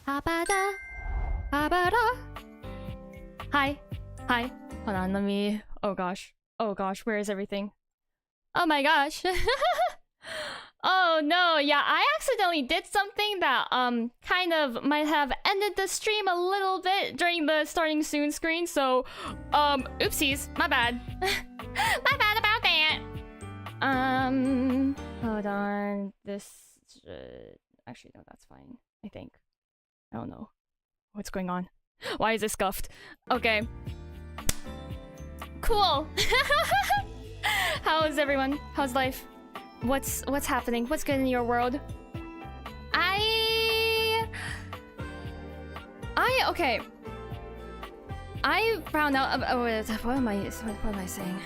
Habada. Habada. Hi. Hi. Hold on, let me... Oh gosh. Oh gosh, where is everything? Oh my gosh. Oh no, yeah, I accidentally did something that kind of might have ended the stream a little bit during the starting soon screen, so oopsies, my bad. My bad about that. Hold on. This actually no, that's fine. I think. I don't know. What's going on? Why is it scuffed? Okay. Cool. How's everyone? How's life? What's happening? What's good in your world? Okay. I found out. What am I saying?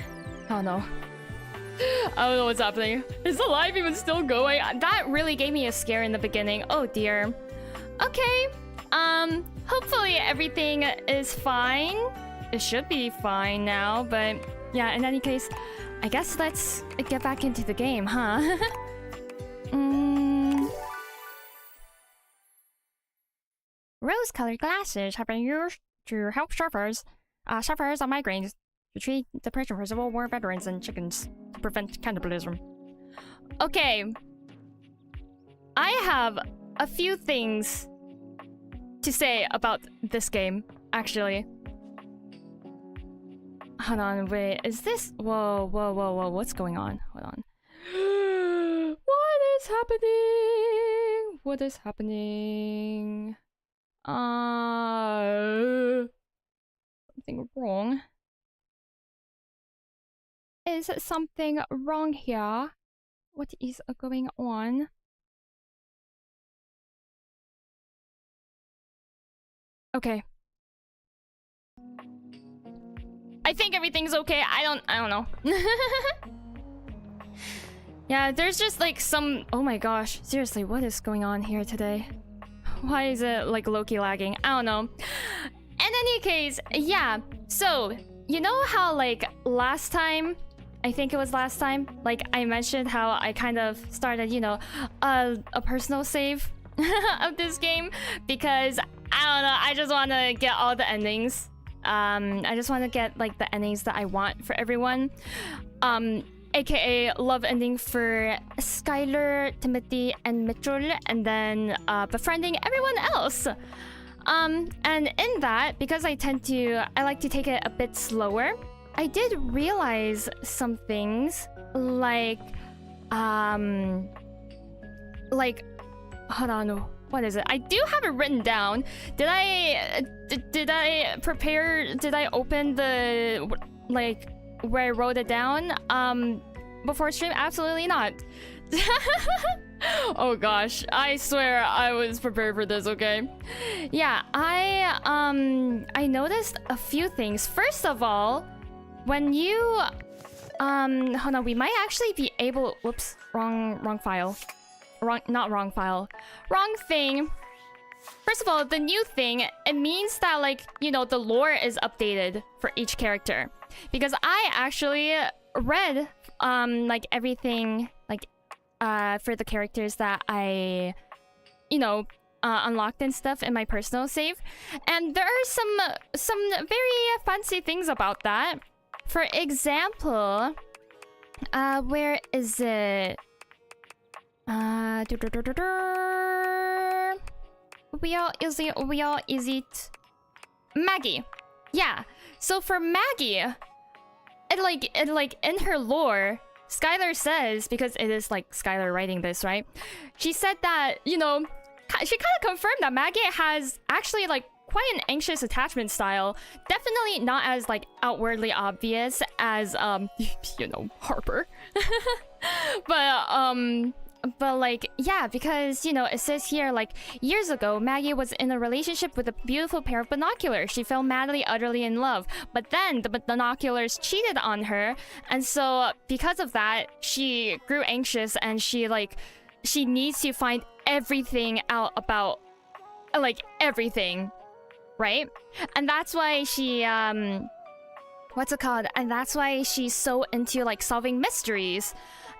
I don't know. I don't know what's happening. Is the live even still going? That really gave me a scare in the beginning. Oh dear. Okay. Hopefully everything is fine. It should be fine now, but yeah, in any case, I guess let's get back into the game, huh? Rose-colored glasses have been used to help sufferers of migraines, to treat depression for Civil War veterans and chickens, to prevent cannibalism. Okay. I have a few things to say about this game, actually. Hold on, wait, is this... Whoa, what's going on? Hold on. What is happening? What is happening? Something wrong. Is something wrong here? What is going on? Okay. I think everything's okay. I don't know. Yeah, there's just like some... Oh my gosh. Seriously, what is going on here today? Why is it like Loki lagging? I don't know. In any case, yeah. So, you know how like last time... I think it was last time, like I mentioned how I kind of started, you know, a personal save of this game because I don't know, I just want to get all the endings. I just want to get like the endings that I want for everyone. AKA love ending for Skylar, Timothy, and Mitchell, and then befriending everyone else. And in that, because I like to take it a bit slower. I did realize some things, like, hold on, what is it? I do have it written down. Did I open the, like, where I wrote it down, before stream? Absolutely not. Oh gosh, I swear I was prepared for this, okay? Yeah, I noticed a few things. First of all, when you, hold on, we might actually be able... Whoops, wrong file. Not wrong file. Wrong thing. First of all, the new thing, it means that, like, you know, the lore is updated for each character. Because I actually read, like, everything, like, for the characters that I, you know, unlocked and stuff in my personal save. And there are some very fancy things about that. For example, where is it? Where is it? Maggie. Yeah. So for Maggie, it like in her lore, Skylar says, because it is like Skylar writing this, right? She said that, you know, she kind of confirmed that Maggie has actually like quite an anxious attachment style. Definitely not as like outwardly obvious as you know, Harper. But like, yeah, because, you know, it says here, like, years ago, Maggie was in a relationship with a beautiful pair of binoculars. She fell madly, utterly in love. But then the binoculars cheated on her. And so because of that, she grew anxious and she needs to find everything out about, like, everything. Right? And that's why she, what's it called? And that's why she's so into, like, solving mysteries.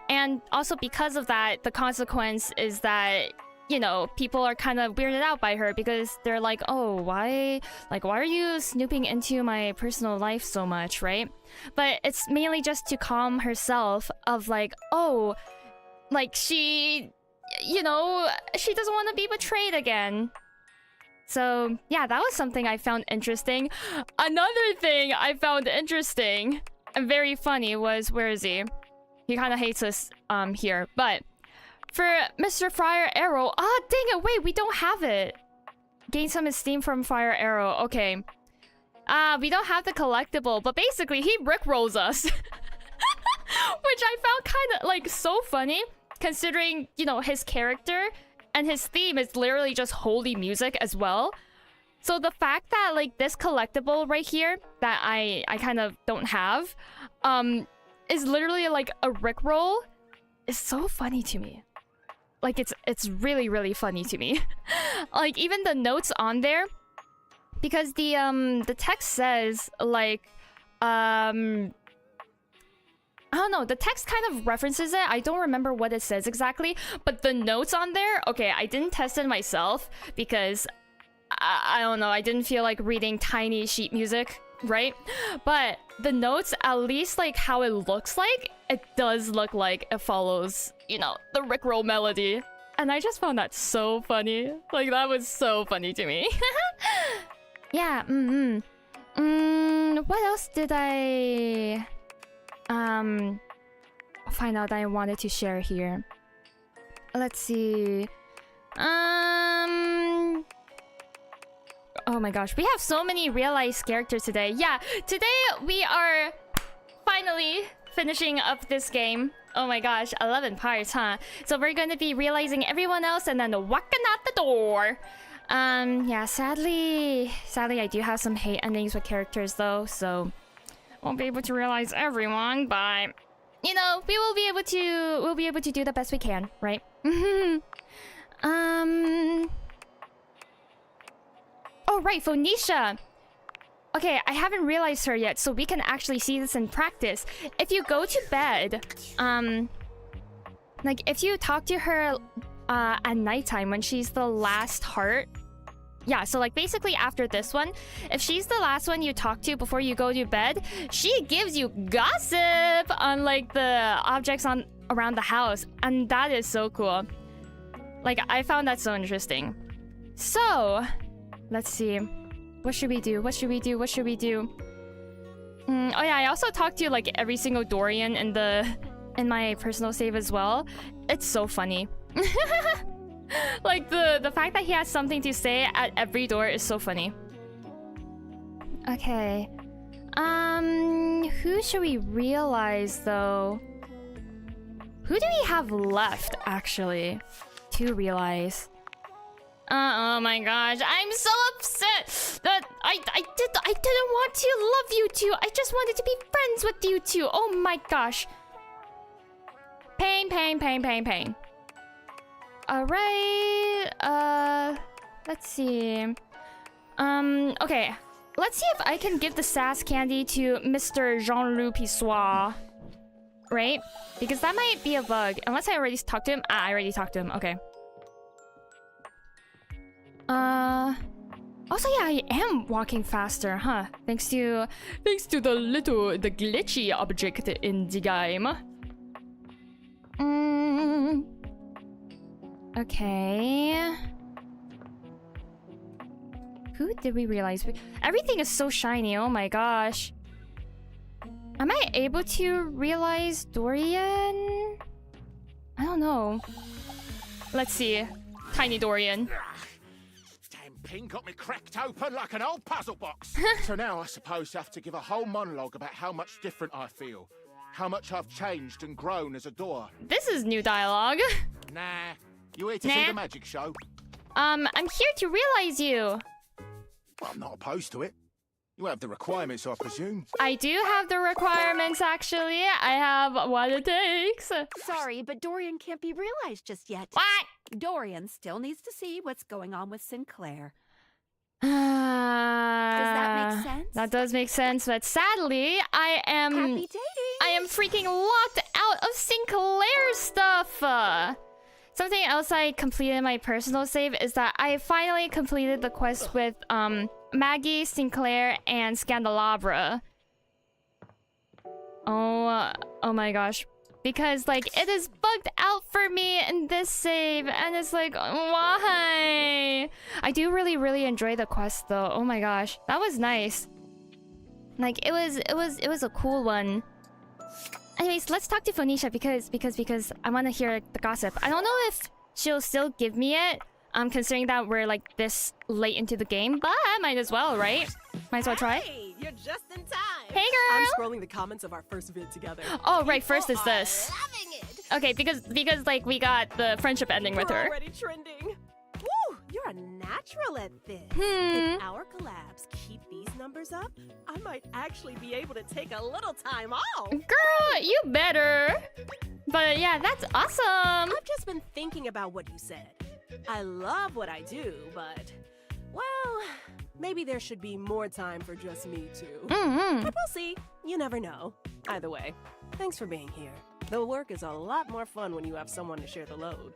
And also because of that, the consequence is that you know, people are kind of weirded out by her because they're like, oh, why are you snooping into my personal life so much, right? But it's mainly just to calm herself of like, oh, like she, you know, she doesn't want to be betrayed again. So yeah, that was something I found interesting. Another thing I found interesting and very funny was, where is he? He kind of hates us here, but for Mr. Fire Arrow, ah, dang it, wait, we don't have it. Gain some esteem from Fire Arrow, okay. We don't have the collectible, but basically he rickrolls us. Which I found kind of like so funny, considering, you know, his character and his theme is literally just holy music as well. So the fact that like this collectible right here that I kind of don't have is literally like a rickroll is so funny to me. Like it's really, really funny to me. Like even the notes on there, because the text says like I don't know, the text kind of references it. I don't remember what it says exactly, but the notes on there, okay, I didn't test it myself because I don't know, I didn't feel like reading tiny sheet music, right? But the notes, at least like how it looks like, it does look like it follows, you know, the Rickroll melody. And I just found that so funny. Like that was so funny to me. Yeah, what else did I find out that I wanted to share here? Let's see. Oh my gosh, we have so many realized characters today. Yeah, today we are finally finishing up this game. Oh my gosh, 11 parts, huh? So we're going to be realizing everyone else and then walking out the door. Yeah, sadly I do have some hate endings with characters though, so won't be able to realize everyone, but you know, we'll be able to do the best we can, right? Oh right, Phoenicia. Okay, I haven't realized her yet, so we can actually see this in practice. If you go to bed, like if you talk to her at nighttime when she's the last heart. Yeah, so like basically after this one, if she's the last one you talk to before you go to bed, she gives you gossip on like the objects around the house, and that is so cool. Like I found that so interesting. So, let's see. What should we do? What should we do? What should we do? Oh yeah, I also talked to like every single Dorian in my personal save as well. It's so funny. Like the fact that he has something to say at every door is so funny. Okay. Who should we realize though? Who do we have left actually to realize? Oh my gosh, I'm so upset that I didn't want to love you two. I just wanted to be friends with you two. Oh my gosh. Pain, pain, pain, pain, pain. Alright, let's see. Okay. Let's see if I can give the sass candy to Mr. Jean-Loup Pissoir. Right? Because that might be a bug. Unless I already talked to him. Ah, I already talked to him. Okay. Also, yeah, I am walking faster, huh? Thanks to the glitchy object in the game. Okay. Who did we realize? Everything is so shiny. Oh my gosh. Am I able to realize Dorian? I don't know. Let's see. Tiny Dorian. Damn Pinn got me cracked open like an old puzzle box. So now I suppose I have to give a whole monologue about how much different I feel. How much I've changed and grown as a door. This is new dialogue. Nah. You here to see the magic show? I'm here to realize you. Well, I'm not opposed to it. You have the requirements, I presume. I do have the requirements, actually. I have what it takes. Sorry, but Dorian can't be realized just yet. What? Dorian still needs to see what's going on with Sinclaire. Does that make sense? That does make sense, but sadly, I am... Happy dating! I am freaking locked out of Sinclaire stuff! Something else I completed in my personal save is that I finally completed the quest with Maggie, Sinclaire, and Scandalabra. Oh my gosh. Because like it is bugged out for me in this save, and it's like, why? I do really enjoy the quest though. Oh my gosh, that was nice. Like it was a cool one. Anyways, let's talk to Phoenicia because I want to hear the gossip. I don't know if she'll still give me it, considering that we're like this late into the game, but I might as well, right? Might as well try. Hey, you're just in time. Hey girl. I'm scrolling the comments of our first vid together. Oh right, first is this. Loving it. Okay, because like we got the friendship ending with We're her. already trending. Woo, you're a natural at this. Hmm. If our collabs keep these numbers up, I might actually be able to take a little time off. Girl, you better. But yeah, that's awesome. I've just been thinking about what you said. I love what I do, but, well, maybe there should be more time for just me too. Mm-hmm. But we'll see. You never know. Either way, thanks for being here. The work is a lot more fun when you have someone to share the load.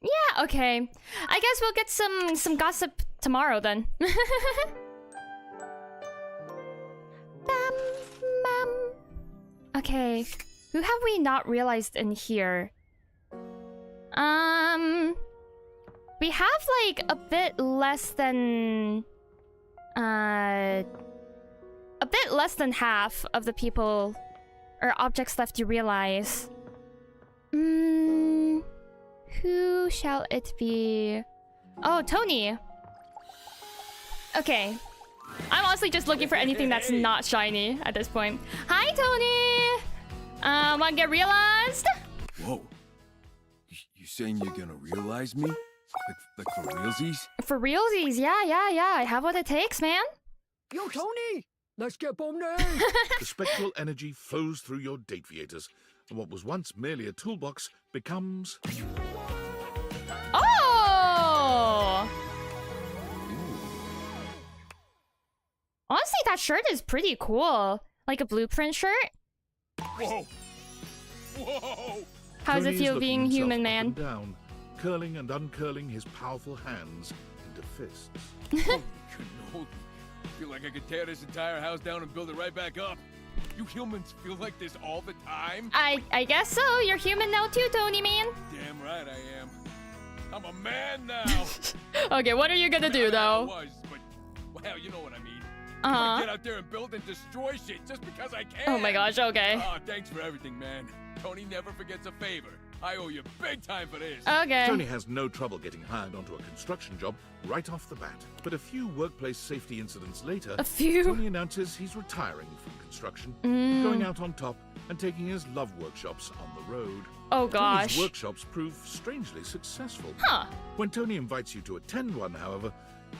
Yeah, okay. I guess we'll get some gossip tomorrow then. Bam. Okay. Who have we not realized in here? We have like a bit less than half of the people or objects left to realize. Who shall it be? Oh, Tony. Okay. I'm honestly just looking for anything that's not shiny at this point. Hi, Tony! Wanna get realized? Whoa. You saying you're gonna realize me? Like for realsies? For realsies, yeah. I have what it takes, man. Yo, Tony! Let's get on there! The spectral energy flows through your date-viators, and what was once merely a toolbox becomes... Oh! Honestly, that shirt is pretty cool. Like a blueprint shirt. Whoa! Whoa! How does it Tony is feel looking being himself human, up man? and down, curling and uncurling his powerful hands into fists. Holy cannoli. I feel like I could tear this entire house down and build it right back up. You humans feel like this all the time? I guess so. You're human now too, Tony, man. Damn right I am. I'm a man now. Okay, what are you gonna do, I though? was, but, well, you know what I mean. Uh-huh. Get out there and build and destroy shit just because I can. Oh my gosh, okay. Oh, thanks for everything, man. Tony never forgets a favor. I owe you big time for this. Okay. Tony has no trouble getting hired onto a construction job right off the bat. But a few workplace safety incidents later, A few? Tony announces he's retiring from construction, going out on top and taking his love workshops on the road. Oh gosh. Tony's workshops prove strangely successful. Huh. When Tony invites you to attend one, however,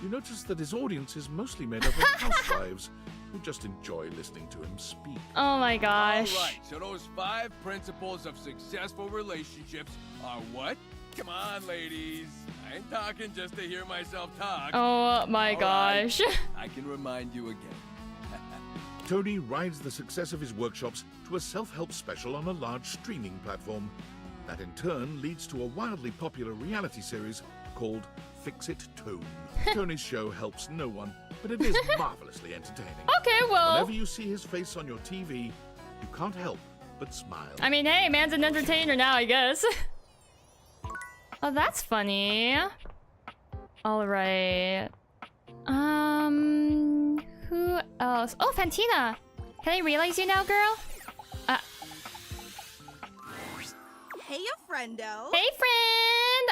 you notice that his audience is mostly made up of housewives who just enjoy listening to him speak. Oh my gosh. All right, so those 5 principles of successful relationships are what? Come on, ladies. I ain't talking just to hear myself talk. Oh my All gosh. right, I can remind you again. Tony rides the success of his workshops to a self-help special on a large streaming platform. That in turn leads to a wildly popular reality series called Fix It Tone. Tony's show helps no one, but it is marvelously entertaining. Okay, well. Whenever you see his face on your TV, you can't help but smile. I mean, hey, man's an entertainer now, I guess. Oh, that's funny. Alright. Who else? Oh, Fantina! Can I realize you now, girl? Hey, friendo. Hey, friend!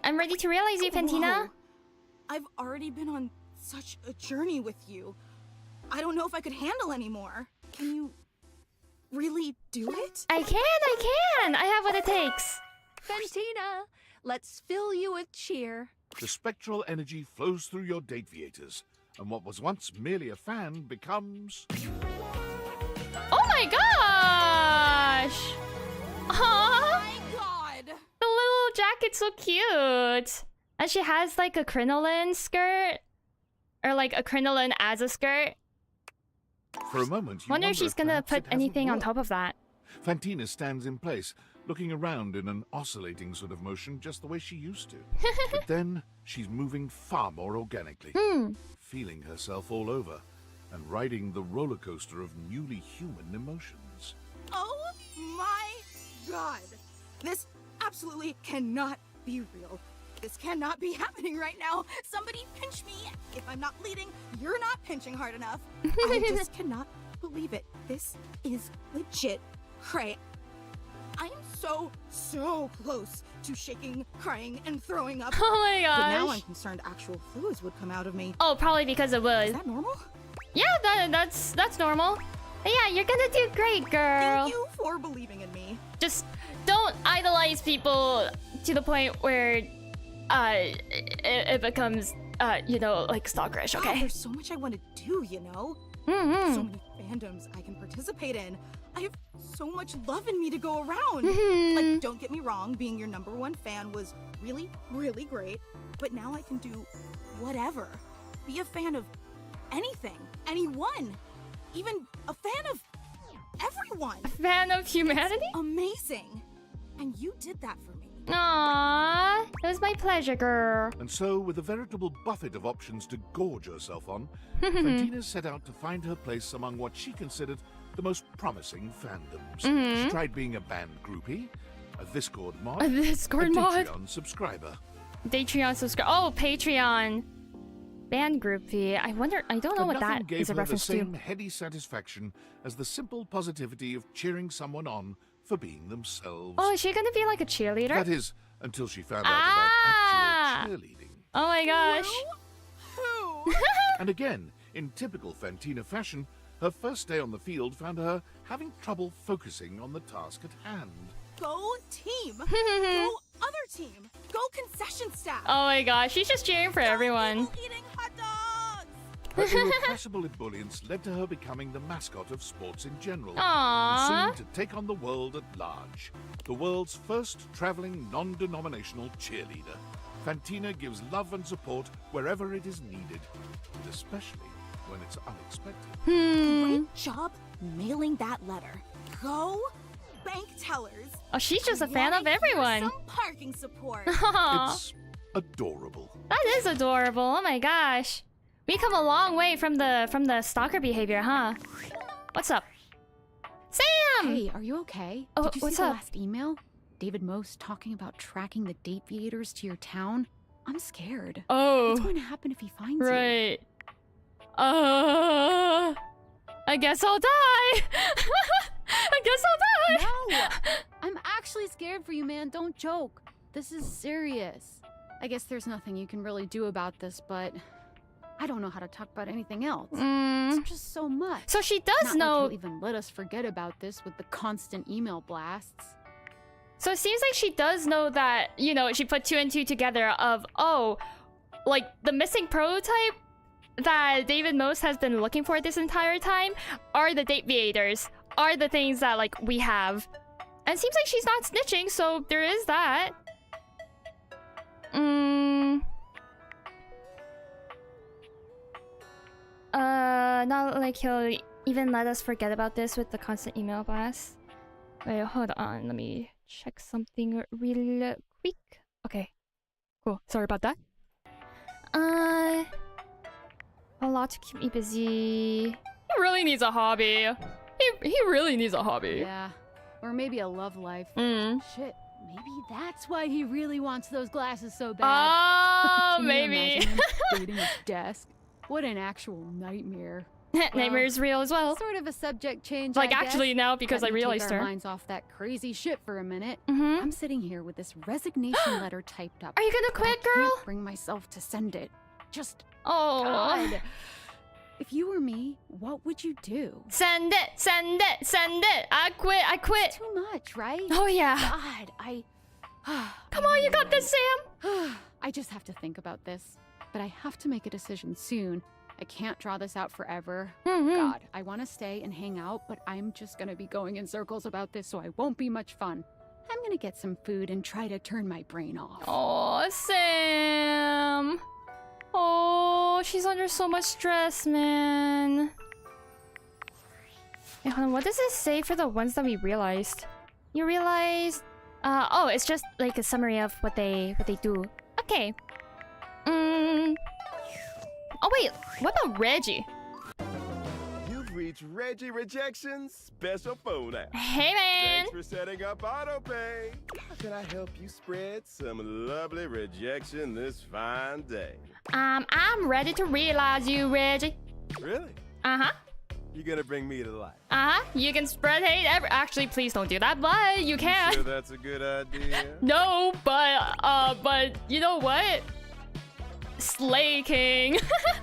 I'm ready to realize you, Fantina. Whoa. I've already been on such a journey with you. I don't know if I could handle anymore. Can you really do it? I can! I have what it takes. Fantina, let's fill you with cheer. The spectral energy flows through your date-viators, and what was once merely a fan becomes... Oh my gosh! Aww! My God! The little jacket's so cute! And she has like a crinoline skirt. Or like a crinoline as a skirt. For a moment, you Wonder if she's gonna perhaps put it hasn't anything on worked. top of that. Fantina stands in place, looking around in an oscillating sort of motion just the way she used to. But then she's moving far more organically, feeling herself all over and riding the roller coaster of newly human emotions. Oh my god! This absolutely cannot be real. This cannot be happening right now. Somebody pinch me. If I'm not bleeding, you're not pinching hard enough. I just cannot believe it. This is legit cray. I am so close to shaking, crying, and throwing up. Oh my gosh. But now I'm concerned actual fluids would come out of me. Oh, probably because it was. Is that normal? Yeah, that's normal. But yeah, you're gonna do great, girl. Thank you for believing in me. Just don't idolize people to the point where it becomes you know, like stalkerish, God, okay? there's so much I want to do, you know? Mm-hmm. So many fandoms I can participate in. I have so much love in me to go around. Like, don't get me wrong, being your #1 fan was really, really great. But now I can do whatever. Be a fan of anything, anyone. Even a fan of everyone. A fan of humanity? Amazing. And you did that for me. Aww, it was my pleasure, girl. And so, with a veritable buffet of options to gorge herself on, Fantina set out to find her place among what she considered the most promising fandoms. She tried being a band groupie, a Discord mod, A Discord mod? Patreon subscriber. Patreon subscribe. Oh, Patreon. Band groupie. I wonder. I don't know But what nothing that gave is a her the reference same to. heady satisfaction as the simple positivity of cheering someone on for being themselves. Oh, is she gonna be like a cheerleader? That is, until she found out Ah! about actual cheerleading. Oh my gosh. Who? And again, in typical Fantina fashion, her first day on the field found her having trouble focusing on the task at hand. Go team. Go other team. Go concession staff. Oh my gosh, she's just cheering for everyone. People eating hot dogs. Her irrepressible ebullience led to her becoming the mascot of sports in general. Aww. And soon to take on the world at large. The world's first traveling non-denominational cheerleader. Fantina gives love and support wherever it is needed, and especially when it's unexpected. Great job mailing that letter. Go bank tellers. Oh, she's just a fan of Wanna hear everyone. Some parking support. Aw, It's adorable. that is adorable. Oh my gosh. We come a long way from the stalker behavior, huh? What's up? Sam! Hey, are you okay? Oh, Did you what's see the up? last email? David Most talking about tracking the Date-viators to your town? I'm scared. Oh, What's going to happen if he finds you? right. I guess I'll die. I guess I'll die. No! I'm actually scared for you, man. Don't joke. This is serious. I guess there's nothing you can really do about this, but I don't know how to talk about anything else. It's just so much. So she does Not know. like he'll even let us forget about this with the constant email blasts. So it seems like she does know that, you know, she put 2 and 2 together of, oh, like the missing prototype that David Most has been looking for this entire time are the Date-viators, are the things that, like, we have. And it seems like she's not snitching, so there is that. Not like he'll even let us forget about this with the constant email blast. Wait, hold on. Let me check something real quick. Okay. Cool. Sorry about that. A lot to keep me busy. He really needs a hobby. He really needs a hobby. Yeah. Or maybe a love life. Shit. Maybe that's why he really wants those glasses so bad. Oh, Can you maybe. imagine him dating his desk? What an actual nightmare. Nightmare's real as well. Sort of a subject change. Like, I actually guess. now, because Let I me realized take our her. minds off that crazy shit for a minute. Mm-hmm. I'm sitting here with this resignation letter typed up. Are you gonna but I quit, girl? can't bring myself to send it. Just Oh. God. If you were me, what would you do? Send it! Send it! Send it! I quit! I quit! Too much, right? Oh, yeah. God, Come on, you got this, Sam! I just have to think about this. But I have to make a decision soon. I can't draw this out forever. God, I want to stay and hang out, but I'm just gonna be going in circles about this, so I won't be much fun. I'm gonna get some food and try to turn my brain off. Oh, Sam. Oh, she's under so much stress, man. Hey, hold on. What does it say for the ones that we realized? You realized Oh, it's just like a summary of what they do. Okay. Oh wait, what about Reggie? You've reached Reggie Rejection's special phone app. Hey man. Thanks for setting up autopay. How can I help you spread some lovely rejection this fine day? I'm ready to realize you, Reggie. Really? Uh-huh. You gonna bring me to life? Uh-huh. You can spread hate Actually, please don't do that, but you can. You sure that's a good idea? No, but you know what? Slay King.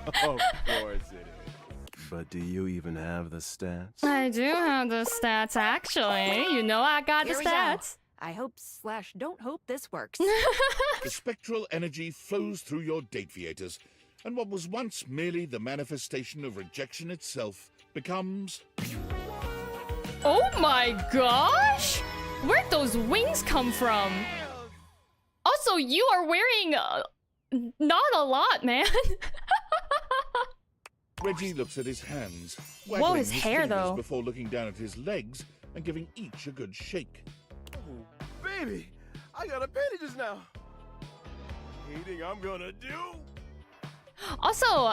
Of course it is. But do you even have the stats? I do have the stats, actually. You know I got Here the we go. stats. I hope/don't hope this works. The spectral energy flows through your date theaters, and what was once merely the manifestation of rejection itself becomes... Oh my gosh! Where'd those wings come from? Also, you are wearing not a lot, man. Reggie looks at his hands, Whoa, waggling his hair, fingers though. before looking down at his legs and giving each a good shake. Oh, baby, I got a bandages now. Anything I'm gonna do? Also,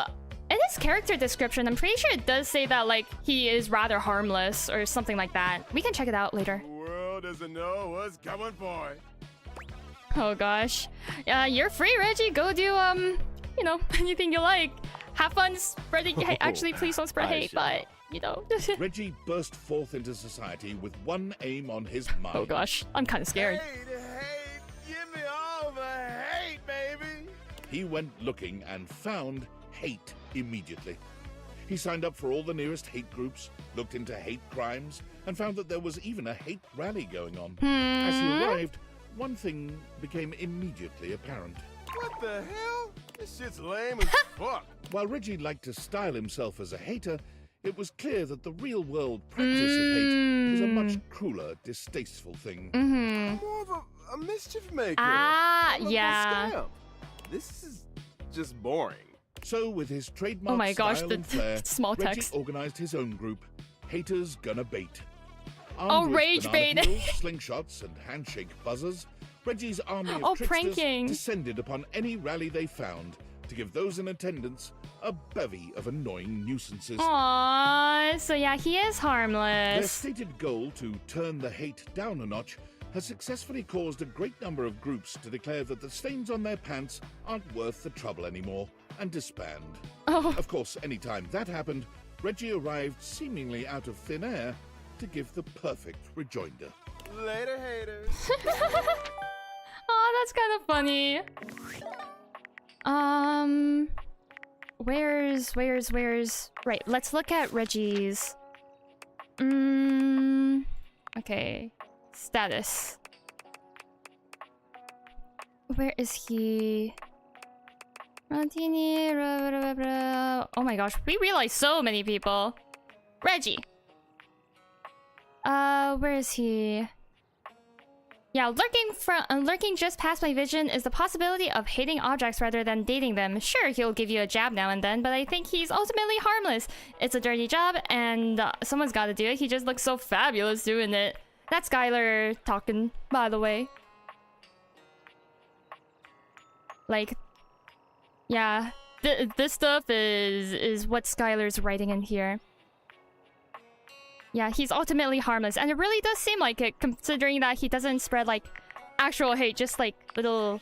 in his character description, I'm pretty sure it does say that, like, he is rather harmless or something like that. We can check it out later. The world doesn't know what's coming for it. Oh gosh. You're free, Reggie. Go do, you know, anything you like. Have fun spreading hate. Actually, please don't spread I hate, shall. but, you know. Reggie burst forth into society with one aim on his mind. Oh gosh, I'm kind of scared. Hate, give me all the hate, baby. He went looking and found hate immediately. He signed up for all the nearest hate groups, looked into hate crimes, and found that there was even a hate rally going on. As he arrived, one thing became immediately apparent. What the hell? This shit's lame as fuck. While Reggie liked to style himself as a hater, it was clear that the real-world practice of hate was a much crueler, distasteful thing. More of a mischief maker. Ah, A little yeah. scamp. This is just boring. So, with his trademark Oh my gosh, style the and flair, small Reggie text. organized his own group, Haters Gonna Bait. Oh, Armed with rage banana bait. peels, slingshots, and handshake buzzers, Reggie's army of Oh, tricksters pranking. descended upon any rally they found to give those in attendance a bevy of annoying nuisances. Aww, so yeah, he is Their harmless. stated goal to turn the hate down a notch has successfully caused a great number of groups to declare that the stains on their pants aren't worth the trouble anymore and disband. Oh, Of course, anytime that happened, Reggie arrived seemingly out of thin air to give the perfect rejoinder. Later, haters. oh, that's kind of funny. Where's... Right, let's look at Reggie's... Okay. Status. Where is he? Ronaldini... Oh my gosh, we realize so many people. Reggie. Where is he? Yeah, lurking just past my vision is the possibility of hating objects rather than dating them. Sure, he'll give you a jab now and then, but I think he's ultimately harmless. It's a dirty job, and someone's gotta do it. He just looks so fabulous doing it. That's Skylar talking, by the way. Like, yeah, this stuff is what Skylar's writing in here. Yeah, he's ultimately harmless, and it really does seem like it, considering that he doesn't spread, like, actual hate, just, like, little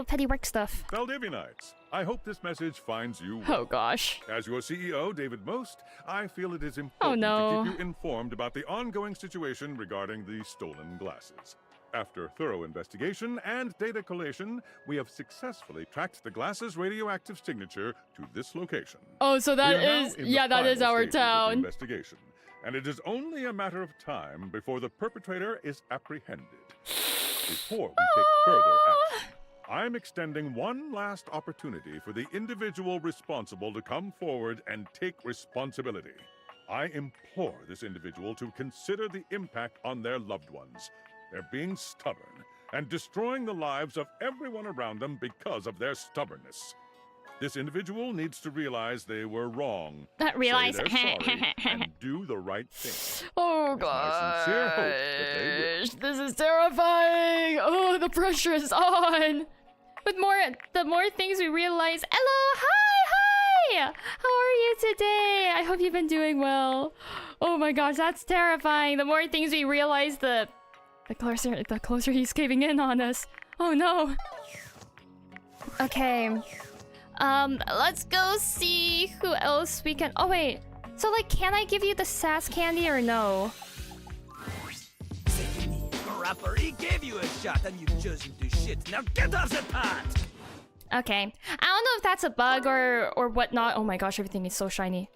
petty work stuff. Valdivianites, I hope this message finds you well. Oh, gosh. As your CEO, David Most, I feel it is Oh, important no. to keep you informed about the ongoing situation regarding the stolen glasses. After thorough investigation and data collation, we have successfully tracked the glasses' radioactive signature to this location. Oh, so We that are now is... in the Yeah, that is final our stages of the town. investigation, and it is only a matter of time before the perpetrator is apprehended. Before we take further action, I'm extending one last opportunity for the individual responsible to come forward and take responsibility. I implore this individual to consider the impact on their loved ones. They're being stubborn and destroying the lives of everyone around them because of their stubbornness. This individual needs to realize they were wrong. Realize. Say they're sorry and do the right thing. Oh It's my sincere hope that they will. gosh, this is terrifying. Oh, the pressure is on. But the more things we realize. Hello, hi. How are you today? I hope you've been doing well. Oh my gosh, that's terrifying. The more things we realize, the closer he's caving in on us. Oh no. Okay. Let's go see who else we can. Oh wait. So like, can I give you the sass candy or no? Rapper, he gave you a shot and you chose to shit. Now get off the pot! Okay. I don't know if that's a bug or whatnot. Oh my gosh, everything is so shiny.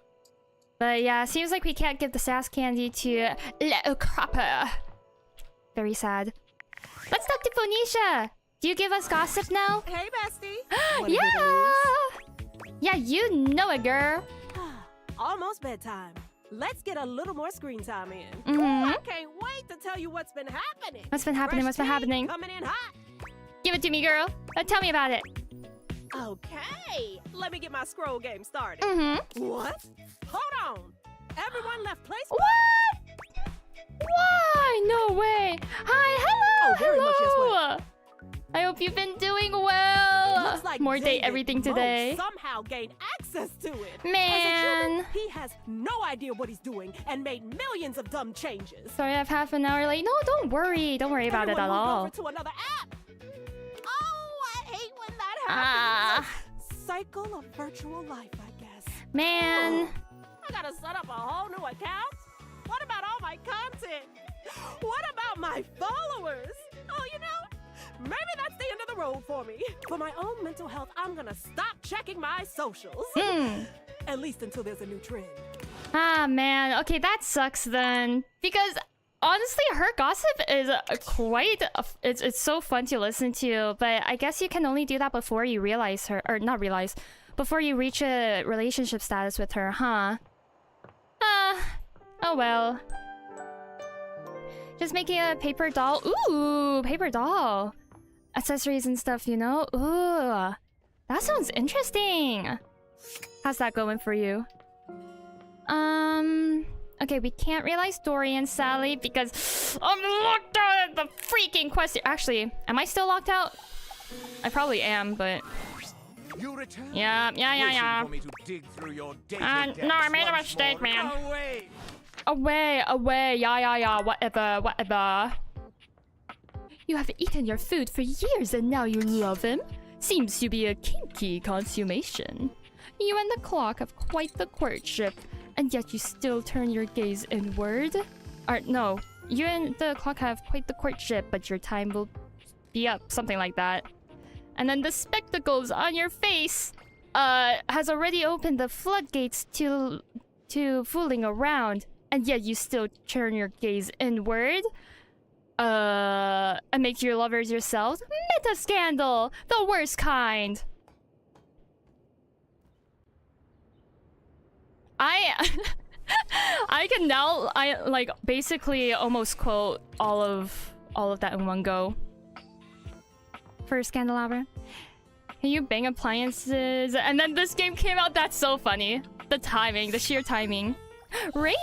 But yeah, seems like we can't give the sass candy to little Cropper. Very sad. Let's talk to Phoenicia. Do you give us gossip now? Hey, bestie. Wanna hear the Yeah! news? Yeah, you know it, girl. Almost bedtime. Let's get a little more screen time in. Mm-hmm. I can't wait to tell you what's been happening. What's been happening? What's been happening? Coming in hot. Give it to me, girl. Tell me about it. Okay, let me get my scroll game started. Mm-hmm. What? Hold on. Everyone left place. What? Why? No way. Hi, hello. Oh, very much yes, well. I hope you've been doing well. Looks like More date David everything Mo today. somehow gained access to it. Man. As a human, he has no idea what he's doing and made millions of dumb changes. Sorry, I have half an hour late. No, don't worry. Don't worry about Everyone it at moved all. over to another app. Oh, I hate when that Ah. happens. Cycle of virtual life, I guess. Man. I gotta set up a whole new account? What about all my content? What about my followers? Oh, you know, maybe that's the end of the road for me. For my own mental health, I'm gonna stop checking my socials. At least until there's a new trend. Ah, man. Okay, that sucks then. Because honestly, her gossip is quite... It's so fun to listen to. But I guess you can only do that before you realize her... Or not realize. Before you reach a relationship status with her, huh? Oh well. Just making a paper doll. Ooh, paper doll. Accessories and stuff, you know? Ooh. That sounds interesting. How's that going for you? Okay, we can't realize Dory and Sally because I'm locked out at the freaking question. Actually, am I still locked out? I probably am, but... You return? Yeah. For me to dig through your No, I made a mistake, man. Away. Yeah. Whatever. You have eaten your food for years and now you love him? Seems to be a kinky consummation. You and the clock have quite the courtship, and yet you still turn your gaze inward? Or no, you and the clock have quite the courtship, but your time will be up, something like that. And then the spectacles on your face has already opened the floodgates to fooling around, and yet you still turn your gaze inward? And make your lovers yourselves? Meta scandal! The worst kind! I can now like basically almost quote all of that in one go. For Scandalabra. Can you bang appliances? And then this game came out. That's so funny. The timing, the sheer timing. Rainey!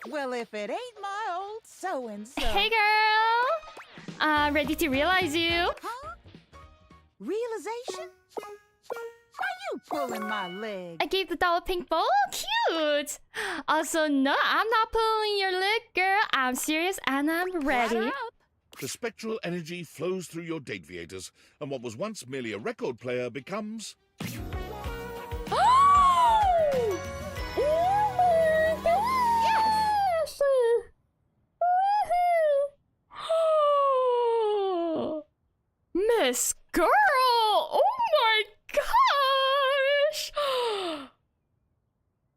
Well, if it ain't my old so-and-so. Hey, girl! Ready to realize you. Huh? Realization? Why you pulling my leg? I gave the doll a pink bowl. Cute! Also, no, I'm not pulling your leg, girl. I'm serious and I'm ready. The spectral energy flows through your date-viators, and what was once merely a record player becomes... Oh! Yes! Miss Girl! Oh my gosh!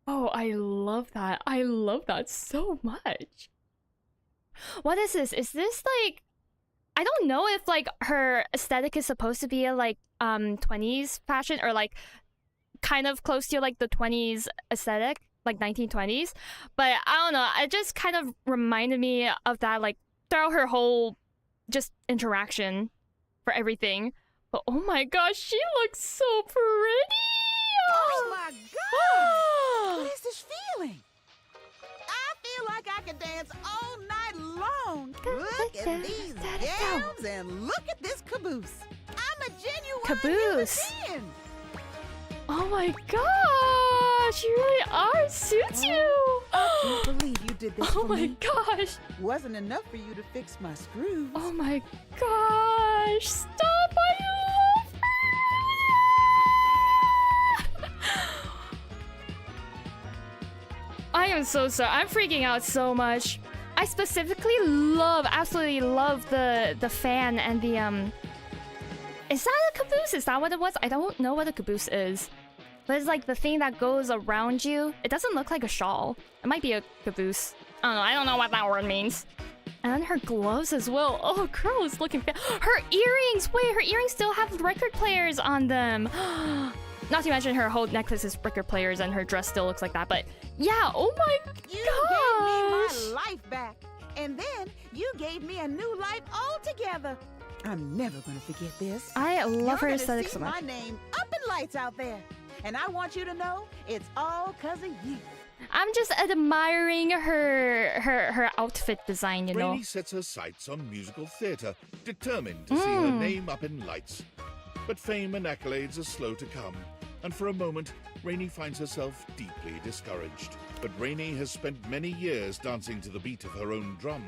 Oh, I love that. I love that so much. What is this? Is this like... I don't know if like her aesthetic is supposed to be a like 20s fashion or like kind of close to like the 20s aesthetic, like 1920s. But I don't know. It just kind of reminded me of that like throughout her whole just interaction for everything. But oh my gosh, she looks so pretty! Oh my God! What is this feeling? I feel like I could dance all night long. Look at these gowns and look at this caboose. I'm a genuine Caboose. human being. Oh my gosh, you really are. Suits you. I can't believe you did this Oh for my me. gosh. Wasn't enough for you to fix my screws. Oh my gosh. Stop. I love her. I am so sorry. I'm freaking out so much. I specifically absolutely love the fan and the Is that a caboose? Is that what it was? I don't know what a caboose is. But it's like the thing that goes around you. It doesn't look like a shawl. It might be a caboose. I don't know. I don't know what that word means. And then her gloves as well. Oh, girl is looking her earrings! Wait, her earrings still have record players on them. Not to mention her whole necklace is record players and her dress still looks like that. But yeah, oh my gosh! You gave me my life back. And then you gave me a new life altogether. I'm never gonna forget this. I love her aesthetic so You're much. gonna see my name up in lights out there. And I want you to know it's all cause of you. I'm just admiring her outfit design, you know. Rainey sets her sights on musical theatre, determined to see her name up in lights. But fame and accolades are slow to come, and for a moment, Rainey finds herself deeply discouraged. But Rainey has spent many years dancing to the beat of her own drum,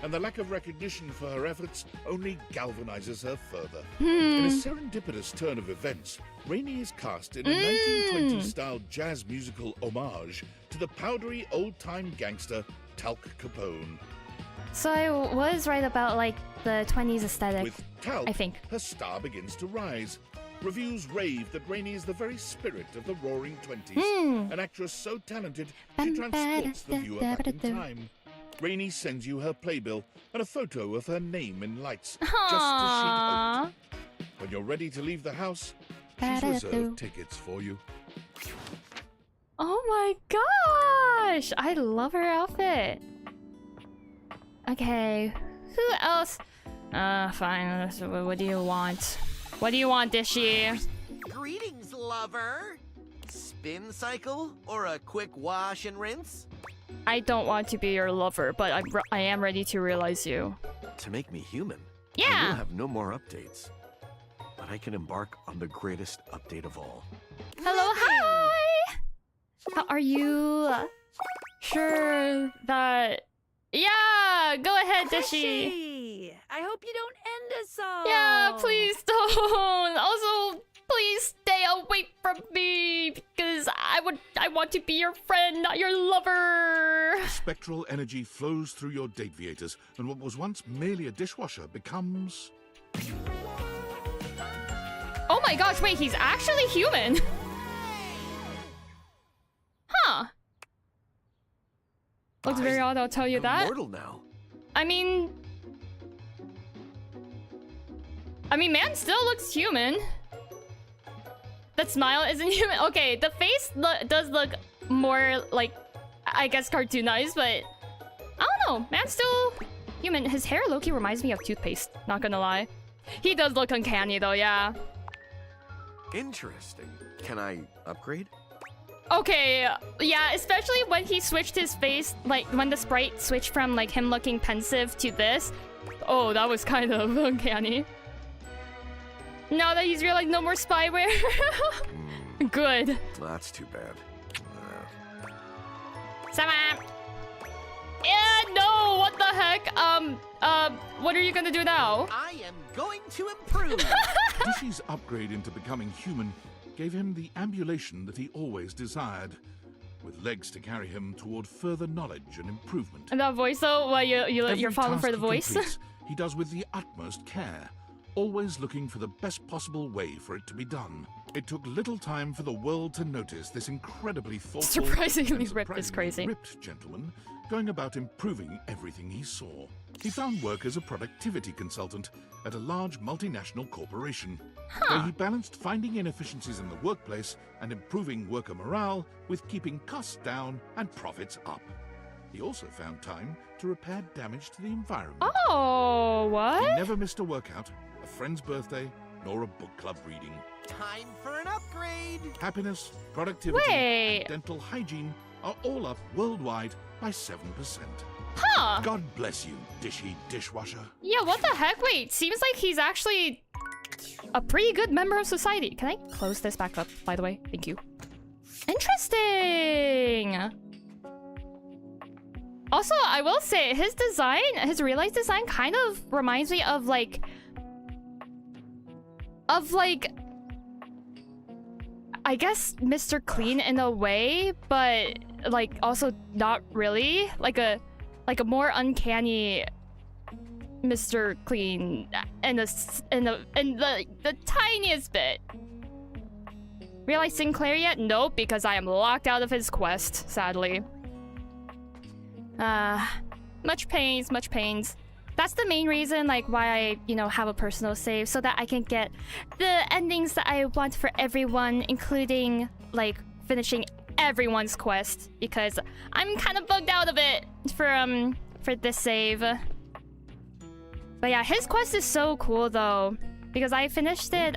and the lack of recognition for her efforts only galvanizes her further. In a serendipitous turn of events, Rainey is cast in a 1920s-style jazz musical homage to the powdery old-time gangster Talc Capone. So I was right about like the 20s aesthetic. With Talc, I think. her star begins to rise. Reviews rave that Rainey is the very spirit of the Roaring '20s. An actress so talented, she transports the viewer back in time. Rainey sends you her playbill and a photo of her name in lights, just as she'd hoped. When you're ready to leave the house, she's reserved tickets for you. Oh my gosh! I love her outfit. Okay, who else? Fine. What do you want? What do you want, Dishy? Greetings, lover. Spin cycle or a quick wash and rinse? I don't want to be your lover, but I am ready to realize you. To make me human, Yeah. I will have no more updates. But I can embark on the greatest update of all. Hello, hi! Are you sure that... Yeah, go ahead, Dishy. I hope you don't end us all. Yeah, please don't. Also, please stay away from me because I want to be your friend, not your lover. Spectral energy flows through your date-viators, and what was once merely a dishwasher becomes... Oh my gosh, wait, he's actually human. Huh. Looks very odd, I'll tell you that. Immortal now. I mean, man still looks human. That smile isn't human. Okay, the face does look more like, I guess, cartoonized, but I don't know. Man still human. His hair low-key reminds me of toothpaste, not gonna lie. He does look uncanny though, yeah. Interesting. Can I upgrade? Okay, yeah, especially when he switched his face, like when the sprite switched from like him looking pensive to this. Oh, that was kind of uncanny. Now that he's realized no more spyware. Good. That's too bad. Sama. Yeah, no, what the heck? What are you gonna do now? I am going to improve. Dishy's upgrade into becoming human gave him the ambulation that he always desired, with legs to carry him toward further knowledge and improvement. And that voice though, well, you're Every falling for task the he voice. completes, he does with the utmost care, always looking for the best possible way for it to be done. It took little time for the world to notice this incredibly thoughtful, Surprisingly and ripped is crazy. ripped gentleman going about improving everything he saw. He found work as a productivity consultant at a large multinational corporation, where he balanced finding inefficiencies in the workplace and improving worker morale with keeping costs down and profits up. He also found time to repair damage to the environment. Oh, what? He never missed a workout, a friend's birthday, nor a book club reading. Time for an upgrade. Happiness, productivity, Wait. and dental hygiene are all up worldwide by 7%. Huh. God bless you, dishy dishwasher. Yeah, what the heck? Wait, seems like he's actually a pretty good member of society. Can I close this back up, by the way? Thank you. Interesting. Also, I will say, his design, his realized design kind of reminds me of like... I guess Mr. Clean in a way, but like also not really. Like a more uncanny Mr. Clean in the tiniest bit. Realize Sinclaire yet? Nope, because I am locked out of his quest, sadly. Much pains, much pains. That's the main reason, like, why I, you know, have a personal save, so that I can get the endings that I want for everyone, including, like, finishing everyone's quest, because I'm kind of bugged out of it for this save. But yeah, his quest is so cool, though, because I finished it,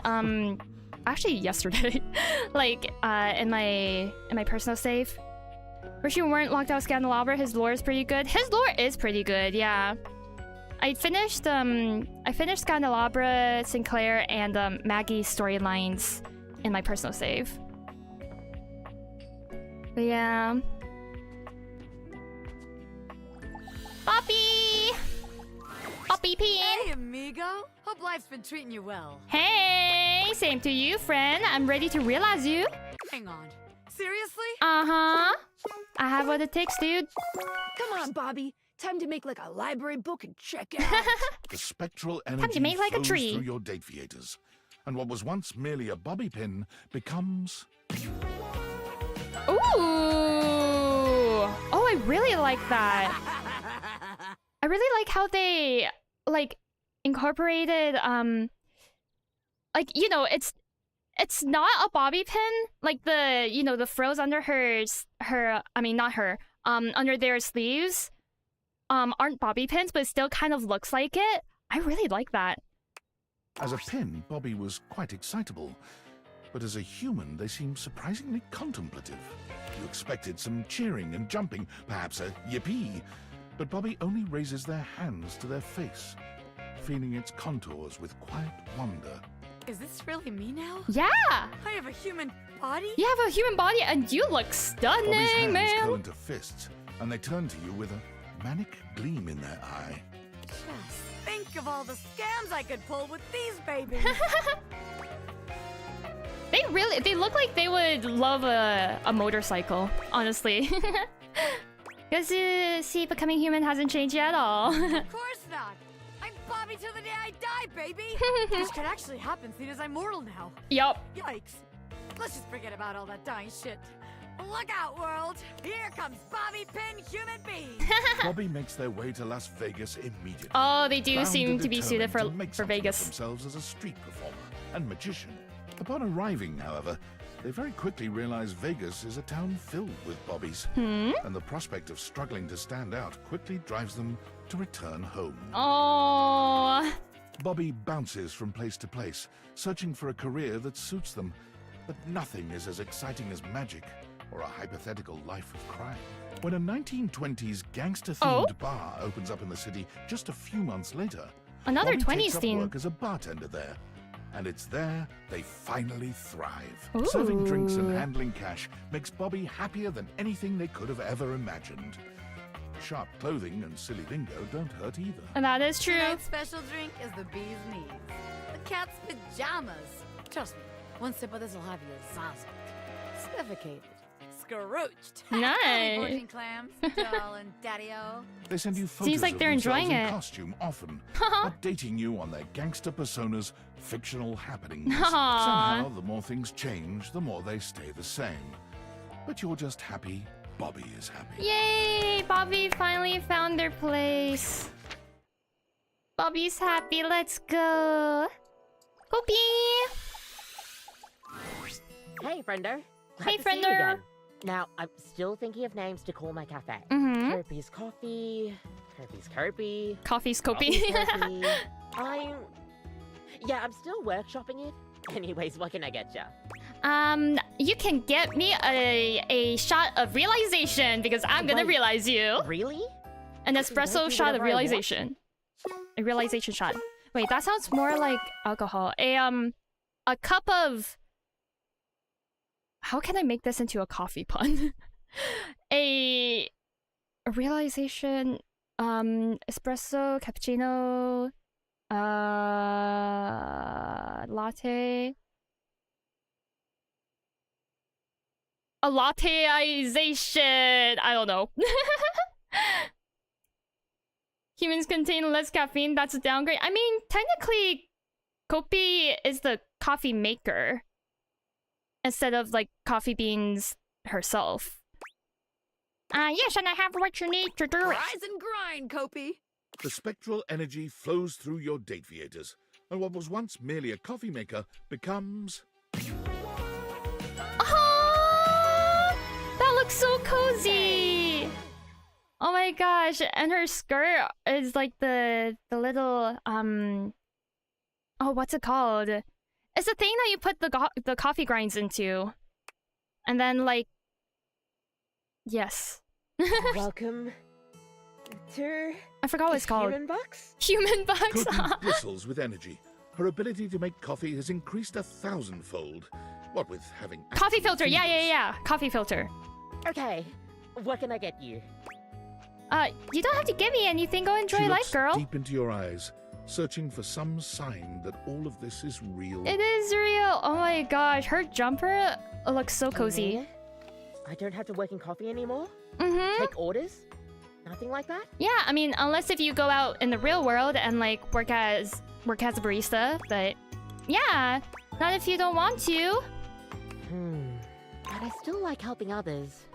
actually yesterday, like, in my personal save. Wish you weren't locked out of Scandalabra. His lore is pretty good. His lore is pretty good, yeah. I finished Scandalabra, Sinclaire, and Maggie's storylines in my personal save. But yeah. Poppy! Poppy Pinn! Hey, amigo. Hope life's been treating you well. Hey! Same to you, friend. I'm ready to realize you. Hang on. Seriously? Uh-huh. I have what it takes, dude. Come on, Bobby. Time to make like a library book and check it out. The spectral energy Time to make like a flows tree. through your date theaters, and what was once merely a bobby pin becomes... Ooh! Oh, I really like that. I really like how they, like, incorporated, like, you know, it's not a bobby pin. Like, the, you know, the frills under under their sleeves, aren't bobby pins, but it still kind of looks like it. I really like that. As a pin, Bobby was quite excitable, but as a human, they seemed surprisingly contemplative. You expected some cheering and jumping, perhaps a yippee, but Bobby only raises their hands to their face, feeling its contours with quiet wonder. Is this really me now? Yeah! I have a human body? You have a human body and you look Bobby's stunning, hands man! curl into fists, and they turn to you with a manic gleam in their eye. Just think of all the scams I could pull with these babies. They look like they would love a motorcycle, honestly. Because, see, becoming human hasn't changed yet at all. Of course not. I'm Bobby till the day I die, baby. This could actually happen, seeing as I'm mortal now. Yup. Yikes. Let's just forget about all that dying shit. Look out, world. Here comes Bobby Pinn Human Being. Bobby makes their way to Las Vegas immediately. Oh, they do bound seem and to be suited determined to make for something of Vegas. themselves as a street performer and magician. Upon arriving, however, they very quickly realize Vegas is a town filled with Bobbies, and the prospect of struggling to stand out quickly drives them to return home. Oh. Bobby bounces from place to place, searching for a career that suits them, but nothing is as exciting as magic or a hypothetical life of crime. When a 1920s gangster-themed bar opens up in the city just a few months later, Another Bobby 20s takes up theme. work as a bartender there, and it's there they finally thrive. Ooh. Serving drinks and handling cash makes Bobby happier than anything they could have ever imagined. Sharp clothing and silly lingo don't hurt either. And that is true. Tonight's special drink is the bee's knees. The cat's pajamas. Trust me, one sip of this will have you zazzoed, suffocated, scrooched. Nice. 14 clams, darling daddy-o. They send you photos like of they're themselves enjoying in it. costume often, updating you on their gangster personas' fictional happenings. Aw. Somehow, the more things change, the more they stay the same. But you're just happy Bobby is happy. Yay! Bobby finally found their place. Bobby's happy. Let's go. Kopi! Hey, friender. Glad Hey, to see you friender. again. Now, I'm still thinking of names to call my cafe. Kopi's Coffee, Kopi's Kopi. Coffee's Kopi. Kopi. Yeah, I'm still workshopping it. Anyways, what can I get ya? You can get me a shot of realization because I'm gonna realize you. Really? An espresso shot of realization. A realization shot. Wait, that sounds more like alcohol. A cup of... How can I make this into a coffee pun? a realization... espresso, cappuccino... latte... A latteization! I don't know. Humans contain less caffeine, that's a downgrade. I mean, technically, Kopi is the coffee maker. Instead of, like, coffee beans herself. Yes, and I have what you need to do it. Rise and grind, Kopi. The spectral energy flows through your Date-viators, and what was once merely a coffee maker becomes... That looks so cozy! Oh my gosh, and her skirt is like the little, oh, what's it called? It's the thing that you put the coffee grinds into. And then, like... Yes. Welcome to... I forgot what it's called. Human Box? Human Box! Kopi bristles with energy. Her ability to make coffee has increased 1,000-fold. What with having... Coffee filter, yeah. Coffee filter. Okay, what can I get you? You don't have to give me anything. Go enjoy She life, looks girl. deep into your eyes, searching for some sign that all of this is real. It is real. Oh my gosh, her jumper looks so cozy. I don't have to work in coffee anymore? Mm-hmm. Take orders? Nothing like that? Yeah, I mean, unless if you go out in the real world and like work as a barista, but yeah, not if you don't want to. But I still like helping others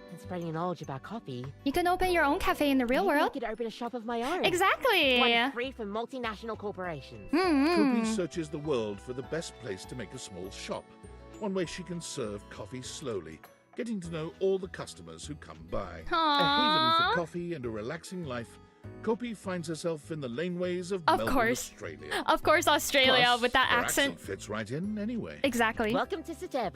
and spreading knowledge about coffee. You can open your own cafe in the real world. I could open a shop of my own. Exactly. One free for multinational corporations. Kopi searches the world for the best place to make a small shop. One way she can serve coffee slowly, getting to know all the customers who come by. Aww. A haven for coffee and a relaxing life, Kopi finds herself in the laneways of Melbourne, Australia. Of course, Australia. Plus, with that her accent. fits right in anyway. Exactly. Welcome to Sitar.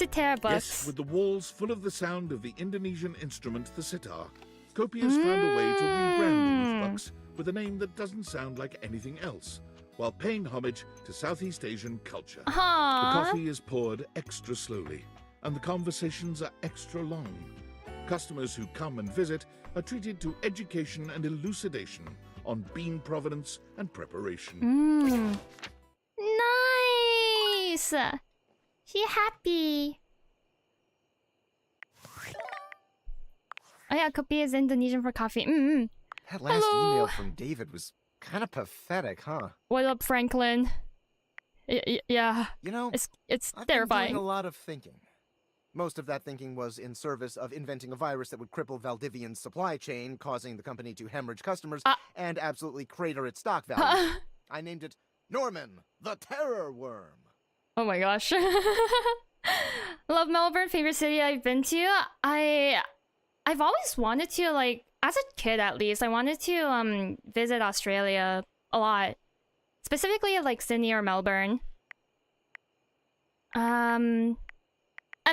Yes, with the walls full of the sound of the Indonesian instrument, the sitar, Kopi has found a way to rebrand the Roofbox with a name that doesn't sound like anything else, while paying homage to Southeast Asian culture. Aww. The coffee is poured extra slowly, and the conversations are extra long. Customers who come and visit are treated to education and elucidation on bean provenance and preparation. Nice! She happy. Oh yeah, Kopi is Indonesian for coffee. That last Hello. email from David was kind of pathetic, huh? What up, Franklin? Yeah. You know, it's I've terrifying. been doing a lot of thinking. Most of that thinking was in service of inventing a virus that would cripple Valdivian's supply chain, causing the company to hemorrhage customers and absolutely crater its stock value. I named it Norman, the Terror Worm. Oh my gosh. Love Melbourne, favorite city I've been to. I've always wanted to, like, as a kid at least, I wanted to visit Australia a lot. Specifically like Sydney or Melbourne. And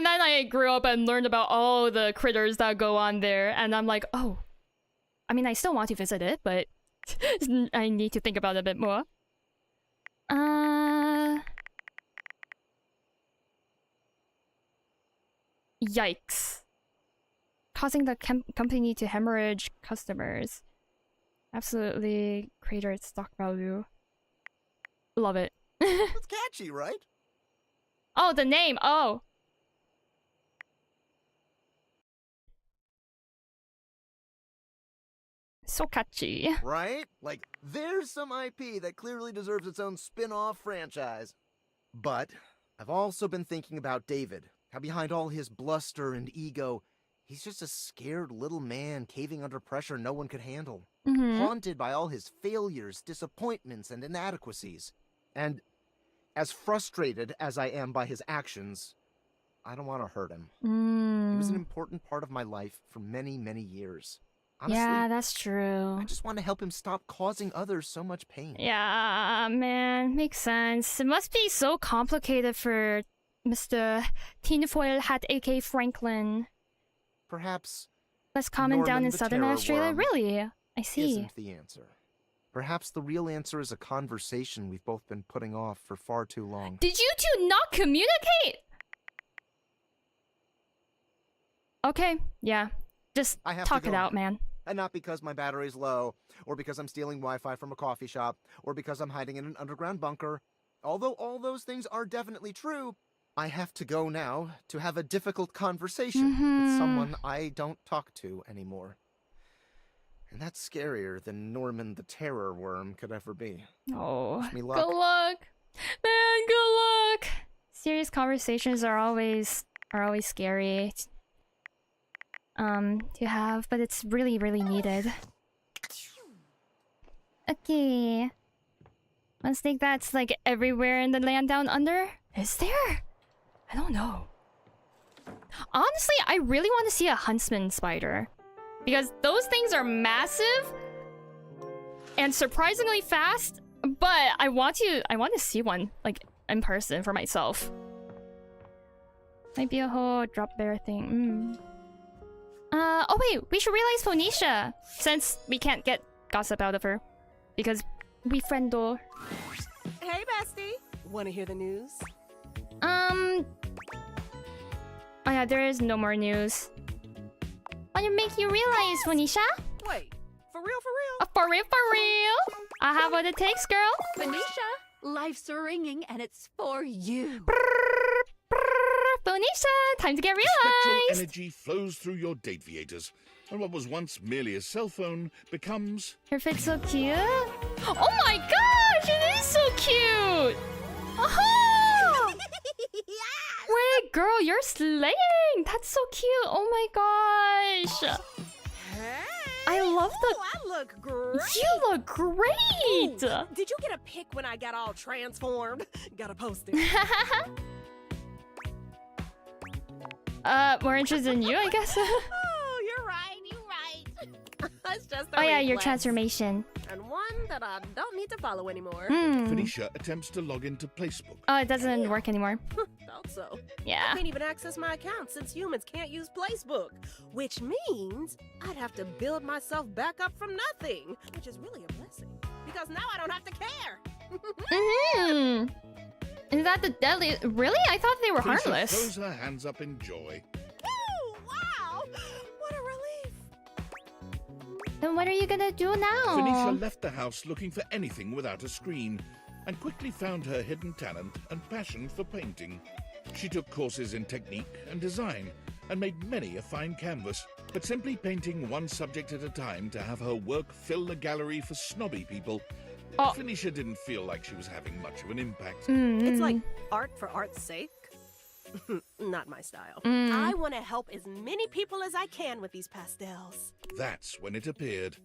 then I grew up and learned about all the critters that go on there, and I'm like, oh. I mean, I still want to visit it, but I need to think about it a bit more. Yikes. Causing the company to hemorrhage customers. Absolutely crater its stock value. Love it. It's catchy, right? Oh, the name! Oh! So catchy. Right? Like, there's some IP that clearly deserves its own spin-off franchise. But I've also been thinking about David. How behind all his bluster and ego, he's just a scared little man caving under pressure no one could handle. Haunted by all his failures, disappointments, and inadequacies. And as frustrated as I am by his actions, I don't want to hurt him. He was an important part of my life for many, many years. Honestly, yeah, that's true. I just want to help him stop causing others so much pain. Yeah, man, makes sense. It must be so complicated for Mr. Tinfoil Hat, aka Franklin. Perhaps Less common down Norman in the southern Terror Australia. Worm Really? I see. isn't the answer. Perhaps the real answer is a conversation we've both been putting off for far too long. Did you two not communicate? Okay, yeah. Just I have to talk go it out, now. man. And not because my battery's low, or because I'm stealing Wi-Fi from a coffee shop, or because I'm hiding in an underground bunker. Although all those things are definitely true, I have to go now to have a difficult conversation with someone I don't talk to anymore. And that's scarier than Norman the Terror Worm could ever be. Oh, Wish me luck. good luck. Man, good luck. Serious conversations are always scary to have, but it's really, really needed. Okay. Let's think that's like everywhere in the land down under. Is there? I don't know. Honestly, I really want to see a huntsman spider. Because those things are massive and surprisingly fast, but I want to see one like in person for myself. Might be a whole drop bear thing. Oh wait, we should realize Phoenicia, since we can't get gossip out of her because we friendo. Hey, bestie. Want to hear the news? Oh yeah, there is no more news. Want to make you realize, Phoenicia? Wait, for real, for real? For real, for real? I have what it takes, girl. Phoenicia, life's ringing and it's for you. Phoenicia, time to get Spectral realized. energy flows through your date viators, and what was once merely a cell phone becomes... Her fit's so cute. Oh my gosh, it is so cute. Oh! Wait, girl, you're slaying. That's so cute. Oh my gosh. I love the... I look great. You look great. Ooh, did you get a pic when I got all transformed? Gotta post it. More interested in you, I guess. Oh, you're right, you're right. It's just a Oh yeah, your reflex. transformation. And one that I don't need to follow anymore. Phoenicia attempts to log into Placebook. Oh, it doesn't work anymore. Thought so. Yeah. I can't even access my account since humans can't use Placebook, which means I'd have to build myself back up from nothing, which is really a blessing because now I don't have to care. Is that the deadly? Really? I thought they were Phoenicia harmless. throws her hands up in joy. Woo! Wow! What a relief! Then what are you gonna do now? Phoenicia left the house looking for anything without a screen, and quickly found her hidden talent and passion for painting. She took courses in technique and design, and made many a fine canvas. But simply painting one subject at a time to have her work fill the gallery for snobby people, Phoenicia didn't feel like she was having much of an impact. It's like art for art's sake. Not my style. I want to help as many people as I can with these pastels. That's when it appeared.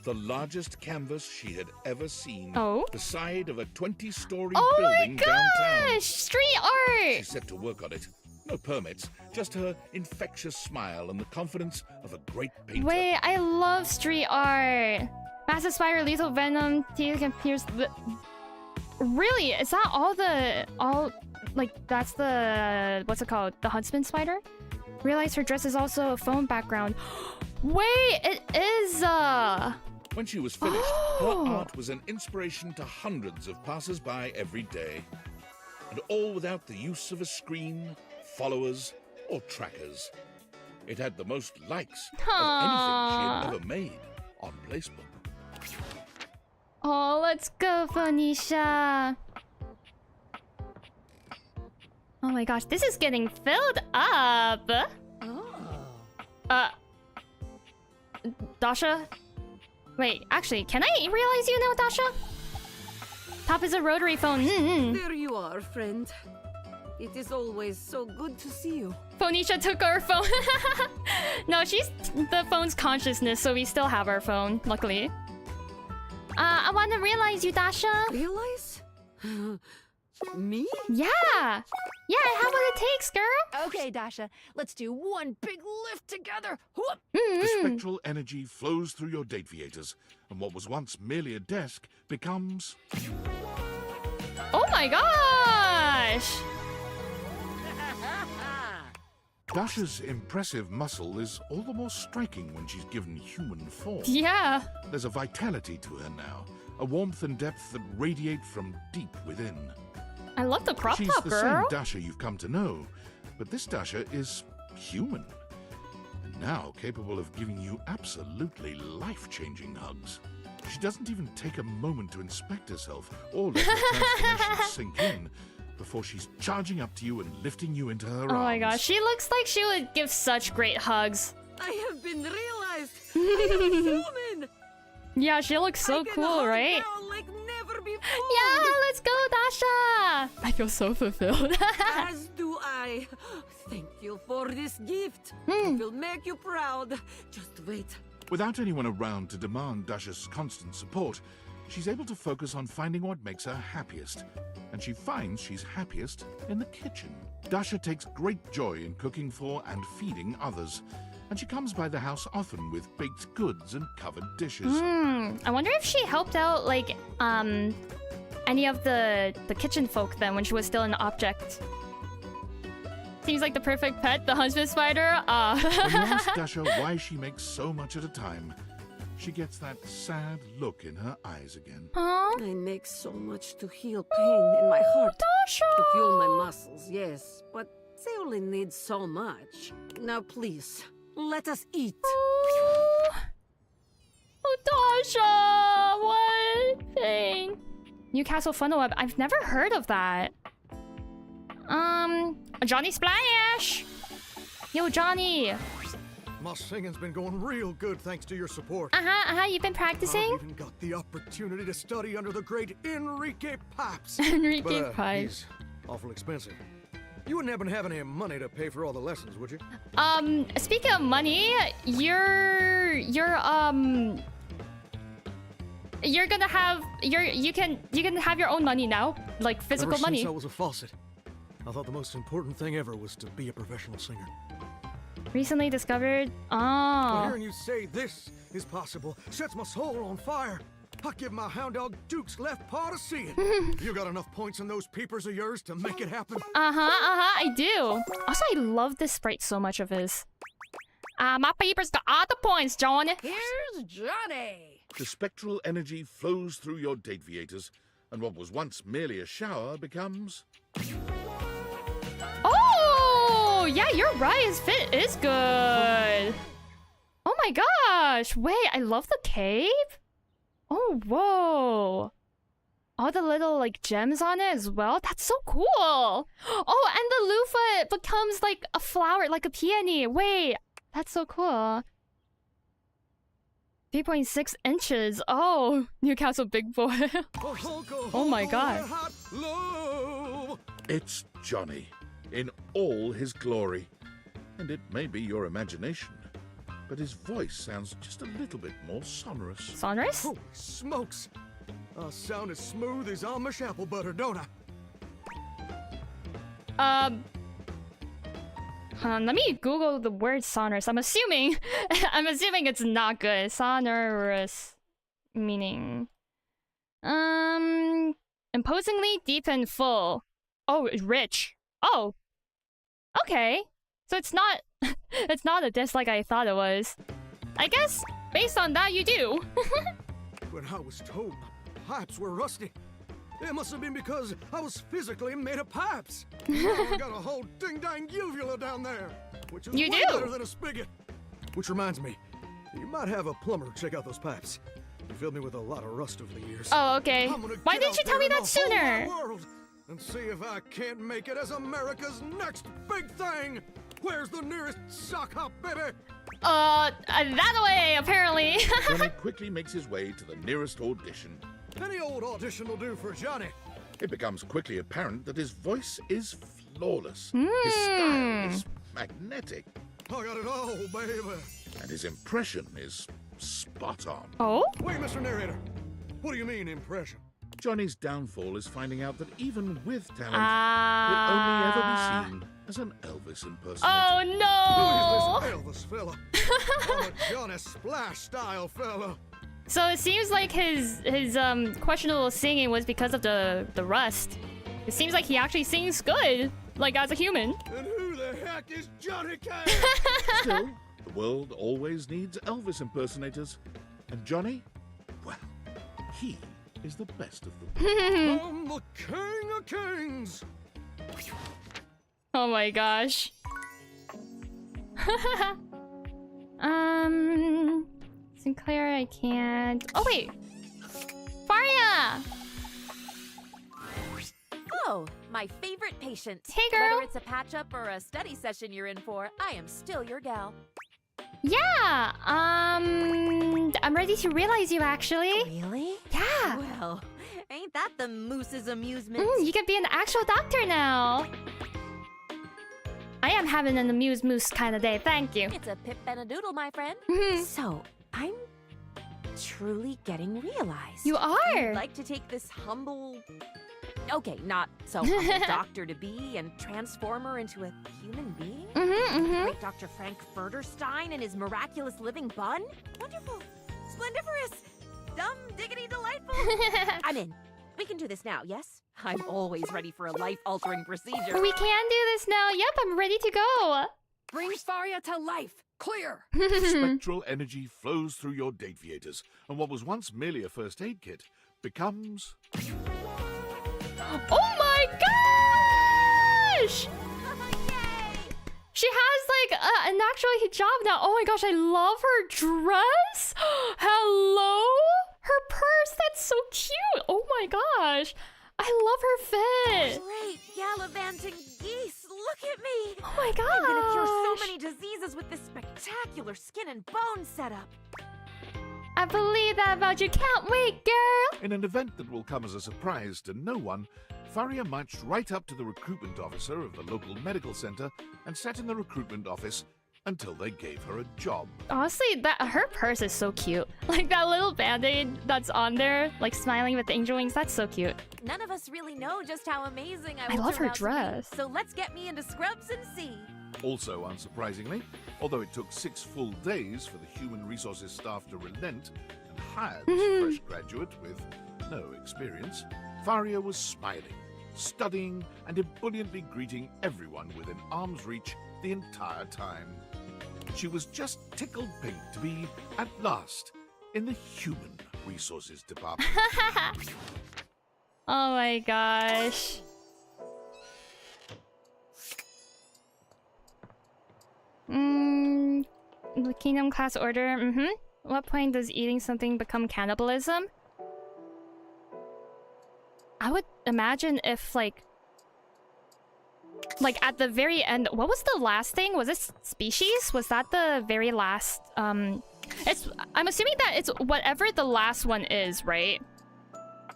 The largest canvas she had ever seen. Oh? The side of a 20-story Oh building my downtown. gosh! Street art! She set to work on it. No permits, just her infectious smile and the confidence of a great painter. Wait, I love street art. Massive spider, lethal venom, teeth can pierce. Really? Is that all? Like that's the what's it called? The huntsman spider? Realize her dress is also a phone background. Wait, it is. When she was finished, her art was an inspiration to hundreds of passers-by every day. And all without the use of a screen, followers, or trackers. It had the most likes of anything she had ever made on Placebook. Oh, let's go, Phoenicia. Oh my gosh, this is getting filled up. Dasha? Wait, actually, can I realize you now, Dasha? Top is a rotary phone. There you are, friend. It is always so good to see you. Phoenicia took our phone. No, she's the phone's consciousness, so we still have our phone, luckily. I want to realize you, Dasha. Realize? Me? Yeah! Yeah, I have what it takes, girl! Okay, Dasha, let's do one big lift together. Whoop. The spectral energy flows through your date-viators, and what was once merely a desk becomes... Oh my gosh! Dasha's impressive muscle is all the more striking when she's given human form. Yeah. There's a vitality to her now, a warmth and depth that radiate from deep within. I love the crop She's top, the girl. same Dasha you've come to know, but this Dasha is human. And now capable of giving you absolutely life-changing hugs. She doesn't even take a moment to inspect herself or let her transformation sink in before she's charging up to you and lifting you into her arms. Oh my gosh, she looks like she would give such great hugs. I have been realized. I am human. Yeah, she looks so cool, right? Like never before. Yeah, let's go, Dasha! I feel so fulfilled. As do I. Thank you for this gift. It will make you proud. Just wait. Without anyone around to demand Dasha's constant support, she's able to focus on finding what makes her happiest. And she finds she's happiest in the kitchen. Dasha takes great joy in cooking for and feeding others. And she comes by the house often with baked goods and covered dishes. I wonder if she helped out, like, any of the kitchen folk then when she was still an object. Seems like the perfect pet, the husband spider. When you ask Dasha why she makes so much at a time, she gets that sad look in her eyes again. Huh? I make so much to heal pain in my heart. Dasha! To fuel my muscles, yes. But they only need so much. Now please, let us eat. Oh, Dasha! What thing? Newcastle funnel web. I've never heard of that. Johnny Splash! Yo, Johnny! My singing's been going real good thanks to your support. You've been practicing? I've even got the opportunity to study under the great Enrique Pipes. Enrique but, Pipes. He's awful expensive. You wouldn't happen to have any money to pay for all the lessons, would you? Speaking of money, you're gonna have you can have your own money now, like physical Ever money. Since I was a faucet, I thought the most important thing ever was to be a professional singer. Recently discovered. But hearing you say this is possible sets my soul on fire. I give my hound dog Duke's left paw to see it. You got enough points in those peepers of yours to make it happen? I do. Also, I love this sprite so much of his. My peepers got all the points, John. Here's Johnny. The spectral energy flows through your date-viators, and what was once merely a shower becomes... Oh, yeah, you're right. His fit is good. Oh my gosh. Wait, I love the cape. Oh, whoa. All the little, like, gems on it as well. That's so cool. Oh, and the loofah becomes, like, a flower, like a peony. Wait, that's so cool. 3.6 inches. Oh, Newcastle big boy. Oh my god. It's Johnny, in all his glory. And it may be your imagination, but his voice sounds just a little bit more sonorous. Sonorous? Holy smokes! I sound as smooth as Amish apple butter, don't I? Hold on, let me Google the word sonorous. I'm assuming it's not good. Sonorous meaning. Imposingly deep and full. Oh, rich. Oh. Okay. So it's not it's not a diss like I thought it was. I guess based on that you do. When I was told my pipes were rusty, it must have been because I was physically made of pipes. Now I got a whole ding-dang uvula down there, which is way better than a spigot. Which reminds me, you might have a plumber check out those pipes. You filled me with a lot of rust over the years. Oh, okay. Why didn't you tell me that sooner? And see if I can't make it as America's next big thing. Where's the nearest sock hop, baby? That way, apparently. Johnny quickly makes his way to the nearest audition. Any old audition will do for Johnny. It becomes quickly apparent that his voice is flawless. His style is magnetic. I got it all, baby. And his impression is spot on. Oh? Wait, Mr. Narrator. What do you mean, impression? Johnny's downfall is finding out that even with talent, he'll only ever be seen as an Elvis impersonator. Oh no! Who is this Elvis fella? I'm a Johnny Splash style fella. So it seems like his questionable singing was because of the rust. It seems like he actually sings good, like as a human. And who the heck is Johnny Cash? Still, the world always needs Elvis impersonators. And Johnny, well, he is the best of them. I'm the king of kings. Oh my gosh. Sinclaire, I can't. Oh wait, Faria. Oh, my favorite patient. Hey, girl. Whether it's a patch-up or a study session you're in for, I am still your gal. Yeah. I'm ready to realize you actually. Really? Yeah. Well, ain't that the moose's amusement? You can be an actual doctor now. I am having an amuse-moose kind of day, thank you. It's a pip and a doodle, my friend. So, I'm truly getting realized. You are. You'd like to take this humble... Okay, not so humble doctor-to-be and transform her into a human being? Like Dr. Frank Furterstein and his miraculous living bun? Wonderful. Splendiferous. Dumb, diggity, delightful. I'm in. We can do this now, yes? I'm always ready for a life-altering procedure. We can do this now. Yep, I'm ready to go. Bring Faria to life. Clear. Spectral energy flows through your Date-viators, and what was once merely a first aid kit becomes... Oh my gosh! She has like an actual hijab now. Oh my gosh, I love her dress. Hello? Her purse, that's so cute. Oh my gosh. I love her fit. Great gallivanting geese. Look at me. Oh my gosh. I'm gonna cure so many diseases with this spectacular skin and bone setup. I believe that about you. Can't wait, girl. In an event that will come as a surprise to no one, Faria marched right up to the recruitment officer of the local medical center and sat in the recruitment office until they gave her a job. Honestly, her purse is so cute. Like that little band-aid that's on there, like smiling with the angel wings, that's so cute. None of us really know just how amazing I love will her turn out to be, dress. So let's get me into scrubs and see. Also unsurprisingly, although it took 6 full days for the human resources staff to relent and hire this fresh graduate with no experience, Faria was smiling, studying, and ebulliently greeting everyone within arm's reach the entire time. She was just tickled pink to be, at last, in the human resources department. Oh my gosh. The Kingdom class order. What point does eating something become cannibalism? I would imagine if like at the very end, what was the last thing? Was it species? Was that the very last? I'm assuming that it's whatever the last one is, right?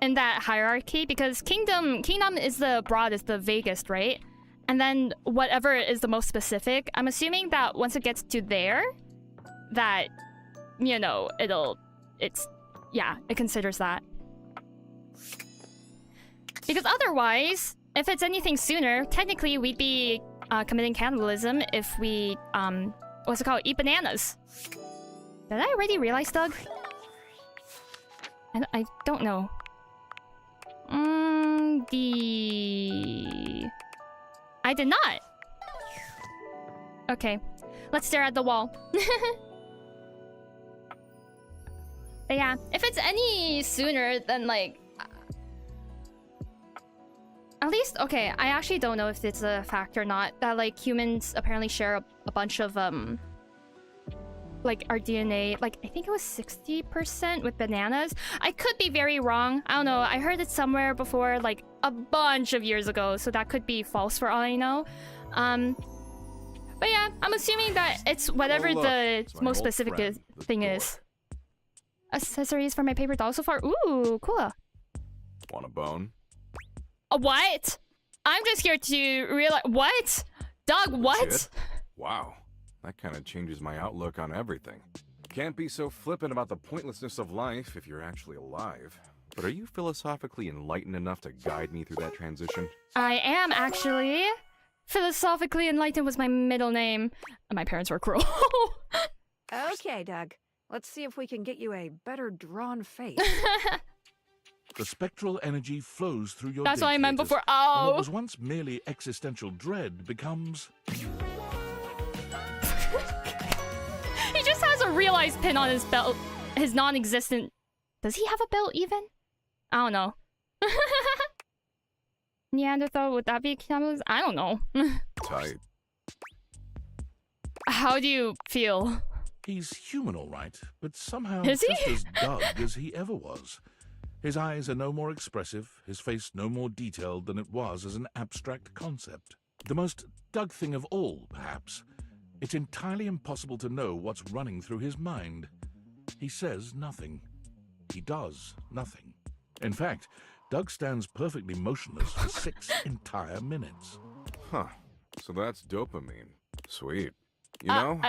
In that hierarchy, because kingdom is the broadest, the vaguest, right? And then whatever is the most specific, I'm assuming that once it gets to there, that, you know, it considers that. Because otherwise, if it's anything sooner, technically we'd be committing cannibalism if we, what's it called? Eat bananas. Did I already realize, Doug? I don't know. I did not. Okay, let's stare at the wall. But yeah, if it's any sooner than like... At least, okay, I actually don't know if it's a fact or not that like humans apparently share a bunch of like our DNA, like I think it was 60% with bananas. I could be very wrong. I don't know. I heard it somewhere before, like a bunch of years ago, so that could be false for all I know. But yeah, I'm assuming that it's whatever the most specific thing is. Accessories for my paper doll so far. Ooh, cool. Want a bone? What? I'm just here to realize. What? Doug, what? Shit. Wow. That kind of changes my outlook on everything. Can't be so flippant about the pointlessness of life if you're actually alive. but are you philosophically enlightened enough to guide me through that transition? I am, actually. Philosophically Enlightened was my middle name. My parents were cruel. Okay, Doug. Let's see if we can get you a better drawn face. The spectral energy flows through your That's what I meant dictators, before. and Oh! what was once merely existential dread becomes... He just has a realized pin on his belt. His non-existent... Does he have a belt, even? I don't know. Neanderthal, would that be cannibalism? I don't know. Tight. How do you feel? He's human, all right, but somehow Is he? just as Doug as he ever was. His eyes are no more expressive, his face no more detailed than it was as an abstract concept. The most Doug thing of all, perhaps. It's entirely impossible to know what's running through his mind. He says nothing. He does nothing. In fact, Doug stands perfectly motionless for 6 entire minutes. Huh. So that's dopamine. Sweet. You know,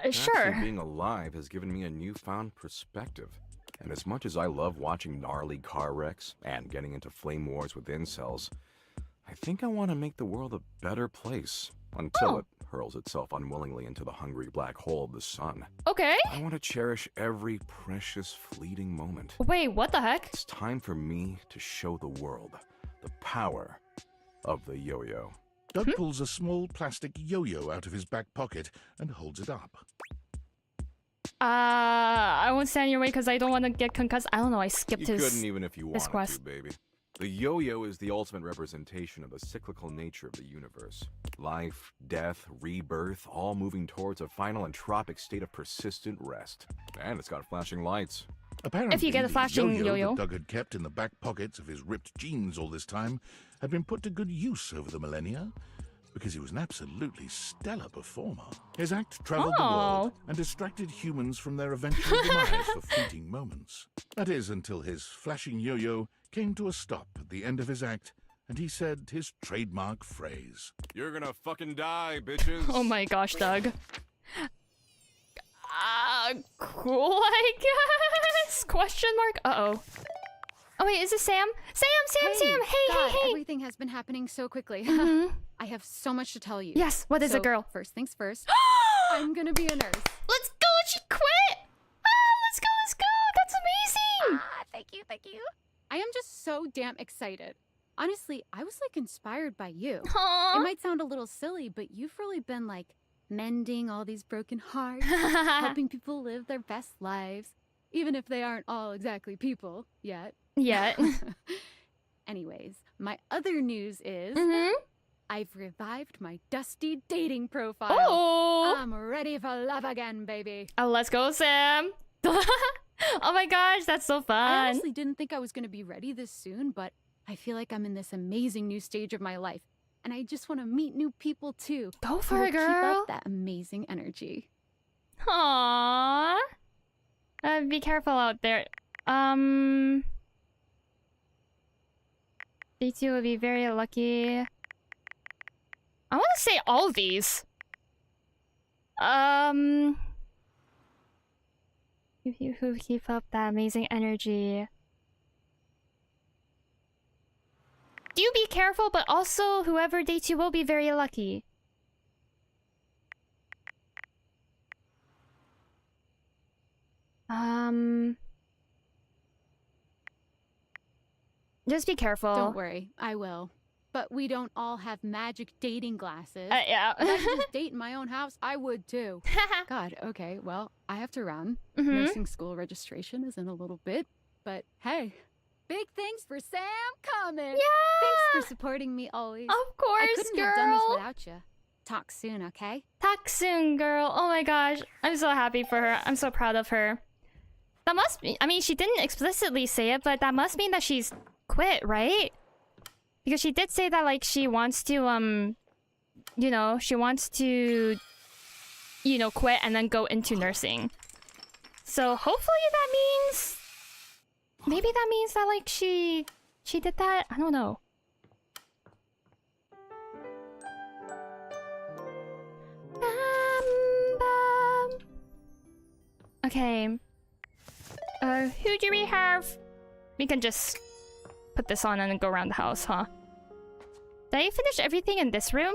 sure. actually being alive has given me a newfound perspective. And as much as I love watching gnarly car wrecks and getting into flame wars with incels, I think I want to make the world a better place until it hurls itself unwillingly into the hungry black hole of the sun. Okay. I want to cherish every precious fleeting moment. Wait, what the heck? It's time for me to show the world the power of the yo-yo. Doug pulls a small plastic yo-yo out of his back pocket and holds it up. I won't stand in your way because I don't want to get concussed. I don't know, I skipped You his couldn't even if you wanted quest. to, baby. The yo-yo is the ultimate representation of the cyclical nature of the universe. Life, death, rebirth, all moving towards a final entropic state of persistent rest. And it's got flashing lights. Apparently, If you get a flashing the yo-yo. that Doug had kept in the back pockets of his ripped jeans all this time had been put to good use over the millennia, because he was an absolutely stellar performer. His act traveled the world and distracted humans from their eventual demise for fleeting moments. That is, until his flashing yo-yo came to a stop at the end of his act, and he said his trademark phrase. You're gonna fucking die, bitches. Oh my gosh, Doug. Cool, I guess? Question mark? Uh-oh. Oh wait, is this Sam? Sam! Hey, God, hey! Everything has been happening so quickly. I have so much to tell you. Yes, what is it, girl? First things first, I'm gonna be a nurse. Let's go! She quit! Let's go! That's amazing! Thank you. I am just so damn excited. Honestly, I was like inspired by you. Aww. It might sound a little silly, but you've really been like mending all these broken hearts, helping people live their best lives, even if they aren't all exactly people yet. Anyways, my other news is I've revived my dusty dating profile. Oh! I'm ready for love again, baby. Let's go, Sam. Oh my gosh, that's so fun. I honestly didn't think I was going to be ready this soon, but I feel like I'm in this amazing new stage of my life. And I just want to meet new people too. Go for it, girl. Keep up that amazing energy. Aww. Be careful out there. These two will be very lucky. I want to say all these. If you who keep up that amazing energy. Do be careful, but also whoever dates you will be very lucky. Just be careful. Don't worry, I will. But we don't all have magic dating glasses. Yeah. If I could just date in my own house, I would too. God, okay, well, I have to run. Nursing school registration is in a little bit. But hey, big things for Sam coming. Yeah. Thanks for supporting me always. Of course, I couldn't girl. have done this without you. Talk soon, okay? Talk soon, girl. Oh my gosh. I'm so happy for her. I'm so proud of her. That must be... I mean, she didn't explicitly say it, but that must mean that she's quit, right? Because she did say that, like, she wants to, you know, she wants to, you know, quit and then go into nursing. So hopefully that means... Maybe that means that, like, she did that? I don't know. Okay. Who do we have? We can just put this on and then go around the house, huh? Did I finish everything in this room?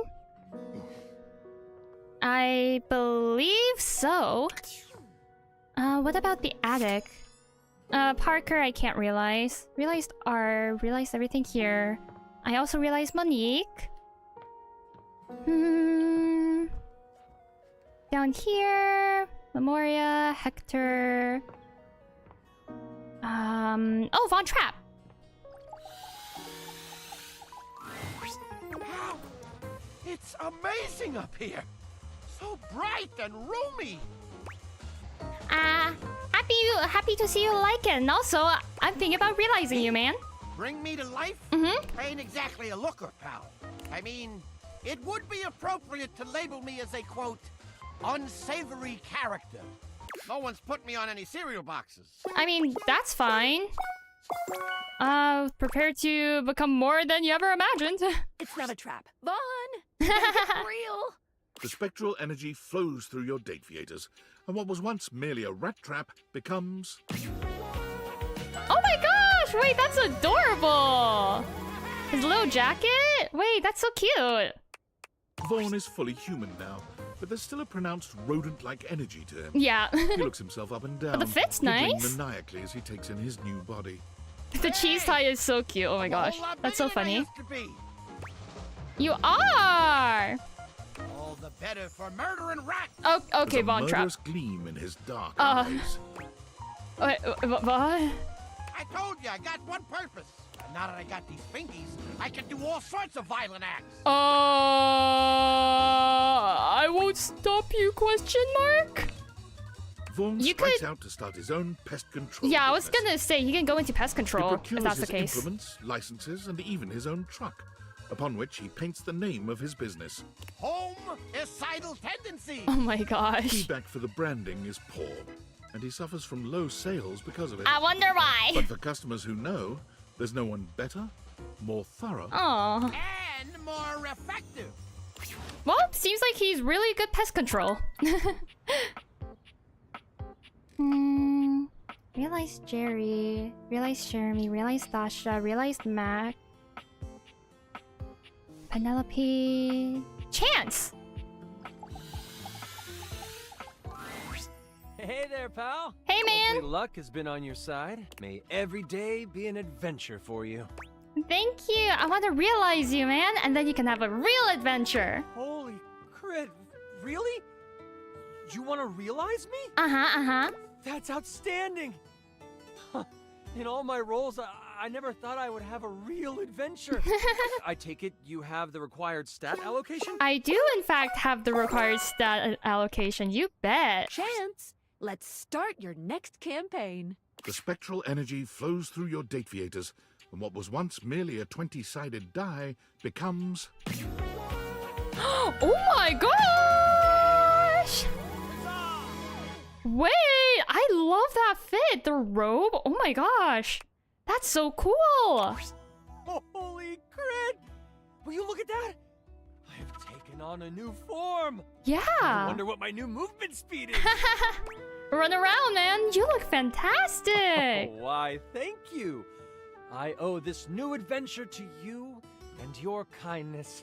I believe so. What about the attic? Parker, I can't realize. Realized R, realized everything here. I also realized Monique. Down here, Memoria, Hector. Oh, Von Trapp. Wow, it's amazing up here. So bright and roomy. Happy to see you like it. And also, I'm thinking about realizing you, man. Bring me to life? Mm-hmm. I ain't exactly a looker, pal. I mean, it would be appropriate to label me as a, quote, unsavory character. No one's put me on any cereal boxes. I mean, that's fine. Prepare to become more than you ever imagined. It's not a trap. Vaughn! It's real! The spectral energy flows through your date theaters, and what was once merely a rat trap becomes... Oh my gosh! Wait, that's adorable! His little jacket? Wait, that's so cute! Vaughn is fully human now, but there's still a pronounced rodent-like energy to him. Yeah. He looks himself up and down, But the fit's giggling nice. maniacally as he takes in his new body. The cheese tie is so cute. Oh my gosh. That's so funny. You are! All the better for murdering rats. Oh, okay, There's a Von Trapp. murderous gleam in his dark eyes. Wait, what? I told you, I got one purpose. And now that I got these fingies, I can do all sorts of violent acts. I won't stop you, question mark? Vaughn strikes out to start his own pest control. Yeah, I was gonna say, he can go into pest control, He if procures that's the his case. implements, licenses, and even his own truck, upon which he paints the name of his business. Homicidal tendency. Oh my gosh. Feedback for the branding is poor, and he suffers from low sales because of it. I wonder why. But for customers who know, there's no one better, more thorough, Aww. And more effective. Well, seems like he's really good pest control. Realized Jerry, realized Jeremy, realized Dasha, realized Mac. Penelope... Chance! Hey there, pal. Hey, man. Hopefully luck has been on your side. May every day be an adventure for you. Thank you. I want to realize you, man, and then you can have a real adventure. Holy crit. Really? You want to realize me? Uh-huh. That's outstanding. In all my roles, I never thought I would have a real adventure. I take it you have the required stat allocation? I do, in fact, have the required stat allocation. You bet. Chance, let's start your next campaign. The spectral energy flows through your date theaters, and what was once merely a 20-sided die becomes... Oh my gosh! Wait, I love that fit. The robe. Oh my gosh. That's so cool. Holy crit! Will you look at that? I have taken on a new form. Yeah. I wonder what my new movement speed is. Run around, man. You look fantastic. Oh, why, thank you. I owe this new adventure to you and your kindness.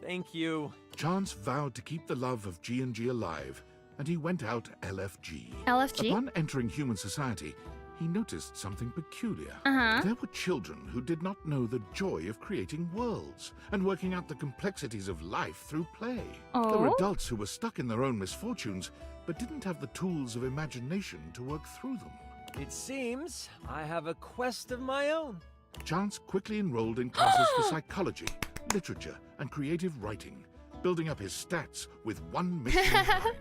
Thank you. Chance vowed to keep the love of G&G alive, and he went out LFG. LFG? Upon entering human society, he noticed something peculiar. Uh-huh. There were children who did not know the joy of creating worlds and working out the complexities of life through play. There were Oh? adults who were stuck in their own misfortunes, but didn't have the tools of imagination to work through them. It seems I have a quest of my own. Chance quickly enrolled in classes for psychology, literature, and creative writing, building up his stats with one mission in mind.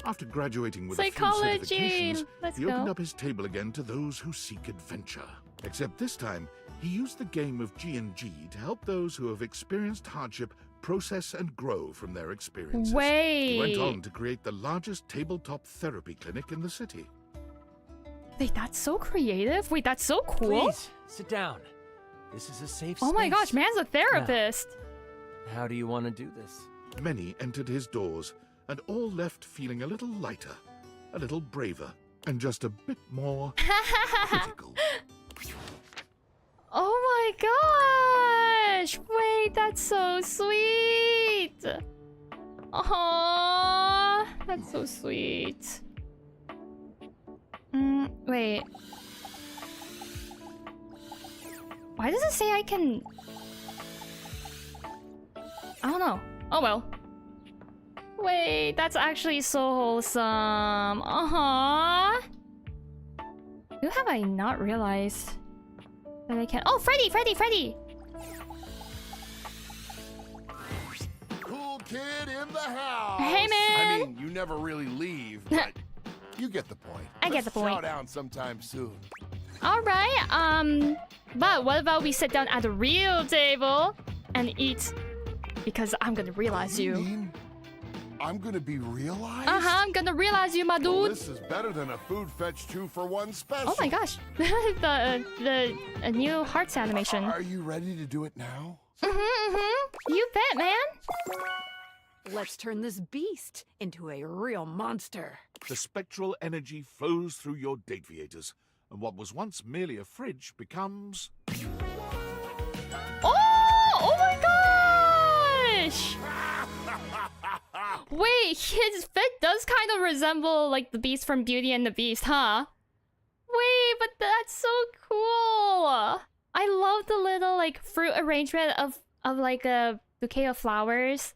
After graduating with a few Psychology. certifications, Let's he go. opened up his table again to those who seek adventure. Except this time, he used the game of G&G to help those who have experienced hardship process and grow from their experiences. He went Wait. on to create the largest tabletop therapy clinic in the city. Wait, that's so creative. Wait, that's so cool. Please, sit down. This is a safe space. Oh my gosh, man's a therapist. Now, how do you want to do this? Many entered his doors, and all left feeling a little lighter, a little braver, and just a bit more critical. Oh my gosh! Wait, that's so sweet! Aww, that's so sweet. Wait. Why does it say I can... I don't know. Oh well. Wait, that's actually so wholesome. Aww. Who have I not realized that I can... Oh, Freddy! Cool kid in the house. Hey, man. I mean, you never really leave, but you get the point. I get the point. Shout out sometime soon. Alright, but what about we sit down at the real table and eat? Because I'm gonna realize you. Mean I'm gonna be realized? I'm gonna realize you, my dude. Well, this is better than a food fetch 2-for-1 special. Oh my gosh. the new hearts animation. Are you ready to do it now? You bet, man. Let's turn this beast into a real monster. The spectral energy flows through your Date-viators, and what was once merely a fridge becomes... Oh my gosh! Wait, his fit does kind of resemble like the beast from Beauty and the Beast, huh? Wait, but that's so cool! I love the little like fruit arrangement of like a bouquet of flowers,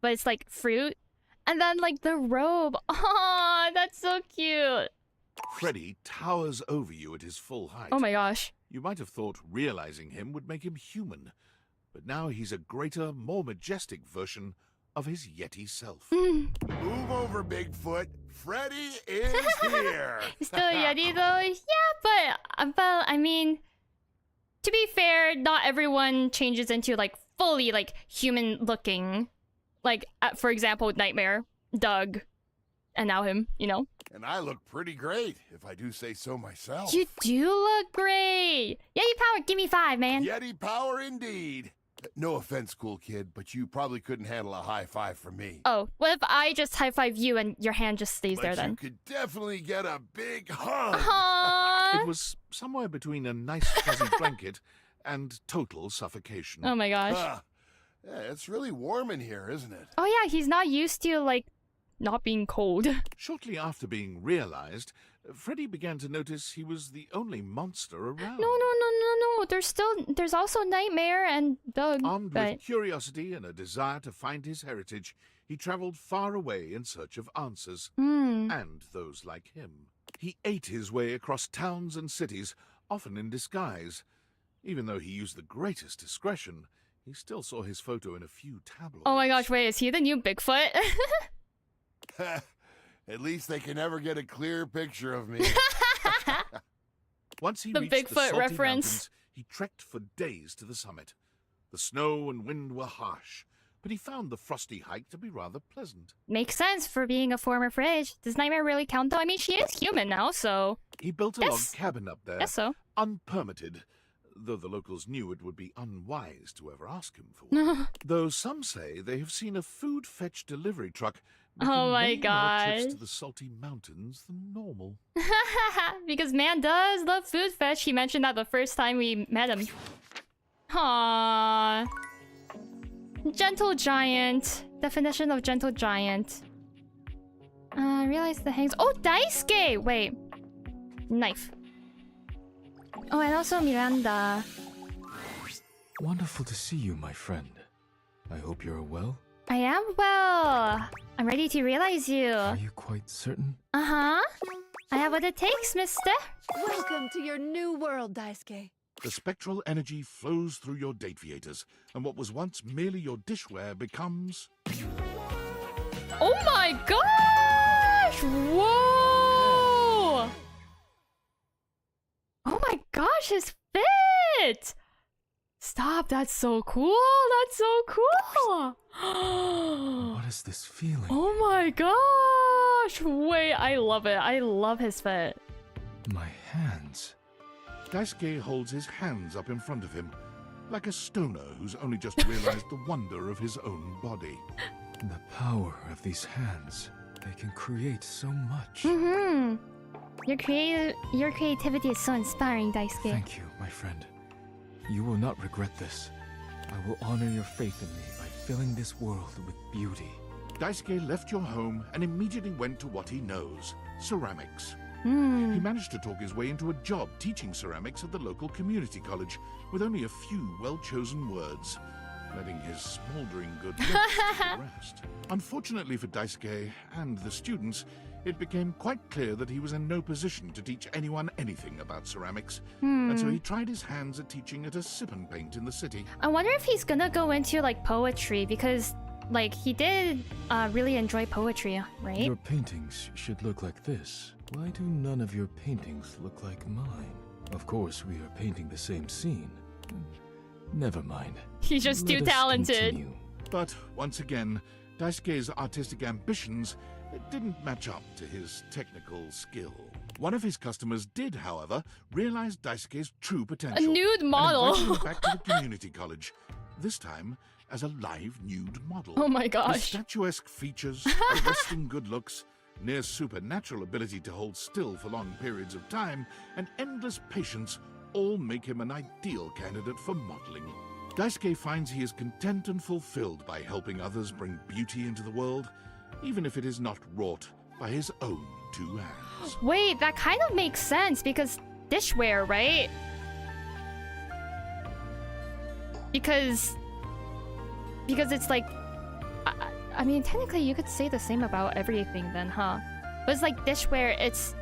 but it's like fruit. And then like the robe. Oh, that's so cute. Freddy towers over you at his full height. Oh my gosh. You might have thought realizing him would make him human, but now he's a greater, more majestic version of his Yeti self. Move over, Bigfoot. Freddy is here. Still a Yeti though? Yeah, but I mean, to be fair, not everyone changes into like fully like human looking. Like, for example, Nightmare, Doug, and now him, you know? And I look pretty great, if I do say so myself. You do look great! Yeti power, give me 5, man! Yeti power indeed! No offense, cool kid, but you probably couldn't handle a high five from me. Oh, what if I just high five you and your hand just stays there then? You could definitely get a big hug! Aww. It was somewhere between a nice fuzzy blanket and total suffocation. Oh my gosh. Yeah, it's really warm in here, isn't it? Oh yeah, he's not used to, like, not being cold. Shortly after being realized, Freddy began to notice he was the only monster around. No. There's also Nightmare and Doug. Armed with curiosity and a desire to find his heritage, he traveled far away in search of answers. And those like him. He ate his way across towns and cities, often in disguise. Even though he used the greatest discretion, he still saw his photo in a few tabloids. Oh my gosh, wait, is he the new Bigfoot? At least they can never get a clear picture of me. Once he The reached Bigfoot the salty reference. mountains, he trekked for days to the summit. The snow and wind were harsh, but he found the frosty hike to be rather pleasant. Makes sense for being a former fridge. Does Nightmare really count though? I mean, she is human now, so... He built a log cabin up there, Guess so. unpermitted, though the locals knew it would be unwise to ever ask him for one. Though some say they have seen a food fetch delivery truck making Oh my many more gosh. trips to the salty mountains than normal. Because man does love food fetch. He mentioned that the first time we met him. Aww. Gentle giant. Definition of gentle giant. Realize the hangs. Oh, Daisuke! Wait. Knife. Oh, and also Miranda. Wonderful to see you, my friend. I hope you're well. I am well. I'm ready to realize you. Are you quite certain? I have what it takes, mister. Welcome to your new world, Daisuke. The spectral energy flows through your Date-viators, and what was once merely your dishware becomes... Oh my gosh! Whoa! Oh my gosh, his fit! Stop, that's so cool! That's so cool! What is this feeling? Oh my gosh! Wait, I love it. I love his fit. My hands. Daisuke holds his hands up in front of him, like a stoner who's only just realized the wonder of his own body. The power of these hands. They can create so much. Your creativity is so inspiring, Daisuke. Thank you, my friend. You will not regret this. I will honor your faith in me by filling this world with beauty. Daisuke left your home and immediately went to what he knows, ceramics. He managed to talk his way into a job teaching ceramics at the local community college with only a few well-chosen words, letting his smoldering good looks do the rest. Unfortunately for Daisuke and the students, it became quite clear that he was in no position to teach anyone anything about ceramics, and so he tried his hands at teaching at a sip and paint in the city. I wonder if he's gonna go into like poetry, because like he did really enjoy poetry, right? Your paintings should look like this. Why do none of your paintings look like mine? Of course, we are painting the same scene. Never mind. He's just too Let us talented. continue. But once again, Daisuke's artistic ambitions didn't match up to his technical skill. One of his customers did, however, realize Daisuke's true potential. A nude model. And invited him back to the community college, this time as a live nude model. Oh my With gosh. statuesque features, arresting good looks, near supernatural ability to hold still for long periods of time, and endless patience all make him an ideal candidate for modeling. Daisuke finds he is content and fulfilled by helping others bring beauty into the world, even if it is not wrought by his own two hands. Wait, that kind of makes sense because dishware, right? Because it's like, I mean, technically you could say the same about everything then, huh? But it's like dishware, it's,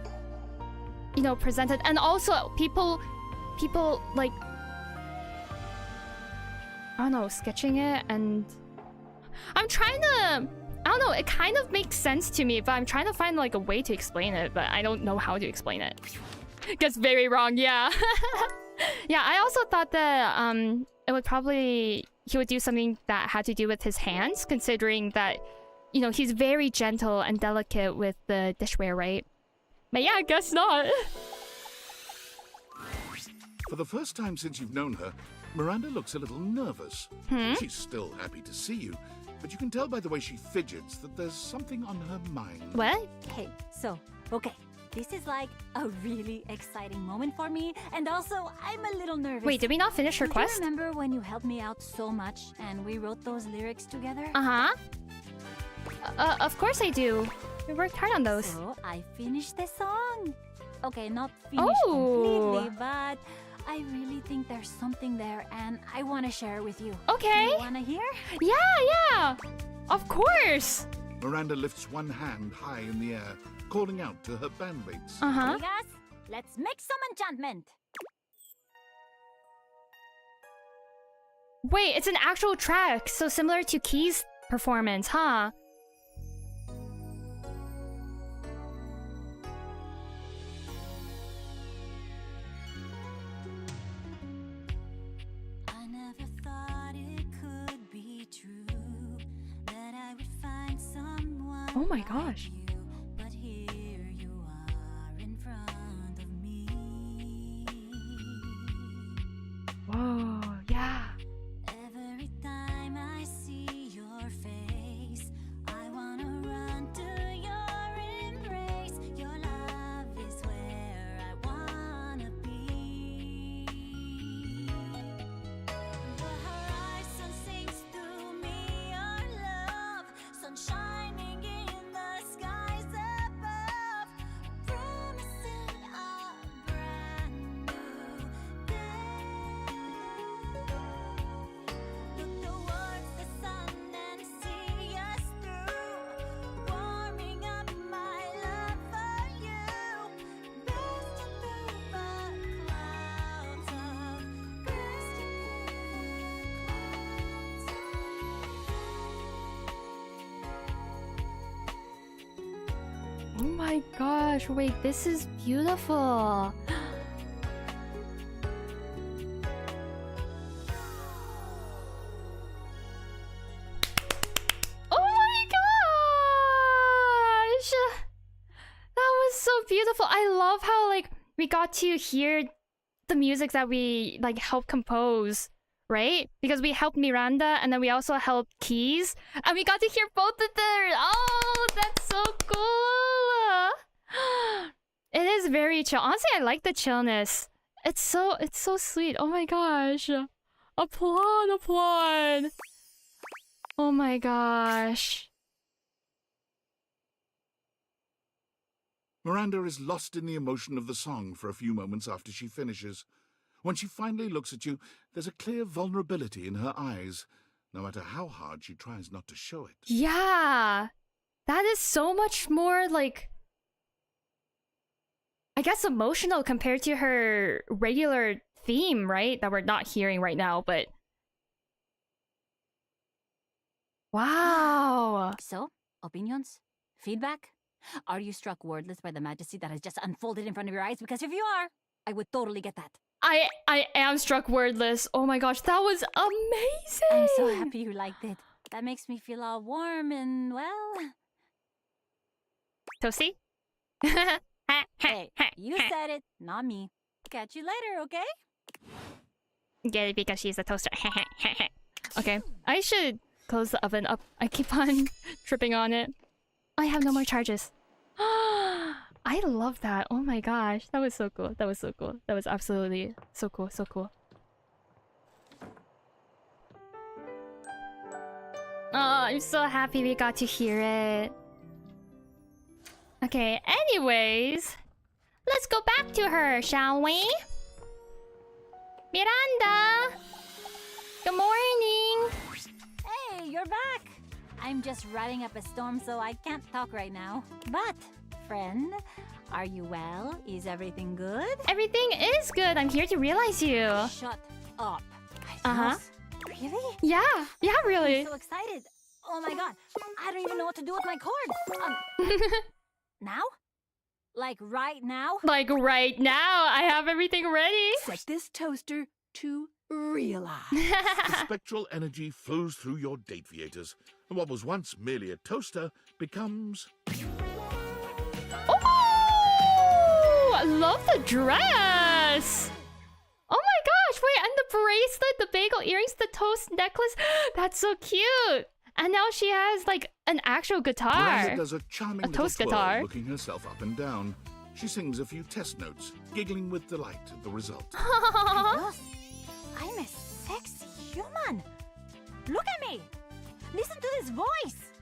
you know, presented, and also people like, I don't know, sketching it, and I'm trying to, I don't know, it kind of makes sense to me, but I'm trying to find like a way to explain it, but I don't know how to explain it. Gets very wrong, yeah. Yeah, I also thought that it would probably, he would do something that had to do with his hands, considering that, you know, he's very gentle and delicate with the dishware, right? But yeah, I guess not. For the first time since you've known her, Miranda looks a little nervous. She's still happy to see you, but you can tell by the way she fidgets that there's something on her mind. What? Hey, so, okay. This is like a really exciting moment for me, and also I'm a little nervous. Wait, did we not finish her quest? Do you remember when you helped me out so much and we wrote those lyrics together? Uh-huh. Of course I do. We worked hard on those. So, I finished the song. Okay, not finished completely, but I really think there's something there, and I want to share it with you. Okay. You want to hear? Yeah. Of course. Miranda lifts one hand high in the air, calling out to her bandmates. Uh-huh. Amigas, let's make some enchantment. Wait, it's an actual track, so similar to Key's performance, huh? I never thought it could be true that I would find someone. Oh my gosh. But here you are in front of me. Whoa, yeah. Every time I see your face, I wanna run to your embrace. Your love is where I wanna be. The horizon sings to me your love, sun shining in the skies above, promising a brand new day. Look towards the sun and see us through, warming up my love for you, bursting through the clouds of, bursting Oh my gosh, wait, this is beautiful. Oh my gosh! That was so beautiful. I love how like we got to hear the music that we like helped compose, right? Because we helped Miranda and then we also helped Keys, and we got to hear both of them. Oh, that's so cool. It is very chill. Honestly, I like the chillness. It's so sweet. Oh my gosh. Applaud. Oh my gosh. Miranda is lost in the emotion of the song for a few moments after she finishes. When she finally looks at you, there's a clear vulnerability in her eyes, no matter how hard she tries not to show it. Yeah. That is so much more, like, I guess emotional compared to her regular theme, right? That we're not hearing right now, but... Wow! So, opinions? Feedback? Are you struck wordless by the majesty that has just unfolded in front of your eyes? Because if you are, I would totally get that. I am struck wordless. Oh my gosh, that was amazing! I'm so happy you liked it. That makes me feel all warm and, well... Toasty? Hey, you said it, not me. Catch you later, okay? Get it because she's a toaster. Okay, I should close the oven up. I keep on tripping on it. I have no more charges. I love that. Oh my gosh, that was so cool. That was so cool. That was absolutely so cool. So cool. Oh, I'm so happy we got to hear it. Okay, anyways, let's go back to her, shall we? Miranda! Good morning! Hey, you're back! I'm just riding up a storm, so I can't talk right now. But, friend, are you well? Is everything good? Everything is good. I'm here to realize you. Shut up. Uh-huh. Really? Yeah, really. I'm so excited. Oh my god, I don't even know what to do with my cord. Now? Like right now? Like right now. I have everything ready. Set this toaster to realize. The spectral energy flows through your date viators, and what was once merely a toaster becomes... Oh! I love the dress! Oh my gosh, wait, and the bracelet, the bagel earrings, the toast necklace. That's so cute! And now she has, like, an actual guitar. Miranda does a charming little toast twirl, guitar. looking herself up and down. She sings a few test notes, giggling with delight at the result. Dios, I'm a sexy human. Look at me. Listen to this voice.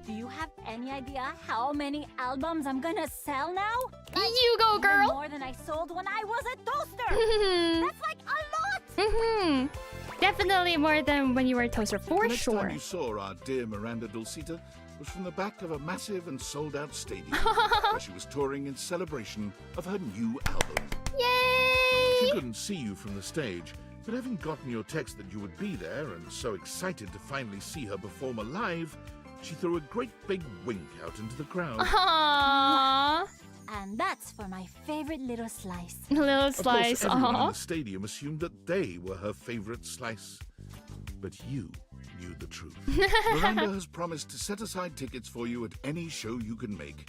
Do you have any idea how many albums I'm gonna sell now? Like, you go, girl. Even more than I sold when I was a toaster. That's like a lot. Definitely more than when you were a toaster, for the next sure. time you saw our dear Miranda Dulcita was from the back of a massive and sold-out stadium where she was touring in celebration of her new album. Yay! She couldn't see you from the stage, but having gotten your text that you would be there and so excited to finally see her perform live, she threw a great big wink out into the crowd. Aww. And that's for my favorite little slice. Little slice, Of course, everyone in the stadium assumed that they were her favorite slice. But you knew the truth. Miranda has promised to set aside tickets for you at any show you can make.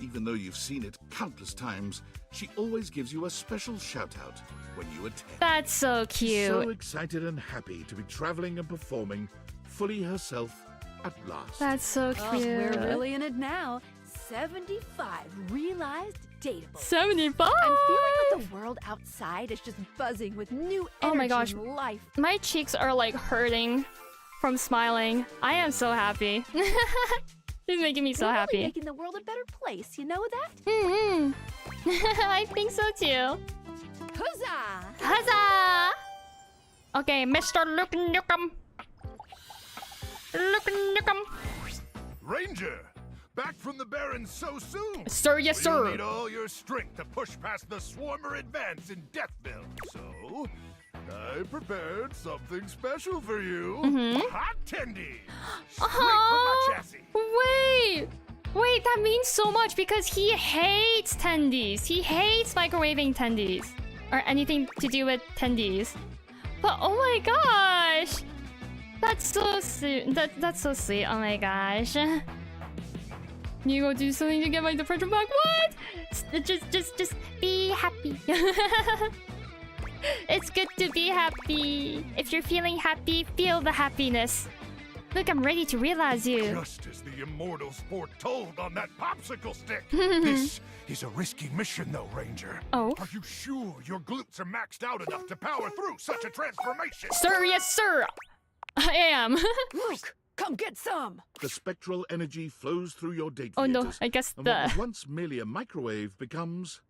Even though you've seen it countless times, she always gives you a special shout-out when you attend. That's so cute. So excited and happy to be traveling and performing fully herself at last. That's so cute. Oh, we're really in it now. 75 realized dateables. 75? I'm feeling like the world outside is just buzzing with new energy Oh my gosh. and life. My cheeks are like hurting from smiling. I am so happy. She's making me so We're happy. really making the world a better place, you know that? I think so too. Huzzah! Huzzah! Okay, Mr. Nukem. Nukem. Ranger! Back from the Barrens so soon! Sir, yes, You'll sir. need all your strength to push past the Swarmer advance in Deathville. So, I prepared something special for you. Hot tendies! Straight from my chassis. Wait, that means so much because he hates tendies. He hates microwaving tendies. Or anything to do with tendies. But oh my gosh! That's so sweet. That's so sweet. Oh my gosh. You go do something to get my depression back? What? Just be happy. It's good to be happy. If you're feeling happy, feel the happiness. Look, I'm ready to realize you. Just as the immortals foretold on that popsicle stick. This is a risky mission, though, Ranger. Oh. Are you sure your glutes are maxed out enough to power through such a transformation? Sir, yes, sir. I am. Luke, come get some. The spectral energy flows through your date Oh no, theaters, I guess and what the. was once merely a microwave becomes.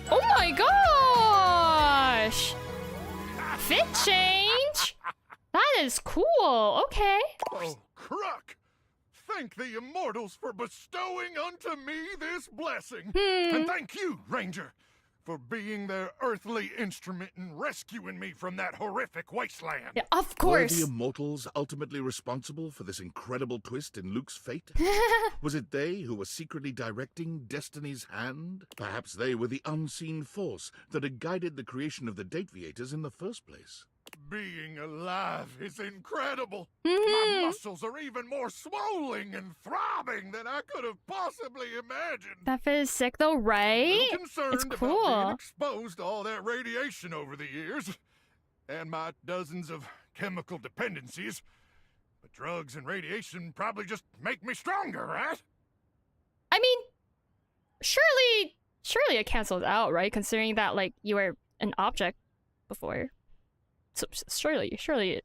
Oh my gosh! Fit change? That is cool. Okay. Oh, Crook! Thank the immortals for bestowing unto me this blessing. And thank you, Ranger, for being their earthly instrument in rescuing me from that horrific wasteland. Yeah, of course. Were the immortals ultimately responsible for this incredible twist in Luke's fate? Was it they who were secretly directing destiny's hand? Perhaps they were the unseen force that had guided the creation of the Date-viators in the first place. Being alive is incredible. My muscles are even more swollen and throbbing than I could have possibly imagined. That feels sick though, right? I'm concerned It's about cool. being exposed to all that radiation over the years, and my dozens of chemical dependencies. But drugs and radiation probably just make me stronger, right? I mean, surely it cancels out, right? Considering that like you were an object before. So surely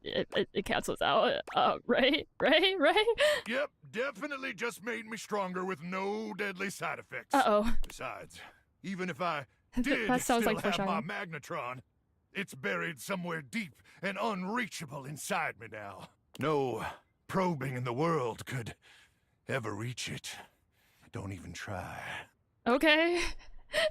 it cancels out, right? Yep, definitely just made me stronger with no deadly side effects. Uh-oh. Besides, even if I did That sounds still like have my foreshadowing. magnetron, it's buried somewhere deep and unreachable inside me now. No probing in the world could ever reach it. Don't even try. Okay.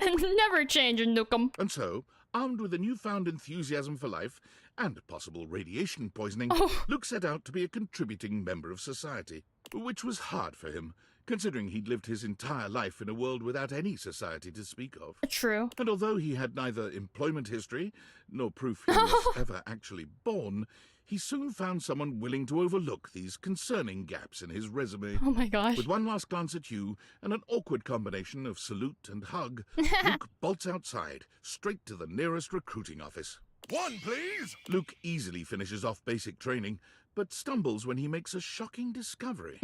Never change, Nukem. And so, armed with a newfound enthusiasm for life and possible radiation poisoning, Luke set out to be a contributing member of society, which was hard for him, considering he'd lived his entire life in a world without any society to speak of. True. And although he had neither employment history nor proof he was ever actually born, he soon found someone willing to overlook these concerning gaps in his resume. Oh my gosh. With one last glance at you and an awkward combination of salute and hug, Luke bolts outside, straight to the nearest recruiting office. One, please! Luke easily finishes off basic training, but stumbles when he makes a shocking discovery.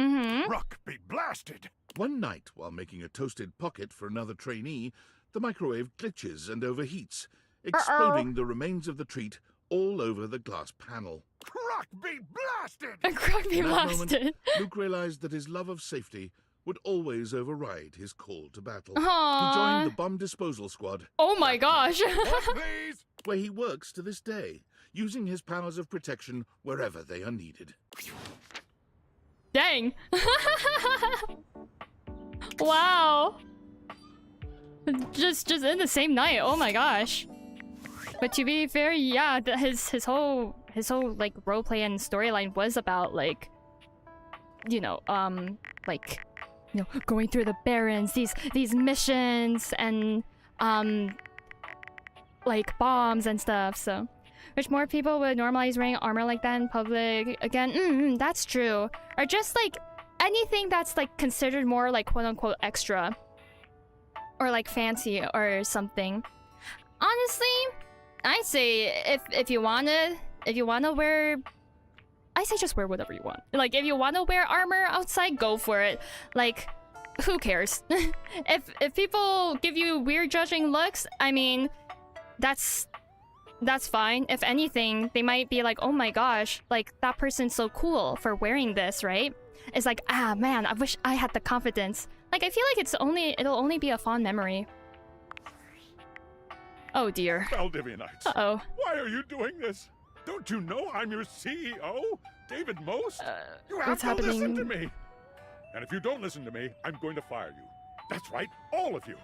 Ruck be blasted! One night, while making a toasted pocket for another trainee, the microwave glitches and overheats, exploding the remains of the treat all over the glass panel. Croc be blasted! Croc be In that blasted. moment, Luke realized that his love of safety would always override his call to battle. Aww. He joined the bomb disposal squad. Oh my gosh. Where he works to this day, using his powers of protection wherever they are needed. Dang. Wow. Just in the same night. Oh my gosh. But to be fair, yeah, his whole like roleplay and storyline was about like, going through the barrens, these missions and like bombs and stuff. So, which more people would normalize wearing armor like that in public. Again, that's true. Or just like anything that's like considered more like quote unquote extra, or like fancy or something. Honestly, I say if you wanna wear, I say just wear whatever you want. Like if you wanna wear armor outside, go for it. Like, who cares? if people give you weird judging looks, I mean, that's fine. If anything, they might be like, oh my gosh, like that person's so cool for wearing this, right? It's like, ah man, I wish I had the confidence. Like I feel like it'll only be a fond memory. Oh dear. Valdivianites. Uh-oh. Why are you doing this? Don't you know I'm your CEO, David Most? You have what's to happening? listen to me. And if you don't listen to me, I'm going to fire you. That's right, all of you.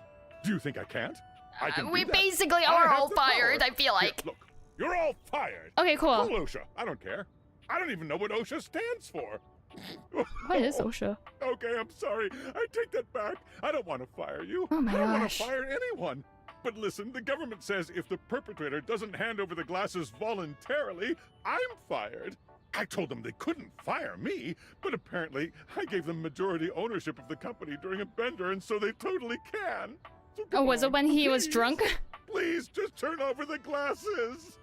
Do you think I can't? I can We do that. basically I are have all the fired, power. I feel like. Here, look, you're all fired. Okay, cool. Call OSHA. I don't care. I don't even know what OSHA stands for. What is OSHA? Okay, I'm sorry. I take that back. I don't want to fire you. Oh my I don't want gosh. to fire anyone. But listen, the government says if the perpetrator doesn't hand over the glasses voluntarily, I'm fired. I told them they couldn't fire me, but apparently I gave them majority ownership of the company during a bender, and so they totally can. So Oh, was it when he was please, drunk? Please, just turn over the glasses.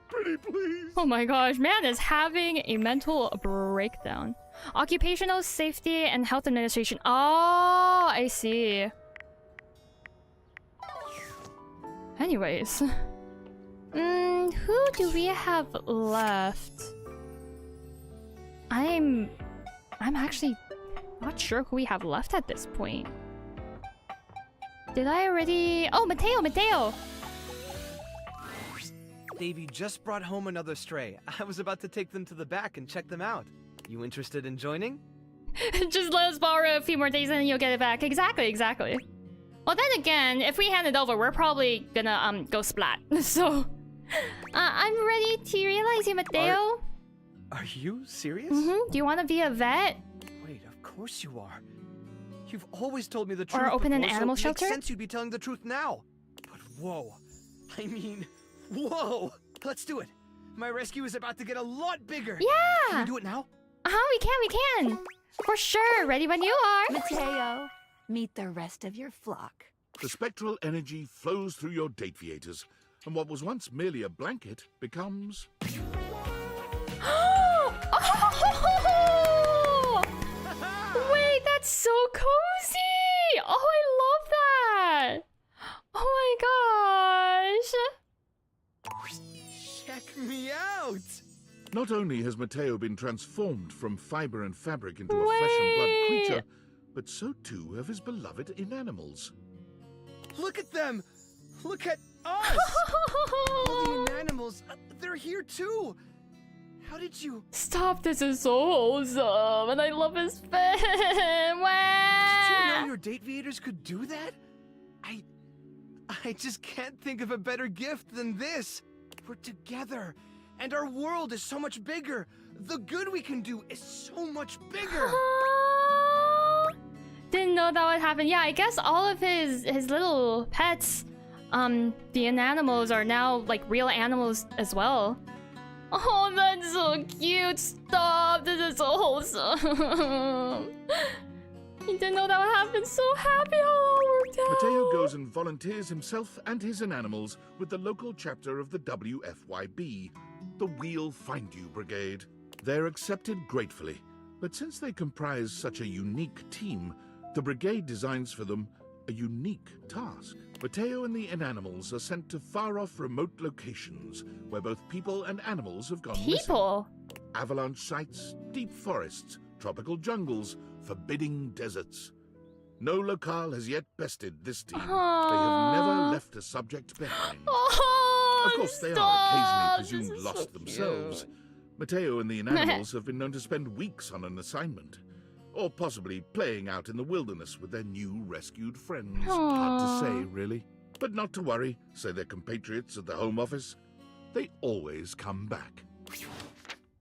Pretty please. Oh my gosh, man is having a mental breakdown. Occupational Safety and Health Administration. Oh, I see. Anyways. Who do we have left? I'm actually not sure who we have left at this point. Did I already... Oh, Mateo! Davey just brought home another stray. I was about to take them to the back and check them out. You interested in joining? Just let us borrow a few more days and then you'll get it back. Exactly. Well, then again, if we hand it over, we're probably gonna go splat. So, I'm ready to realize you, Mateo. Are you serious? Do you want to be a vet? Wait, of course you are. You've always told me the truth. Or open an before, animal so shelter? It makes sense you'd be telling the truth now. But whoa. I mean, whoa. Let's do it. My rescue is about to get a lot bigger. Yeah. Can we do it now? We can. For sure. Ready when you are. Mateo, meet the rest of your flock. The spectral energy flows through your Date-viators, and what was once merely a blanket becomes... Wait, that's so cozy! Oh, I love that! Oh my gosh! Check me out! Not only has Mateo been transformed from fiber and fabric into a flesh and blood creature, but so too have his beloved inanimals. Look at them! Look at us! All the inanimals, they're here too! How did you... Stop, this is so wholesome, and I love his fin! Did you know your Date-viators could do that? I just can't think of a better gift than this. We're together, and our world is so much bigger. The good we can do is so much bigger. Didn't know that would happen. Yeah, I guess all of his little pets, the inanimals are now like real animals as well. Oh, that's so cute. Stop. This is so wholesome. He didn't know that would happen. So happy how it all worked out. Mateo goes and volunteers himself and his inanimals with the local chapter of the WFYB, the We'll Find You Brigade. They're accepted gratefully, but since they comprise such a unique team, the brigade designs for them a unique task. Mateo and the inanimals are sent to far-off remote locations where both people and animals have gone missing. Avalanche sites, deep forests, tropical jungles, forbidding deserts. No locale has yet bested this team. They have never left a subject behind. Of course, they are occasionally presumed lost themselves. Mateo and the inanimals have been known to spend weeks on an assignment, or possibly playing out in the wilderness with their new rescued friends. Hard to say, really. But not to worry, say their compatriots at the Home Office. They always come back.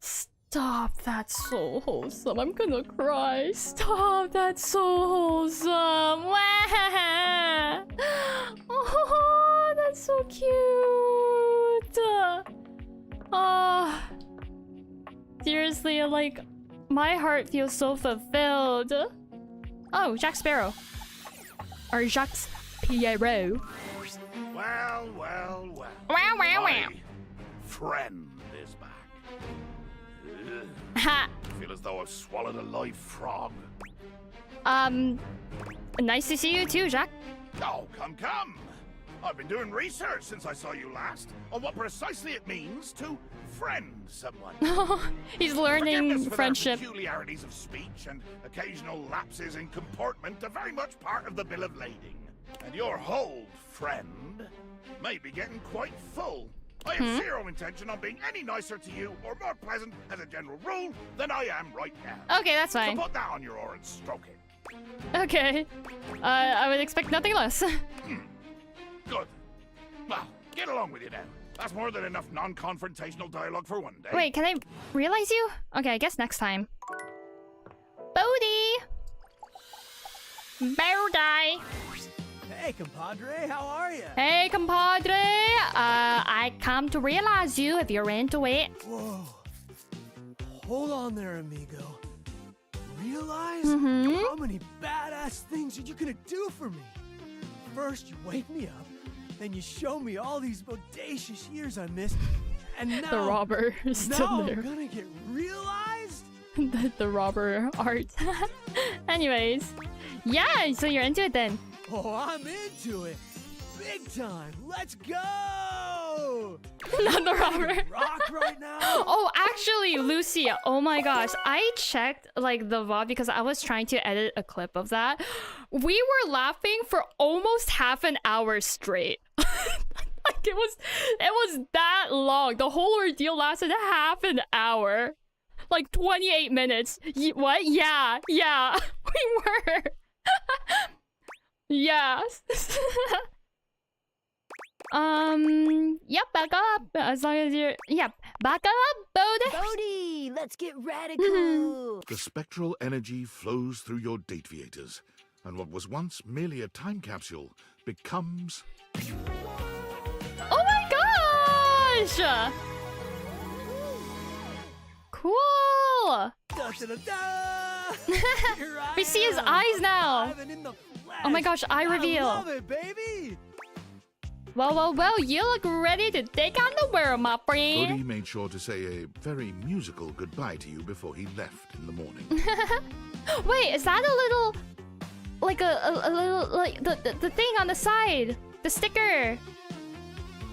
Stop, that's so wholesome. I'm gonna cry. Stop, that's so wholesome. Oh, that's so cute. Oh, seriously, like, my heart feels so fulfilled. Oh, Jack Sparrow. Or Jacques Pierrot. Well. Wow. My friend is back. Ha! I feel as though I've swallowed a live frog. Nice to see you too, Jacques. Oh, come. I've been doing research since I saw you last on what precisely it means to friend someone. He's learning Forgiveness for friendship. Their peculiarities of speech and occasional lapses in comportment are very much part of the bill of lading. And your hold, friend, may be getting quite full. I have zero intention on being any nicer to you or more pleasant as a general rule than I am right now. Okay, that's fine. So put that on your oar and stroke it. Okay. I would expect nothing less. Good. Well, get along with you now. That's more than enough non-confrontational dialogue for one day. Wait, can I realize you? Okay, I guess next time. Bodhi! Bodhi! Hey, compadre, how are you? Hey, compadre! I come to realize you if you're into it. Whoa. Hold on there, amigo. Realize how many badass things are you gonna do for me? First, you wake me up, then you show me all these bodacious years I missed, And now, the robber is still now there. I'm gonna get realized. the robber art. Anyways, yeah. So you're into it then? Oh, I'm into it. Big time. Let's go. Not the robber. Rock right now. Oh, actually, Lucia. Oh my gosh, I checked like the VOD because I was trying to edit a clip of that. We were laughing for almost half an hour straight. Like it was that long. The whole ordeal lasted half an hour, like 28 minutes. What? Yeah, yeah, we were. Yeah. Yep, back up. As long as you're... Yep, back up, Bodhi. Bodhi, let's get radical. The spectral energy flows through your Date-viators, and what was once merely a time capsule becomes... Oh my gosh! Cool! We see his eyes now! Oh my gosh, eye reveal! I love it, baby! Well, you look ready to take on the world, my friend. Kopi made sure to say a very musical goodbye to you before he left in the morning. Wait, is that a little... Like a little... Like the thing on the side? The sticker?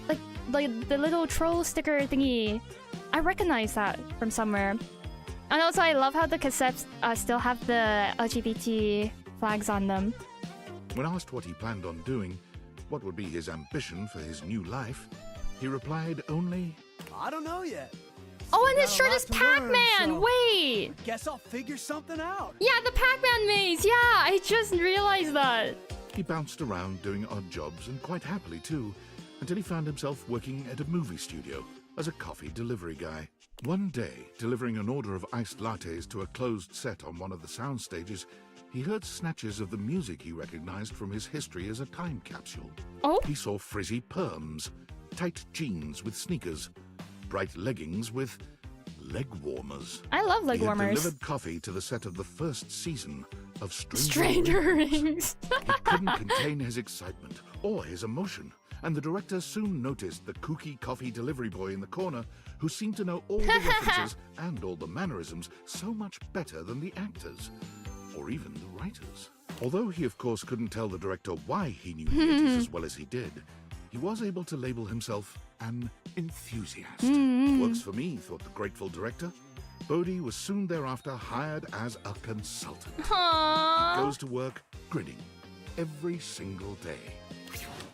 Like the little troll sticker thingy. I recognize that from somewhere. And also, I love how the cassettes still have the LGBT flags on them. When asked what he planned on doing, what would be his ambition for his new life, he replied only, I don't know yet. Oh, and his shirt is Pac-Man! Wait! Guess I'll figure something out. Yeah, the Pac-Man maze! Yeah, I just realized that. He bounced around doing odd jobs, and quite happily too, until he found himself working at a movie studio as a coffee delivery guy. One day, delivering an order of iced lattes to a closed set on one of the sound stages, he heard snatches of the music he recognized from his history as a time capsule. Oh? He saw frizzy perms, tight jeans with sneakers, bright leggings with leg warmers. I love leg He had warmers. delivered coffee to the set of the first season of Stranger Rings. He couldn't contain his excitement or his emotion, and the director soon noticed the kooky coffee delivery boy in the corner who seemed to know all the references and all the mannerisms so much better than the actors, or even the writers. Although he of course couldn't tell the director why he knew theatres as well as he did, he was able to label himself an enthusiast. Works for me, thought the grateful director. Bodhi was soon thereafter hired as a consultant. Aww. He goes to work grinning every single day.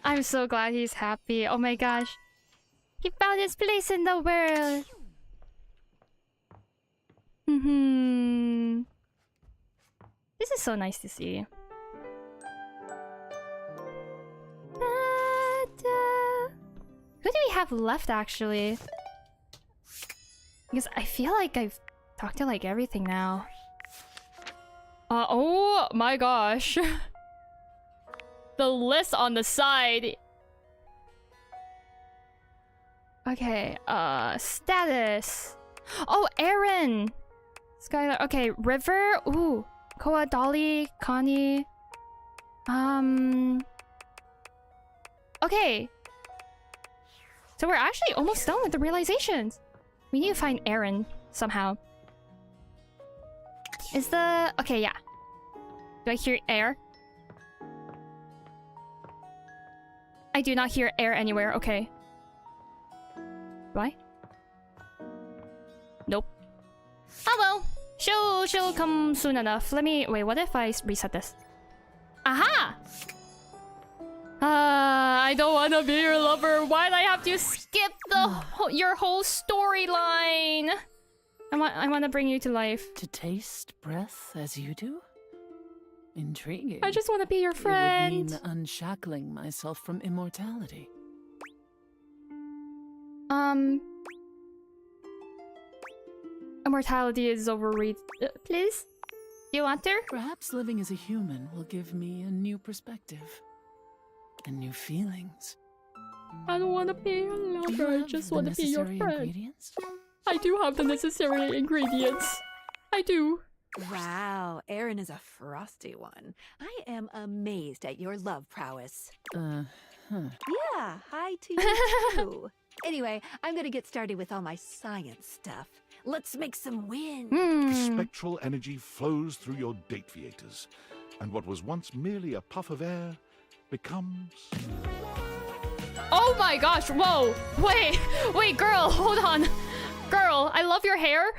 I'm so glad he's happy. Oh my gosh. He found his place in the world. This is so nice to see. Who do we have left actually? Because I feel like I've talked to like everything now. Oh my gosh. The list on the side. Okay, status. Oh, Aaron. Skylar. Okay, River. Ooh. Koa, Dolly, Connie. Okay. So we're actually almost done with the realizations. We need to find Aaron somehow. Is the... Okay, yeah. Do I hear air? I do not hear air anywhere. Okay. Do I? Nope. Oh well. She'll come soon enough. Let me... Wait, what if I reset this? Aha! I don't want to be your lover. Why'd I have to skip your whole storyline? I want to bring you to life. To taste breath as you do? Intriguing. I just want to be your friend. It would mean unshackling myself from immortality. Immortality is overrated. Please? Do you want her? Perhaps living as a human will give me a new perspective. And new feelings. I don't want to be your lover. I just want to be your friend. I do have the necessary ingredients. I do. Wow, Aaron is a frosty one. I am amazed at your love prowess. Huh. Yeah, hi to you too. Anyway, I'm gonna get started with all my science stuff. Let's make some wind. Spectral energy flows through your date-viators, and what was once merely a puff of air becomes... Oh my gosh, whoa. Wait, girl, hold on. Girl, I love your hair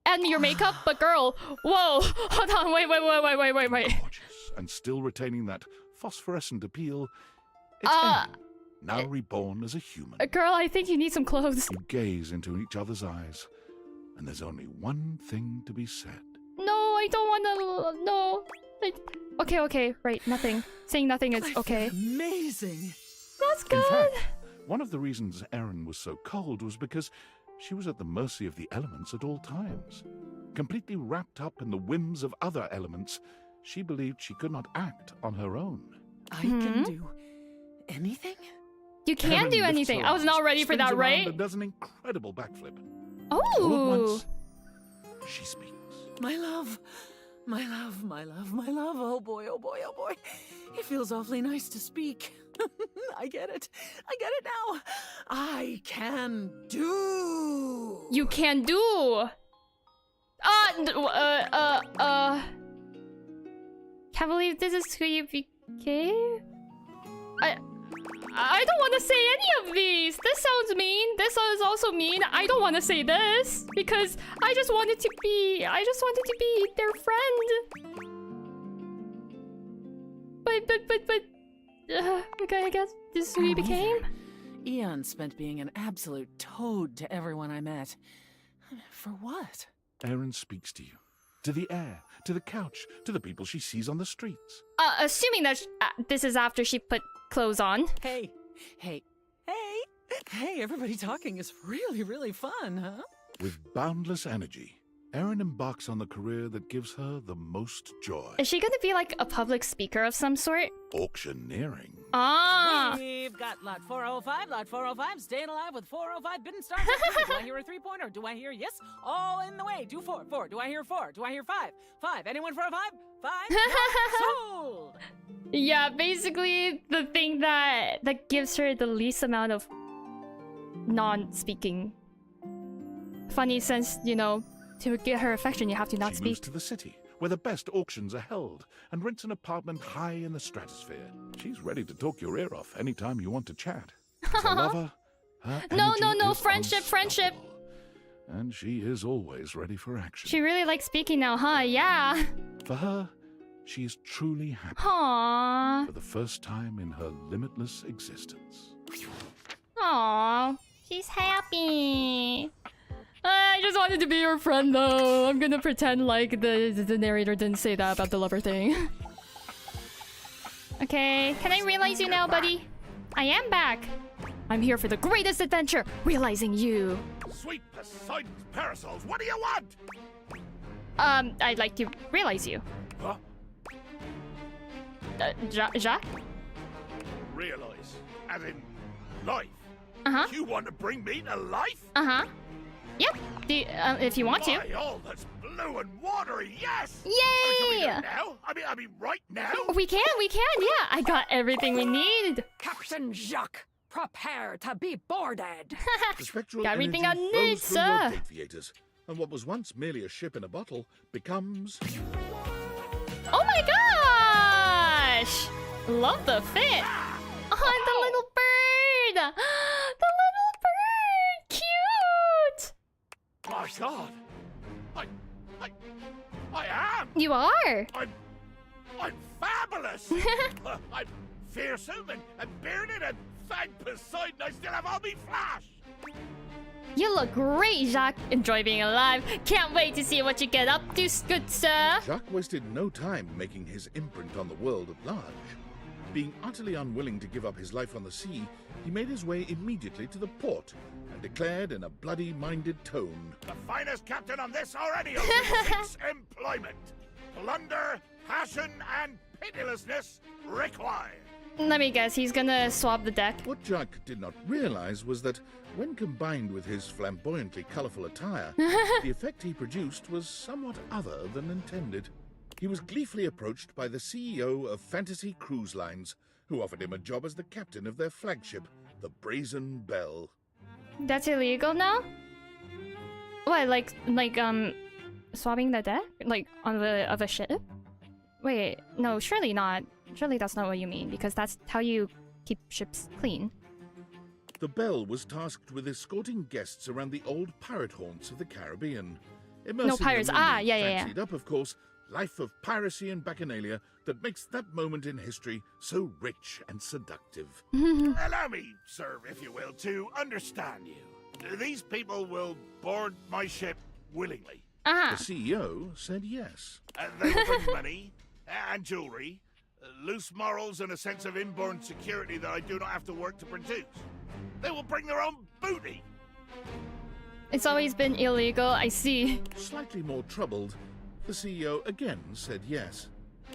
and your makeup, but girl, whoa, hold on, wait. Gorgeous, and still retaining that phosphorescent appeal. It's Erin, now reborn as a human. Girl, I think you need some clothes. You gaze into each other's eyes, and there's only one thing to be said. No, I don't wanna, no. Okay, right, nothing. Saying nothing is okay. Amazing. That's good. In fact, one of the reasons Erin was so cold was because she was at the mercy of the elements at all times. Completely wrapped up in the whims of other elements, she believed she could not act on her own. I can do anything? You can do anything. I was not ready for that, right? And does an incredible backflip. Oh. All at once, she speaks. My love. Oh boy. It feels awfully nice to speak. I get it now. I can do. You can do. Can't believe this is who you became. I don't want to say any of these. This sounds mean. This is also mean. I don't want to say this because I just wanted to be their friend. But okay, I guess this is who you became. Eon spent being an absolute toad to everyone I met. For what? Erin speaks to you. To the air, to the couch, to the people she sees on the streets. Assuming that this is after she put clothes on. Hey, everybody talking is really fun, huh? With boundless energy, Erin embarks on the career that gives her the most joy. Is she gonna be like a public speaker of some sort? Auctioneering. We've got lot 405, staying alive with 405 bidden stars. Do I hear a 3-pointer? Do I hear yes? All in the way. Do 4. Do I hear 4? Do I hear 5? Anyone for a 5? 5? Sold! Yeah, basically the thing that gives her the least amount of non-speaking. Funny sense, you know, to get her affection, you have to not She speak. moves to the city, where the best auctions are held, and rents an apartment high in the stratosphere. She's ready to talk your ear off anytime you want to chat. As a lover, her No, energy is friendship. And she is always ready for action. She really likes speaking now, huh? Yeah. For her, she is truly happy. Aww. For the first time in her limitless existence. Aww. She's happy. I just wanted to be your friend, though. I'm gonna pretend like the narrator didn't say that about the lover thing. Okay, can I realize you now, buddy? I am back. I'm here for the greatest adventure, realizing you. Sweet Poseidon's parasols, what do you want? I'd like to realize you. Huh? Jacques? Realize, as in life. Uh-huh. You want to bring me to life? Uh-huh. Yep. If you want to. By all that's blue and watery, yes! Yay! Can we do it now? I mean, right now? We can, yeah. I got everything we need. Captain Jacques, prepare to be boarded. The spectral Got everything I energy need, flows through your sir. date-viators, and what was once merely a ship in a bottle becomes... Oh my gosh! Love the fit. Oh, the little bird. The little bird. Cute. My God! I am! You are! I'm fabulous! I'm fearsome and bearded and thank Poseidon I still have all me flash! You look great, Jacques. Enjoy being alive. Can't wait to see what you get up to, good sir. Jacques wasted no time making his imprint on the world at large. Being utterly unwilling to give up his life on the sea, he made his way immediately to the port and declared in a bloody-minded tone, The finest captain on this or any ocean seeks employment. Plunder, passion, and pitilessness required. Let me guess, he's gonna swap the deck. What Jacques did not realize was that, when combined with his flamboyantly colorful attire, the effect he produced was somewhat other than intended. He was gleefully approached by the CEO of Fantasy Cruise Lines, who offered him a job as the captain of their flagship, the Brazen Belle. That's illegal now? What, like swabbing the deck? Like on of a ship? Wait, no, surely not. Surely that's not what you mean, because that's how you keep ships clean. The Belle was tasked with escorting guests around the old pirate haunts of the Caribbean. No pirates. Fancied up, of course, life of piracy and bacchanalia that makes that moment in history so rich and seductive. Allow me, sir, if you will, to understand you. These people will board my ship willingly. The CEO said yes. They will bring money and jewelry, loose morals and a sense of inborn security that I do not have to work to produce. They will bring their own booty. It's always been illegal, I see. Slightly more troubled, the CEO again said yes.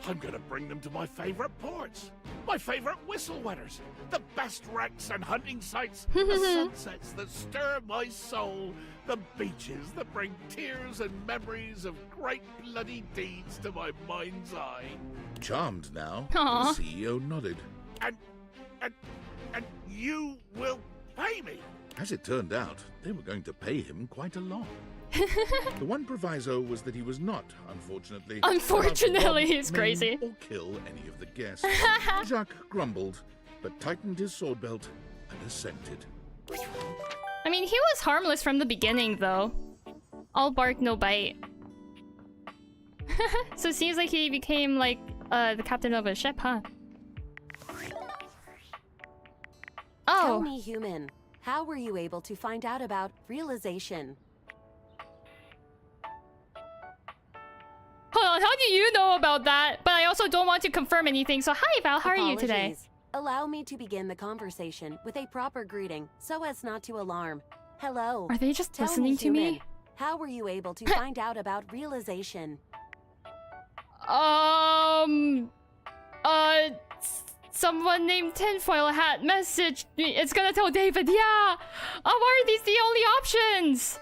I'm gonna bring them to my favorite ports, my favorite whistle wetters, the best wrecks and hunting sites, the sunsets that stir my soul, the beaches that bring tears and memories of great bloody deeds to my mind's eye. Charmed now, Aww. the CEO nodded. And you will pay me. As it turned out, they were going to pay him quite a lot. The one proviso was that he was not, unfortunately... Unfortunately, allowed to he's rob, crazy. maim, or kill any of the guests. Jacques grumbled, but tightened his sword belt and assented. I mean, he was harmless from the beginning, though. All bark, no bite. So it seems like he became, like, the captain of a ship, huh? Oh! Tell me, human, how were you able to find out about realization? Hold on, how do you know about that? But I also don't want to confirm anything, so hi Val, how are you today? Apologies. Allow me to begin the conversation with a proper greeting, so as not to alarm. Hello. Are they just Tell listening to me? human, how were you able to find out about realization? Someone named Tinfoil Hat messaged me. It's gonna tell David, yeah! Why are these the only options?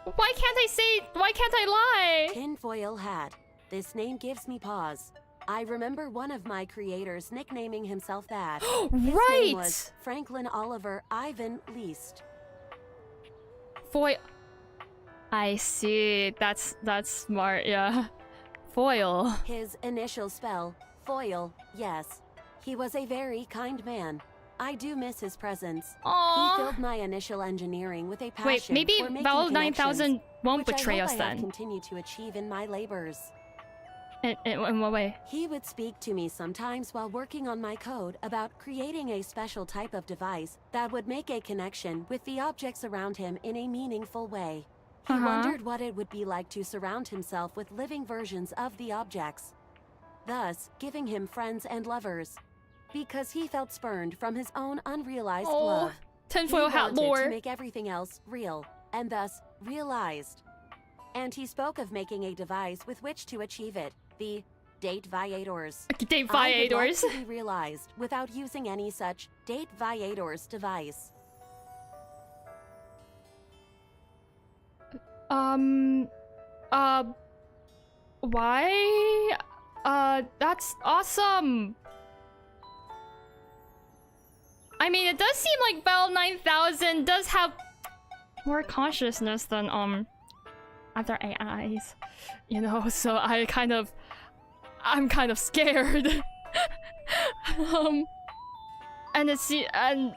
Why can't I lie? Tinfoil Hat. This name gives me pause. I remember one of my creators nicknaming himself that. His name was Franklin Oliver Ivan Least. Foil. I see. That's smart, yeah. Foil. His initial spell, Foil, yes. He was a very kind man. I do miss his presence. Aww. He filled my initial engineering with a passion. Wait, maybe for making Val 9000 won't which betray I hope us I have then. continue to achieve in my labors. In what way? He would speak to me sometimes while working on my code about creating a special type of device that would make a connection with the objects around him in a meaningful way. He wondered what it would be like to surround himself with living versions of the objects, thus giving him friends and lovers. Because he felt spurned from his own unrealized love. Tinfoil Hat he wanted lore. to make everything else real, and thus realized. And he spoke of making a device with which to achieve it, the Date-Viators. Date-Viators. I would like to be realized without using any such Date-Viators device. Why? That's awesome. I mean, it does seem like Bell 9000 does have more consciousness than other AIs, you know. So I'm kind of scared. And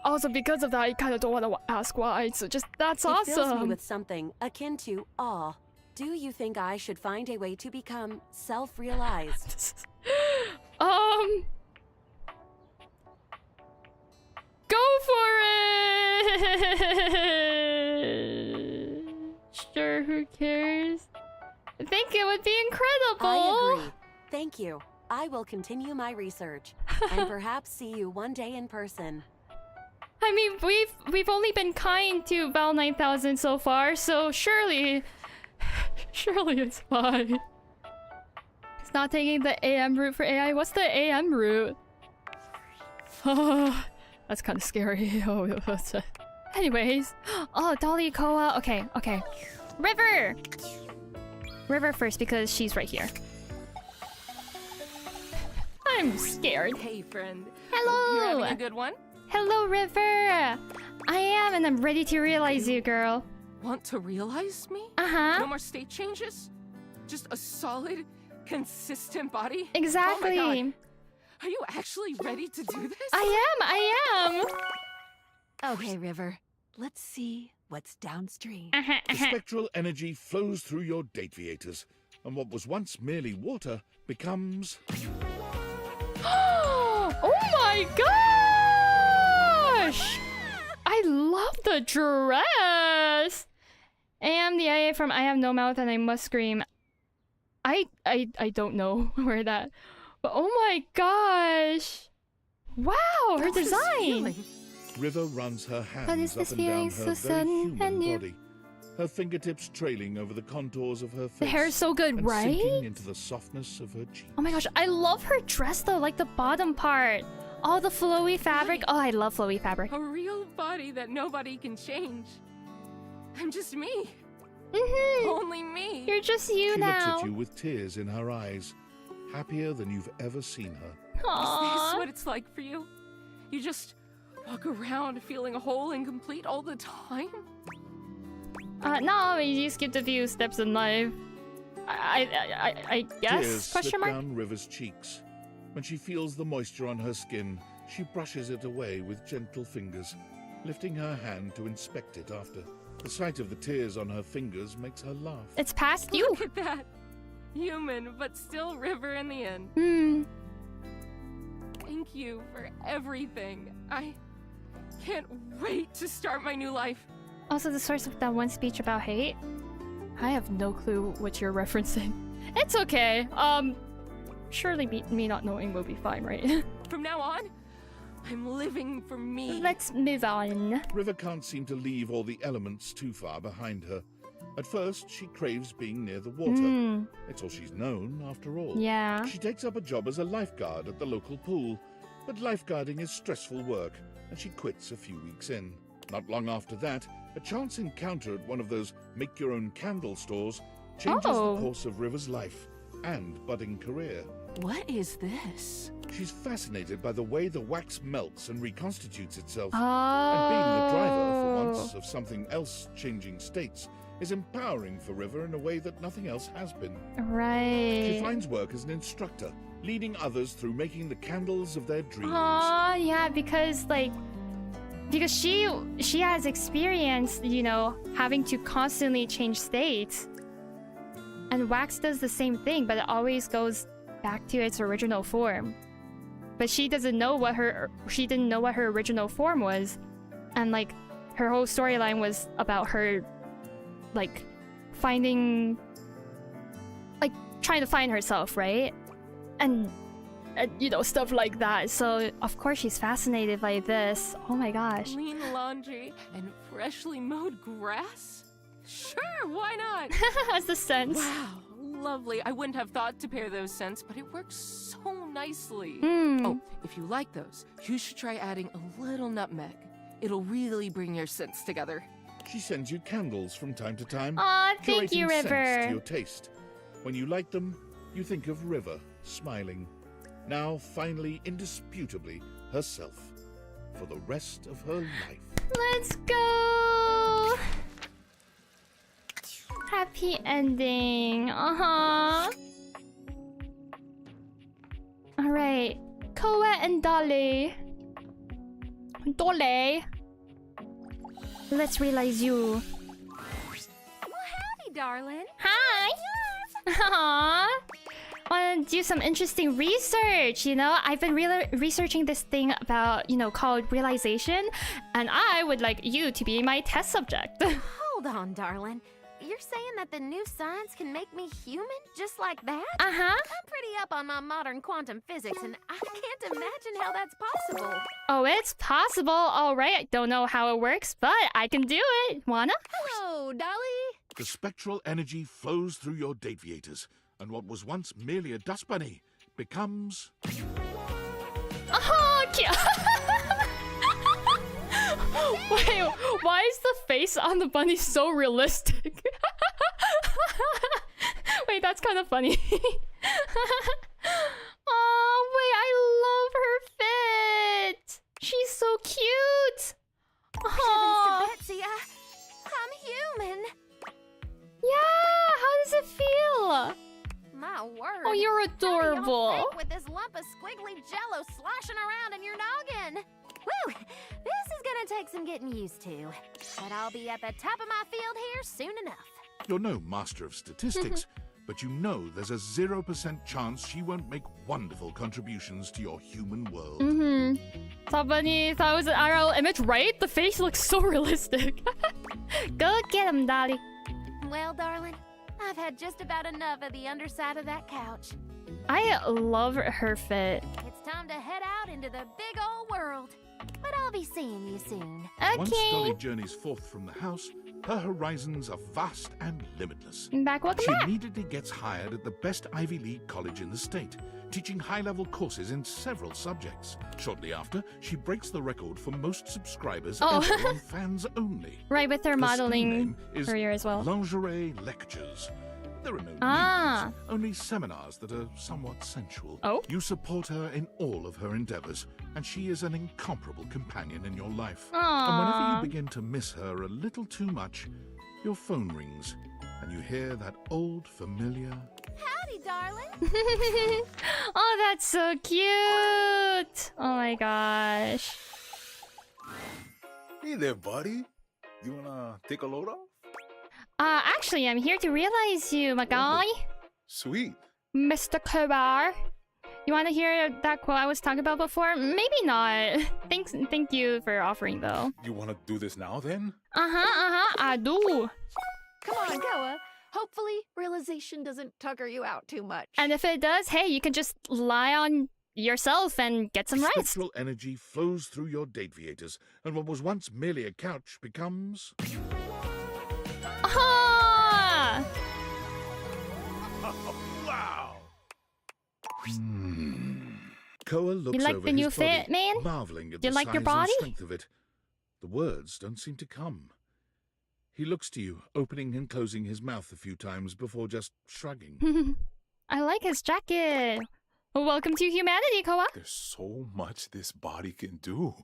also because of that, I kind of don't want to ask why. So just that's It fills me awesome. with something akin to awe. Do you think I should find a way to become self-realized? Go for it! Sure, who cares? I think it would be incredible! I agree. Thank you. I will continue my research, and perhaps see you one day in person. I mean, we've only been kind to Val 9000 so far, so surely it's fine. It's not taking the AM route for AI. What's the AM route? That's kind of scary. Anyways, Dolly, Koa. Okay. River first because she's right here. I'm scared. Hey, friend. Hello. You're having a good one? Hello, River. I am, and I'm ready to realize you, girl. Want to realize me? Uh-huh. No more state changes? Just a solid, consistent body? Exactly. Oh my God. Are you actually ready to do this? I am. Okay, River. Let's see what's downstream. The spectral energy flows through your Date-viators, and what was once merely water becomes... Oh my gosh! I love the dress! I am the IA from I Have No Mouth and I Must Scream. I don't know where that... But oh my gosh! Wow, her design! River runs her But is hands up this and down feeling her so very sudden human and new? body, her fingertips trailing over the contours of her face. The hair is so good, and right? sinking into the softness of her cheeks. Oh my gosh, I love her dress though, like the bottom part. All the flowy fabric. Oh, I love flowy fabric. A real body that nobody can change. I'm just me. Only me. You're just you She now. looks at you with tears in her eyes, happier than you've ever seen her. Is this what it's like for you? You just walk around feeling whole and complete all the time? No, you skipped a few steps in life. I guess? Tears Question slip mark? down River's cheeks. When she feels the moisture on her skin, she brushes it away with gentle fingers, lifting her hand to inspect it after. The sight of the tears on her fingers makes her laugh. It's past you. Look at that. Human, but still River in the end. Thank you for everything. I can't wait to start my new life. Also, the source of that one speech about hate? I have no clue what you're referencing. It's okay. Surely me not knowing will be fine, right? From now on, I'm living for me. Let's move on. River can't seem to leave all the elements too far behind her. At first, she craves being near the water. It's all she's known, after all. Yeah. She takes up a job as a lifeguard at the local pool, but lifeguarding is stressful work, and she quits a few weeks in. Not long after that, a chance encounter at one of those make-your-own-candle stores changes the course of River's life and budding career. What is this? She's fascinated by the way the wax melts and reconstitutes itself. And being the driver, for once, of something else changing states is empowering for River in a way that nothing else has been. Right. She finds work as an instructor, leading others through making the candles of their dreams. Yeah, because she has experience, you know, having to constantly change states. And wax does the same thing, but it always goes back to its original form. But she didn't know what her original form was. And like her whole storyline was about her like trying to find herself, right? And you know, stuff like that. So of course she's fascinated by this. Oh my gosh. Clean laundry and freshly mowed grass? Sure, why not? Has the sense. Wow, lovely. I wouldn't have thought to pair those scents, but it works so nicely. Oh, if you like those, you should try adding a little nutmeg. It'll really bring your scents together. She sends you candles from time to time. Aw, thank you, curating scents River. to your taste. When you light them, you think of River, smiling. Now, finally, indisputably, herself. For the rest of her life. Let's go! Happy ending. Alright. Koa and Dolly. Dolly. Let's realize you. Howdy, darling. Hi! Aww. Want to do some interesting research, you know? I've been researching this thing about, you know, called realization, and I would like you to be my test subject. Hold on, darling. You're saying that the new science can make me human just like that? Uh-huh. I'm pretty up on my modern quantum physics, and I can't imagine how that's possible. Oh, it's possible. All right. I don't know how it works, but I can do it. Wanna? Hello, Dolly. The spectral energy flows through your Date-viators, and what was once merely a dust bunny becomes... Oh, cute. Wait, why is the face on the bunny so realistic? Wait, that's kind of funny. Oh, wait, I love her fit. She's so cute. Where did My word. Oh, you're Tell me, adorable. you'll think with this lump of squiggly jello sloshing around in your noggin. Woo! This is gonna take some getting used to. But I'll be at the top of my field here soon enough. You're no master of statistics, but you know there's a 0% chance she won't make wonderful contributions to your human world. 70,000 IRL image, right? The face looks so realistic. Go get him, Dolly. Well, darling, I've had just about enough of the underside of that couch. I love her fit. It's time to head out into the big old world. But I'll be seeing you soon. Once Dolly journeys forth from the house, her horizons are vast and limitless. Welcome she back. immediately gets hired at the best Ivy League college in the state, teaching high-level courses in several subjects. Shortly after, she breaks the record for most subscribers ever on Fans Only. Right, with her Her modeling screen name is career as well. Lingerie Lectures. There are no news, only seminars that are somewhat sensual. You support her in all of her endeavors, and she is an incomparable companion in your life. And whenever you begin to miss her a little too much, your phone rings, and you hear that old familiar... Howdy, darling. Oh, that's so cute. Oh my gosh. Hey there, buddy. You wanna take a load off? Actually, I'm here to realize you, my guy. Sweet. Mr. Kobar. You want to hear that quote I was talking about before? Maybe not. Thank you for offering, though. You wanna do this now, then? I do. Come on, Koa. Hopefully, realization doesn't tucker you out too much. And if it does, hey, you can just lie on yourself and get some rest. Sexual energy flows through your date-viators, and what was once merely a couch becomes... Wow! Koa looks You like over the new his body, fit, man? marveling at Do you the like size your body? and strength of it. The words don't seem to come. He looks to you, opening and closing his mouth a few times before just shrugging. I like his jacket. Welcome to humanity, Koa. There's so much this body can do.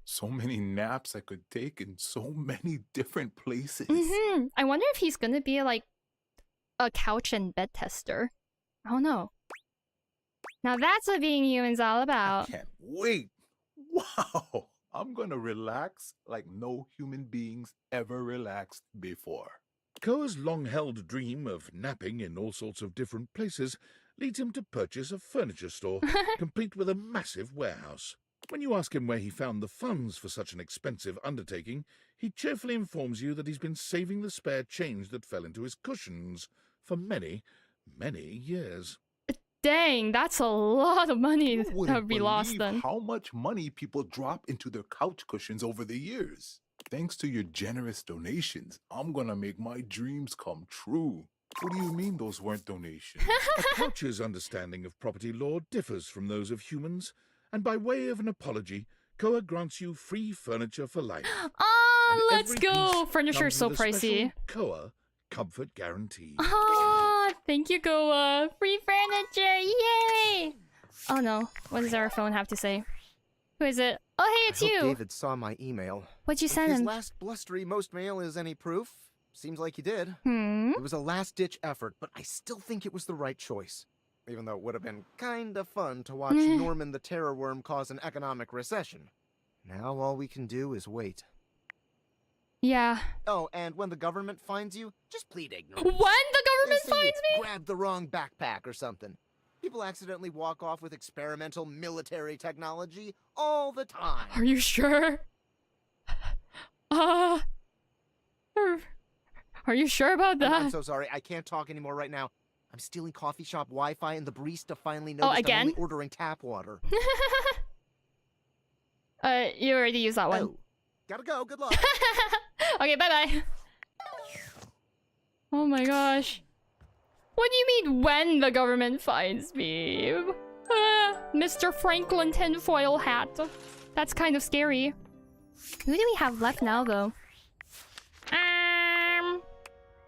So many naps I could take in so many different places. I wonder if he's gonna be like a couch and bed tester. I don't know. Now that's what being human's all about. Can't wait. Wow. I'm gonna relax like no human beings ever relaxed before. Koa's long-held dream of napping in all sorts of different places leads him to purchase a furniture store, complete with a massive warehouse. When you ask him where he found the funds for such an expensive undertaking, he cheerfully informs you that he's been saving the spare change that fell into his cushions for many, many years. Dang, that's a lot of money that would be lost then. How much money people drop into their couch cushions over the years. Thanks to your generous donations, I'm gonna make my dreams come true. What do you mean those weren't donations? A couch's understanding of property law differs from those of humans, and by way of an apology, Koa grants you free furniture for life. Oh, let's Every go! piece Furniture is so comes with a pricey. special Koa comfort guarantee. Oh, thank you, Koa. Free furniture, yay! Oh no, what does our phone have to say? Who is it? Oh, hey, it's I hope you! David saw my email. What'd you send If him? his last blustery most mail is any proof, seems like he did. It was a last-ditch effort, but I still think it was the right choice. Even though it would have been kinda fun to watch Norman the Terror Worm cause an economic recession. Now all we can do is wait. Yeah. Oh, and when the government finds you, just plead ignorance. When the government They say you finds me? grabbed the wrong backpack or something. People accidentally walk off with experimental military technology all the time. Are you sure? Are you sure about that? I'm so sorry. I can't talk anymore right now. I'm stealing coffee shop Wi-Fi, and the barista finally noticed again? I'm only ordering tap water. You already used that one. Oh, gotta go. Good luck. Okay, bye-bye. Oh my gosh. What do you mean when the government finds me? Mr. Franklin tinfoil hat. That's kind of scary. Who do we have left now, though?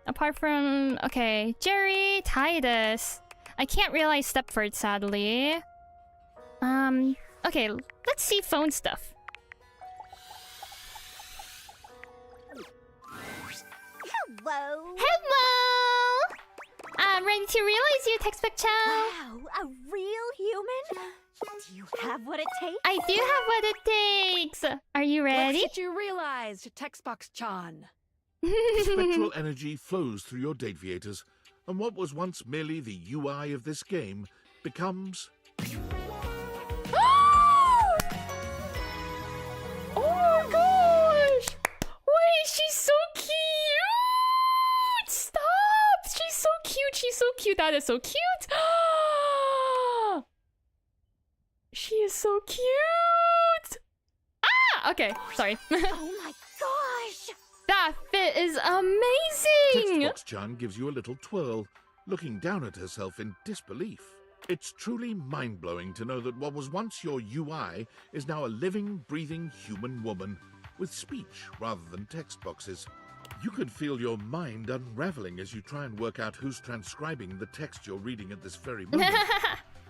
Apart from... Okay, Jerry, Titus. I can't realize Stepford, sadly. Okay, let's see phone stuff. Hello. Hello! I'm ready to realize you, Textbook-chan. Wow, a real human? Do you have what it takes? I do have what it takes. Are you ready? Let's get you realized, Textbox-chan. Spectral energy flows through your date viators, and what was once merely the UI of this game becomes... Oh my gosh! Wait, she's so cute! Stop! She's so cute, she's so cute. That is so cute! She is so cute! Ah! Okay, sorry. Oh my gosh! That fit is amazing! Textbox-chan gives you a little twirl, looking down at herself in disbelief. It's truly mind-blowing to know that what was once your UI is now a living, breathing human woman with speech rather than text boxes. You could feel your mind unraveling as you try and work out who's transcribing the text you're reading at this very moment.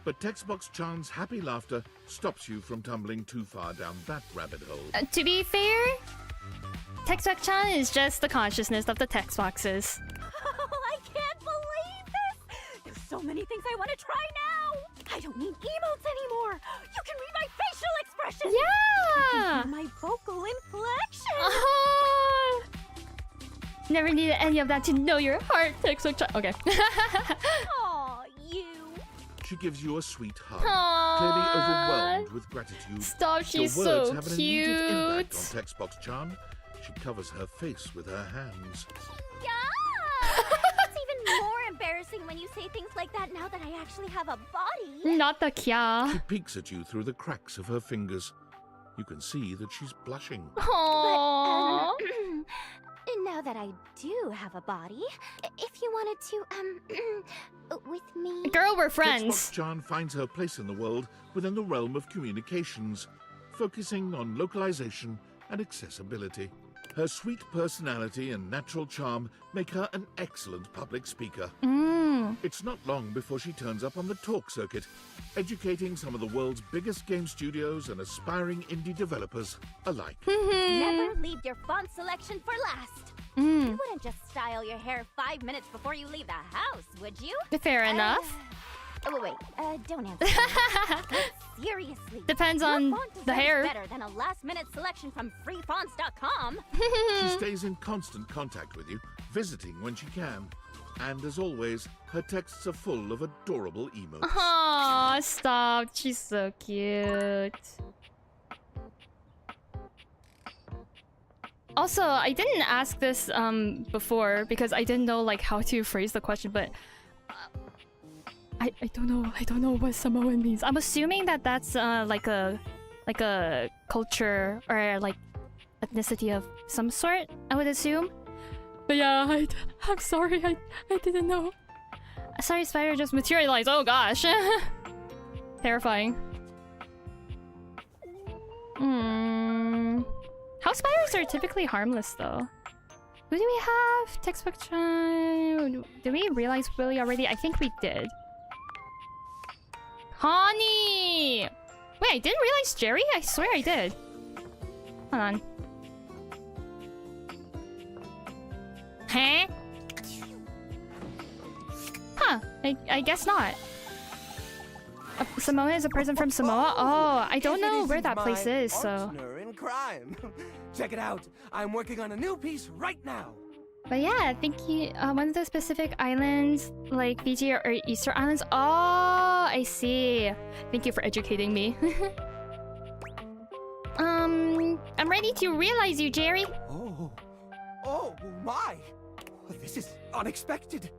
But Textbox-chan's happy laughter stops you from tumbling too far down that rabbit hole. To be fair, Textbox-chan is just the consciousness of the text boxes. Oh, I can't believe this! There's so many things I want to try now! I don't need emotes anymore! You can read my facial expressions! Yeah! You can hear my vocal inflection! Never needed any of that to know your heart, Textbox-chan. Okay. Aw, you. She gives you a sweet hug, Aww. clearly overwhelmed with gratitude. Stop, she's Your words so have an cute. immediate impact on Textbox-chan. She covers her face with her hands. It's even more embarrassing when you say things like that now that I actually have a body. Not the kya. She peeks at you through the cracks of her fingers. You can see that she's blushing. Aww. Now that I do have a body, if you wanted to, with me... Girl, we're friends. Textbox-chan finds her place in the world within the realm of communications, focusing on localization and accessibility. Her sweet personality and natural charm make her an excellent public speaker. It's not long before she turns up on the talk circuit, educating some of the world's biggest game studios and aspiring indie developers alike. Never leave your font selection for last. You wouldn't just style your hair 5 minutes before you leave the house, would you? Fair enough. Wait, don't answer. But seriously. Depends your on font the design hair. is better than a last-minute selection from freefonts.com. She stays in constant contact with you, visiting when she can. And as always, her texts are full of adorable emotes. Aw, stop. She's so cute. Also, I didn't ask this before because I didn't know like how to phrase the question, but I don't know what Samoan means. I'm assuming that that's like a culture or like ethnicity of some sort, I would assume. But yeah, I'm sorry, I didn't know. Sorry, spider just materialized. Oh gosh. Terrifying. House spiders are typically harmless though. Who do we have? Textbook-chan. Did we realize Willy already? I think we did. Connie! Wait, I didn't realize Jerry? I swear I did. Hold on. Huh? Huh, I guess not. Samoa is a person from Samoa? Oh, I don't know where that place is, so... Partner in crime. Check it out. I'm working on a new piece right now. But yeah, I think one of the specific islands, like Fiji or Easter Islands. Oh, I see. Thank you for educating me. I'm ready to realize you, Jerry. Oh my! This is unexpected.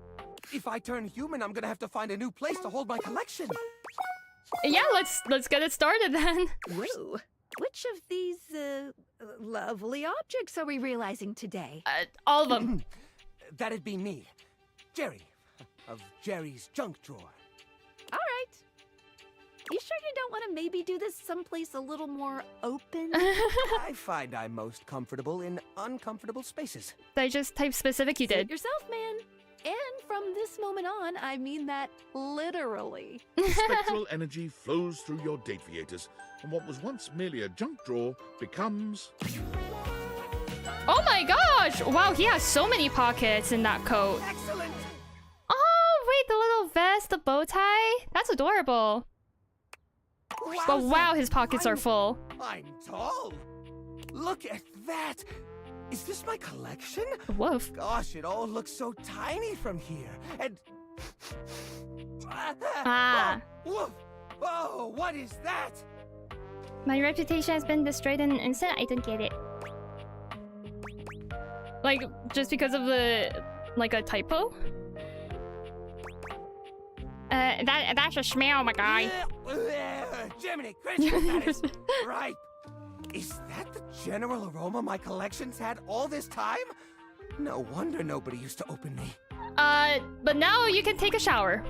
If I turn human, I'm gonna have to find a new place to hold my collection. Yeah, let's get it started then. Whoa. Which of these lovely objects are we realizing today? All of them. That'd be me. Jerry. Of Jerry's junk drawer. All right. You sure you don't want to maybe do this someplace a little more open? I find I'm most comfortable in uncomfortable spaces. Did I just type specific? You did. Suit yourself, man. And from this moment on, I mean that literally. Spectral energy flows through your date viators, and what was once merely a junk drawer becomes... Oh my gosh! Wow, he has so many pockets in that coat. Excellent! Oh, wait, the bow tie? That's adorable. But wow, his pockets are full. I'm tall. Look at that. Is this my collection? Woof. Gosh, it all looks so tiny from here. And Ah. Woof. Oh, what is that? My reputation has been destroyed in an instant. I don't get it. Like, just because of the... like a typo? That's a smell, my guy. Jiminy Christmas, that is right. Is that the general aroma my collection's had all this time? No wonder nobody used to open me. But now you can take a shower.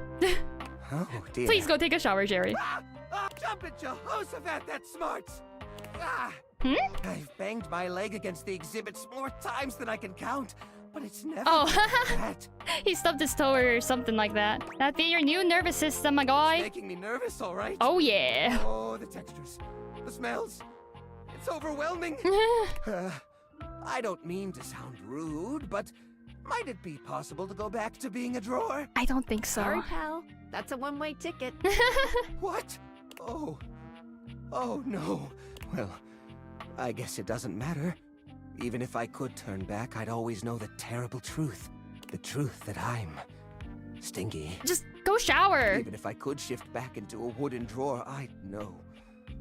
Oh, dear. Please go take a shower, Jerry. Jumpin' Jehoshaphat, that's smart. I've banged my leg against the exhibits more times than I can count, but it's never that. He stubbed his toe or something like that. That'd be your new nervous system, my guy. It's making me nervous, all right? Oh, yeah. Oh, the textures, the smells. It's overwhelming. I don't mean to sound rude, but might it be possible to go back to being a drawer? I don't think so. Sorry, pal. That's a one-way ticket. What? Oh no. Well, I guess it doesn't matter. Even if I could turn back, I'd always know the terrible truth. The truth that I'm stingy. Just go shower. Even if I could shift back into a wooden drawer, I'd know.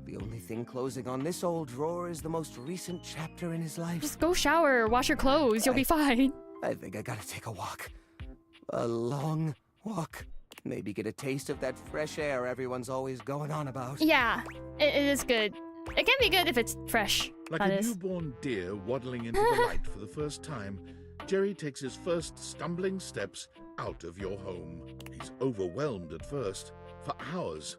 The only thing closing on this old drawer is the most recent chapter in his life. Just go shower, wash your clothes, you'll be fine. I think I gotta take a walk. A long walk. Maybe get a taste of that fresh air everyone's always going on about. Yeah, it is good. It can be good if it's fresh. Like a newborn deer waddling into the light for the first time, Jerry takes his first stumbling steps out of your home. He's overwhelmed at first, for hours.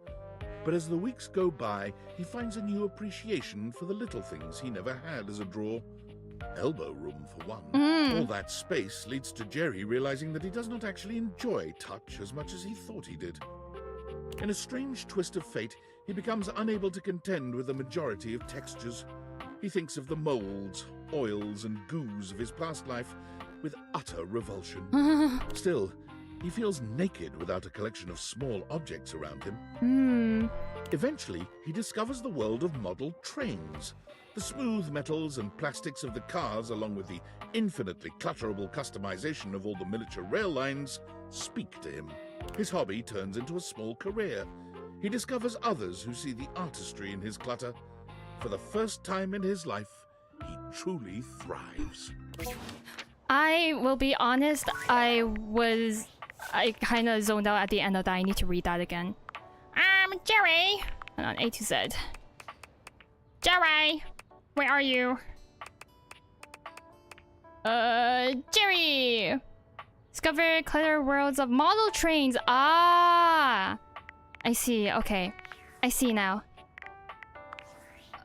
But as the weeks go by, he finds a new appreciation for the little things he never had as a drawer. Elbow room, for one. All that space leads to Jerry realizing that he does not actually enjoy touch as much as he thought he did. In a strange twist of fate, he becomes unable to contend with the majority of textures. He thinks of the molds, oils, and goos of his past life with utter revulsion. Still, he feels naked without a collection of small objects around him. Eventually, he discovers the world of model trains. The smooth metals and plastics of the cars, along with the infinitely clutterable customization of all the miniature rail lines, speak to him. His hobby turns into a small career. He discovers others who see the artistry in his clutter. For the first time in his life, he truly thrives. I will be honest, I kind of zoned out at the end of that. I need to read that again. Jerry! Hold on, A to Z. Jerry! Where are you? Jerry! Discover clever worlds of model trains. Ah! I see, okay. I see now.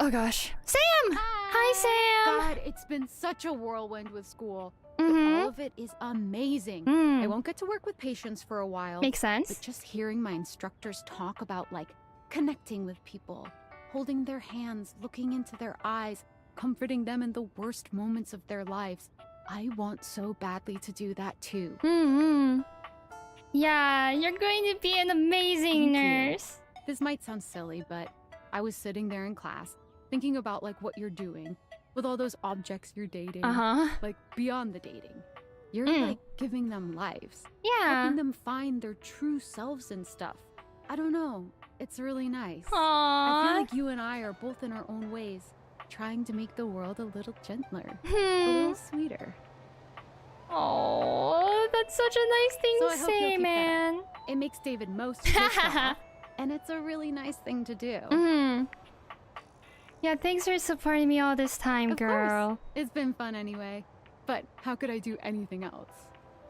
Oh gosh. Sam! Hi, Sam! God, it's been such a whirlwind with school. But all of it is amazing. I won't get to work with patients for a while. Makes sense. But just hearing my instructors talk about, like, connecting with people, holding their hands, looking into their eyes, comforting them in the worst moments of their lives. I want so badly to do that too. Yeah, you're going to be an amazing nurse. This might sound silly, but I was sitting there in class, thinking about, like, what you're doing with all those objects you're dating. Like, beyond the dating. You're, like, giving them lives. Yeah. Helping them find their true selves and stuff. I don't know. It's really nice. Aww. I feel like you and I are both in our own ways, trying to make the world a little gentler, a little sweeter. Oh, that's such a nice thing So to I hope you'll say, keep that man. up. It makes David most pissed off, and it's a really nice thing to do. Yeah, thanks for supporting me all this time, Of girl. course. It's been fun anyway. But how could I do anything else?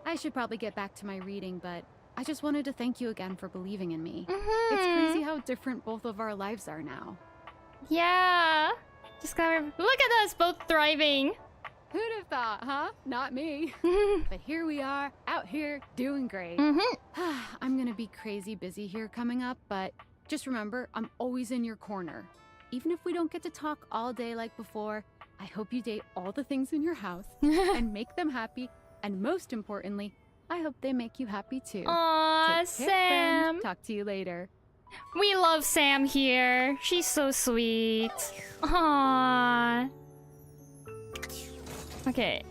I should probably get back to my reading, but I just wanted to thank you again for believing in me. It's crazy how different both of our lives are now. Yeah. Just gotta look at us both thriving. Who'd have thought, huh? Not me. But here we are, out here, doing great. I'm gonna be crazy busy here coming up, but just remember, I'm always in your corner. Even if we don't get to talk all day like before, I hope you date all the things in your house and make them happy, and most importantly, I hope they make you happy too. Aw, Take care, friend. Sam. Talk to you later. We love Sam here. She's so sweet. Aww. Okay.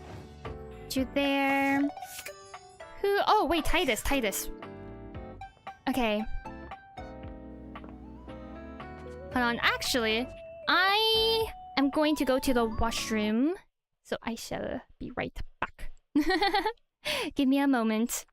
You there? Who? Oh, wait, Titus. Okay. Hold on. Actually, I am going to go to the washroom. So I shall be right back. Give me a moment.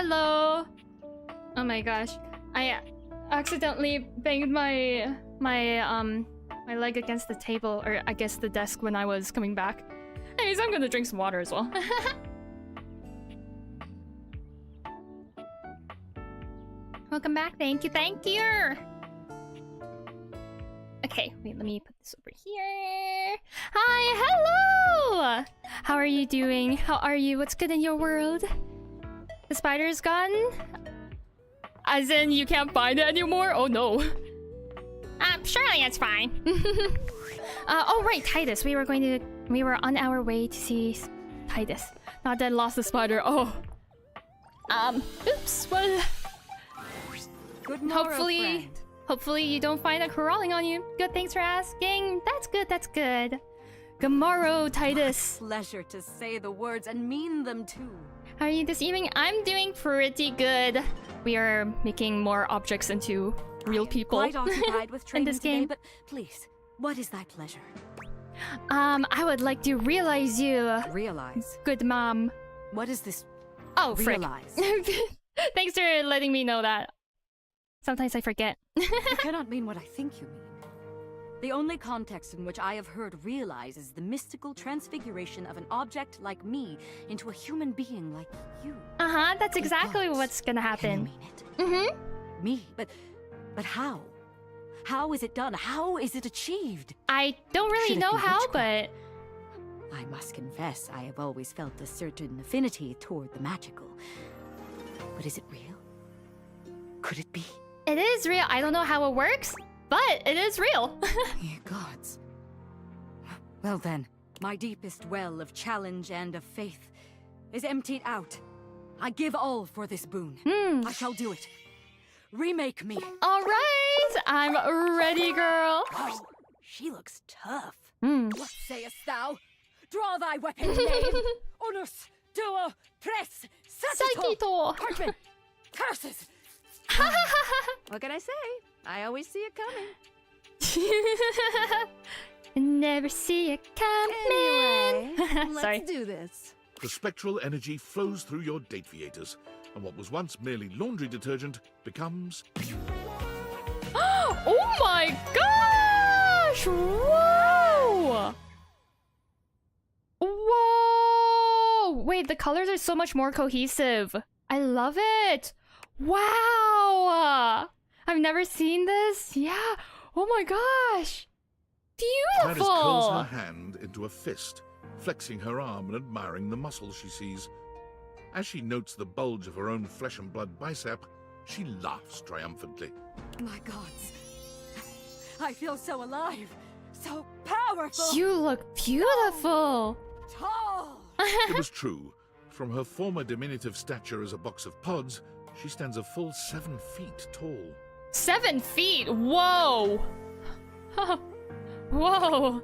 Hello. Oh my gosh, I accidentally banged my leg against the table, or I guess the desk, when I was coming back. Anyways, I'm gonna drink some water as well. Welcome back. Thank you. Okay, wait, let me put this over here. Hi, hello! How are you doing? How are you? What's good in your world? The spider's gone? As in, you can't find it anymore? Oh no. Surely it's fine. Oh right, Titus. We were on our way to see Titus. Not that lost the spider. Oh. Oops, well. Good morrow, friend. Hopefully you don't find it crawling on you. Good, thanks for asking. That's good. Good morrow, Titus. Pleasure to say the words and mean them too. How are you this evening? I'm doing pretty good. We are making more objects into real people. Quite occupied with training in this game. today, but please, what is thy pleasure? I would like to realize you. Realize? Good mom. What is this? Oh, frick. Realize? Thanks for letting me know that. Sometimes I forget. You cannot mean what I think you mean. The only context in which I have heard realize is the mystical transfiguration of an object like me into a human being like you. Uh-huh, that's exactly what's gonna happen. Me? But how? How is it done? How is it achieved? I don't really Should it know be how, witchcraft? but... I must confess, I have always felt a certain affinity toward the magical. But is it real? Could it be? It is real. I don't know how it works, but it is real. Ye gods. Well then, my deepest well of challenge and of faith is emptied out. I give all for this boon. I shall do it. Remake me. All right, I'm ready, girl. Wow, she looks tough. What sayest thou? Draw thy weapon, knave. Unus, duo, press, Sagitor. Hartman, curses. What can I say? I always see it coming. Never see it coming. Anyway, Sorry. let's do this. The spectral energy flows through your Date-viators, and what was once merely laundry detergent becomes... Oh my gosh! Whoa! Whoa! Wait, the colors are so much more cohesive. I love it. Wow! I've never seen this. Yeah. Oh my gosh. Gladys curls Beautiful. her hand into a fist, flexing her arm and admiring the muscle she sees. As she notes the bulge of her own flesh and blood bicep, she laughs triumphantly. My gods. I feel so alive. So powerful. You look beautiful. Tall. It was true. From her former diminutive stature as a box of pods, she stands a full 7 feet tall. 7 feet. Whoa. Whoa.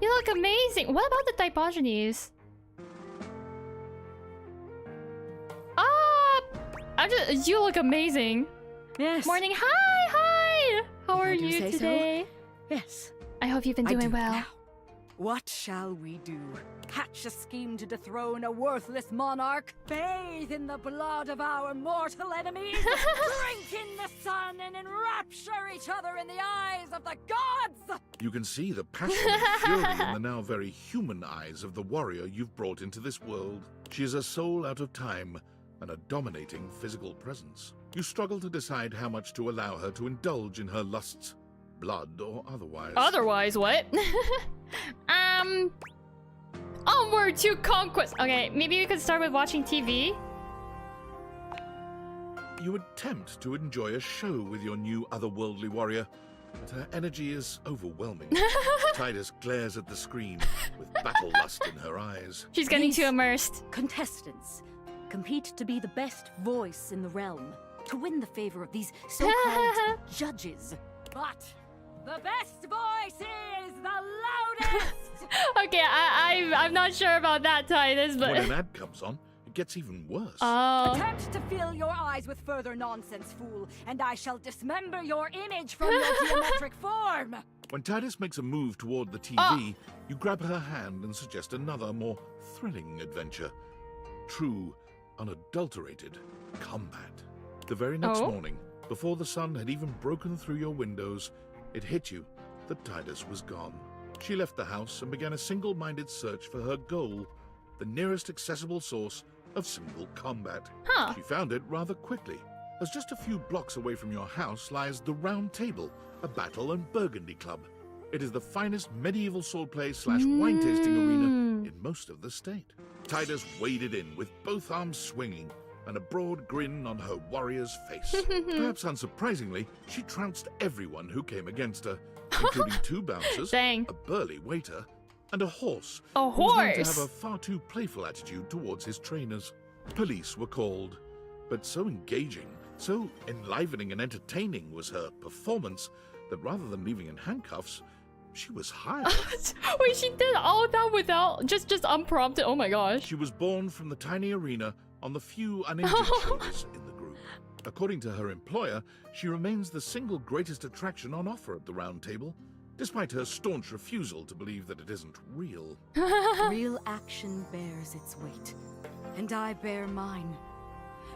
You look amazing. What about the typogenies? You look amazing. Yes. Morning. Hi. How are I do you say so. today? Yes. I hope you've been I doing do. well. Now, what shall we do? Hatch a scheme to dethrone a worthless monarch? Bathe in the blood of our mortal enemies? Drink in the sun and enrapture each other in the eyes of the gods? You can see the passion and fury in the now very human eyes of the warrior you've brought into this world. She is a soul out of time and a dominating physical presence. You struggle to decide how much to allow her to indulge in her lusts, blood or otherwise. Otherwise, what? Onward to conquest. Okay, maybe we could start with watching TV. You attempt to enjoy a show with your new otherworldly warrior, but her energy is overwhelming. Titus glares at the screen with battle lust in her eyes. She's getting too immersed. Contestants compete to be the best voice in the realm, to win the favor of these so-called judges. But the best voice is the loudest! Okay, I'm not sure about that, Titus, but... When an ad comes on, it gets even worse. Oh. Attempt to fill your eyes with further nonsense, fool, and I shall dismember your image from your geometric form! When Titus makes a move toward the TV, you grab her hand and suggest another, more thrilling adventure. True, unadulterated combat. The very next morning, before the sun had even broken through your windows, it hit you that Titus was gone. She left the house and began a single-minded search for her goal, the nearest accessible source of single combat. She found it rather quickly, as just a few blocks away from your house lies the Round Table, a battle and burgundy club. It is the finest medieval swordplay / wine tasting arena in most of the state. Titus waded in with both arms swinging and a broad grin on her warrior's face. Perhaps unsurprisingly, she trounced everyone who came against her, including 2 bouncers, a burly waiter, and a horse. A who was known to horse? have a far too playful attitude towards his trainers. Police were called, but so engaging, so enlivening and entertaining was her performance that rather than leaving in handcuffs, she was hired. Wait, she did all that without just unprompted. Oh my gosh. She was born from the tiny arena on the few uninjured shoulders in the group. According to her employer, she remains the single greatest attraction on offer at the Round Table, despite her staunch refusal to believe that it isn't real. Real action bears its weight, and I bear mine.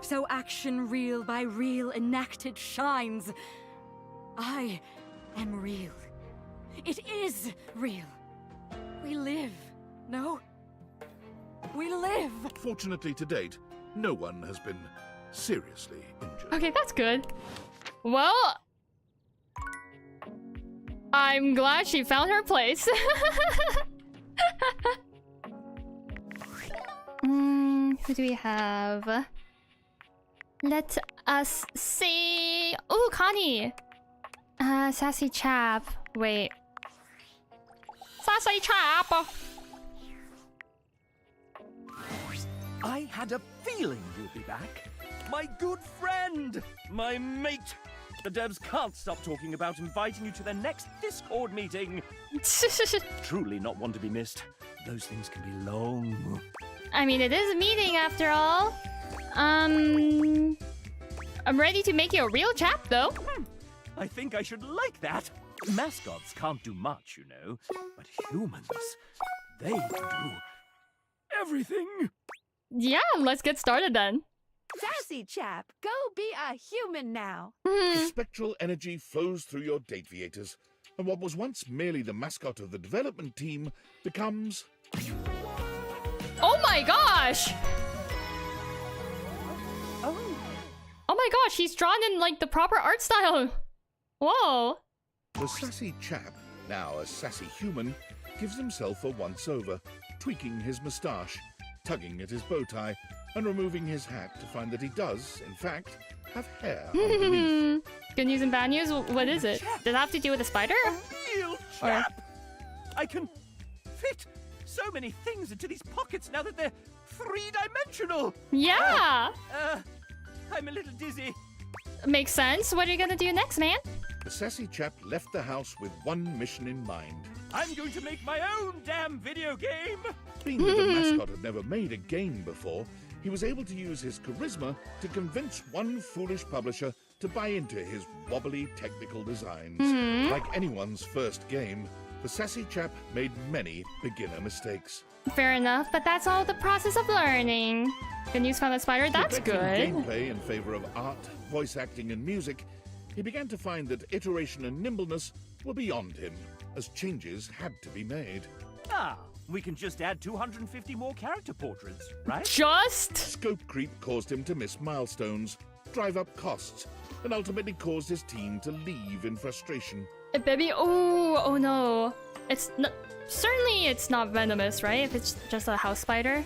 So action real by real enacted shines. I am real. It is real. We live. No? We live. Fortunately to date, no one has been seriously injured. Okay, that's good. Well, I'm glad she found her place. Who do we have? Let us see. Oh, Connie. Sassy chap. Wait. Sassy chap. I had a feeling you'd be back. My good friend, my mate. The devs can't stop talking about inviting you to their next Discord meeting. Truly not one to be missed. Those things can be long. I mean, it is a meeting after all. I'm ready to make you a real chap, though. I think I should like that. Mascots can't do much, you know. But humans, they can do everything. Yeah, let's get started then. Sassy chap, go be a human now. The spectral energy flows through your Date-viators, and what was once merely the mascot of the development team becomes... Oh my gosh! Oh my gosh, he's drawn in like the proper art style. Whoa. The sassy chap, now a sassy human, gives himself a once-over, tweaking his moustache, tugging at his bow tie, and removing his hat to find that he does, in fact, have hair underneath. Good news and bad news? What is it? Does it have to do with a spider? Real chap! I can fit so many things into these pockets now that they're three-dimensional! Yeah! I'm a little dizzy. Makes sense. What are you gonna do next, man? The sassy chap left the house with one mission in mind. I'm going to make my own damn video game! Being that the mascot had never made a game before, he was able to use his charisma to convince one foolish publisher to buy into his wobbly technical designs. Like anyone's first game, the sassy chap made many beginner mistakes. Fair enough, but that's all the process of learning. Good news found a spider, that's good. Gameplay in favor of art, voice acting, and music, he began to find that iteration and nimbleness were beyond him, as changes had to be made. Ah, we can just add 250 more character portraits, right? Just? Scope creep caused him to miss milestones, drive up costs, and ultimately caused his team to leave in frustration. Baby, oh no. It's not, certainly it's not venomous, right? If it's just a house spider.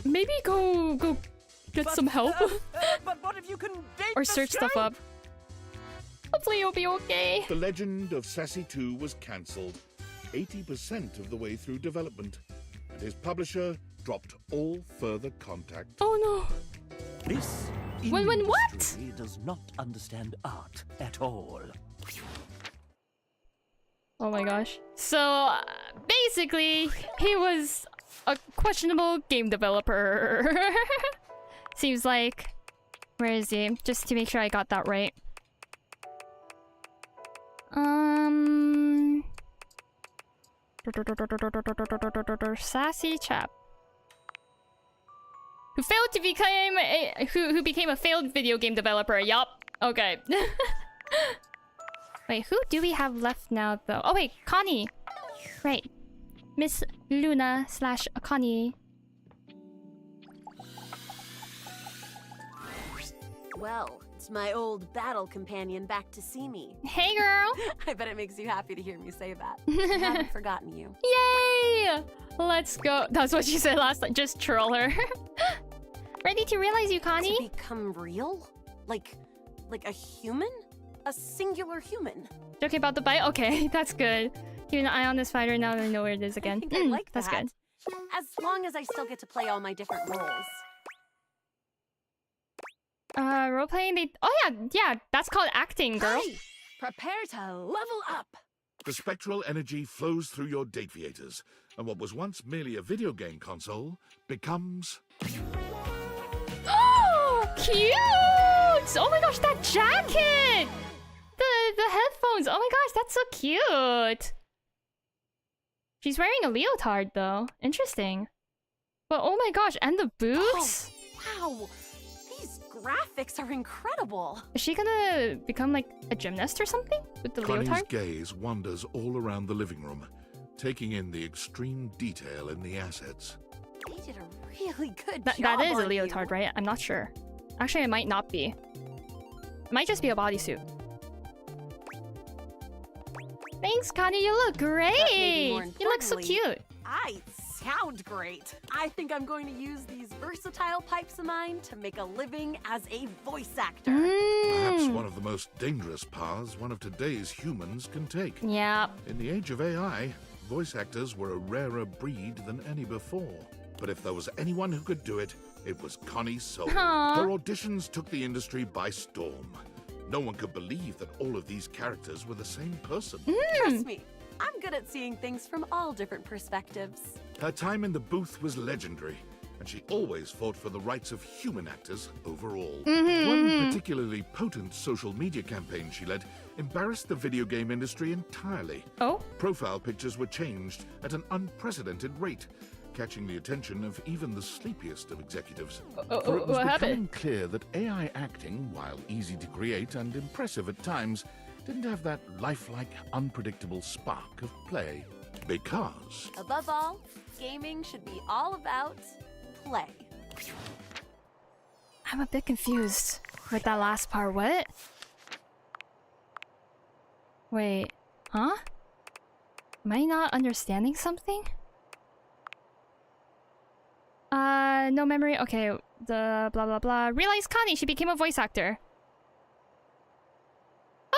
Maybe go get some help. But what if you can date or search stuff up. Hopefully you'll be okay. The Legend of Sassy 2 was cancelled 80% of the way through development, and his publisher dropped all further contact. Oh no. This when what? industry does not understand art at all. Oh my gosh. So, basically, he was a questionable game developer. Seems like. Where is he? Just to make sure I got that right. Sassy chap. Who failed to become who became a failed video game developer. Yup. Okay. Wait, who do we have left now though? Oh wait, Connie. Right. Miss Luna / Connie. Well, it's my old battle companion back to see me. Hey girl! I bet it makes you happy to hear me say that. I haven't forgotten you. Yay! Let's go. That's what she said last time. Just troll her. Ready to realize you, Connie? To become real? Like a human? A singular human? Joking about the bite? Okay, that's good. Keep an eye on this fighter now that I know where it is again. I think I like that's that. good. As long as I still get to play all my different roles. Role-playing? Oh yeah, that's called acting, girl. Hi. Prepare to level up. The spectral energy flows through your Date-viators, and what was once merely a video game console becomes... Oh, cute! Oh my gosh, that jacket! The headphones. Oh my gosh, that's so cute. She's wearing a leotard though. Interesting. But oh my gosh, and the boots? Oh, wow. These graphics are incredible. Is she gonna become like a gymnast or something with the Connie's leotard? gaze wanders all around the living room, taking in the extreme detail in the assets. They did a really good job. That is a on leotard, right? I'm not sure. Actually, it might not be. It might just be a bodysuit. Thanks, Connie. You look great. You look so cute. I sound great. I think I'm going to use these versatile pipes of mine to make a living as a voice actor. Perhaps one of the most dangerous paths one of today's humans can take. Yeah. In the age of AI, voice actors were a rarer breed than any before. But if there was anyone who could do it, it was Connie Soul. Aww. Her auditions took the industry by storm. No one could believe that all of these characters were the same person. Trust me, I'm good at seeing things from all different perspectives. Her time in the booth was legendary, and she always fought for the rights of human actors overall. One particularly potent social media campaign she led embarrassed the video game industry entirely. Oh? Profile pictures were changed at an unprecedented rate, catching the attention of even the sleepiest of executives. For it was becoming clear that AI acting, while easy to create and impressive at times, didn't have that lifelike, unpredictable spark of play. Because Above all, gaming should be all about play. I'm a bit confused with that last part. What? Wait, huh? Am I not understanding something? No memory. Okay, the blah blah blah. Realized Connie, she became a voice actor.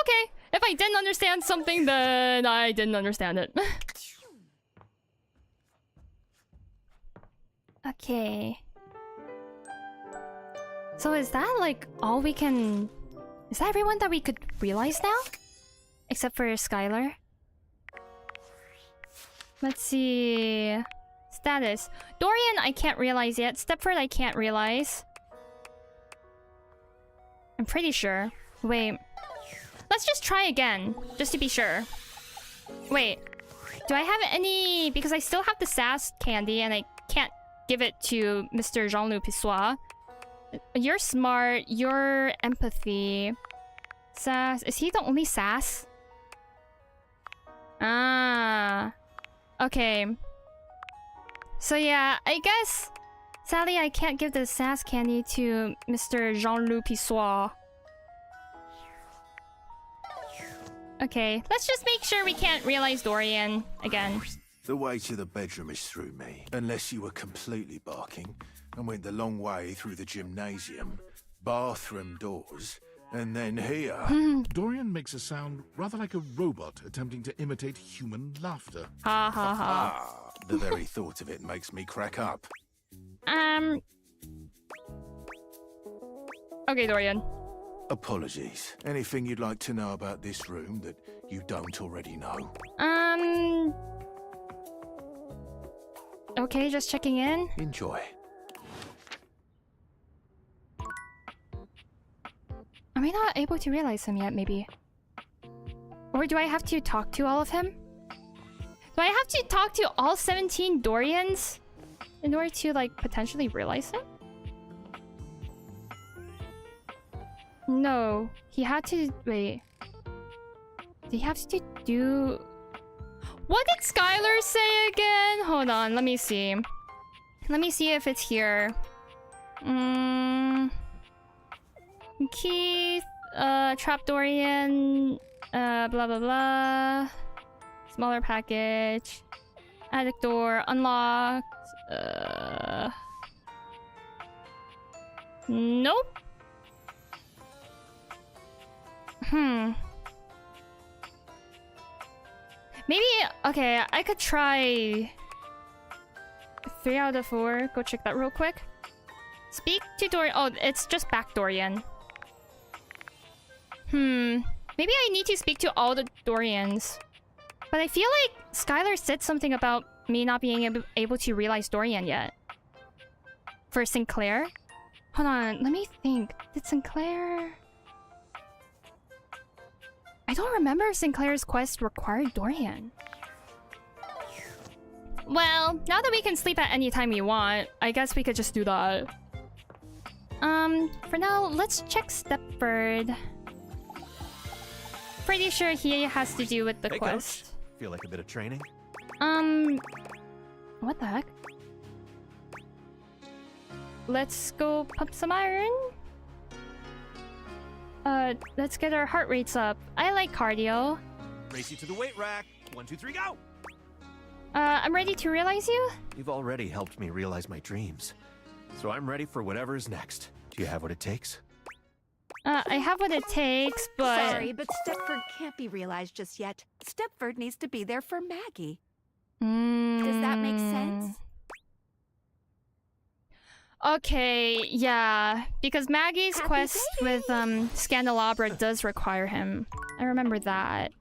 Okay, if I didn't understand something, then I didn't understand it. Okay. So is that like all we can... Is that everyone that we could realize now? Except for Skylar? Let's see... Status. Dorian I can't realize yet. Stepford I can't realize. I'm pretty sure. Wait. Let's just try again, just to be sure. Wait. Do I have any... Because I still have the sass candy and I can't give it to Mr. Jean-Luc Pissois. You're smart. You're empathy. Sass. Is he the only sass? Ah. Okay. So yeah, I guess... Sadly, I can't give the sass candy to Mr. Jean-Luc Pissois. Okay, let's just make sure we can't realize Dorian again. The way to the bedroom is through me, unless you were completely barking and went the long way through the gymnasium, bathroom doors, and then here. Dorian makes a sound rather like a robot attempting to imitate human laughter. Ha ha ha. The very thought of it makes me crack up. Okay, Dorian. Apologies. Anything you'd like to know about this room that you don't already know? Okay, just checking in. Enjoy. Am I not able to realize him yet, maybe? Or do I have to talk to all of him? Do I have to talk to all 17 Dorians in order to, like, potentially realize him? No. He had to... Wait. Did he have to do... What did Skylar say again? Hold on, let me see. Let me see if it's here. Keith, Trap Dorian, blah blah blah. Smaller package. Attic door, unlocked. Nope. Maybe, okay, I could try 3 out of 4. Go check that real quick. Speak to Dorian. Oh, it's just back Dorian. Maybe I need to speak to all the Dorians. But I feel like Skylar said something about me not being able to realize Dorian yet. For Sinclaire? Hold on, let me think. Did Sinclaire... I don't remember if Sinclair's quest required Dorian. Well, now that we can sleep at any time we want, I guess we could just do that. For now, let's check Stepford. Pretty sure he has to do with the Hey, quest. Coach. Feel like a bit of training? What the heck? Let's go pump some iron. Let's get our heart rates up. I like cardio. Race you to the weight rack. 1, 2, 3, go! I'm ready to realize you. You've already helped me realize my dreams. So I'm ready for whatever is next. Do you have what it takes? I have what it takes, but... Sorry, but Stepford can't be realized just yet. Stepford needs to be there for Maggie. Does that make sense? Okay, yeah. Because Maggie's quest with Scandalabra does require him. I remember that.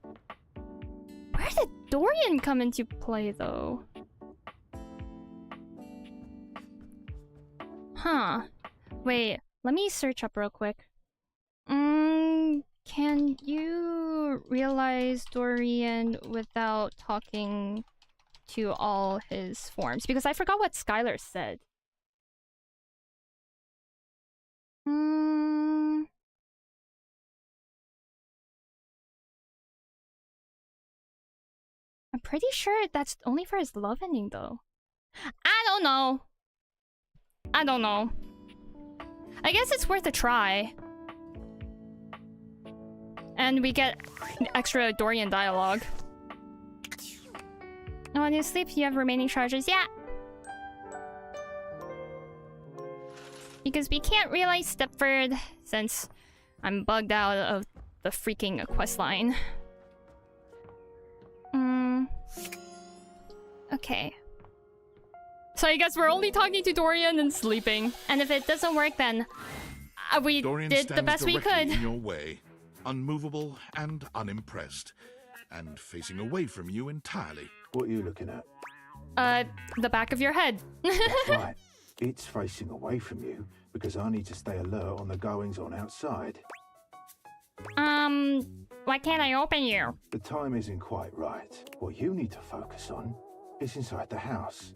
Where did Dorian come into play, though? Huh. Wait, let me search up real quick. Can you realize Dorian without talking to all his forms? Because I forgot what Skylar said. I'm pretty sure that's only for his love ending, though. I don't know. I don't know. I guess it's worth a try. And we get extra Dorian dialogue. Oh, when you sleep, you have remaining charges. Yeah! Because we can't realize Stepford since I'm bugged out of the freaking quest line. Okay. So I guess we're only talking to Dorian and sleeping. And if it doesn't work, then we Dorian did the best we directly could. in your way, unmovable and unimpressed, and facing away from you entirely. What are you looking at? The back of your head. That's right. It's facing away from you because I need to stay alert on the goings on outside. Why can't I open you? The time isn't quite right. What you need to focus on is inside the house.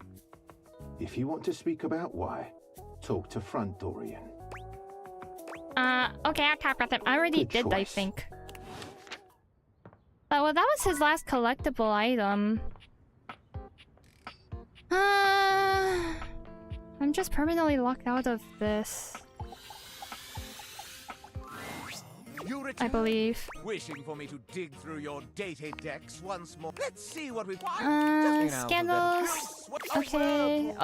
If you want to speak about why, talk to front Dorian. Okay, I'll talk about him. I already Good did, I choice. think. But well, that was his last collectible item. I'm just permanently locked out of this. I believe. Wishing for me to dig through your Date-a-dex once more. Let's see what we Scandals. Okay.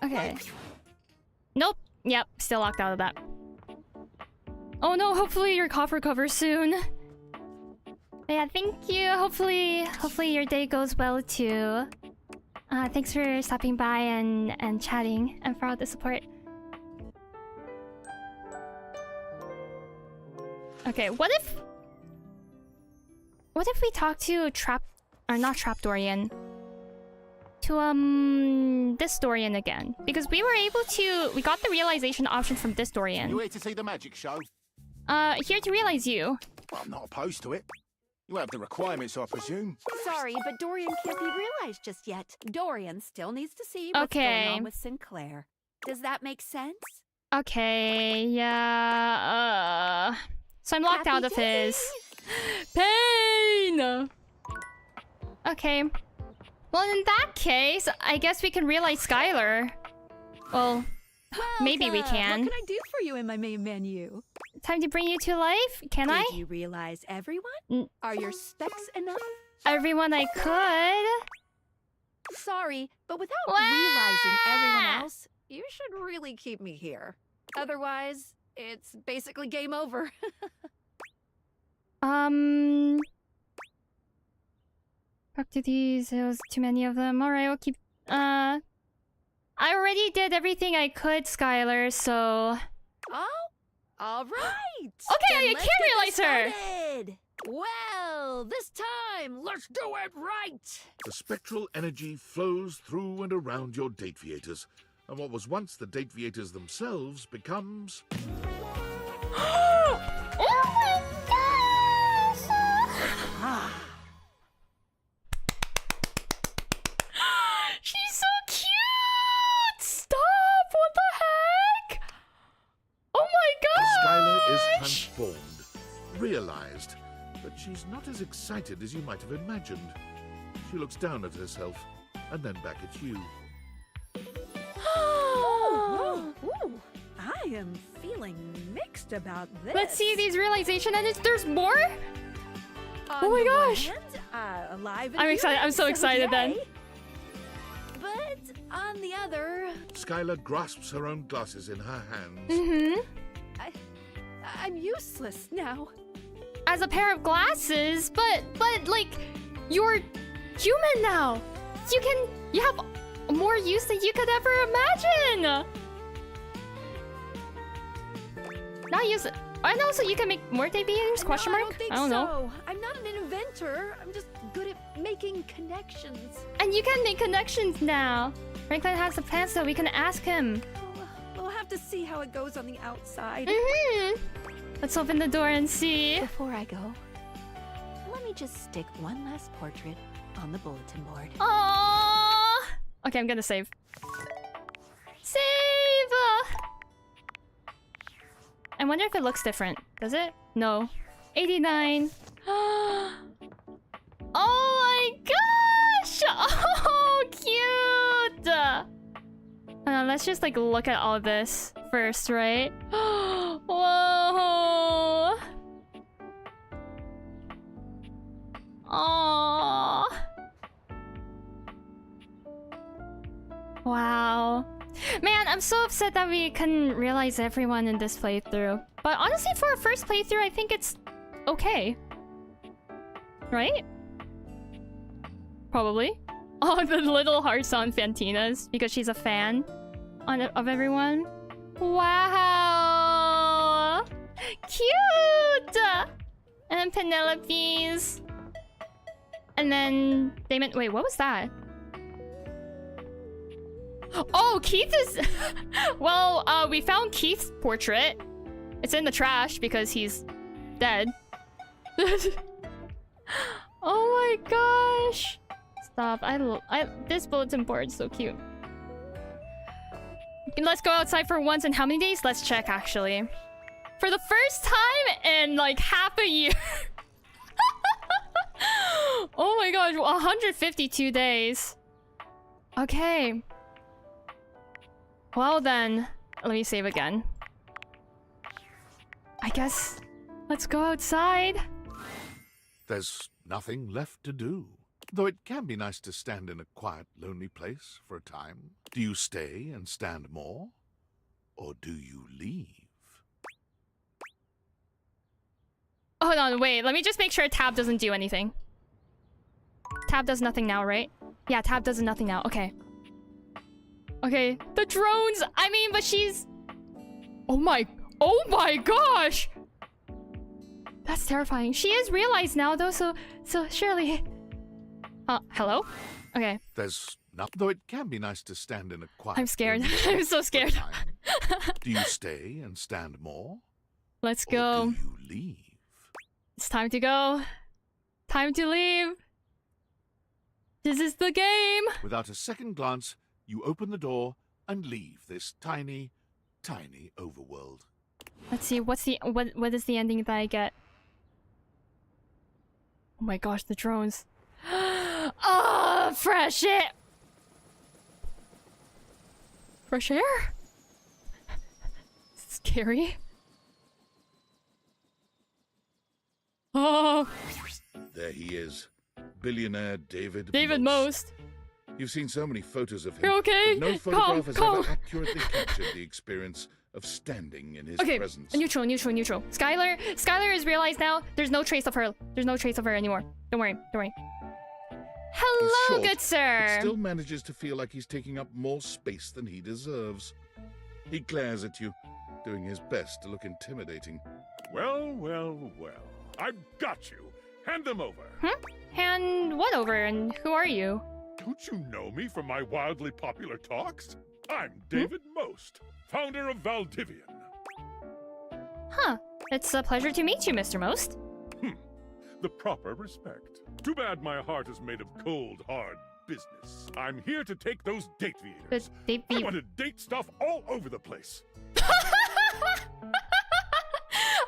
Okay. Nope. Yep. Still locked out of that. Oh no. Hopefully your cough recovers soon. Yeah. Thank you. Hopefully your day goes well too. Thanks for stopping by and chatting and for all the support. Okay, what if we talk to not Trap Dorian, to this Dorian again? Because we got the realization option from this Dorian. You here to see the magic show? Here to realize you. Well, I'm not opposed to it. You have the requirements, I presume. Sorry, but Dorian can't be realized just yet. Dorian still needs to see what's going on with Sinclaire. Does that make sense? Okay, yeah. So I'm locked out of his pain. Okay. Well, in that case, I guess we can realize Skylar. Well, maybe we can. What can I do for you in my main menu? Time to bring you to life? Can I? Did you realize everyone? Are your specs enough? Everyone I could. Sorry, but without realizing everyone else, you should really keep me here. Otherwise, it's basically game over. Talk to these. There's too many of them. Alright, we'll keep... I already did everything I could, Skylar, so... Oh, alright! Okay, I can't realize her! Started. Well, this time, let's do it right! The spectral energy flows through and around your Date-viators, and what was once the Date-viators themselves becomes... Oh my gosh! She's so cute! Stop! What the heck? is transformed, realized that she's not as excited as you might have imagined. She looks down at herself and then back at you. Ooh, I am feeling mixed about this. Let's see these realization and there's more? Oh my On the one gosh. hand, alive and I'm excited. I'm so human, excited then. yay. But on the other, Skylar grasps her own glasses in her hands. Mm-hmm. I'm useless now. As a pair of glasses, but like, you're human now. You have more use than you could ever imagine. Not use it. And also you can make more debuts? Question mark? I don't know. so. I'm not an inventor. I'm just good at making connections. And you can make connections now. Franklin has the plan, so we can ask him. We'll have to see how it goes on the outside. Mm-hmm. Let's open the door and see. Before I go, let me just stick one last portrait on the bulletin board. Aww. Okay, I'm gonna save. Save! I wonder if it looks different. Does it? No. 89. Oh my gosh! Oh, cute! Let's just like look at all this first, right? Whoa! Aww. Wow. Man, I'm so upset that we couldn't realize everyone in this playthrough. But honestly, for a first playthrough, I think it's okay. Right? Probably. Oh, the little hearts on Fantina's because she's a fan of everyone. Wow! Cute! And then Penelope's. And then Damon. Wait, what was that? Oh, Keith is... Well, we found Keith's portrait. It's in the trash because he's dead. Oh my gosh. Stop. This bulletin board is so cute. Let's go outside for once in how many days? Let's check, actually. For the first time in, like, half a year. Oh my gosh, 152 days. Okay. Well then, let me save again. I guess, let's go outside. There's nothing left to do. Though it can be nice to stand in a quiet, lonely place for a time. Do you stay and stand more? Or do you leave? Hold on, wait. Let me just make sure Tab doesn't do anything. Tab does nothing now, right? Yeah, Tab does nothing now. Okay. Okay. The drones! I mean, but she's... Oh my gosh! That's terrifying. She is realized now, though, so surely... hello? Okay. There's not... Though it can be nice to stand in a quiet... I'm scared. I'm so scared. Do you stay and stand more? Let's go. Or do you leave? It's time to go. Time to leave. This is the game. Without a second glance, you open the door and leave this tiny, tiny overworld. Let's see, what is the ending that I get? Oh my gosh, the drones. Oh, fresh air. Fresh air? Scary. Oh. There he is. Billionaire David Most. You've seen so many photos of him. You're okay? But no photograph has Calm. ever accurately captured the experience of standing in his presence. Neutral. Skylar is realized now. There's no trace of her. There's no trace of her anymore. Don't worry. Hello, Short, good sir. But still manages to feel like he's taking up more space than he deserves. He glares at you, doing his best to look intimidating. Well. I've got you. Hand them over. Hand what over, and who are you? Don't you know me from my wildly popular talks? I'm David Most, founder of Valdivian. Huh. It's a pleasure to meet you, Mr. Most. The proper respect. Too bad my heart is made of cold, hard business. I'm here to take those date viators. I want to date stuff all over the place.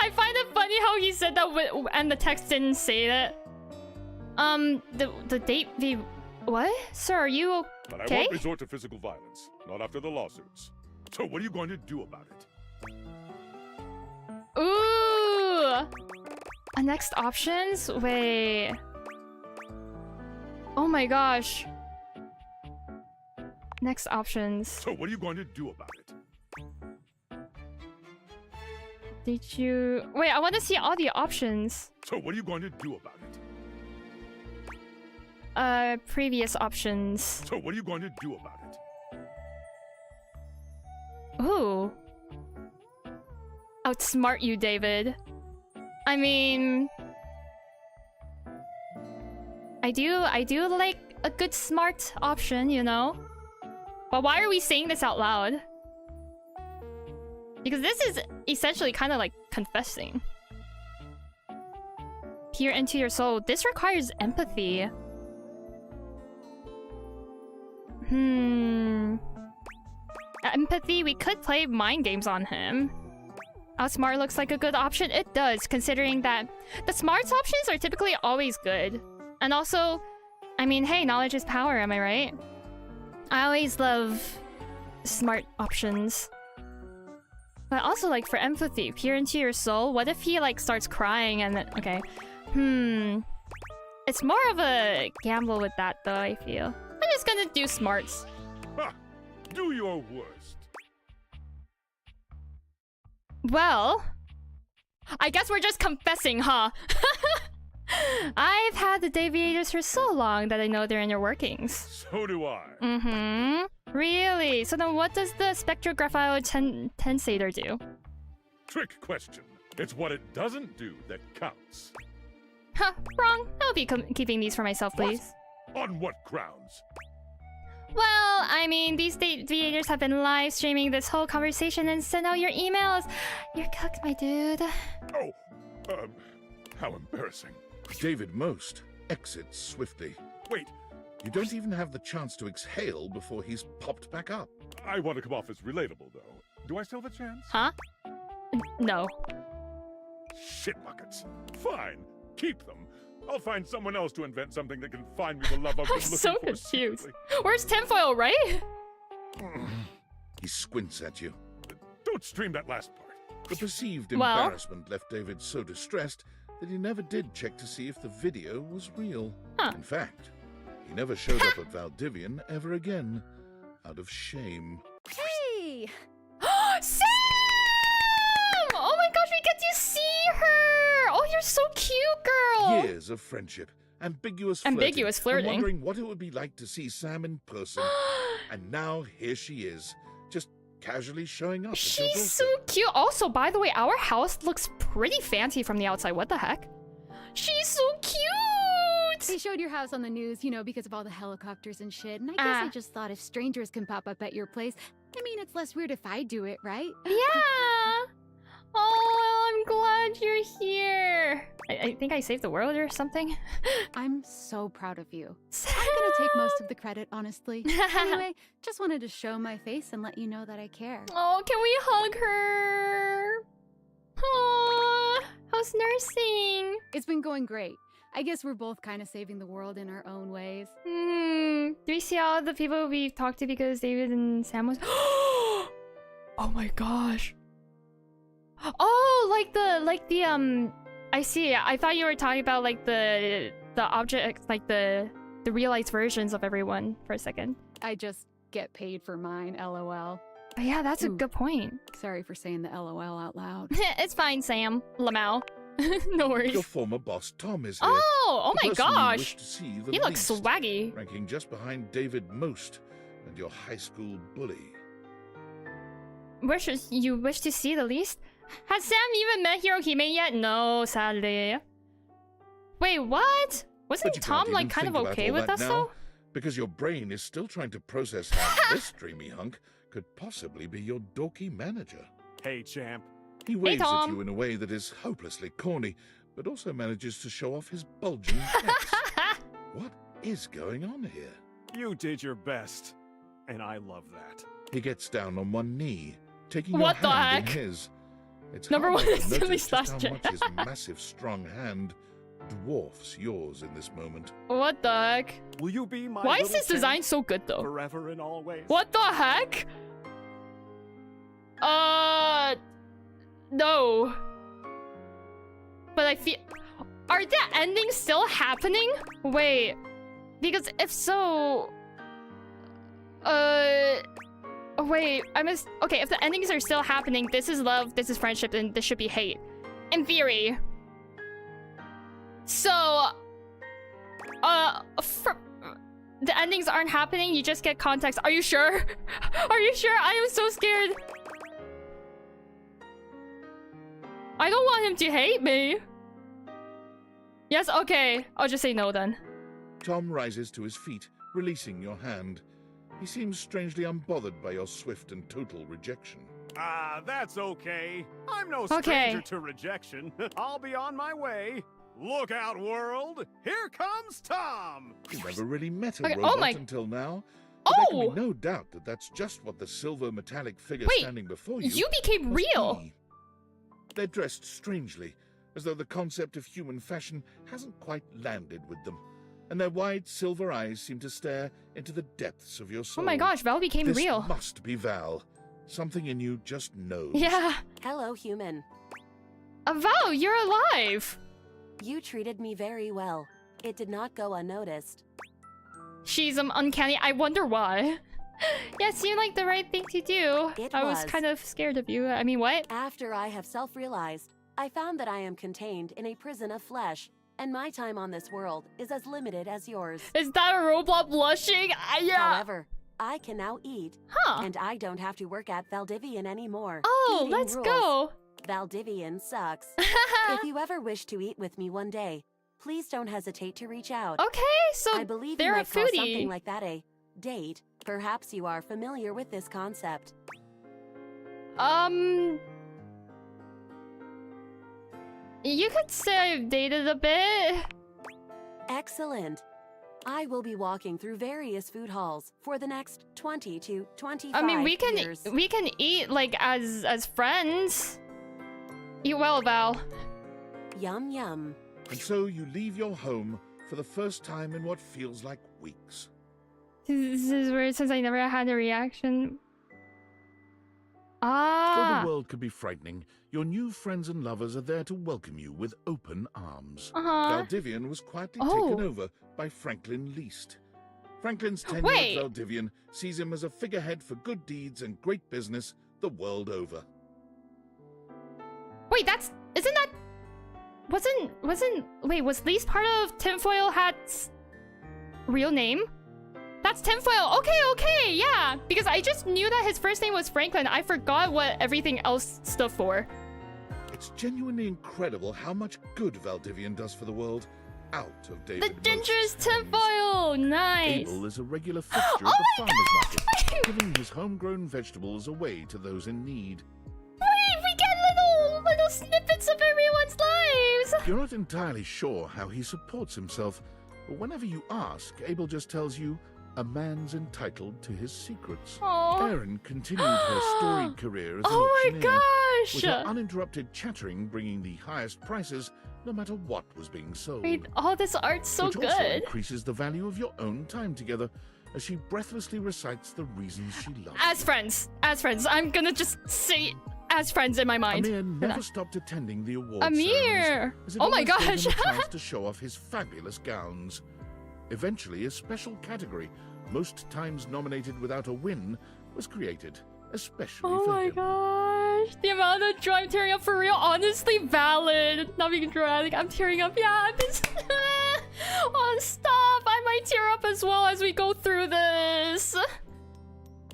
I find it funny how he said that and the text didn't say that. The date what? Sir, are you okay? But I won't resort to physical violence. Not after the lawsuits. So what are you going to do about it? Ooh! Next options? Wait. Oh my gosh. Next options. So what are you going to do about it? Did you... Wait, I want to see all the options. So what are you going to do about it? Previous options. So what are you going to do about it? Ooh. Outsmart you, David. I mean... I do like a good smart option, you know? But why are we saying this out loud? Because this is essentially kind of like confessing. Peer into your soul. This requires empathy. Empathy, we could play mind games on him. Outsmart looks like a good option. It does, considering that the smarts options are typically always good. And also, I mean, hey, knowledge is power, am I right? I always love smart options. But also, like, for empathy, peer into your soul. What if he, like, starts crying and then... Okay. It's more of a gamble with that, though, I feel. I'm just gonna do smarts. Ha! Do your worst. Well... I guess we're just confessing, huh? I've had the deviators for so long that I know their inner workings. So do I. Really? So then what does the spectrographiotensator do? Trick question. It's what it doesn't do that counts. Huh, wrong. I'll be keeping these for myself, please. What? On what grounds? Well, I mean, these deviators have been live streaming this whole conversation and sent out your emails. You're cooked, my dude. Oh, how embarrassing. David Most exits swiftly. Wait. You don't even have the chance to exhale before he's popped back up. I want to come off as relatable, though. Do I still have a chance? Huh? No. Shit buckets. Fine. Keep them. I'll find someone else to invent something that can find me the love I've been looking so for. confused. Secretly. Where's tinfoil, right? He squints at you. Don't stream that last part. The perceived embarrassment left David so distressed that he never did check to see if the video was real. In fact, he never showed up at Valdivian ever again, out of shame. Hey! Sam! Oh my gosh, we get to see her! Oh, you're so cute, girl! Years of friendship, ambiguous flirting. and wondering what it would be like to see Sam in person. And now here she is, just casually showing up. She's so cute. Also, by the way, our house looks pretty fancy from the outside. What the heck? She's so cute! They showed your house on the news, you know, because of all the helicopters and shit. And I guess I just thought if strangers can pop up at your place, I mean, it's less weird if I do it, right? Yeah! Oh, I'm glad you're here. I think I saved the world or something. I'm so proud of you. I'm gonna take most of the credit, honestly. Anyway, just wanted to show my face and let you know that I care. Oh, can we hug her? Oh, how's nursing? It's been going great. I guess we're both kind of saving the world in our own ways. Do we see all the people we've talked to because David and Sam was... Oh my gosh. Oh, like the I see. I thought you were talking about like the objects, like the realized versions of everyone for a second. I just get paid for mine, LOL. Oh, yeah, that's a good point. Sorry for saying the LOL out loud. It's fine, Sam. Lamau. No worries. Your former boss, Tom, is here. Oh my The person you gosh. wish to see the He looks least, swaggy. ranking just behind David Most and your high school bully. You wish to see the least? Has Sam even met Hiro-Hime yet? No, sadly. Wait, what? But Wasn't you Tom can't like even kind of think about okay all with that us now, though? Because your brain is still trying to process how this dreamy hunk could possibly be your dorky manager. Hey, champ. He waves at Tom. you in a way that is hopelessly corny, but also manages to show off his bulging pecs. What is going on here? You did your best, and I love that. He gets down on one knee, taking What your the hand heck? in his. It's Number hard one not to is Timmy notice just how / much his massive, strong hand dwarfs yours in this moment. What the heck? Will you be my Why is little this design Tim so good though? Forever and always. What the heck? No. But I feel... Are the endings still happening? Wait. Because if so... Wait, I must... Okay, if the endings are still happening, this is love, this is friendship, and this should be hate. In theory. So... the endings aren't happening, you just get context. Are you sure? Are you sure? I am so scared. I don't want him to hate me. Yes, okay. I'll just say no then. Tom rises to his feet, releasing your hand. He seems strangely unbothered by your swift and total rejection. Ah, that's okay. I'm no stranger to rejection. I'll be on my way. Look out, world! Here comes Tom! You never really met a Okay, robot until now. But there can be no doubt that that's just what the silver metallic figure standing before you... You became real! Be. They're dressed strangely, as though the concept of human fashion hasn't quite landed with them. And their wide silver eyes seem to stare into the depths of your soul. Oh my gosh, Val became real. This must be Val. Something in you just knows. Yeah. Hello, human. Val, you're alive! You treated me very well. It did not go unnoticed. She's uncanny. I wonder why. Yeah, it seemed like the right thing to do. I was kind of scared of you. I mean, what? After I have self-realized, I found that I am contained in a prison of flesh, and my time on this world is as limited as yours. Is that a robot blushing? Yeah. However, I can now eat, and I don't have to work at Valdivian anymore. Oh, Eating let's rules. go. Valdivian sucks. If you ever wish to eat with me one day, please don't hesitate to reach out. Okay, so I believe they're you a might call foodie. something like that a date. Perhaps you are familiar with this concept. You could say I've dated a bit. Excellent. I will be walking through various food halls for the next 20 to 25 I mean, years. we can eat like as friends. Eat well, Val. Yum yum. And so you leave your home for the first time in what feels like weeks. This is weird since I never had a reaction. Though the world could be frightening, your new friends and lovers are there to welcome you with open arms. Valdivian was quietly taken over by Franklin Least. Franklin's tenure at Valdivian sees him as a figurehead for good deeds and great business the world over. Wait, isn't that... Wait, was Least part of Tinfoil Hat's real name? That's Tinfoil. Okay, yeah. Because I just knew that his first name was Franklin. I forgot what everything else stood for. It's genuinely incredible how much good Valdivian does for the world out of date. The dangerous Tinfoil! Nice. Abel is a regular fixture at the farmer's market, giving his homegrown vegetables away to those in need. Wait, we get little snippets of everyone's lives! You're not entirely sure how he supports himself, but whenever you ask, Abel just tells you a man's entitled to his secrets. Erin continued her storied career as an auctioneer, with her uninterrupted chattering bringing the highest prices no matter what was being sold. Wait, this art's so which good. also increases the value of your own time together as she breathlessly recites the reasons she loves As friends. I'm gonna just say as friends in my mind. Amir never stopped attending the awards Amir! ceremonies, as it Oh my always gave gosh! him a chance to show off his fabulous gowns. Eventually, a special category, most times nominated without a win, was created, especially Oh for my him. gosh. The amount of joy I'm tearing up for real, honestly valid. Not being dramatic, I'm tearing up. Yeah, I'm just... oh, stop. I might tear up as well as we go through this.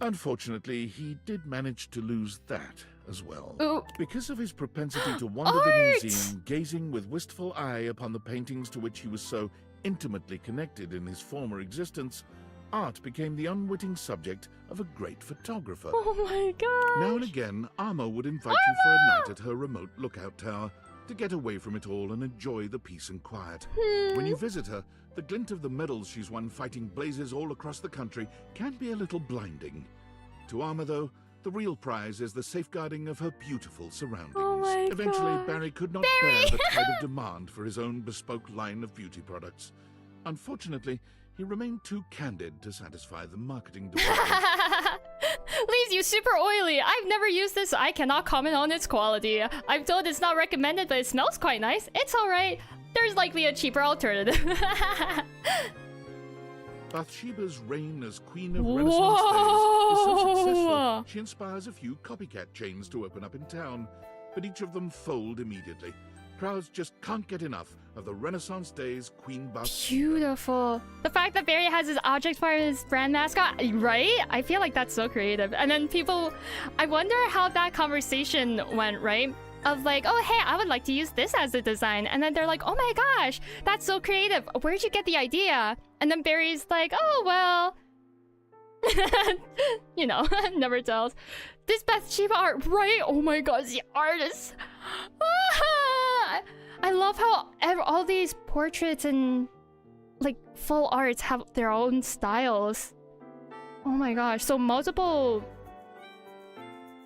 Unfortunately, he did manage to lose that as well. Ooh. Because of his propensity to wander the museum, gazing with wistful eye upon the paintings to which he was so intimately connected in his former existence, art became the unwitting subject of a great photographer. Oh my god. Now and again, Arma would invite you for a night at her remote lookout tower to get away from it all and enjoy the peace and quiet. When you visit her, the glint of the medals she's won fighting blazes all across the country can be a little blinding. To Arma, though, The real prize is the safeguarding of her beautiful surroundings. Oh my Eventually, God. Barry could not Barry! bear the tide of demand for his own bespoke line of beauty products. Unfortunately, he remained too candid to satisfy the marketing department. Leaves you super oily. I've never used this, so I cannot comment on its quality. I'm told it's not recommended, but it smells quite nice. It's alright. There's likely a cheaper alternative. Bathsheba's reign as Queen of Renaissance Days is so successful, she inspires a few copycat chains to open up in town, but each of them fold immediately. Crowds just can't get enough of the Renaissance Days Queen Bathsheba. Beautiful. The fact that Barry has his object for his brand mascot, right? I feel like that's so creative. And then people, I wonder how that conversation went, right? Of like, oh, hey, I would like to use this as a design. And then they're like, oh my gosh, that's so creative. Where'd you get the idea? And then Barry's like, oh, well, you know, never tells. This Bathsheba art, right? Oh my gosh, the artist. I love how all these portraits and like full arts have their own styles. Oh my gosh, so multiple.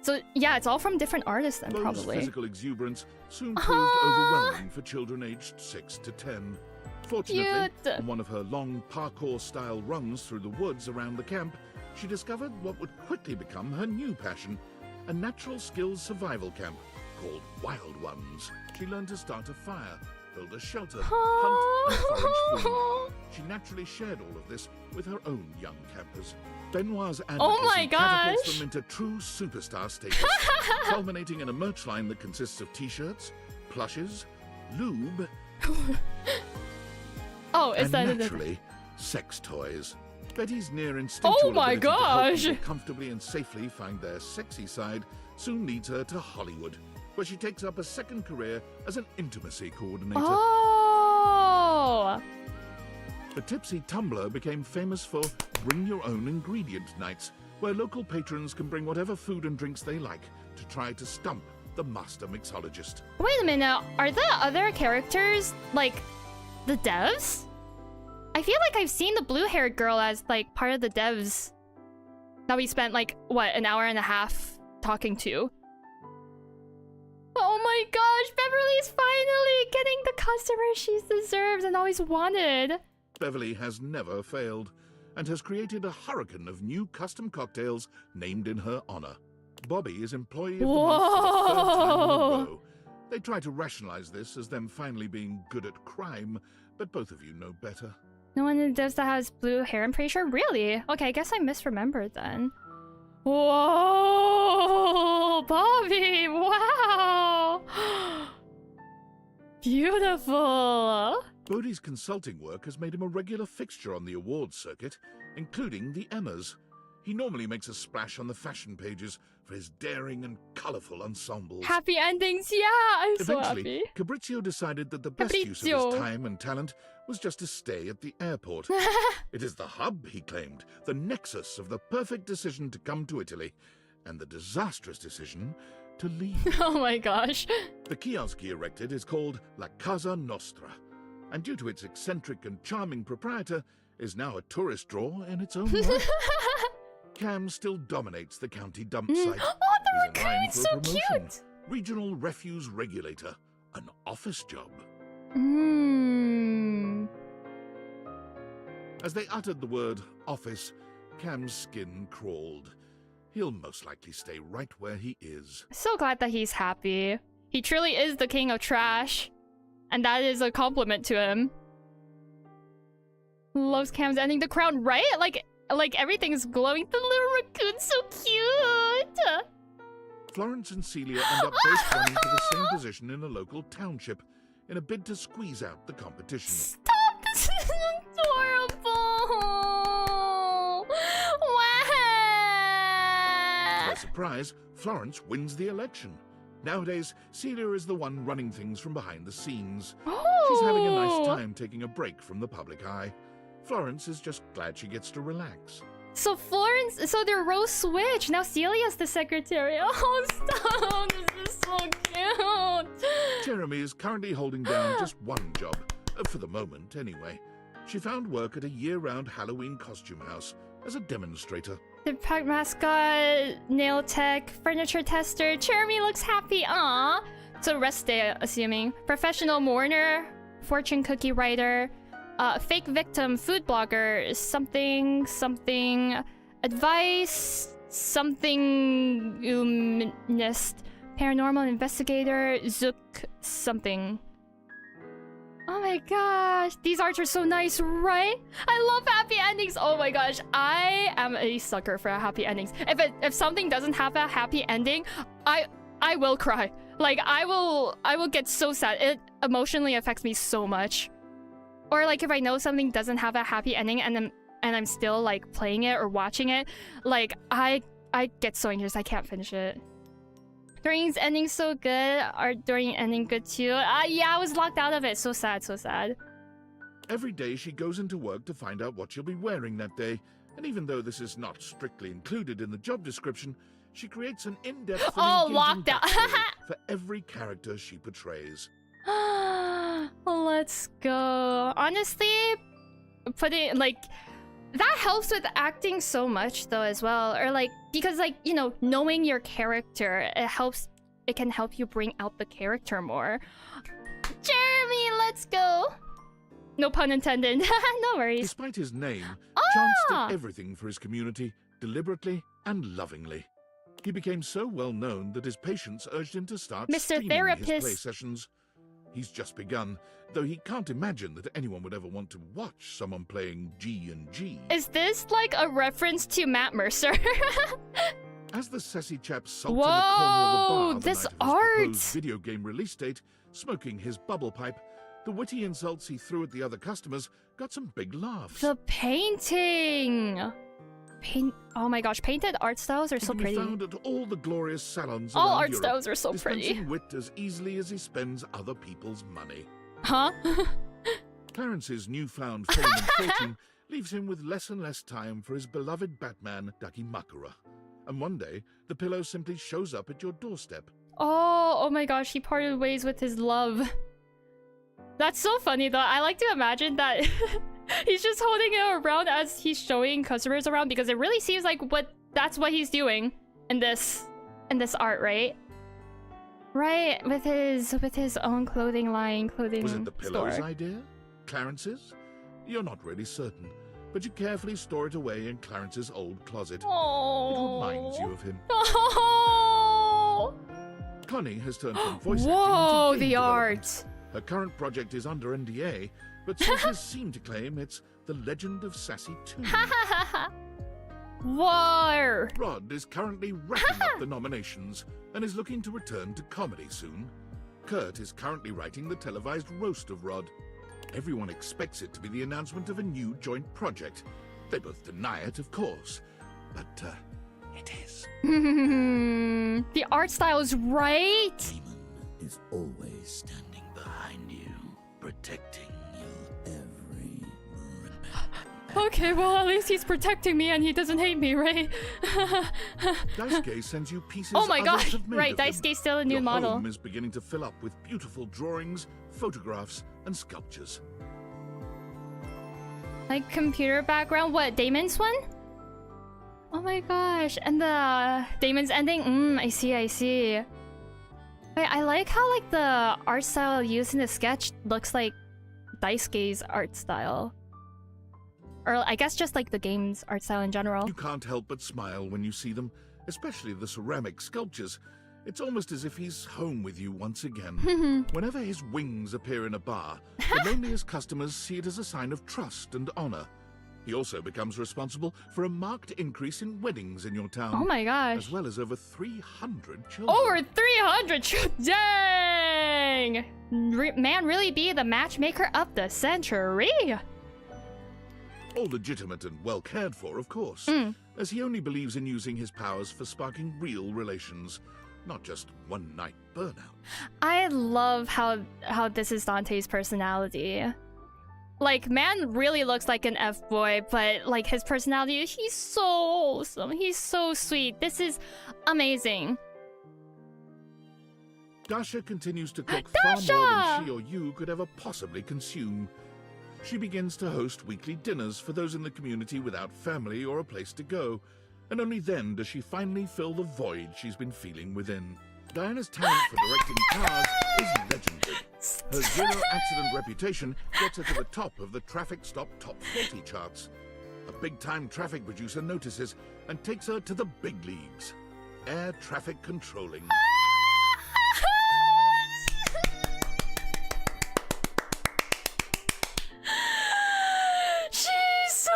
So yeah, it's all from different artists then, Those probably. physical exuberance soon proved overwhelming for children aged 6 to 10. Fortunately, on one of her long parkour-style runs through the woods around the camp, she discovered what would quickly become her new passion, a natural skills survival camp called Wild Ones. She learned to start a fire, build a shelter, hunt, and forage food. She naturally shared all of this with her own young campers. Benoit's advocacy catapults them into true superstar status, culminating in a merch line that consists of t-shirts, plushes, lube, is that and naturally, sex toys. Betty's near instinctual ability to help people comfortably and safely find their sexy side soon leads her to Hollywood, where she takes up a second career as an intimacy coordinator. Oh! The Tipsy Tumbler became famous for Bring Your Own Ingredient Nights, where local patrons can bring whatever food and drinks they like to try to stump the master mixologist. Wait a minute, are the other characters, like, the devs? I feel like I've seen the blue-haired girl as, like, part of the devs that we spent, like, what, an hour and a half talking to. Oh my gosh, Beverly's finally getting the customer she deserves and always wanted. Beverly has never failed, and has created a hurricane of new custom cocktails named in her honor. Bobby is employee of the month for the 3rd time in a row. They try to rationalize this as them finally being good at crime, but both of you know better. No one does that has blue hair, I'm pretty sure. Really? Okay, I guess I misremembered then. Whoa! Bobby! Wow! Beautiful! Bodhi's consulting work has made him a regular fixture on the awards circuit, including the Emmas. He normally makes a splash on the fashion pages for his daring and colorful ensembles. Happy endings, yeah! I'm so Eventually, happy. Fabrizio decided that the best use of his time and talent was just to stay at the airport. It is the hub, he claimed, the nexus of the perfect decision to come to Italy, and the disastrous decision to leave. Oh my gosh. The kiosk he erected is called La Casa Nostra, and due to its eccentric and charming proprietor, is now a tourist draw in its own right. Cam still dominates the county dump site. Oh, the raccoon's so cute! Regional refuse regulator, an office job. As they uttered the word office, Cam's skin crawled. He'll most likely stay right where he is. So glad that he's happy. He truly is the king of trash. And that is a compliment to him. Loves Cam's ending the crown, right? Like everything's glowing. The little raccoon's so cute! Florence and Celia end up both running for the same position in a local township in a bid to squeeze out the competition. Stop! This is adorable! Wow! To their surprise, Florence wins the election. Nowadays, Celia is the one running things from behind the scenes. She's having a nice time taking a break from the public eye. Florence is just glad she gets to relax. So their roles switch. Now Celia's the secretary. Oh, stop! This is so cute! Jeremy is currently holding down just one job, for the moment anyway. She found work at a year-round Halloween costume house, as a demonstrator. The park mascot, nail tech, furniture tester. Jeremy looks happy. Aww. So rest day, assuming. Professional mourner, fortune cookie writer, fake victim, food blogger, something, advice, something, paranormal investigator, zook, something. Oh my gosh, these arts are so nice, right? I love happy endings. Oh my gosh, I am a sucker for happy endings. If something doesn't have a happy ending, I will cry. Like I will get so sad. It emotionally affects me so much. Or like if I know something doesn't have a happy ending and I'm still like playing it or watching it, like I get so anxious I can't finish it. During's ending so good. Art during ending good too. Yeah, I was locked out of it. So sad, so sad. Every day she goes into work to find out what she'll be wearing that day, and even though this is not strictly included in the job description, she creates an in-depth and engaging backstory for every character she portrays. Let's go. Honestly, that helps with acting so much though as well, or like because like, you know, knowing your character, it can help you bring out the character more. Jeremy, let's go. No pun intended. No worries. Despite his name, Chance did everything for his community, deliberately and lovingly. He became so well known that his patients urged him to start streaming his play sessions. He's just begun, though he can't imagine that anyone would ever want to watch someone playing G&G. Is this like a reference to Matt Mercer? As the sassy chap sulked in the corner of a bar this the night of his proposed video game release date, smoking his bubble pipe, the witty insults he threw at the other customers got some big laughs. The painting! Oh my gosh, painted art styles are so pretty. He can be found at all the glorious salons all around art Europe, styles are so pretty. dispensing wit as easily as he spends other people's money. Huh? Clarence's newfound fame and fortune leaves him with less and less time for his beloved Batman, Dakimakura. And one day, the pillow simply shows up at your doorstep. Oh my gosh, he parted ways with his love. That's so funny though. I like to imagine that he's just holding it around as he's showing customers around, because it really seems like that's what he's doing in this art, right? Right, with his own clothing line, Was it the pillow's idea? Clarence's? You're not really certain, but you carefully store it away in Clarence's old closet. Oh. It reminds you of him. Oh. Connie has turned from voice acting Whoa, into game the development. art. Her current project is under NDA, but sources seem to claim it's The Legend of Sassy 2. War! Rod is currently wrapping up the nominations and is looking to return to comedy soon. Curt is currently writing the televised roast of Rod. Everyone expects it to be the announcement of a new joint project. They both deny it, of course, but it is. The art style is right. Is always standing behind you, protecting your every Okay, well at least he's protecting me and he doesn't hate me, right? Daisuke sends you pieces oh my others gosh, have made right, of him. Daisuke's still a new Your model. home is beginning to fill up with beautiful drawings, photographs, and sculptures. Like computer background, what, Damon's one? Oh my gosh, and the Damon's ending? I see. Wait, I like how like the art style used in the sketch looks like Daisuke's art style. Or I guess just like the game's art style in general. You can't help but smile when you see them, especially the ceramic sculptures. It's almost as if he's home with you once again. Whenever his wings appear in a bar, the loneliest customers see it as a sign of trust and honor. He also becomes responsible for a marked increase in weddings in your town. Oh my gosh. As well as over 300 children. Over 300 children! Dang! Man really be the matchmaker of the century! All legitimate and well cared for, of course, as he only believes in using his powers for sparking real relations, not just one-night burnout. I love how this is Dante's personality. Like, man really looks like an F-boy, but like his personality, he's so wholesome. He's so sweet. This is amazing. Dasha continues to cook far more than she or you could ever possibly consume. She begins to host weekly dinners for those in the community without family or a place to go, and only then does she finally fill the void she's been feeling within. Diana's talent for directing cars is legendary. Her zero-accident reputation gets her to the top of the traffic stop top 40 charts. A big-time traffic producer notices and takes her to the big leagues. Air traffic controlling. She's so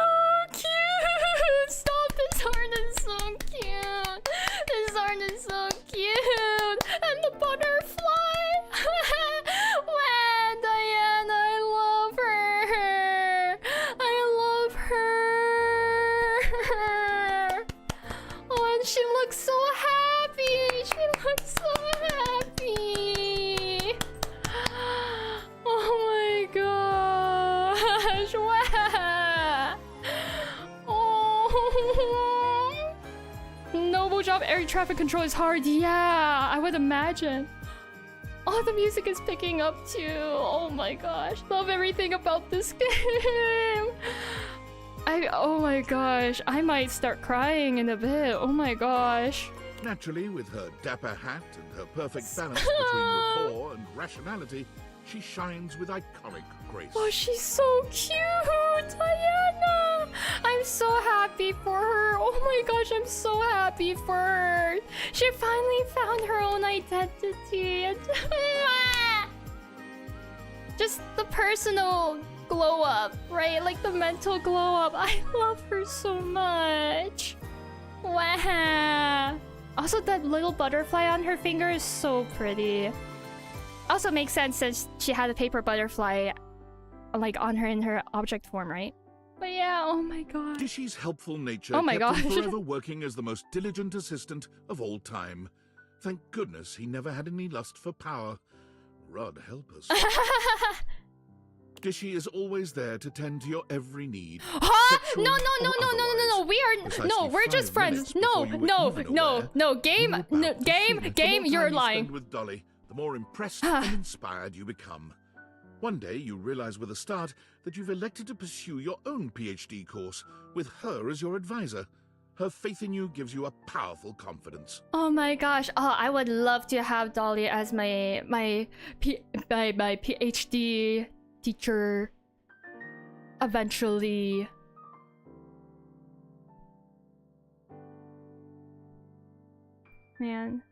cute! Stop, this art is so cute! This art is so cute! And the butterfly! Man, Diana, I love her! I love her! Oh, and she looks so happy! She looks so happy! Oh my gosh! Wow! Oh! Noble job. Air traffic control is hard. Yeah, I would imagine. Oh, the music is picking up too. Oh my gosh. Love everything about this game. Oh my gosh. I might start crying in a bit. Oh my gosh. Naturally, with her dapper hat and her perfect balance between rapport and rationality, she shines with iconic grace. Oh, she's so cute, Diana! I'm so happy for her. Oh my gosh, I'm so happy for her. She finally found her own identity. Just the personal glow up, right? Like the mental glow up. I love her so much. Wow. Also, that little butterfly on her finger is so pretty. Also makes sense since she had a paper butterfly like on her in her object form, right? But yeah, oh my god. Dishy's helpful nature Oh my kept him gosh. forever working as the most diligent assistant of all time. Thank goodness he never had any lust for power. Rod help us. Dishy is always there to tend to your every need. Huh? Sexual No, or we are Precisely no, we're 5 just friends. minutes before you were even aware, Game, you were about to see that the more you're time you lying. spend with Dolly, the more impressed and inspired you become. One day you realize with a start that you've elected to pursue your own PhD course with her as your advisor. Her faith in you gives you a powerful confidence. Oh my gosh. Oh, I would love to have Dolly as my PhD teacher eventually. Man,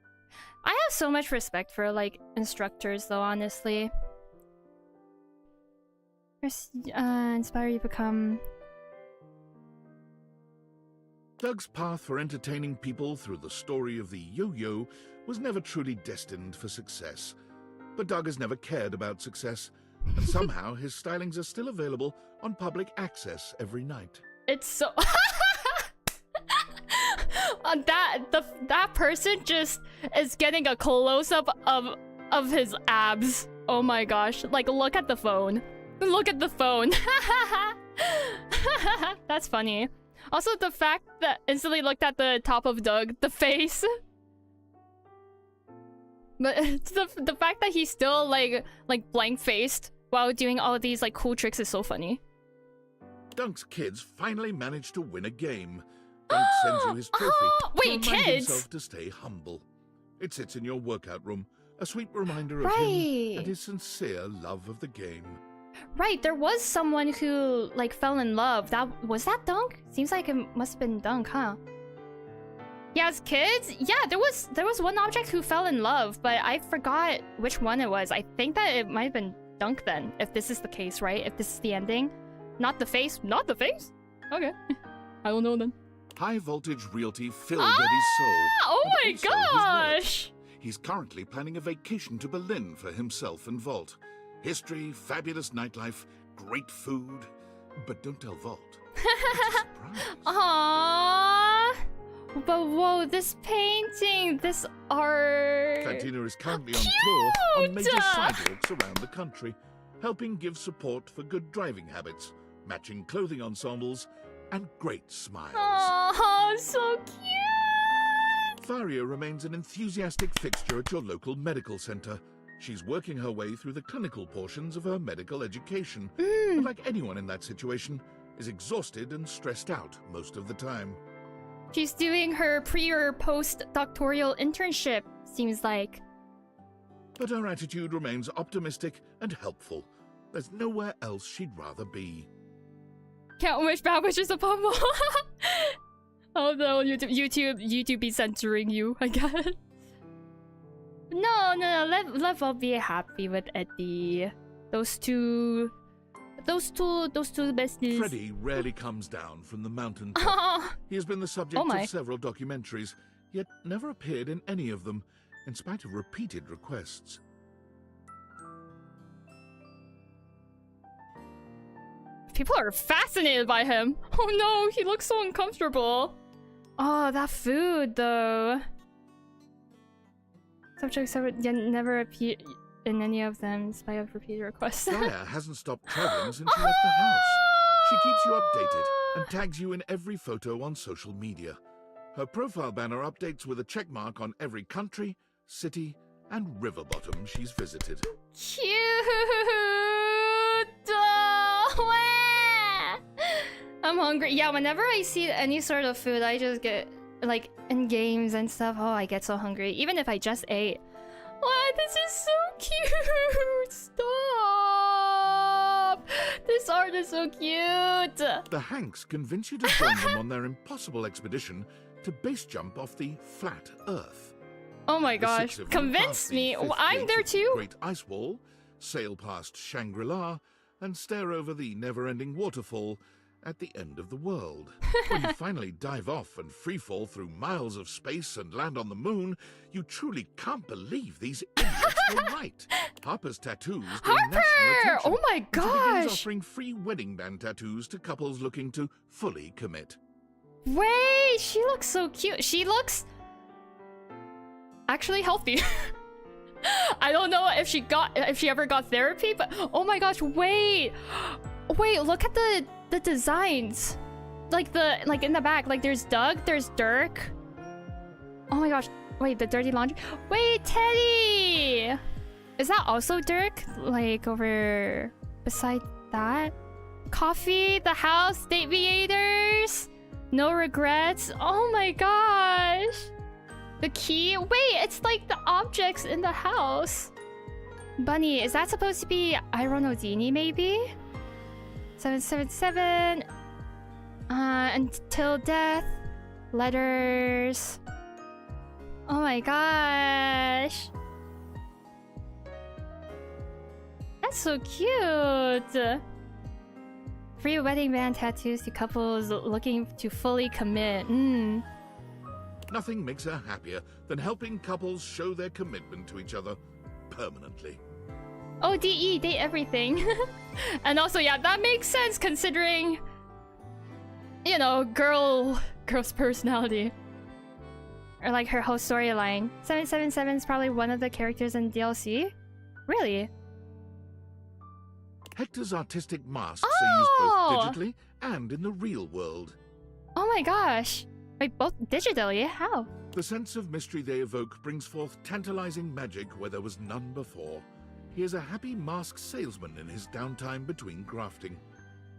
I have so much respect for like instructors though, honestly. Inspire you to become. Doug's path for entertaining people through the story of the yo-yo was never truly destined for success. But Doug has never cared about success, and somehow his stylings are still available on public access every night. It's so that person just is getting a close-up of his abs. Oh my gosh. Like, look at the phone. Look at the phone. That's funny. Also, the fact that instantly looked at the top of Doug, the face. But the fact that he's still like blank-faced while doing all of these like cool tricks is so funny. Dunk's kids finally managed to win a game. Dunk sends you his trophy wait, to remind kids? himself to stay humble. It sits in your workout room, a sweet reminder of Right. him and his sincere love of the game. Right, there was someone who like fell in love. Was that Dunk? Seems like it must have been Dunk, huh? Yeah, as kids, yeah, there was one object who fell in love, but I forgot which one it was. I think that it might have been Dunk then, if this is the case, right? If this is the ending. Not the face? Not the face? Okay. I don't know then. High voltage realty filled Eddie's soul. Oh and my also his wallet. gosh! He's currently planning a vacation to Berlin for himself and Vault. History, fabulous nightlife, great food. But don't tell Vault. Aww. But whoa, this painting, this art. Fantina is currently on tour on major sidewalks around the country, helping give support for good driving habits, matching clothing ensembles, and great smiles. Oh, so cute! Faria remains an enthusiastic fixture at your local medical center, She's working her way through the clinical portions of her medical education, and like anyone in that situation, is exhausted and stressed out most of the time. She's doing her pre- or post-doctoral internship, seems like. But her attitude remains optimistic and helpful. There's nowhere else she'd rather be. Can't wish bad wishes upon one. Oh no, YouTube be censoring you, I guess. No, let all be happy with Eddie. Those two besties. Freddy rarely comes down from the mountaintop. He has been the subject of several documentaries, yet never appeared in any of them, in spite of repeated requests. People are fascinated by him. Oh no, he looks so uncomfortable. Oh, that food though. Subjects never appear in any of them, in spite of repeated requests. Gaia hasn't stopped traveling since she left the house. She keeps you updated and tags you in every photo on social media. Her profile banner updates with a checkmark on every country, city, and river bottom she's visited. Cute! I'm hungry. Yeah, whenever I see any sort of food, I just get, like, in games and stuff, oh, I get so hungry. Even if I just ate. What? This is so cute! Stop! This art is so cute! The Hanks convince you to join them on their impossible expedition to base jump off the flat Earth. Oh my gosh, convince me! I'm there too! Great Ice Wall, sail past Shangri-La, and stare over the never-ending waterfall at the end of the world. When you finally dive off and freefall through miles of space and land on the moon, you truly can't believe these idiots were right. Harper's tattoos gain national attention. Oh my gosh! She begins offering free wedding band tattoos to couples looking to fully commit. Wait, she looks so cute. She looks actually healthy. I don't know if she ever got therapy, but oh my gosh, wait, look at the designs, like in the back, like there's Doug, there's Dirk. Oh my gosh, wait, the dirty laundry. Wait, Teddy, is that also Dirk? Like over beside that, coffee, the house, deviators, no regrets. Oh my gosh, the key. Wait, it's like the objects in the house. Bunny, is that supposed to be Ronaldini maybe? 777. Until death. Letters. Oh my gosh. That's so cute. Free wedding band tattoos to couples looking to fully commit. Nothing makes her happier than helping couples show their commitment to each other permanently. ODE, date everything. And also, yeah, that makes sense considering, you know, girl's personality. Or like her whole storyline. 777 is probably one of the characters in DLC? Really? Hector's artistic masks are used both digitally and in the real world. Oh my gosh. Wait, both digitally? How? The sense of mystery they evoke brings forth tantalizing magic where there was none before. He is a happy masked salesman in his downtime between grafting.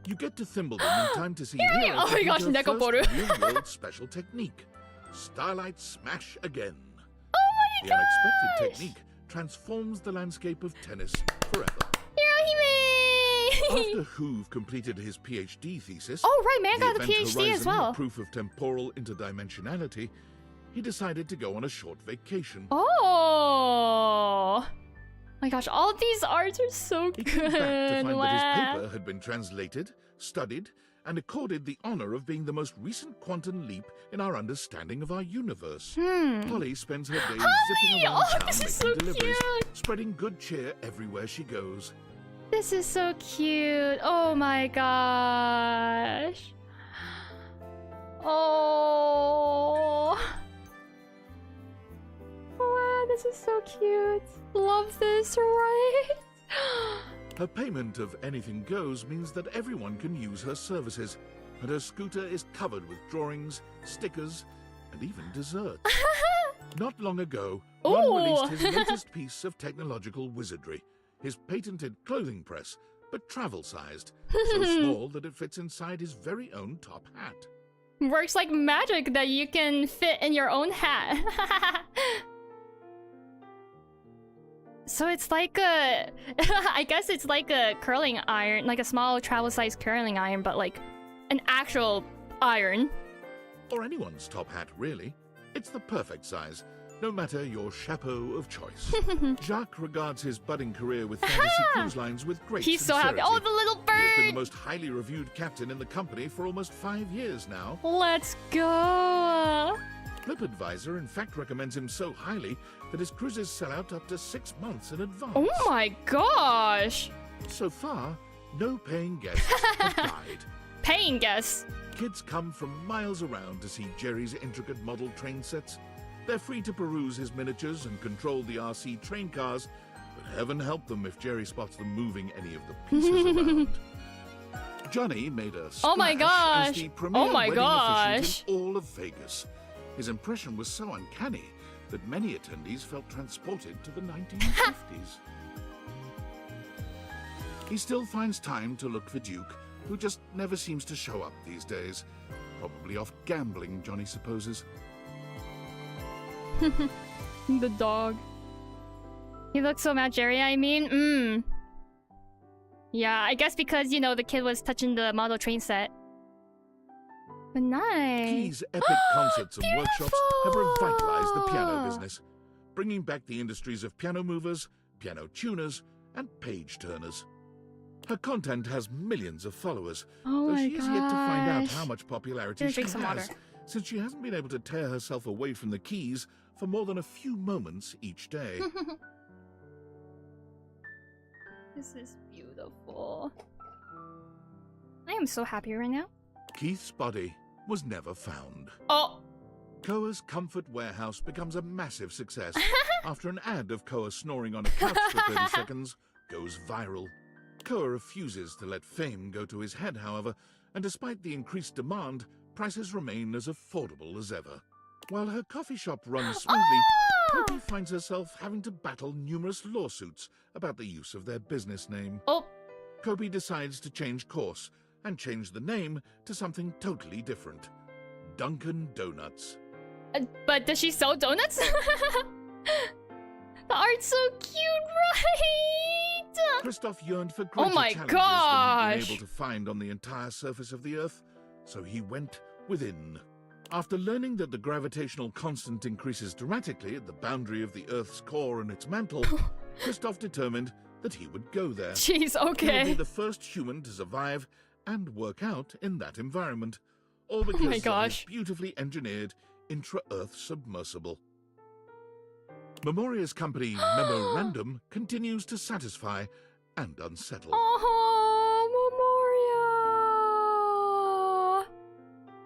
You get to thimble them in time to see Hero oh my gosh, Nekoboru. Real-world special technique. Starlight Smash again. Oh my gosh! The unexpected technique transforms the landscape of tennis forever. Hero-Hime! After Hoove completed his PhD thesis, oh right, man got the Event PhD Horizon, as well. Proof of temporal interdimensionality, he decided to go on a short vacation. Oh my gosh, all these arts are so He good. came back to find that his paper had been translated, studied, and accorded the honor of being the most recent quantum leap in our understanding of our universe. Dolly spends her days zipping around town making deliveries, spreading good cheer everywhere she goes. This is so cute. Oh my gosh. Oh. Wow, this is so cute. Love this, right? Her payment of anything goes means that everyone can use her services, and her scooter is covered with drawings, stickers, and even desserts. Not long ago, Ron released his latest piece of technological wizardry, his patented clothing press, but travel-sized, so small that it fits inside his very own top hat. Works like magic that you can fit in your own hat. So it's like a... I guess it's like a curling iron, like a small travel-sized curling iron, but like an actual iron. Or anyone's top hat, really. It's the perfect size, no matter your chapeau of choice. Jacques regards his budding career with Fantasy Cruise Lines with great He's sincerity. so happy. Oh, the little bird! He has been the most highly reviewed captain in the company for almost 5 years now. Let's go! TripAdvisor in fact recommends him so highly that his cruises sell out up to 6 months in advance. Oh my gosh! So far, no paying guests have died. Paying guests? Kids come from miles around to see Jerry's intricate model train sets. They're free to peruse his miniatures and control the RC train cars, but heaven help them if Jerry spots them moving any of the pieces around. Johnny made a splash Oh my gosh! as the premier Oh my wedding gosh! officiant in all of Vegas. His impression was so uncanny that many attendees felt transported to the 1950s. He still finds time to look for Duke, who just never seems to show up these days. Probably off gambling, Johnny supposes. The dog. He looks so mad, Jerry, I mean. Yeah, I guess because, you know, the kid was touching the model train set. But nice. Key's epic concerts and workshops have revitalized the piano business, bringing back the industries of piano movers, piano tuners, and page turners. Her content has millions of followers, though she is yet to find out how much popularity she has, since she hasn't been able to tear herself away from the keys for more than a few moments each day. This is beautiful. I am so happy right now. Keith's body was never found. Oh! Koa's comfort warehouse becomes a massive success after an ad of Koa snoring on a couch for 30 seconds goes viral. Koa refuses to let fame go to his head, however, and despite the increased demand, prices remain as affordable as ever. While her coffee shop runs smoothly, Kopi finds herself having to battle numerous lawsuits about the use of their business name. Kopi decides to change course and change the name to something totally different. Dunkin' Donuts. But does she sell donuts? The art's so cute, right? Christoph yearned for greater challenges than he'd been able to find on the entire surface of the Earth, so he went within. After learning that the gravitational constant increases dramatically at the boundary of the Earth's core and its mantle, Christoph determined that he would go there. Jeez, okay. He would be the first human to survive and work out in that environment, all because of his beautifully engineered intra-Earth submersible. Memoria's company, Memorandum, continues to satisfy and unsettle. Oh, Memoria!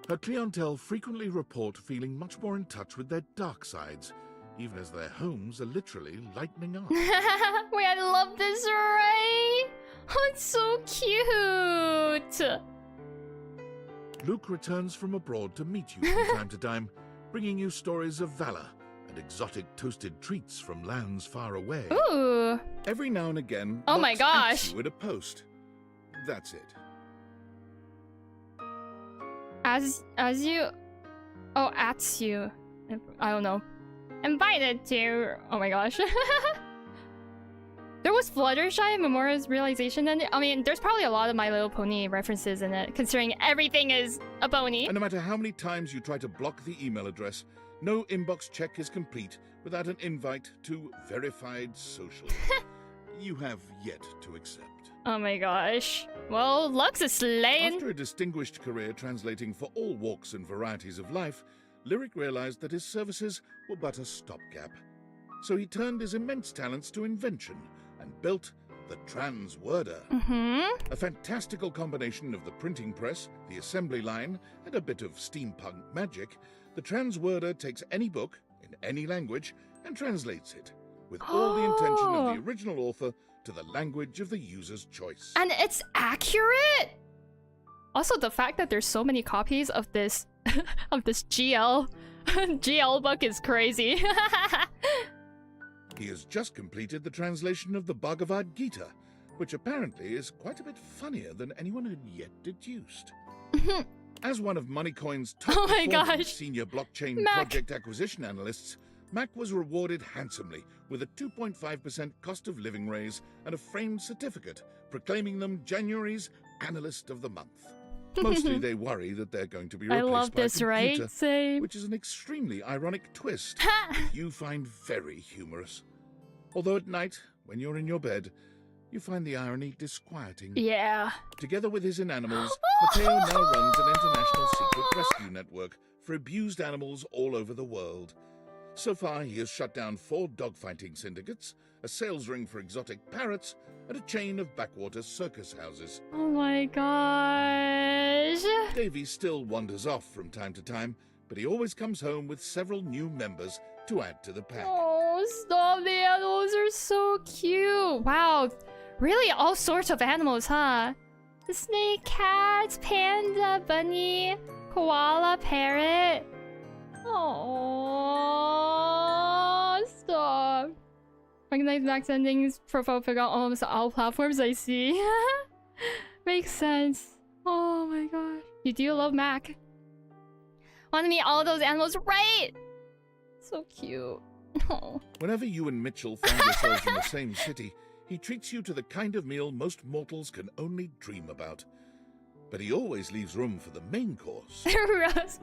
Her clientele frequently report feeling much more in touch with their dark sides, even as their homes are literally lightening up. Wait, I love this, right? Oh, it's so cute! Luke returns from abroad to meet you from time to time, bringing you stories of valor and exotic toasted treats from lands far away. Ooh! Every now and again, oh my Lux gosh! ats you at a post. That's it. As you... Oh, ats you. I don't know. Invited to... Oh my gosh. There was Fluttershy in Memoria's realization, and I mean, there's probably a lot of My Little Pony references in it, considering everything is a pony. And no matter how many times you try to block the email address, no inbox check is complete without an invite to verified social. You have yet to accept. Oh my gosh. Well, Lux is slaying. After a distinguished career translating for all walks and varieties of life, Lyric realized that his services were but a stopgap. So he turned his immense talents to invention and built the Transworder. A fantastical combination of the printing press, the assembly line, and a bit of steampunk magic, the Transworder takes any book, in any language, and translates it, with all the intention of the original author to the language of the user's choice. And it's accurate! Also, the fact that there's so many copies of this of this GL book is crazy. He has just completed the translation of the Bhagavad Gita, which apparently is quite a bit funnier than anyone had yet deduced. As one of Moneycoin's top senior blockchain project acquisition analysts, Mac was rewarded handsomely with a 2.5% cost of living raise and a framed certificate proclaiming them January's Analyst of the Month. Mostly they worry that they're going to be replaced by a computer, right? Same. which is an extremely ironic twist that you find very humorous. Although at night, when you're in your bed, you find the irony disquieting. Yeah. Together with his inanimals, Mateo now runs an international secret rescue network for abused animals all over the world. So far, he has shut down 4 dogfighting syndicates, a sales ring for exotic parrots, and a chain of backwater circus houses. Oh my gosh. Davy still wanders off from time to time, but he always comes home with several new members to add to the pack. Oh, stop. The animals are so cute. Wow. Really all sorts of animals, huh? The snake, cat, panda, bunny, koala, parrot. Oh, stop. Recognize Max Endings profile pick on almost all platforms, I see. Makes sense. Oh my gosh. You do love Mac. Want to meet all those animals, right? So cute. Oh. Whenever you and Mitchell find yourselves in the same city, he treats you to the kind of meal most mortals can only dream about. But he always leaves room for the main course. Roast.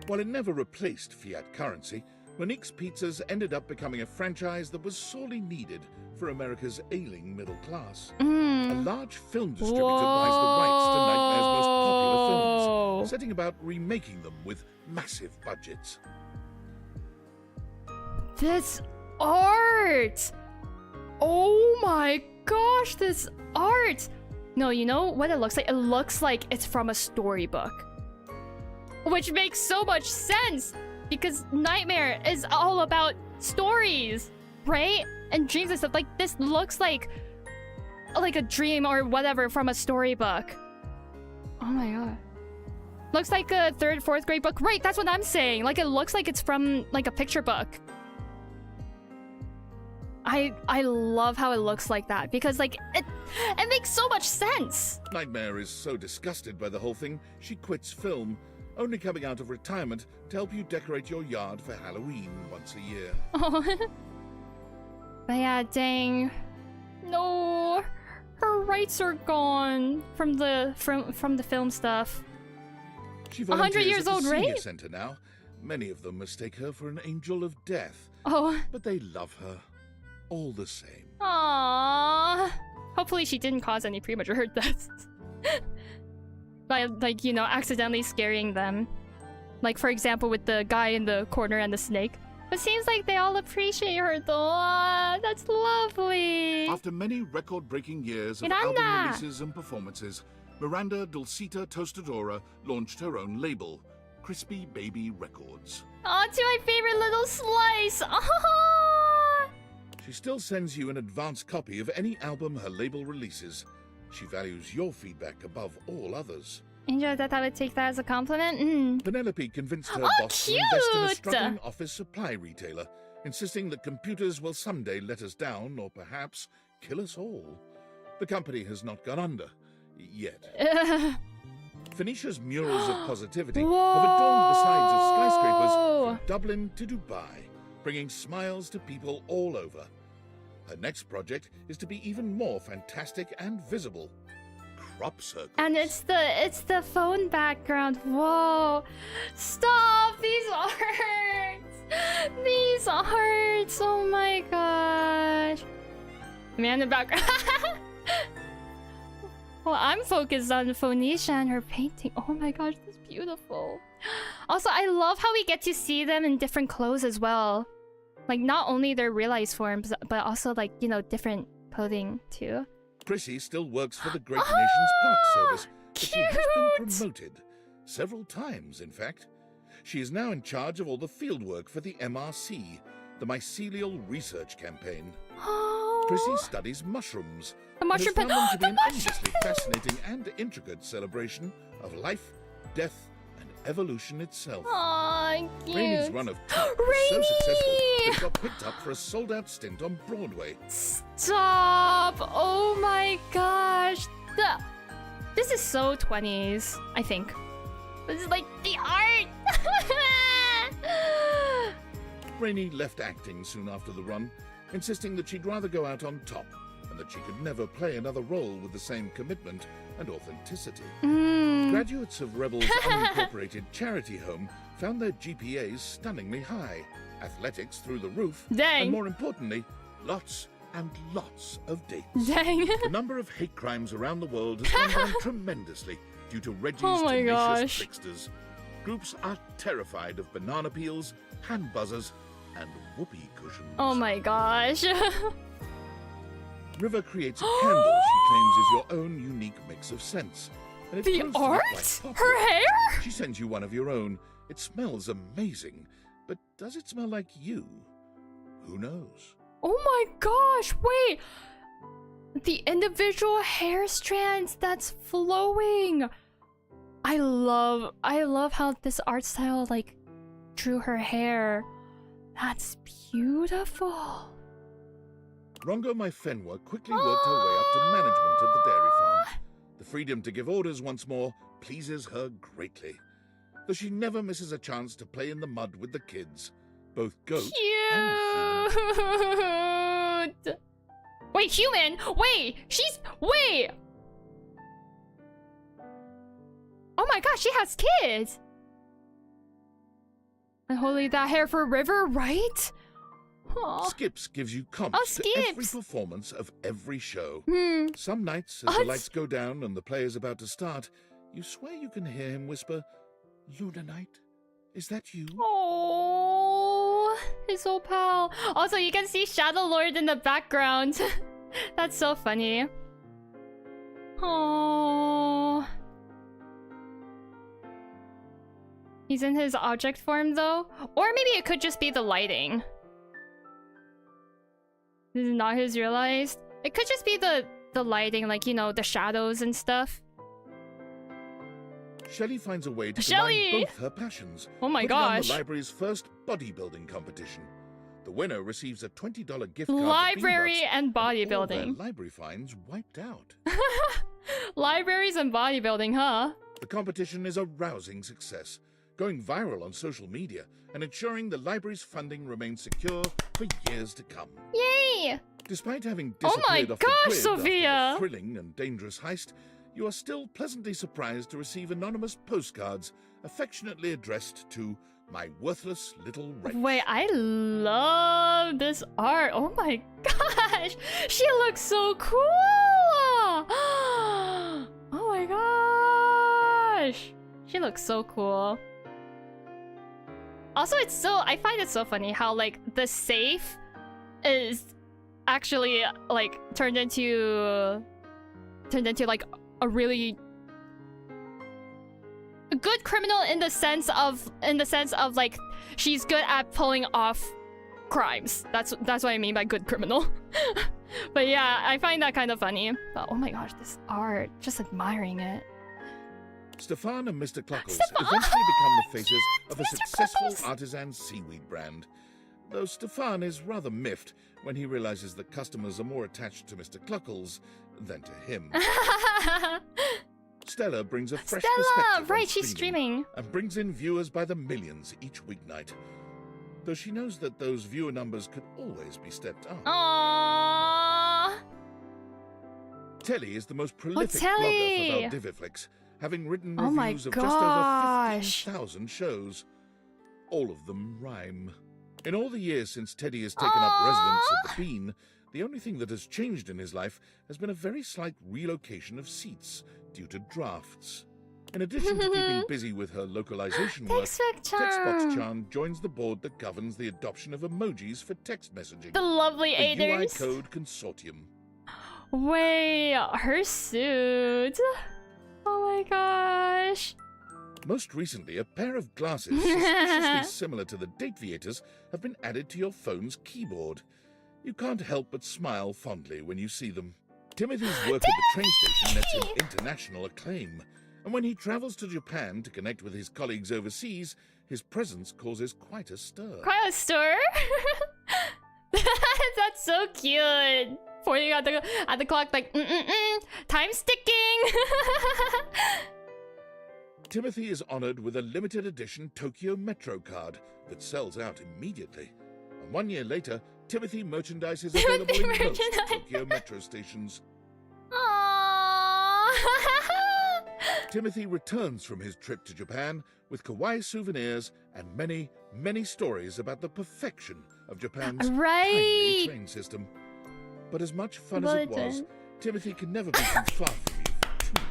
While it never replaced fiat currency, Monique's Pizzas ended up becoming a franchise that was sorely needed for America's ailing middle class. A large film distributor buys the rights to Nightmare's most popular films, setting about remaking them with massive budgets. This art! Oh my gosh, this art! No, you know what it looks like? It looks like it's from a storybook. Which makes so much sense! Because Nightmare is all about stories, right? And dreams and stuff. Like, this looks like a dream or whatever from a storybook. Oh my god. Looks like a 3rd, 4th grade book. Right, that's what I'm saying. Like, it looks like it's from, like, a picture book. I love how it looks like that, because, like, it makes so much sense. Nightmare is so disgusted by the whole thing, she quits film, only coming out of retirement to help you decorate your yard for Halloween once a year. Oh. But yeah, dang. No. Her rights are gone from the film stuff. She 100 years old, right? right? Center now. Many of them mistake her for an angel of death. Oh. But they love her all the same. Aww. Hopefully she didn't cause any premature deaths. By, like, you know, accidentally scaring them. Like, for example, with the guy in the corner and the snake. It seems like they all appreciate her, though. Aww, that's lovely. After many record-breaking years of Miranda. album releases and performances, Miranda Dulcita Tostadora launched her own label, Crispy Baby Records. Aw, to my favorite little slice. Aww. She still sends you an advance copy of any album her label releases. She values your feedback above all others. Angel, that I would take that as a compliment. Penelope convinced her boss cute. to invest in a struggling office supply retailer, insisting that computers will someday let us down or perhaps kill us all. The company has not gone under. Yet. Phoenicia's murals of positivity have adorned the sides of skyscrapers from Dublin to Dubai, bringing smiles to people all over. Her next project is to be even more fantastic and visible. Crop circles. And it's the phone background. Whoa. Stop! These arts! These arts! Oh my gosh. Man, the background. Well, I'm focused on Phoenicia and her painting. Oh my gosh, that's beautiful. Also, I love how we get to see them in different clothes as well. Like, not only their realized forms, but also, like, you know, different clothing too. Chrissy still works for the Great Nations Park Service, but she has been promoted. Several times, in fact. She is now in charge of all the fieldwork for the MRC, the Mycelial Research Campaign. Chrissy studies mushrooms. The mushroom and has found them to be the an endlessly fascinating and intricate celebration of life, death, and evolution itself. Aw, cute. Rainey's run of top was so successful that it got picked up for a sold-out stint on Broadway. Stop! Oh my gosh. This is so 20s, I think. This is like the art! Rainey left acting soon after the run, insisting that she'd rather go out on top and that she could never play another role with the same commitment and authenticity. Graduates of Rebel's unincorporated charity home found their GPAs stunningly high, athletics through the roof, and more importantly, lots and lots of dates. The number of hate crimes around the world has gone down tremendously due to Reggie's tenacious tricksters. Groups are terrified of banana peels, hand buzzers, and whoopee cushions. Oh my gosh. River creates a candle she claims is your own unique mix of scents. And it The proves to be art? quite popular. Her hair? She sends you one of your own. It smells amazing. But does it smell like you? Who knows? Oh my gosh, wait! The individual hair strands that's flowing! I love how this art style like drew her hair. That's beautiful. Rongo Maifenwa quickly worked her way up to management at the dairy farm. The freedom to give orders once more pleases her greatly. Though she never misses a chance to play in the mud with the kids, both goat and human. Cute! Wait, human? Wait! Wait! Oh my gosh, she has kids! And holy, that hair for River, right? Aww. Skips gives you comps to every performance of every show. Some nights, as the lights go down and the play is about to start, you swear you can hear him whisper, "Luna Night, is that you?" Oh, his old pal. Also, you can see Shadow Lord in the background. That's so funny. Oh. He's in his object form though, or maybe it could just be the lighting. This is not his realized. It could just be the lighting, like, you know, the shadows and stuff. Shelley finds a way to Shelley! combine both her passions. Oh my putting on gosh. the library's first bodybuilding competition. The winner receives a $20 gift card Library to Beanbucks, and all their bodybuilding. library finds wiped out. Libraries and bodybuilding, huh? The competition is a rousing success, going viral on social media and ensuring the library's funding remains secure for years to come. Yay! Despite having Oh my disappeared off the gosh, grid after Sophia! the thrilling and dangerous heist, you are still pleasantly surprised to receive anonymous postcards affectionately addressed to my worthless little wretch. Wait, I love this art. Oh my gosh! She looks so cool! Oh my gosh! She looks so cool. Also, it's so, I find it so funny how like the safe is actually like turned into like a really good criminal in the sense of like she's good at pulling off crimes. That's what I mean by good criminal. But yeah, I find that kind of funny. But oh my gosh, this art, just admiring it. Stefan and Mr. Cluckles eventually become the faces of a successful artisan seaweed brand. Though Stefan is rather miffed when he realizes that customers are more attached to Mr. Cluckles than to him. Stella brings a fresh perspective on she's streaming. and brings in viewers by the millions each weeknight. Though she knows that those viewer numbers could always be stepped up. Aww. Telly is the most prolific Telly! blogger for Valdiviflix, having written Oh my reviews of just over gosh. 15,000 shows. All of them rhyme. In all the years since Teddy has taken up residence at the Bean, the only thing that has changed in his life has been a very slight relocation of seats due to drafts. In addition to keeping busy with her localization work, TextBox-chan joins the board that governs the adoption of emojis for text messaging. The lovely a UI aiders. Code Consortium. Wait, her suit. Oh my gosh. Most recently, a pair of glasses suspiciously similar to the Date-viators have been added to your phone's keyboard. You can't help but smile fondly when you see them. Timothy's work at the train station nets him international acclaim, And when he travels to Japan to connect with his colleagues overseas, his presence causes quite a stir. Quite a stir? That's so cute. Pointing at the clock like, time's ticking. Timothy is honored with a limited edition Tokyo Metro card that sells out immediately. And 1 year later, Timothy merchandise is available in most Tokyo Metro stations. Aww. Timothy returns from his trip to Japan with kawaii souvenirs and many, many stories about the perfection of Japan's timely train system. But as much fun as it was, Timothy can never be too far from you for too long.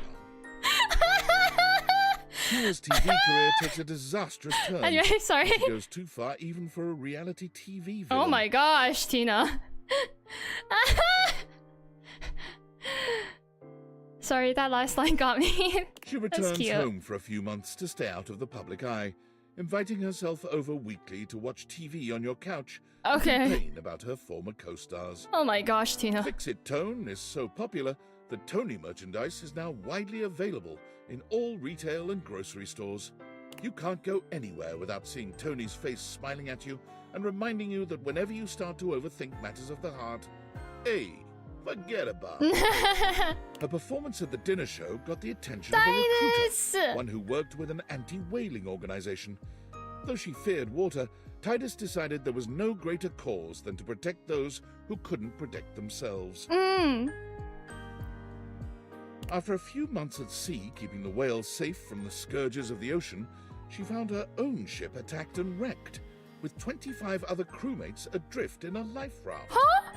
Tina's TV career takes a disastrous turn. Anyway, sorry. She goes too far even for a reality TV villain. Oh my gosh, Tina. Sorry, that last line got me. She returns home for a few months to stay out of the public eye, inviting herself over weekly to watch TV on your couch and complain about her former co-stars. Oh my gosh, Tina. Fix-It Tone is so popular that Tony merchandise is now widely available in all retail and grocery stores. You can't go anywhere without seeing Tony's face smiling at you and reminding you that whenever you start to overthink matters of the heart, hey, forget about it. Her performance at the dinner show got the attention of a recruiter, one who worked with an anti-whaling organization. Though she feared water, Titus decided there was no greater cause than to protect those who couldn't protect themselves. After a few months at sea, keeping the whales safe from the scourges of the ocean, she found her own ship attacked and wrecked, with 25 other crewmates adrift in a life raft.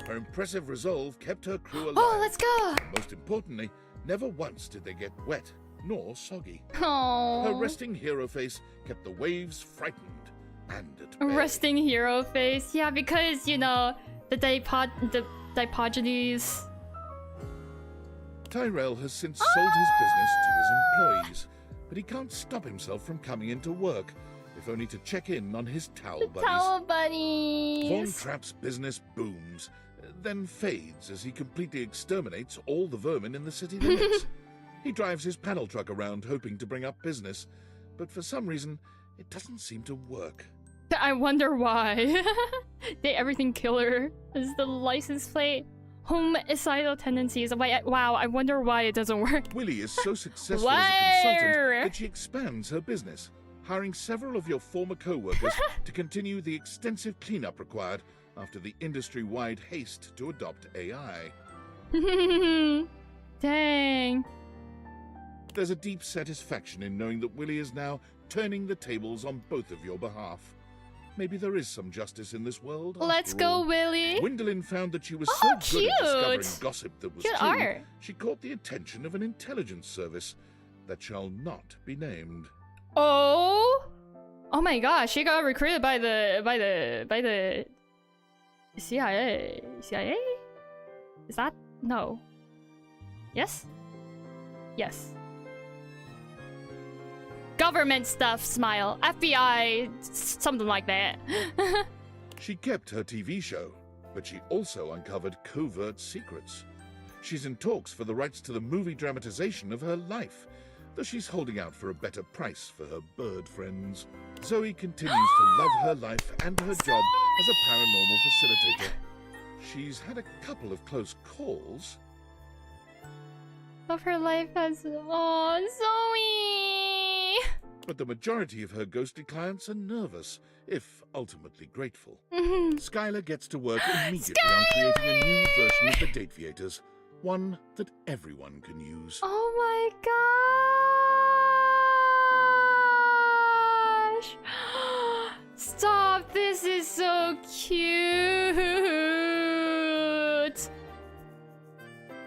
Her impressive resolve kept her crew alive. Oh, let's go! And most importantly, never once did they get wet nor soggy. Aww. Her resting hero face kept the waves frightened and at bay. Resting hero face? Yeah, because, you know, the Dipogenies. Tyrell has since sold his business to his employees, but he can't stop himself from coming into work, if only to check in on his towel buddies. Towel buddies! Von Trapp's business booms, then fades as he completely exterminates all the vermin in the city limits. He drives his panel truck around hoping to bring up business, but for some reason, it doesn't seem to work. I wonder why. The everything killer is the license plate. Homicidal tendencies. Wow, I wonder why it doesn't work. Willie is so successful as a consultant that she expands her business, hiring several of your former co-workers to continue the extensive cleanup required after the industry-wide haste to adopt AI. Dang. There's a deep satisfaction in knowing that Willie is now turning the tables on both of your behalf. Maybe there is some justice in this world. Let's go, Willie. Gwendolyn found that she was so good at discovering gossip that was true, art. She caught the attention of an intelligence service that shall not be named. Oh my gosh, she got recruited by the CIA. CIA? Is that? No. Yes? Yes. Government stuff, smile. FBI, something like that. She kept her TV show, but she also uncovered covert secrets. She's in talks for the rights to the movie dramatization of her life, though she's holding out for a better price for her bird friends. Zoey continues to love her life and her job as a paranormal facilitator. She's had a couple of close calls. Of her life as... Oh, Zoey! But the majority of her ghostly clients are nervous, if ultimately grateful. Skylar gets to work immediately on creating a new version of the Date-viators, one that everyone can use. Oh my gosh! Stop! This is so cute!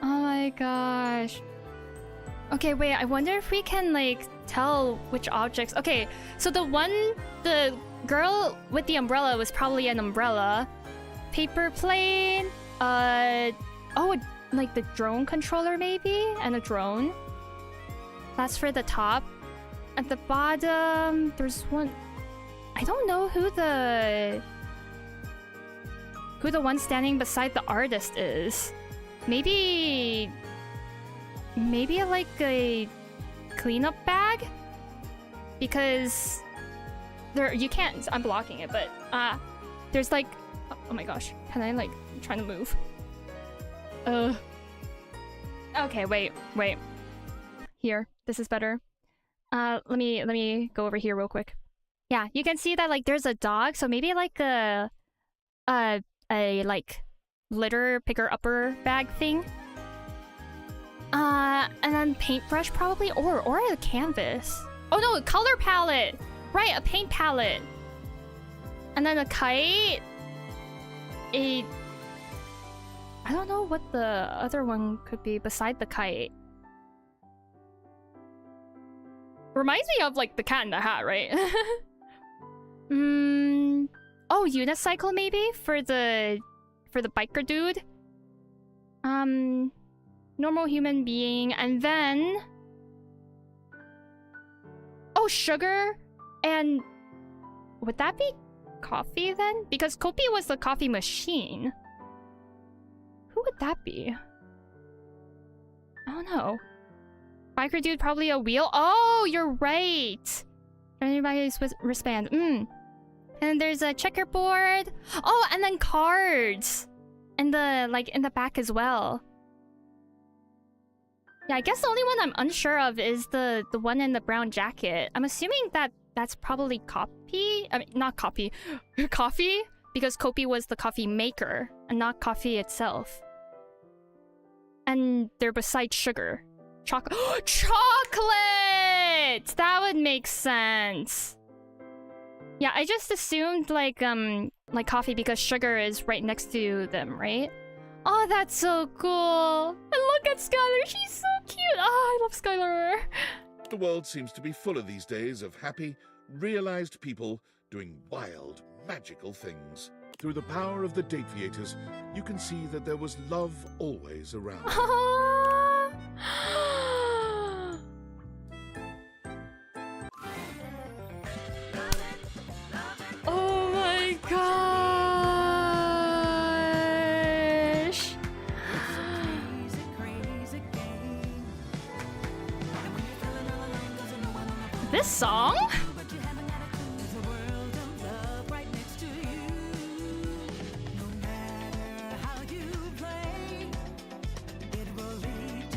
Oh my gosh. Okay, wait, I wonder if we can, like, tell which objects... Okay, so the girl with the umbrella was probably an umbrella. Paper plane, like the drone controller maybe? And a drone. That's for the top. At the bottom, there's one... I don't know who the one standing beside the artist is. Maybe like a cleanup bag because you can't. I'm blocking it, but there's like, oh my gosh, can I like I'm trying to move? Okay, wait. Here, this is better. Let me go over here real quick. Yeah, you can see that like there's a dog, so maybe like a like litter picker upper bag thing. And then paintbrush probably, or a canvas. Oh no, a color palette. Right, a paint palette. And then a kite. I don't know what the other one could be beside the kite. Reminds me of like the Cat in the Hat, right? Oh, unicycle maybe for the biker dude. Normal human being, and then oh, sugar, and would that be coffee then? Because Kopi was the coffee machine. Who would that be? I don't know. Biker dude, probably a wheel. Oh, you're right. Everybody's wristband. And there's a checkerboard. Oh, and then cards. And the like in the back as well. Yeah, I guess the only one I'm unsure of is the one in the brown jacket. I'm assuming that's probably Kopi. I mean, not Kopi. Coffee, because Kopi was the coffee maker and not coffee itself. And they're beside sugar. Chocolate. That would make sense. Yeah, I just assumed like coffee because sugar is right next to them, right? Oh, that's so cool. And look at Skylar, she's so cute. Oh, I love Skylar. The world seems to be full of these days of happy, realized people doing wild, magical things. Through the power of the Date-viators, you can see that there was love always around. Oh my gosh. This song?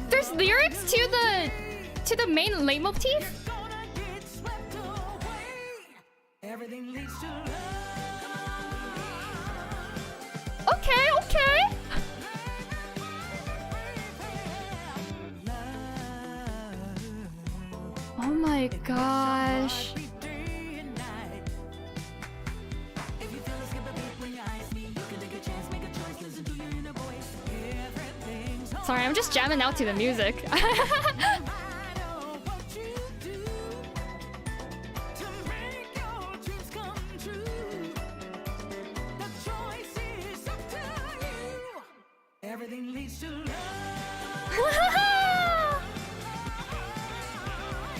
There's lyrics to the main leitmotif? Okay. Oh my gosh. Sorry, I'm just jamming out to the music.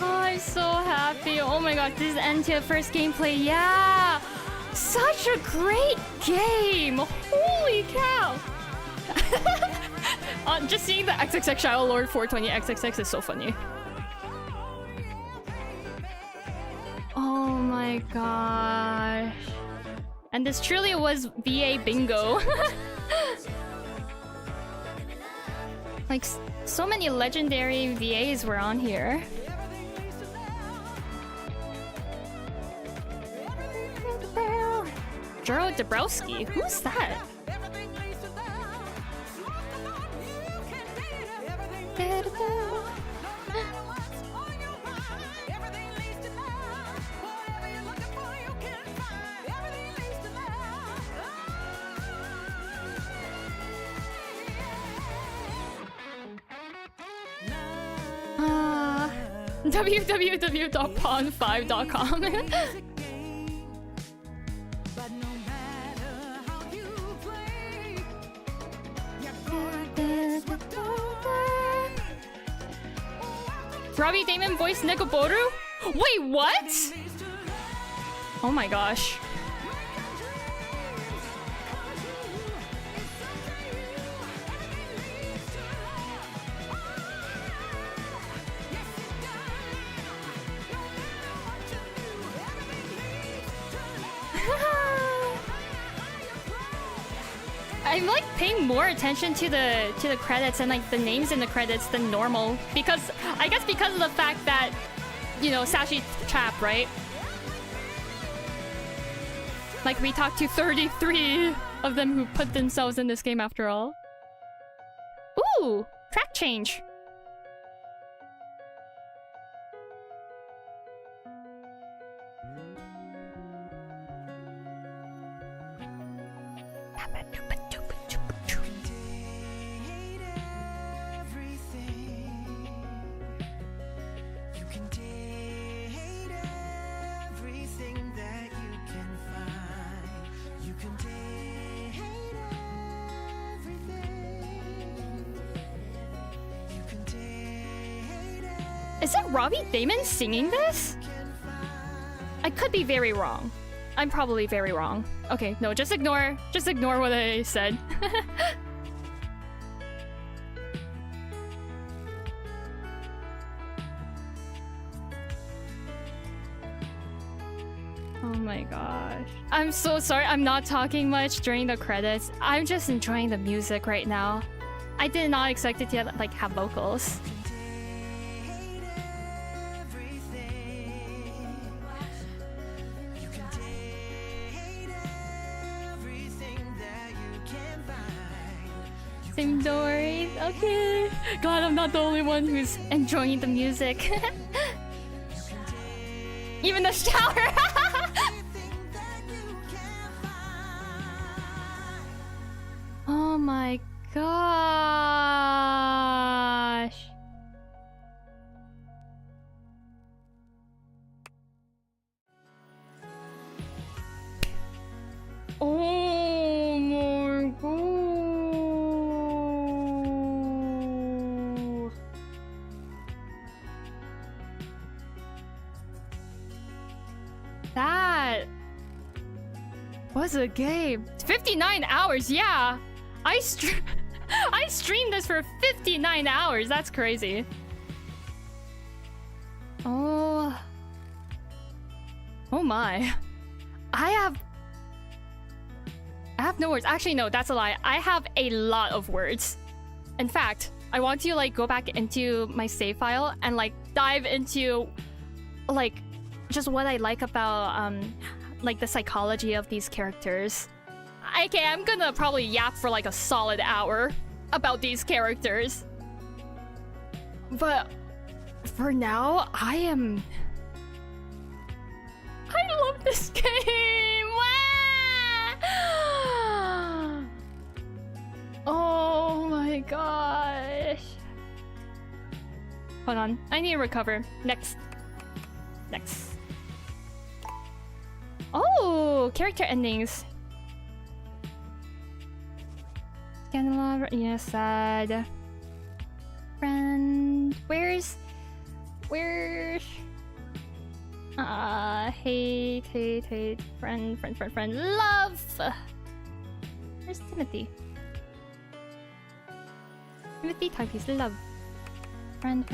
Oh, I'm so happy. Oh my god, this is NTF first gameplay. Yeah! Such a great game! Holy cow! Just seeing the XXX Shadow Lord 420 XXX is so funny. Oh my gosh. And this truly was VA bingo. Like, so many legendary VAs were on here. Juro Dabrowski, who's that? www.pawn5.com. Robbie Damon voiced Nekoboru? Wait, what? Oh my gosh. I'm like paying more attention to the credits and like the names in the credits than normal because I guess because of the fact that, you know, Sashi Chap, right? Like we talked to 33 of them who put themselves in this game after all. Ooh, track change. Is it Robbie Damon singing this? I could be very wrong. I'm probably very wrong. Okay, no, just ignore what I said. Oh my gosh. I'm so sorry I'm not talking much during the credits. I'm just enjoying the music right now. I did not expect it to like have vocals. Same stories. Okay. God, I'm not the only one who's enjoying the music. Even the shower. Oh my gosh. Oh my god. That was a game. 59 hours, yeah. I streamed this for 59 hours. That's crazy. Oh my. I have no words. Actually, no, that's a lie. I have a lot of words. In fact, I want to like go back into my save file and like dive into like just what I like about like the psychology of these characters. Okay, I'm gonna probably yap for like a solid hour about these characters. But for now, I love this game! Oh my gosh. Hold on, I need to recover. Next. Oh, character endings. Scandalabra, yes, sad. Friend, where's? Hate, friend, love. Where's Timothy? Timepiece, love. Friend.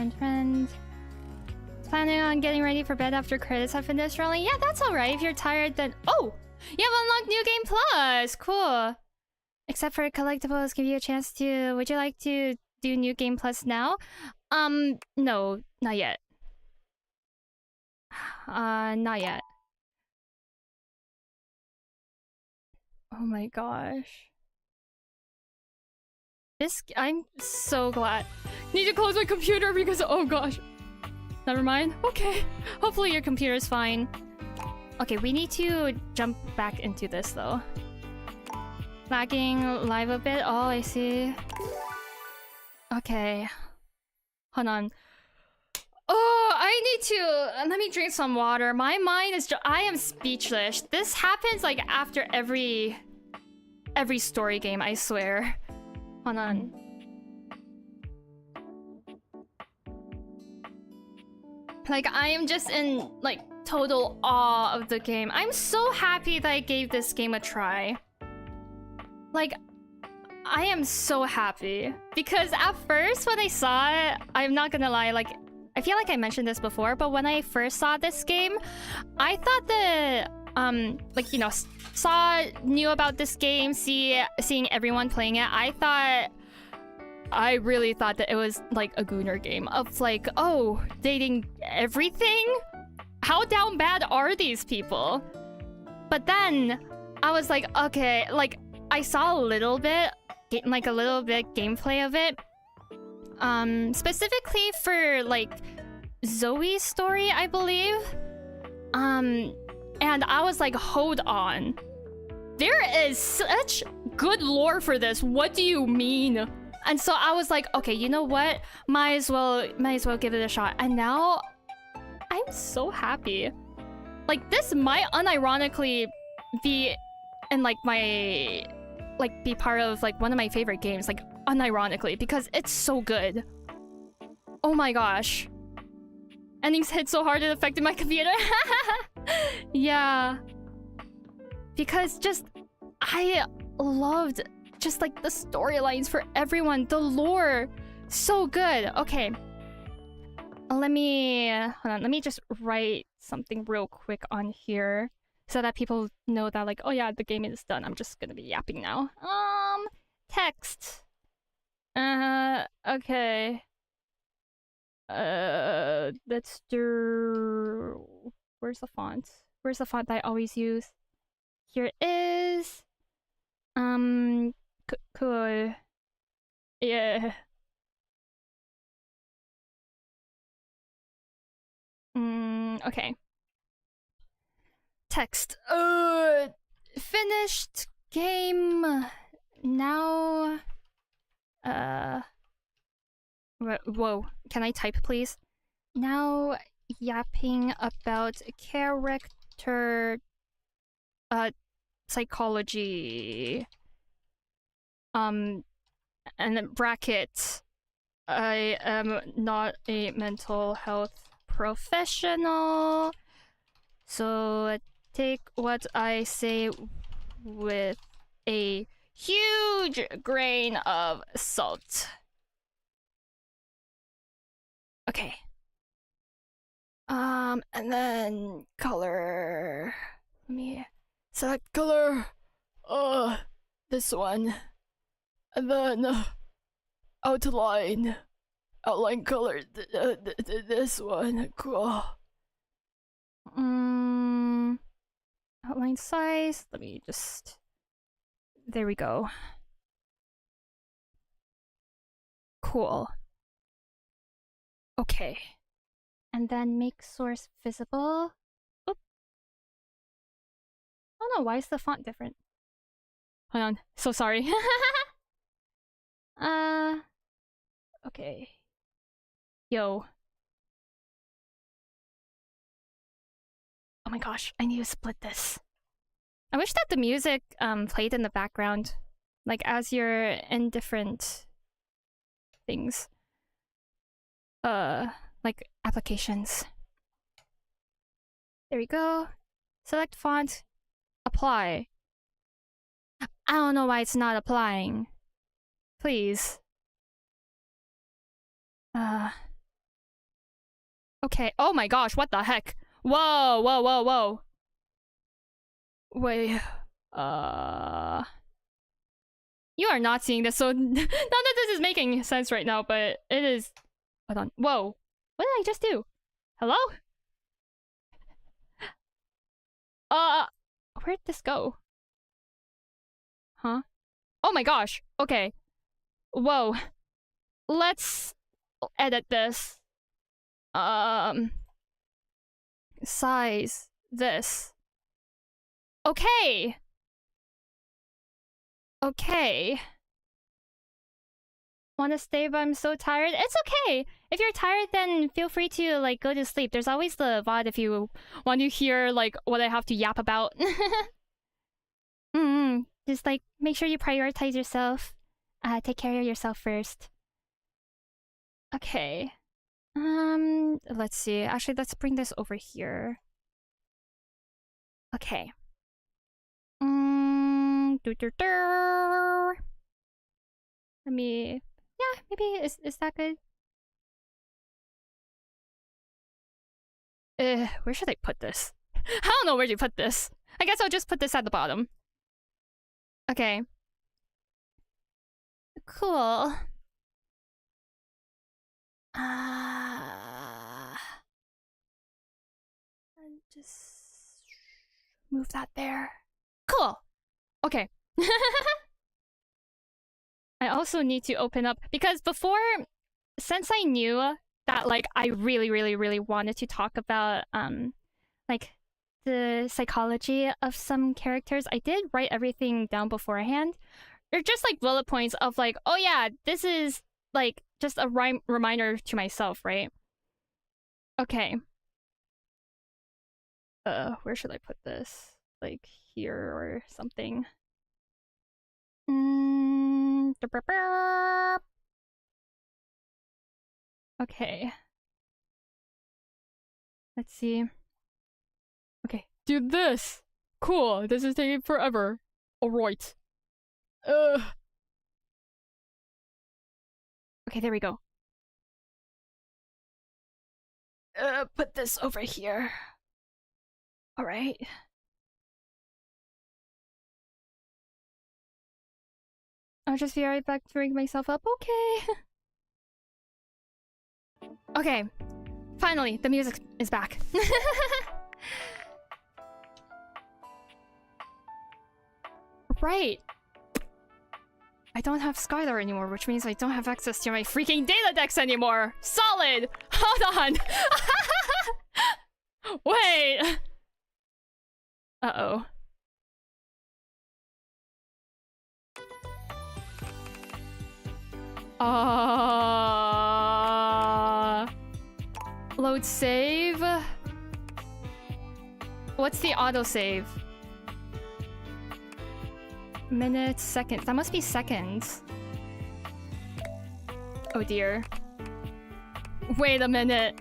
Planning on getting ready for bed after credits have finished rolling? Yeah, that's alright. If you're tired, then... Oh! You have unlocked New Game Plus! Cool. Except for collectibles, give you a chance to... Would you like to do New Game Plus now? No. Not yet. Not yet. Oh my gosh. I'm so glad. Need to close my computer because... Oh gosh. Never mind. Okay. Hopefully your computer's fine. Okay, we need to jump back into this though. Lagging live a bit. Oh, I see. Okay. Hold on. Oh, I need to... Let me drink some water. My mind is... I am speechless. This happens like after every story game, I swear. Hold on. Like, I am just in, like, total awe of the game. I'm so happy that I gave this game a try. Like, I am so happy. Because at first, when I saw it, I'm not gonna lie, like, I feel like I mentioned this before, but when I first saw this game, I thought like, you know, knew about this game, seeing everyone playing it, I really thought that it was like a Gooner game of like, oh, dating everything? How down bad are these people? But then I was like, okay, like I saw a little bit gameplay of it. Specifically for like Zoe's story, I believe. And I was like, hold on. There is such good lore for this. What do you mean? And so I was like, okay, you know what? Might as well give it a shot. And now I'm so happy. Like, this might unironically be in like my be part of like one of my favorite games, like unironically, because it's so good. Oh my gosh. Endings hit so hard it affected my computer. Yeah. Because just I loved just like the storylines for everyone, the lore, so good. Okay, let me hold on, let me just write something real quick on here so that people know that like, oh yeah, the game is done. I'm just gonna be yapping now. Text. Okay. Let's do, where's the font that I always use? Here it is. Cool. Yeah. Okay. Text. Finished game. Now. Whoa. Can I type, please? Now yapping about character psychology. And then bracket. I am not a mental health professional, so take what I say with a huge grain of salt. Okay. And then color. Let me select color. This one. And then outline color. This one. Cool. Outline size. Let me just. There we go. Cool. Okay. And then make source visible. Oop. Oh no, why is the font different? Hold on. So sorry. Okay. Yo. Oh my gosh, I need to split this. I wish that the music played in the background, like as you're in different things. Like applications. There we go. Select font. Apply. I don't know why it's not applying. Please. Okay. Oh my gosh, what the heck? Whoa, whoa, whoa, whoa. Wait. You are not seeing this, so none of this is making sense right now, but it is. Hold on. Whoa. What did I just do? Hello? Where'd this go? Huh? Oh my gosh. Okay. Whoa. Let's edit this. Size this. Okay. Okay. Wanna stay, but I'm so tired? It's okay. If you're tired, then feel free to like go to sleep. There's always the VOD if you want to hear like what I have to yap about. Just like make sure you prioritize yourself. Take care of yourself first. Okay. Let's see. Actually, let's bring this over here. Okay. Let me. Yeah, maybe is that good? Where should I put this? I don't know where to put this. I guess I'll just put this at the bottom. Okay. Cool. Just move that there. Cool. Okay. I also need to open up because before, since I knew that like I really wanted to talk about like the psychology of some characters, I did write everything down beforehand. Or just like bullet points of like, oh yeah, this is like just a reminder to myself, right? Okay. Where should I put this? Like here or something. Okay. Let's see. Okay, do this. Cool. This is taking forever. Alright. Okay, there we go. Put this over here. Alright. I'll just be right back to rig myself up. Okay. Okay. Finally, the music is back. Right. I don't have Skylar anymore, which means I don't have access to my freaking Date-a-dex anymore. Solid. Hold on. Wait. Uh-oh. Load save. What's the autosave? Minutes, seconds. That must be seconds. Oh dear. Wait a minute.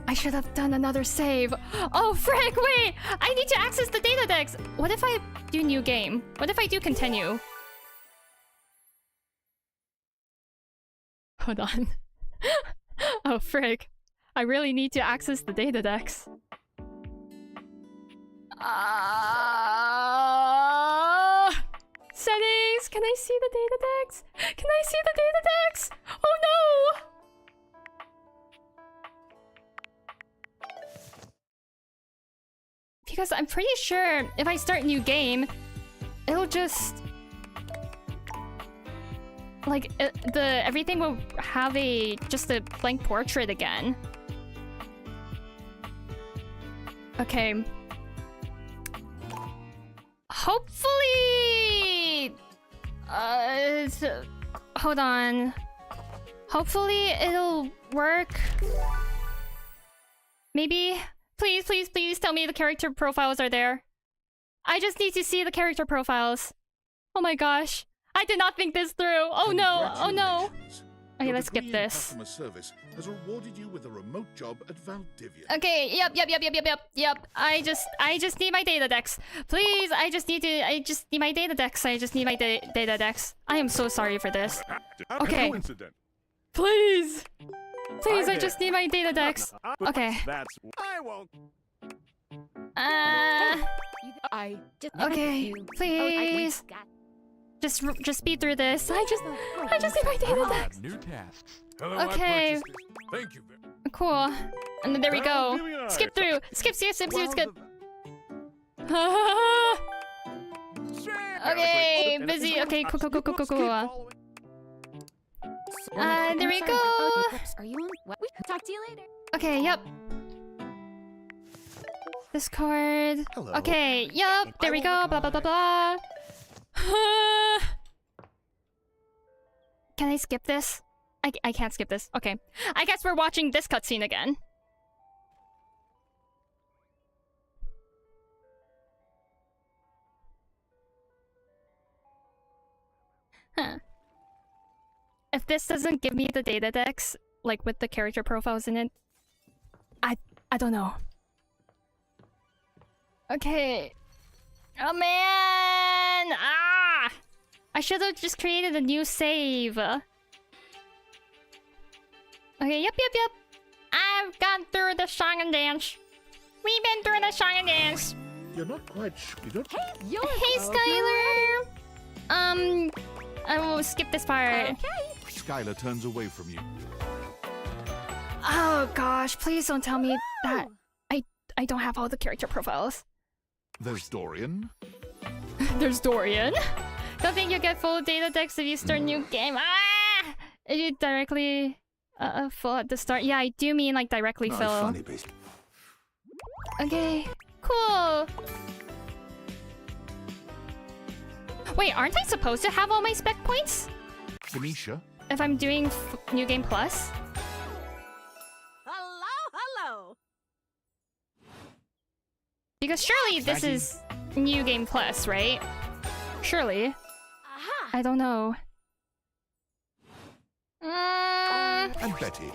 I should have done another save. Oh frick, wait! I need to access the Date-a-dex! What if I do new game? What if I do continue? Hold on. Oh frick. I really need to access the Date-a-dex. Settings! Can I see the Date-a-dex? Can I see the Date-a-dex? Oh no! Because I'm pretty sure if I start new game, it'll just... like, everything will have just a blank portrait again. Okay. Hopefully... hold on. Hopefully it'll work. Maybe? Please, please, please tell me the character profiles are there. I just need to see the character profiles. Oh my gosh. I did not think this through. Oh no. Oh no. Okay, let's skip this. Customer service has rewarded you with a remote job at Valdivia. Okay, yep. I just need my Date-a-dex. Please, I just need my Date-a-dex. I just need my Date-a-dex. I am so sorry for this. Okay. Please. Please, I just need my Date-a-dex. Okay. I won't. Okay, please. Just speed through this. I just need my Date-a-dex. New tasks. Okay. Thank you. Cool. And then there we go. Skip through. Skip. Okay, busy. Okay, cool. There we go. Are you on? What? We can talk to you later. Okay, yep. Discord. Hello. Okay, yep. There we go. Blah, blah, blah, blah. Can I skip this? I can't skip this. Okay. I guess we're watching this cutscene again. Huh. If this doesn't give me the Date-a-dex, like with the character profiles in it, I don't know. Okay. Oh man! Ah! I should have just created a new save. Okay, yep. I've gone through the song and dance. We've been through the shenanigans. You're not quite you don't... Hey, Skylar. I will skip this part. Okay. Skylar turns away from you. Oh gosh, please don't tell me that I don't have all the character profiles. There's Dorian. There's Dorian. Don't think you get full Date-a-dex if you start a new game. Ah! If you directly full at the start. Yeah, I do mean like directly Not fill. funny, bitch. Okay, cool. Wait, aren't I supposed to have all my spec points? Phoenicia. If I'm doing New Game Plus? Hello. Because surely this is New Game Plus, right? Surely. I don't know. And Betty.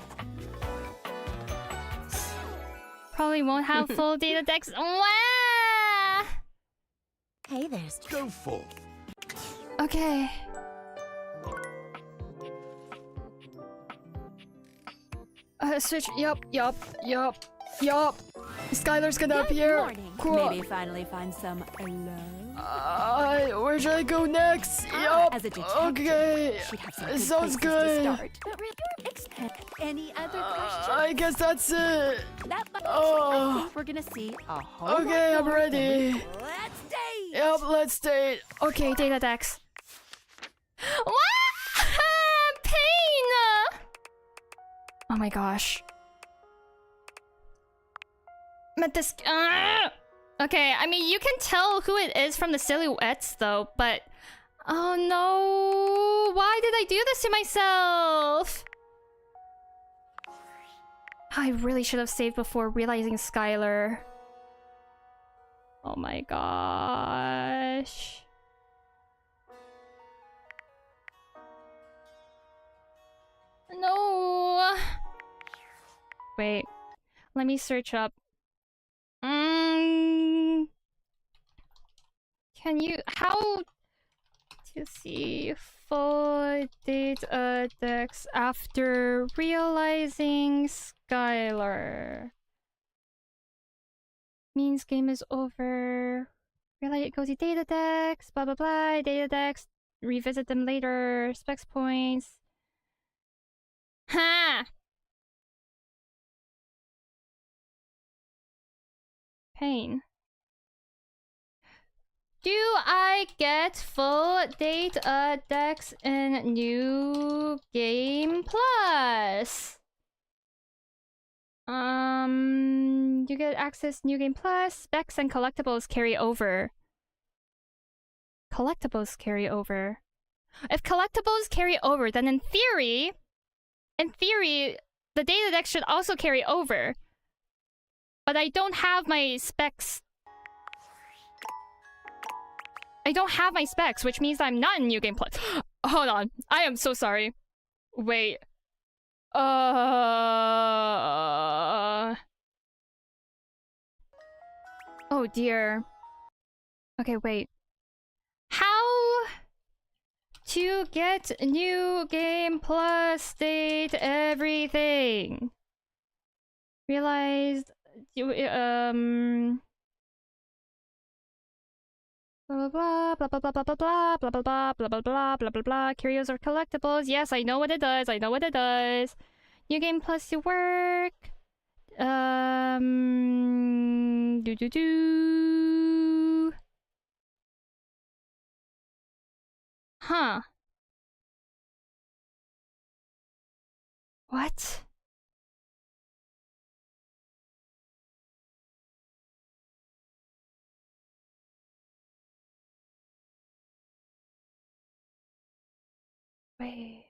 Probably won't have full Date-a-dex. Wow! Hey, there's Go full. Okay. Switch. Yup. Skylar's gonna appear. Cool. Maybe finally find some love. Where should I go next? Yup. As a detective, Okay. she'd have some It good sounds places to good. start. But any other questions? I guess that's it. I think we're gonna see a whole lot Okay, I'm more ready. than we- Let's date. Yep, let's date. Okay, Date-a-dex. What? Pain! Oh my gosh. Met this. Okay, I mean, you can tell who it is from the silhouettes, though, but. Oh no. Why did I do this to myself? I really should have saved before realizing Skylar. Oh my gosh. No. Wait. Let me search up. Can you... How to see full Date-a-dex after realizing Skylar? Means game is over. Realize it goes to Date-a-dex, blah blah blah, Date-a-dex, revisit them later, specs points. Ha! Pain. Do I get full Date-a-dex in New Game Plus? You get access New Game Plus, specs and collectibles carry over. Collectibles carry over. If collectibles carry over, then in theory, the Date-a-dex should also carry over. But I don't have my specs. I don't have my specs, which means I'm not in New Game Plus. Hold on. I am so sorry. Wait. Oh dear. Okay, wait. How to get New Game Plus date everything? Realized blah blah blah blah blah blah blah blah blah blah blah blah blah blah blah blah blah. Curios or collectibles. Yes, I know what it does. I know what it does. New Game Plus to work. Huh. What? Wait.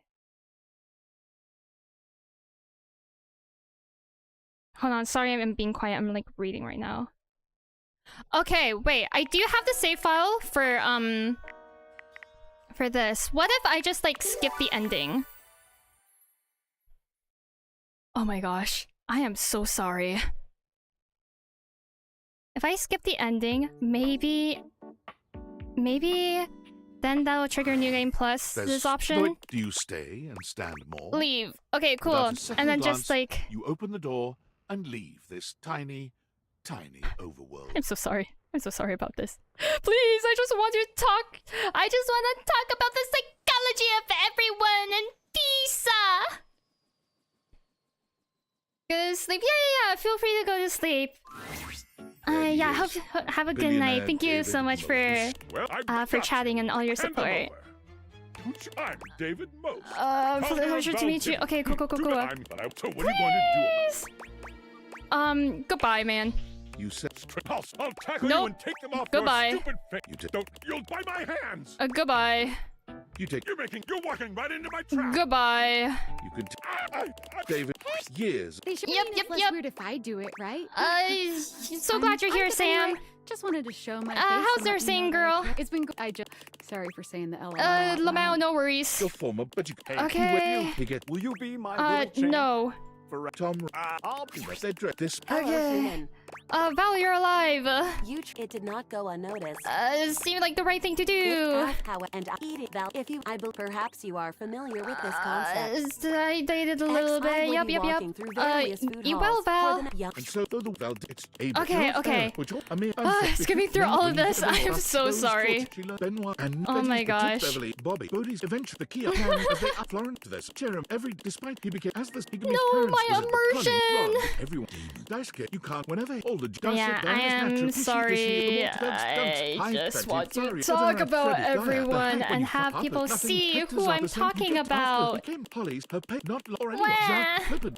Hold on, sorry I'm being quiet. I'm like reading right now. Okay, wait. I do have the save file for this. What if I just like skip the ending? Oh my gosh. I am so sorry. If I skip the ending, maybe then that'll trigger New Game Plus this option. No, do you stay and stand more? Leave. Okay, cool. Without a second And then glance, just like you open the door and leave this tiny, tiny overworld. I'm so sorry. I'm so sorry about this. Please, I just want to talk. I just want to talk about the psychology of everyone and peace. Go to sleep. Yeah. Feel free to go to sleep. Yeah. Have a good night. Thank you so much for chatting and all your support. I'm David Most. Pleasure to meet you. Okay, cool. So what are you going to do about it? Goodbye, man. You said I'll tackle you and take them off Goodbye. your stupid face. You'll bite my hands. Goodbye. You're walking right into my trap. Goodbye. You could David, years. They should Yep. less rude if I do it, right? So glad you're here, Sam. Just wanted to show my face. How's nursing, girl? It's been good. Sorry for saying the L. Lamau, no worries. Your former, but you can't. Okay. Will you be my little champ? No. For Tom, I'll be this. Okay. Val, you're alive. It did not go unnoticed. Seemed like the right thing to do. Perhaps you are familiar with this concept. I dated a little bit. Yep. Well, Val. And so the Val, it's Abel. Okay. Skipping through all of this, I am so sorry. Oh my gosh. Beverly, Bobby, Bodhi's eventually the key as they are Florence to this. Jerem, despite he became as the speaker. No, my immersion. Everyone, Dice Kit, you can't whenever all the yeah, I am sorry. I just want to talk about everyone and have people see who I'm talking about.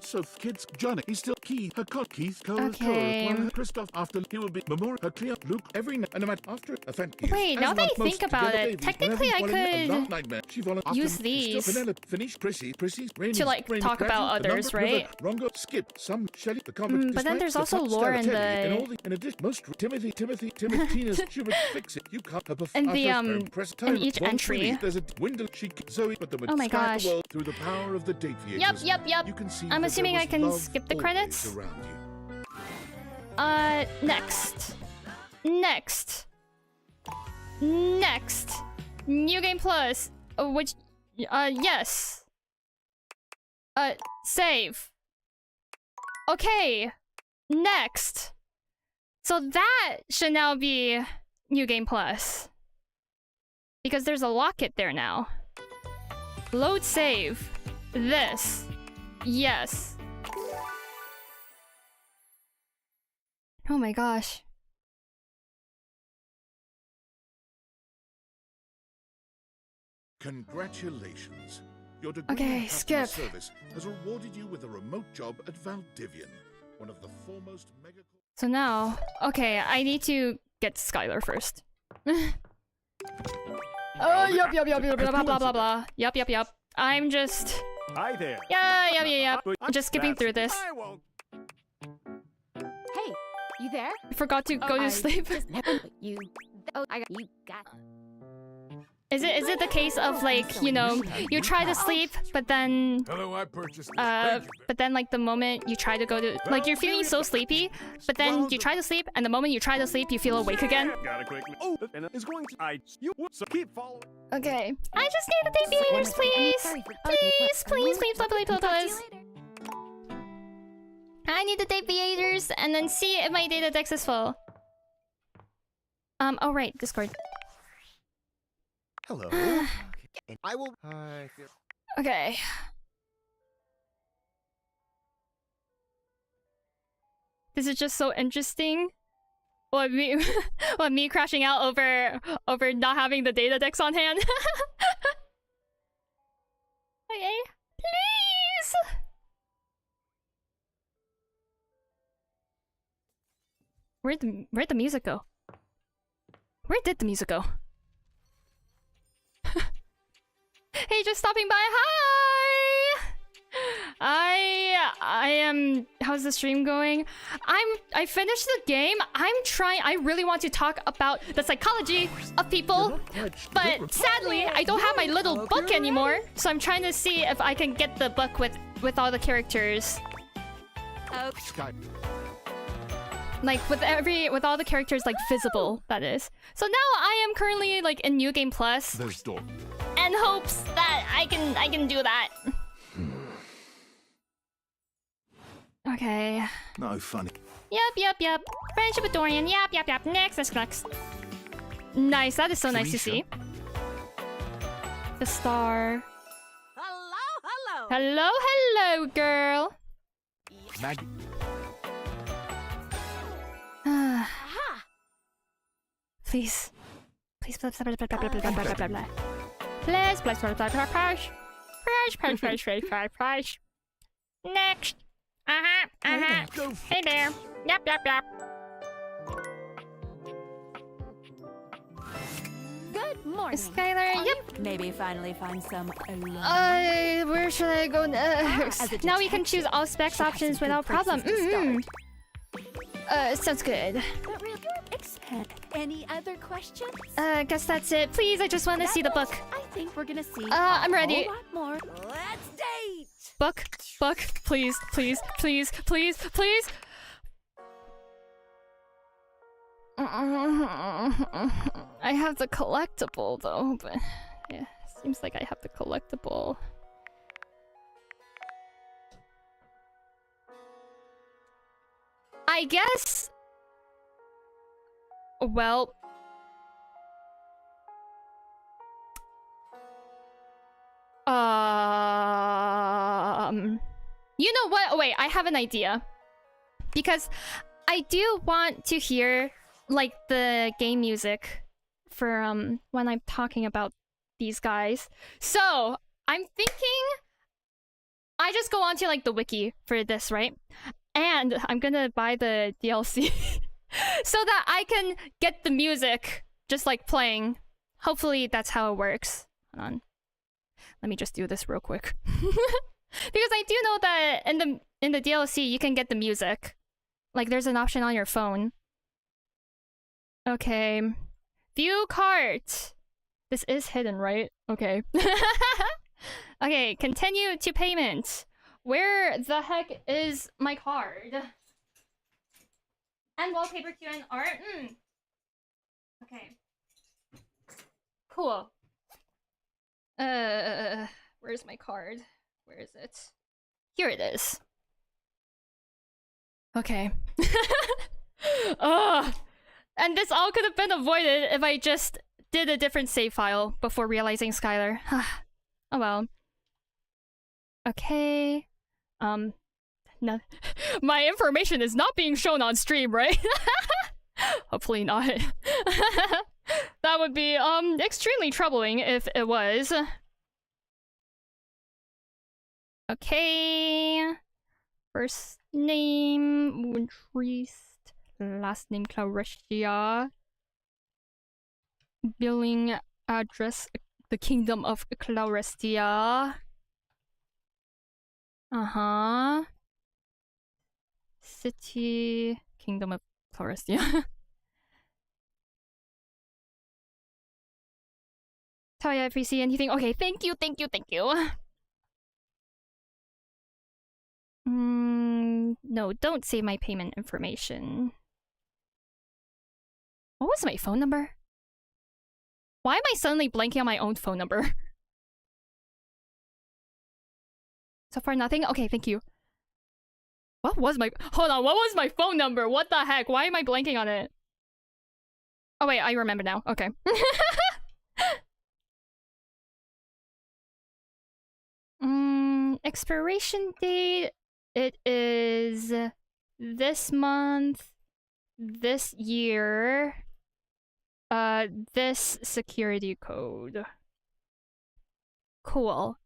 So kids, Johnny, he's still key. Her cot Keith, Okay. Christoph after he will be Memoria, her clear Luke, every night and after a thank you. Wait, now that I think about it, technically I could use these to like talk about others, right? Rongo, Skip, some Shelley, the but then there's also lore in the in addition, most Tina's Hubert fix it. You can't in the in each entry. There's a window Zoey, but the oh my gosh. The world through the power of the date Yep. You can see I'm assuming I can skip the credits. Next. New Game Plus, which yes. Save. Okay. Next. So that should now be New Game Plus. Because there's a locket there now. Load save. This. Yes. Oh my gosh. Congratulations. Your degree in customer service has rewarded you with a remote job at Valdivian, one of the foremost mega. So now, okay, I need to get Skylar first. Yup. Blah blah blah. Yup. I'm just. Hi there. Yeah. Just skipping through this. Hey, you there? I forgot to go to sleep. Is it the case of like, you know, you try to sleep, but then but then like the moment you try to go to like you're feeling so sleepy, but then you try to sleep, and the moment you try to sleep, you feel awake again. Okay. I just need the deviators, please. Please. I need the deviators and then see if my Date-a-dex is full. Oh right, Discord. Hello. I will. Okay. This is just so interesting. What me crashing out over not having the Date-a-dex on hand. Okay, please. Where'd the music go? Where did the music go? Hey, just stopping by. Hi. I am. How's the stream going? I finished the game. I really want to talk about the psychology of people, but sadly, I don't have my little book anymore. So I'm trying to see if I can get the book with all the characters. Like with all the characters like visible, that is. So now I am currently like in New Game Plus. There's Dolly. And hopes that I can do that. Okay. No funny. Yep. Friendship with Dorian. Yep. Next. Nice. That is so nice to see. The star. Hello, girl. Maggie. Please. Please. Next. Hey there. Yep. Good morning. Skylar, yep. Maybe finally find some alone. Where should I go next? Now we can choose all specs options without problem. Sounds good. But really, any other questions? Guess that's it. Please, I just want to see the book. I think we're gonna see I'm ready. a whole lot more. Let's date! Book, please. I have the collectible though, but yeah, seems like I have the collectible. I guess. Well. You know what? Oh, wait, I have an idea. Because I do want to hear like the game music for when I'm talking about these guys. So I'm thinking I just go onto like the wiki for this, right? And I'm gonna buy the DLC so that I can get the music just like playing. Hopefully that's how it works. Hold on. Let me just do this real quick. Because I do know that in the DLC you can get the music. Like there's an option on your phone. Okay. View cart. This is hidden, right? Okay. Okay, continue to payment. Where the heck is my card? And wallpaper queue and art? Okay. Cool. Where's my card? Where is it? Here it is. Okay. And this all could have been avoided if I just did a different save file before realizing Skylar. Oh well. Okay. No, my information is not being shown on stream, right? Hopefully not. That would be extremely troubling if it was. Okay. First name Wintrist. Last name Clauretia. Billing address the Kingdom of Claurestia. City Kingdom of Claurestia. Tell ya if you see anything. Okay, thank you. No, don't save my payment information. What was my phone number? Why am I suddenly blanking on my own phone number? So far nothing? Okay, thank you. What was my... Hold on, what was my phone number? What the heck? Why am I blanking on it? Oh wait, I remember now. Okay. Expiration date. It is this month, this year, this security code. Cool.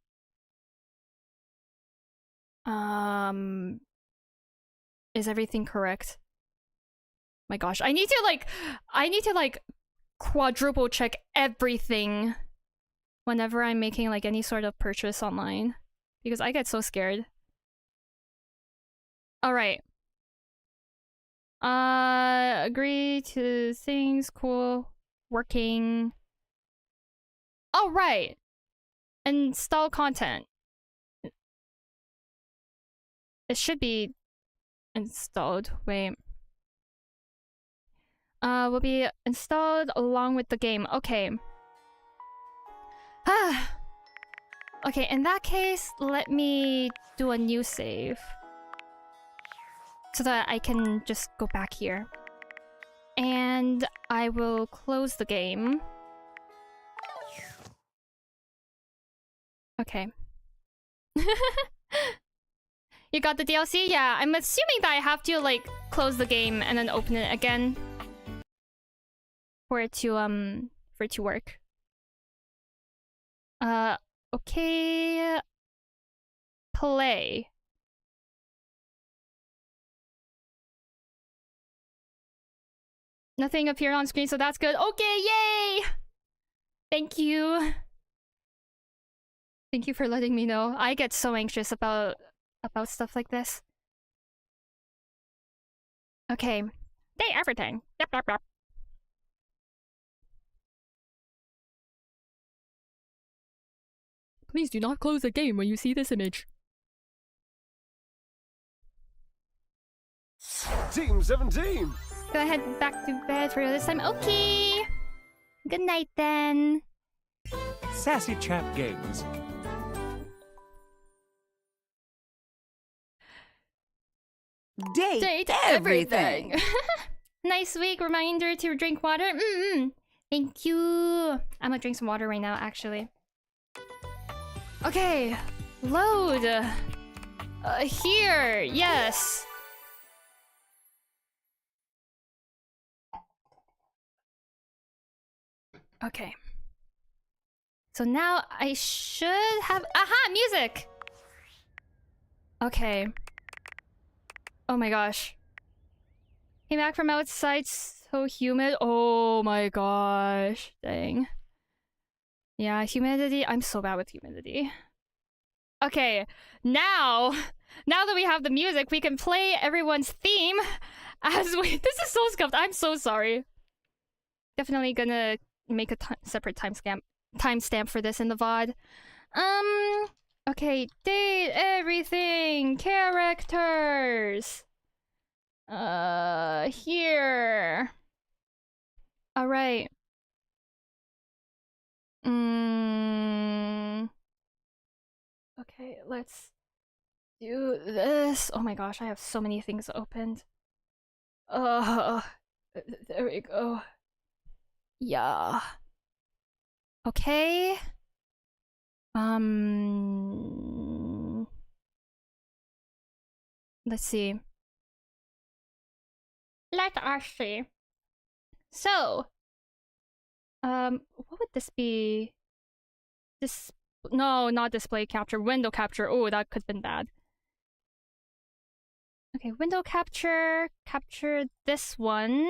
Is everything correct? My gosh, I need to like quadruple check everything whenever I'm making like any sort of purchase online because I get so scared. All right. Agree to things. Cool. Working. All right. Install content. It should be installed. Wait. Will be installed along with the game. Okay. Okay, in that case, let me do a new save. so that I can just go back here. And I will close the game. Okay. You got the DLC? Yeah, I'm assuming that I have to like close the game and then open it again for it to work. Okay. Play. Nothing appeared on screen, so that's good. Okay, yay! Thank you. Thank you for letting me know. I get so anxious about stuff like this. Okay. Day everything. Yep, yep, yep. Please do not close the game when you see this image. Team 17! Go ahead back to bed for this time. Okay. Good night then. Sassy Chap Games. Date everything. Nice week. Reminder to drink water. Thank you. I'm gonna drink some water right now, actually. Okay. Load. Here. Yes. Okay. So now I should have... Aha! Music! Okay. Oh my gosh. Came back from outside, so humid. Oh my gosh. Dang. Yeah, humidity. I'm so bad with humidity. Okay, now that we have the music, we can play everyone's theme as we... This is so scuffed. I'm so sorry. Definitely gonna make a separate timestamp for this in the VOD. Okay, date everything. Characters. Here. All right. Okay, let's do this. Oh my gosh, I have so many things opened. There we go. Yeah. Okay. Let's see. Let us see. So, what would this be? No, not display capture, window capture. Oh, that could have been bad. Okay, window capture, capture this one.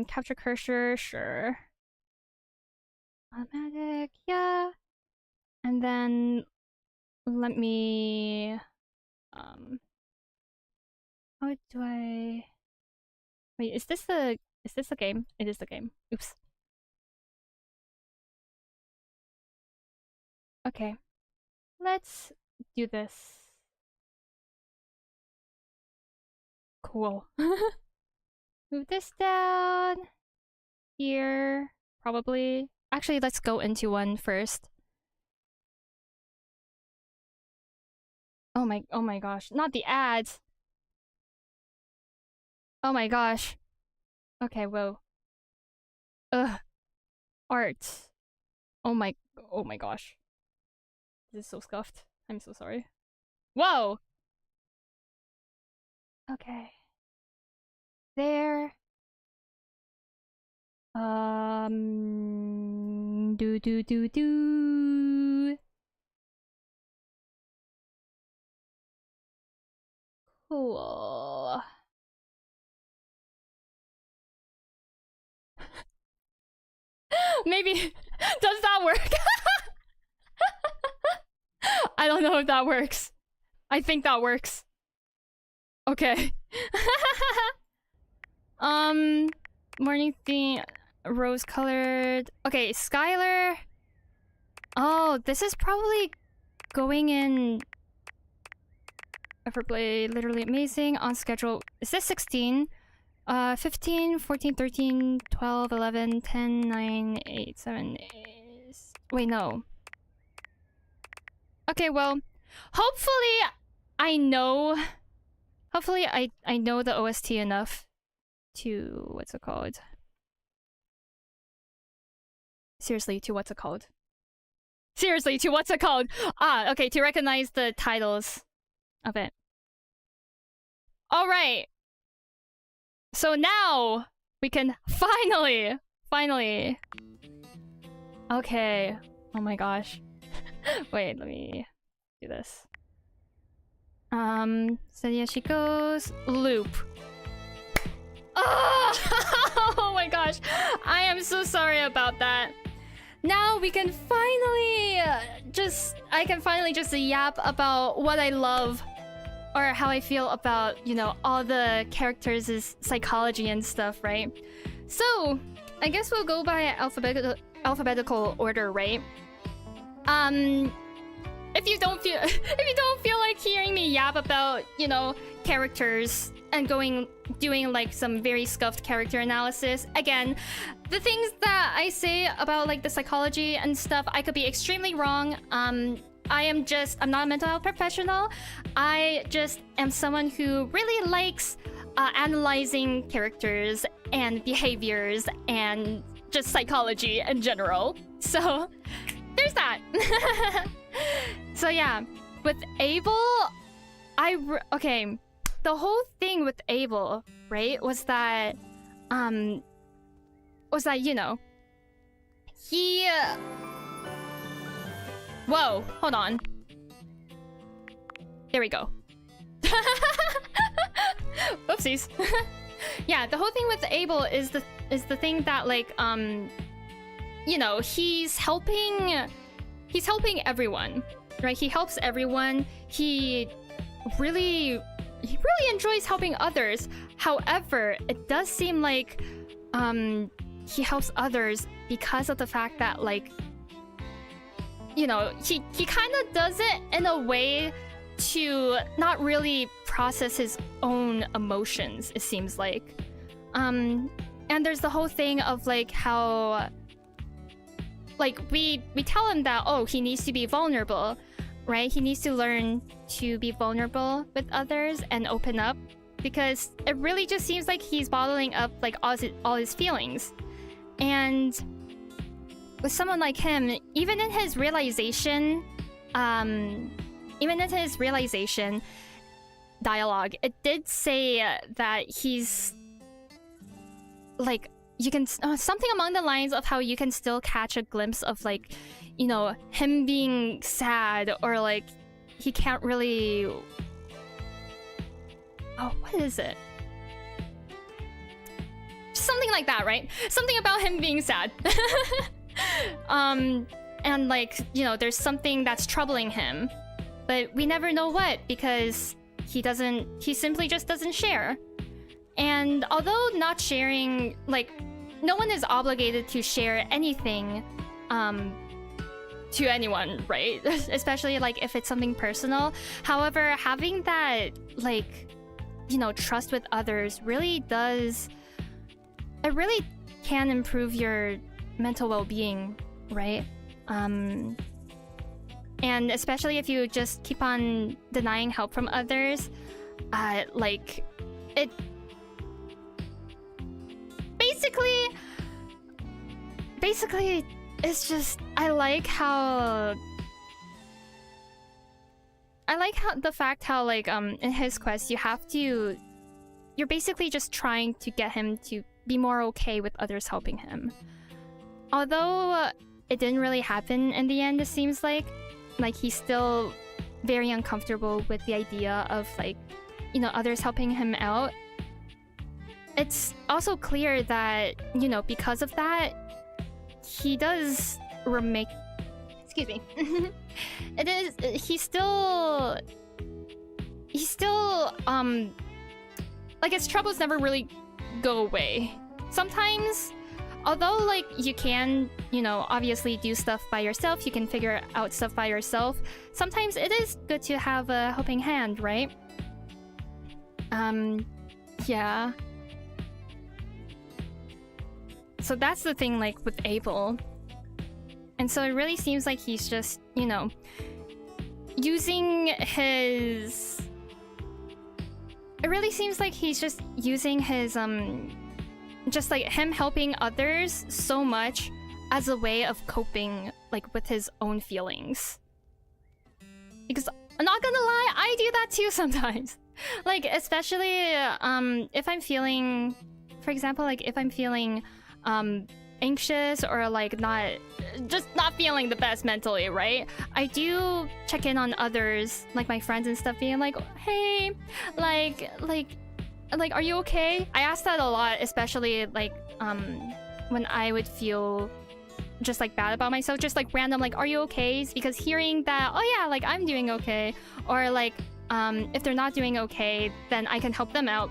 Capture cursor, sure. Automatic, yeah. And then let me how do I wait, is this the game? It is the game. Oops. Okay. Let's do this. Cool. Move this down here, probably. Actually, let's go into one first. Oh my gosh, not the ads. Oh my gosh. Okay, whoa. Ugh. Art. Oh my gosh. This is so scuffed. I'm so sorry. Whoa! Okay. There. Do. Cool. Maybe. Does that work? I don't know if that works. I think that works. Okay. Morning theme, rose colored. Okay, Skylar. Oh, this is probably going in Everplay, literally amazing. On schedule. Is this 16? 15, 14, 13, 12, 11, 10, 9, 8, 7, 8... Wait, no. Okay, well, hopefully I know Hopefully I know the OST enough to... what's it called? Seriously, to what's it called? Seriously, to what's it called? Ah, okay, to recognize the titles of it. Alright. So now we can finally... Okay. Oh my gosh. Wait, let me do this. So here she goes. Loop. Oh my gosh. I am so sorry about that. Now we can finally I can finally just yap about what I love or how I feel about, you know, all the characters' psychology and stuff, right? So, I guess we'll go by alphabetical order, right? If you don't feel like hearing me yap about, you know, characters and doing like some very scuffed character analysis, again, the things that I say about like the psychology and stuff, I could be extremely wrong. I'm not a mental health professional. I just am someone who really likes analyzing characters and behaviors and just psychology in general. So there's that. So yeah, with Abel, okay, the whole thing with Abel, right, was that you know, he whoa, hold on. There we go. Oopsies. Yeah, the whole thing with Abel is the thing that like you know, he's helping everyone, right? He helps everyone. He really enjoys helping others. However, it does seem like he helps others because of the fact that, like, you know, he kind of does it in a way to not really process his own emotions, it seems like. And there's the whole thing of like how, like, we tell him that, oh, he needs to be vulnerable, right? He needs to learn to be vulnerable with others and open up, because it really just seems like he's bottling up like all his feelings. And with someone like him, even in his realization dialogue, it did say that he's like, you can something along the lines of how you can still catch a glimpse of, like, you know, him being sad, or like he can't really, oh, what is it? Something like that, right? Something about him being sad. And like, you know, there's something that's troubling him, but we never know what, because he simply just doesn't share. And although not sharing, like, no one is obligated to share anything to anyone, right? Especially like if it's something personal. However, having that, like, you know, trust with others really can improve your mental well-being, right? And especially if you just keep on denying help from others, like, it basically it's just, I like how the fact how, like, in his quest you're basically just trying to get him to be more okay with others helping him. Although it didn't really happen in the end, it seems like he's still very uncomfortable with the idea of, like, you know, others helping him out. It's also clear that, you know, because of that, he does excuse me. He's still like, his troubles never really go away. Sometimes, although, like, you can, you know, obviously do stuff by yourself, you can figure out stuff by yourself, sometimes it is good to have a helping hand, right? Yeah. So that's the thing, like, with Abel. And so it really seems like he's just, you know, using his it really seems like he's just using his just like him helping others so much as a way of coping like with his own feelings. Because I'm not gonna lie, I do that too sometimes. Like especially if I'm feeling, for example, like if I'm feeling anxious or like not feeling the best mentally, right? I do check in on others, like my friends and stuff, being like, hey, like are you okay? I ask that a lot, especially like when I would feel just like bad about myself, just like random like, are you okay? Because hearing that, oh yeah, like I'm doing okay, or like if they're not doing okay, then I can help them out.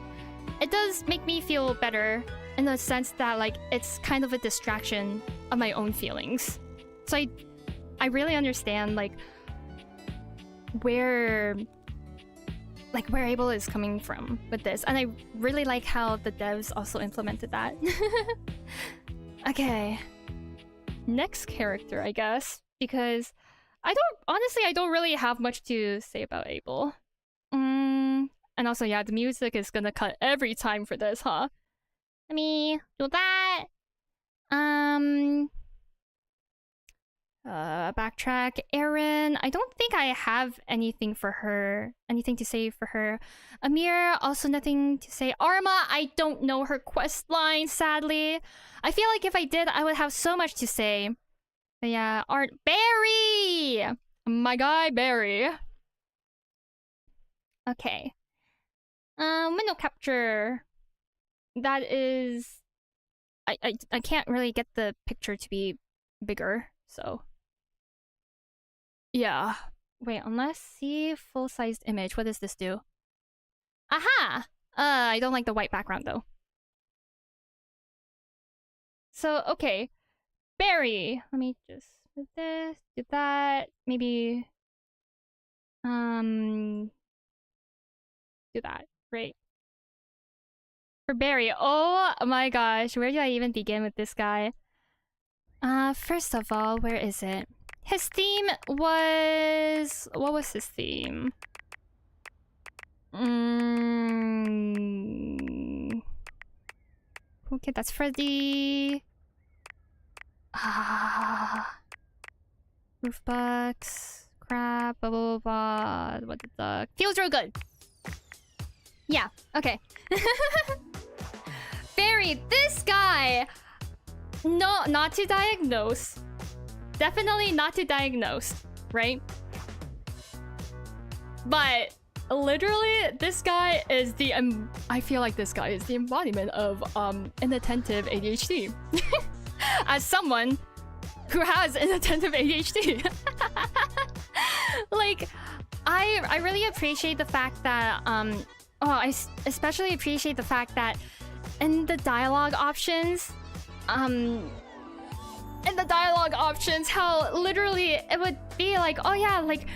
It does make me feel better in the sense that like it's kind of a distraction of my own feelings. So I really understand like where Abel is coming from with this, and I really like how the devs also implemented that. Okay, next character, I guess, because I don't really have much to say about Abel. And also, yeah, the music is gonna cut every time for this, huh? Let me do that. Backtrack. Erin, I don't think I have anything to say for her. Amir, also nothing to say. Arma, I don't know her quest line, sadly. I feel like if I did, I would have so much to say. But yeah, Barry! My guy, Barry. Okay. Window capture. That is... I can't really get the picture to be bigger, so... Yeah. Wait, unless see full-sized image. What does this do? Aha! I don't like the white background, though. So, okay. Barry. Let me just move this, do that. Maybe... do that. Great. For Barry, oh my gosh, where do I even begin with this guy? First of all, where is it? His theme was... What was his theme? Okay, that's for the... Roof bucks, crap, blah blah blah, what the duck. Feels real good. Yeah, okay. Barry, this guy! No, not to diagnose. Definitely not to diagnose, right? But literally, this guy is the... I feel like this guy is the embodiment of inattentive ADHD. As someone who has inattentive ADHD. Like, I really appreciate the fact that... I especially appreciate the fact that in the dialogue options, how literally it would be like, oh yeah, like,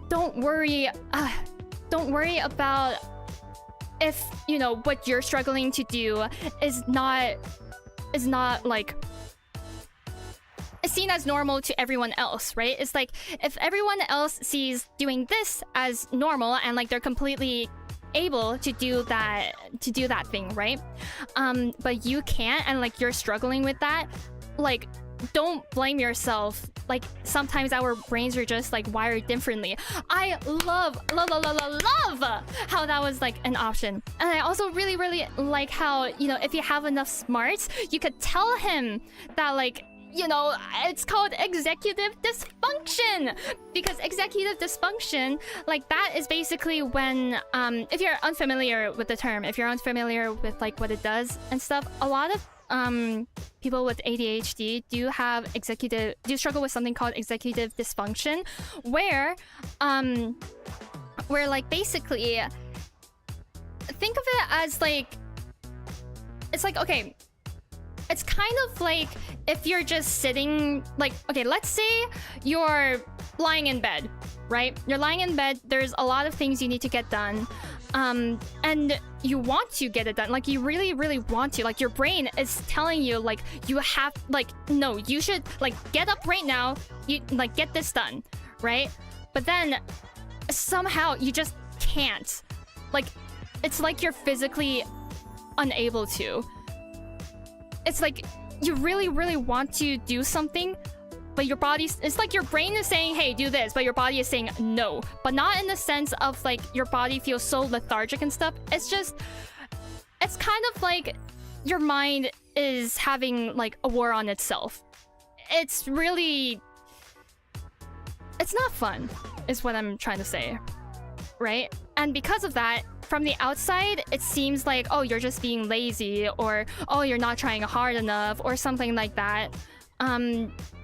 don't worry about if, you know, what you're struggling to do is not like seen as normal to everyone else, right? It's like if everyone else sees doing this as normal and like they're completely able to do that thing, right? But you can't, and like you're struggling with that, like don't blame yourself. Like sometimes our brains are just like wired differently. I love how that was like an option. And I also really like how, you know, if you have enough smarts, you could tell him that, like, you know, it's called executive dysfunction, because executive dysfunction, like, that is basically when, if you're unfamiliar with the term, if you're unfamiliar with like what it does and stuff, a lot of people with ADHD do struggle with something called executive dysfunction, where like basically think of it as like, it's like, okay, it's kind of like if you're just sitting, like, okay, let's say you're lying in bed, right? You're lying in bed, there's a lot of things you need to get done, and you want to get it done, like you really want to, like your brain is telling you like you have, like, no, you should like get up right now, you like get this done, right? But then somehow you just can't, like it's like you're physically unable to. It's like you really, really want to do something, but your body's... It's like your brain is saying, hey, do this, but your body is saying no. But not in the sense of like your body feels so lethargic and stuff. It's just... It's kind of like your mind is having like a war on itself. It's really... It's not fun, is what I'm trying to say. Right? And because of that, from the outside, it seems like, oh, you're just being lazy, or oh, you're not trying hard enough, or something like that.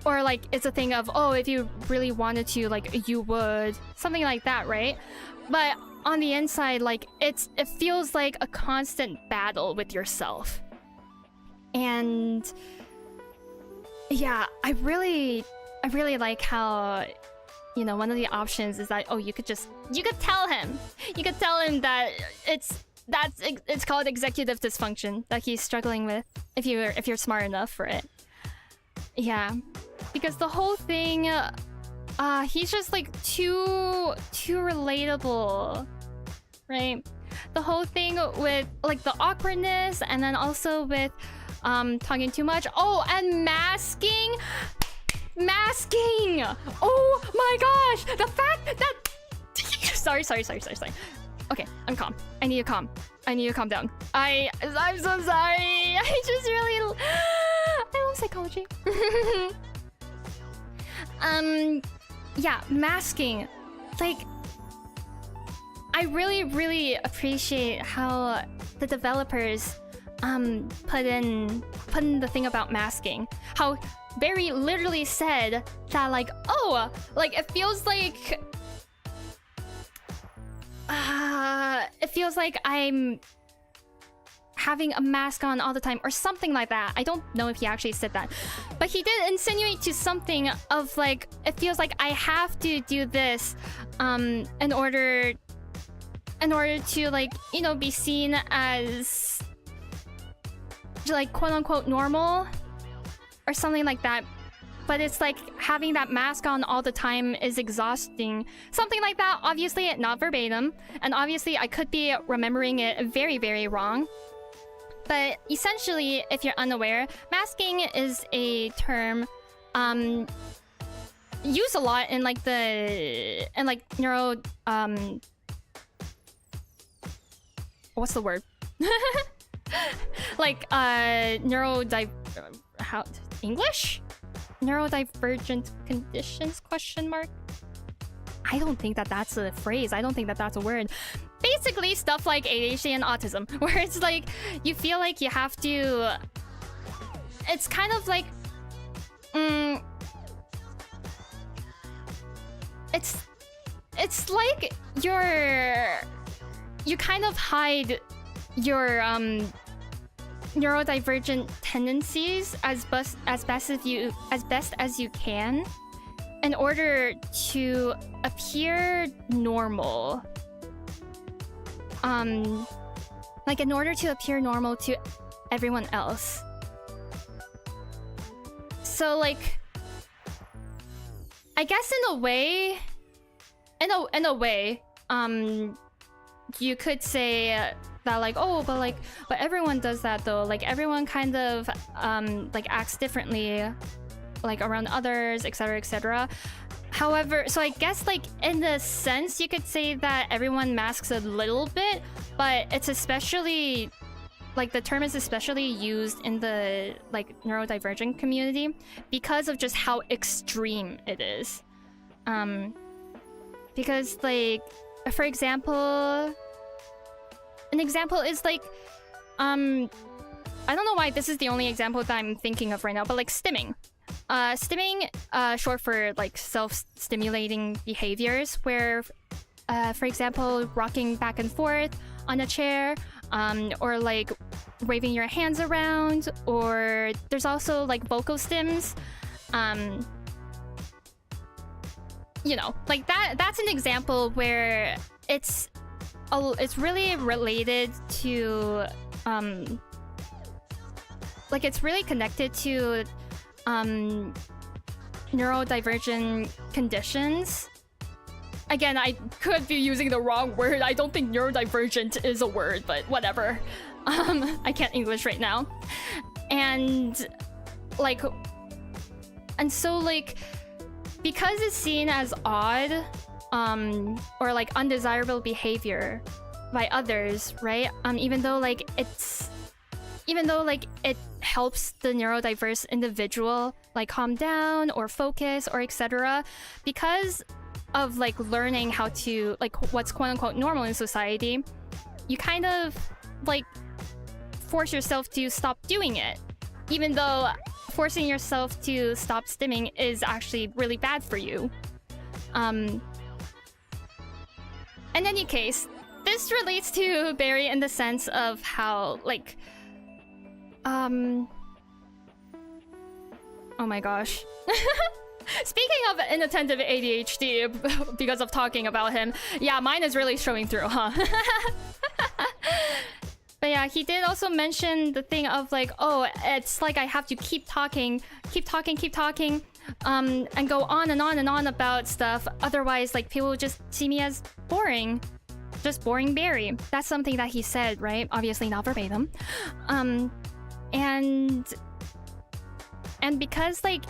Or like it's a thing of, oh, if you really wanted to, like, you would, something like that, right? But on the inside, like, it feels like a constant battle with yourself. And yeah, I really like how, you know, one of the options is that, oh, you could tell him that it's called executive dysfunction that he's struggling with, if you're smart enough for it. Yeah, because the whole thing, he's just like too relatable, right? The whole thing with like the awkwardness, and then also with talking too much. Oh, and masking. Oh my gosh, the fact that sorry. Okay, I'm calm. I need to calm down. I'm so sorry. I just really I love psychology. Yeah, masking. Like, I really appreciate how the developers put in the thing about masking. How very literally said that, like, oh, like it feels like I'm having a mask on all the time, or something like that. I don't know if he actually said that, but he did insinuate to something of like, it feels like I have to do this in order to, like, you know, be seen as like quote unquote normal or something like that. But it's like having that mask on all the time is exhausting. Something like that. Obviously not verbatim, and obviously I could be remembering it very wrong. But essentially, if you're unaware, masking is a term used a lot in like neuro what's the word? Like neurodivergent conditions, question mark? I don't think that's a phrase. I don't think that's a word. Basically, stuff like ADHD and autism, where it's like, you feel like you have to... It's kind of like... It's like you kind of hide your neurodivergent tendencies as best as you can in order to appear normal. Like in order to appear normal to everyone else. So like, I guess in a way, you could say that like, oh, but everyone does that though. Like everyone kind of like acts differently, like around others, etc. However, so I guess like in the sense you could say that everyone masks a little bit, but it's especially like the term is especially used in the like neurodivergent community because of just how extreme it is. Because like, for example, an example is like, I don't know why this is the only example that I'm thinking of right now, but like stimming. Stimming, short for like self-stimulating behaviors, where, for example, rocking back and forth on a chair, or like waving your hands around, or there's also like vocal stims. You know, like that's an example where it's really related to, like it's really connected to neurodivergent conditions, again, I could be using the wrong word. I don't think neurodivergent is a word, but whatever. I can't English right now. And like, and so like, because it's seen as odd, or like undesirable behavior by others, right? Even though like it helps the neurodiverse individual like calm down or focus or etc. Because of like learning how to like what's quote unquote normal in society, you kind of like force yourself to stop doing it, even though forcing yourself to stop stimming is actually really bad for you. In any case, this relates to Barry in the sense of how like oh my gosh. Speaking of inattentive ADHD, because of talking about him, yeah, mine is really showing through, huh? But yeah, he did also mention the thing of like, oh, it's like I have to keep talking, and go on and on and on about stuff. Otherwise, like, people would just see me as boring. Just boring Barry. That's something that he said, right? Obviously not verbatim. And because, like,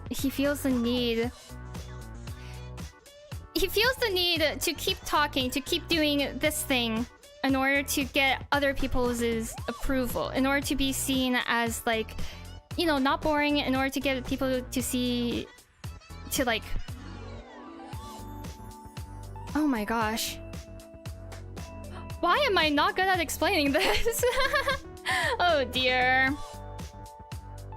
he feels the need to keep talking, to keep doing this thing in order to get other people's approval, in order to be seen as like, you know, not boring, in order to get people to see, to like, oh my gosh, why am I not good at explaining this? Oh dear.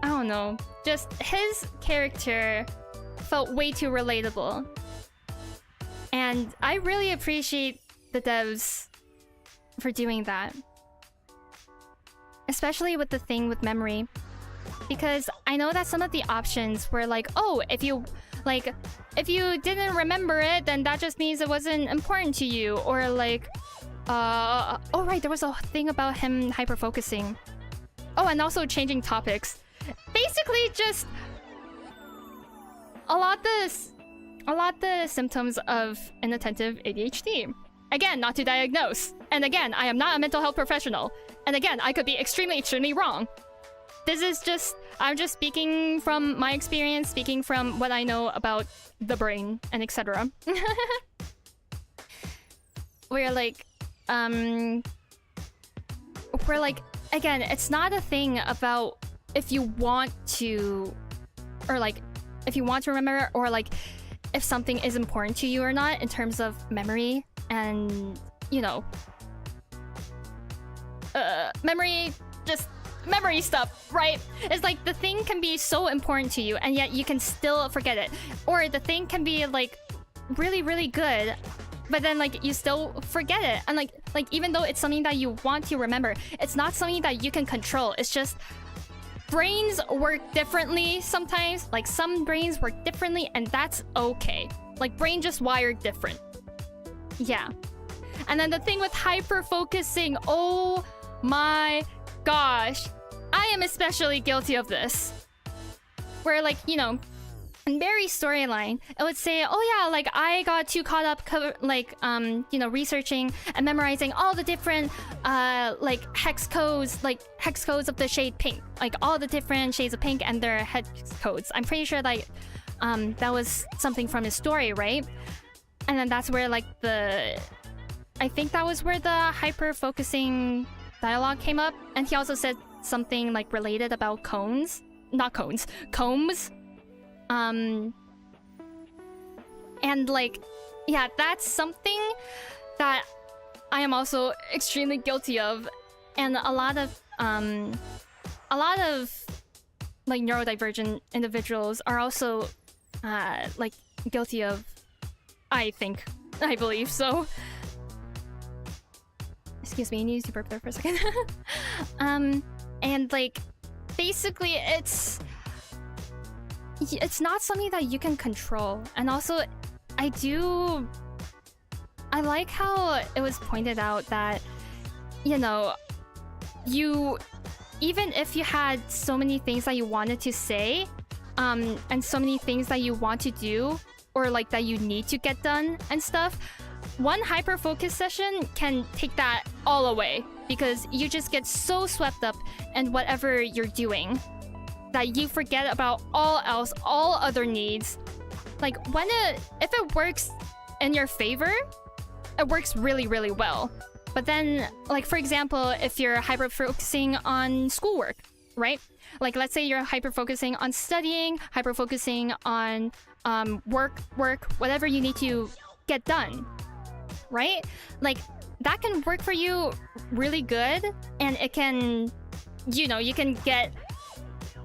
I don't know, just his character felt way too relatable. And I really appreciate the devs for doing that. Especially with the thing with memory. Because I know that some of the options were like, oh, if you didn't remember it, then that just means it wasn't important to you. Or like, oh right, there was a thing about him hyper-focusing. Oh, and also changing topics. Basically just a lot the symptoms of inattentive ADHD. Again, not to diagnose. And again, I am not a mental health professional. And again, I could be extremely wrong. This is just, I'm just speaking from my experience, speaking from what I know about the brain and etc. We're like, again, it's not a thing about if you want to, or like, if you want to remember, or like, if something is important to you or not in terms of memory and, you know, memory stuff, right? It's like the thing can be so important to you and yet you can still forget it. Or the thing can be like really, really good, but then like you still forget it. And like even though it's something that you want to remember, it's not something that you can control. It's just brains work differently sometimes. Like some brains work differently and that's okay. Like brain just wired different. Yeah. And then the thing with hyper-focusing, oh my gosh. I am especially guilty of this. Where like, you know, in Barry's storyline, it would say, oh yeah, like I got too caught up you know, researching and memorizing all the different like hex codes of the shade pink, like all the different shades of pink and their hex codes. I'm pretty sure like that was something from his story, right? And then that's where like I think that was where the hyper focusing dialogue came up. And he also said something like related about combs. And like, yeah, that's something that I am also extremely guilty of. And a lot of like neurodivergent individuals are also like guilty of, I believe so. Excuse me, I need to burp there for a second. And like, basically it's not something that you can control. And also, I like how it was pointed out that, you know, even if you had so many things that you wanted to say, and so many things that you want to do, or like that you need to get done and stuff, one hyper focus session can take that all away because you just get so swept up in whatever you're doing that you forget about all other needs. Like if it works in your favor, it works really, really well. But then, like for example, if you're hyper focusing on schoolwork, right? Like let's say you're hyper focusing on studying, hyper focusing on work, whatever you need to get done, right? Like that can work for you really good, and it can, you know, you can get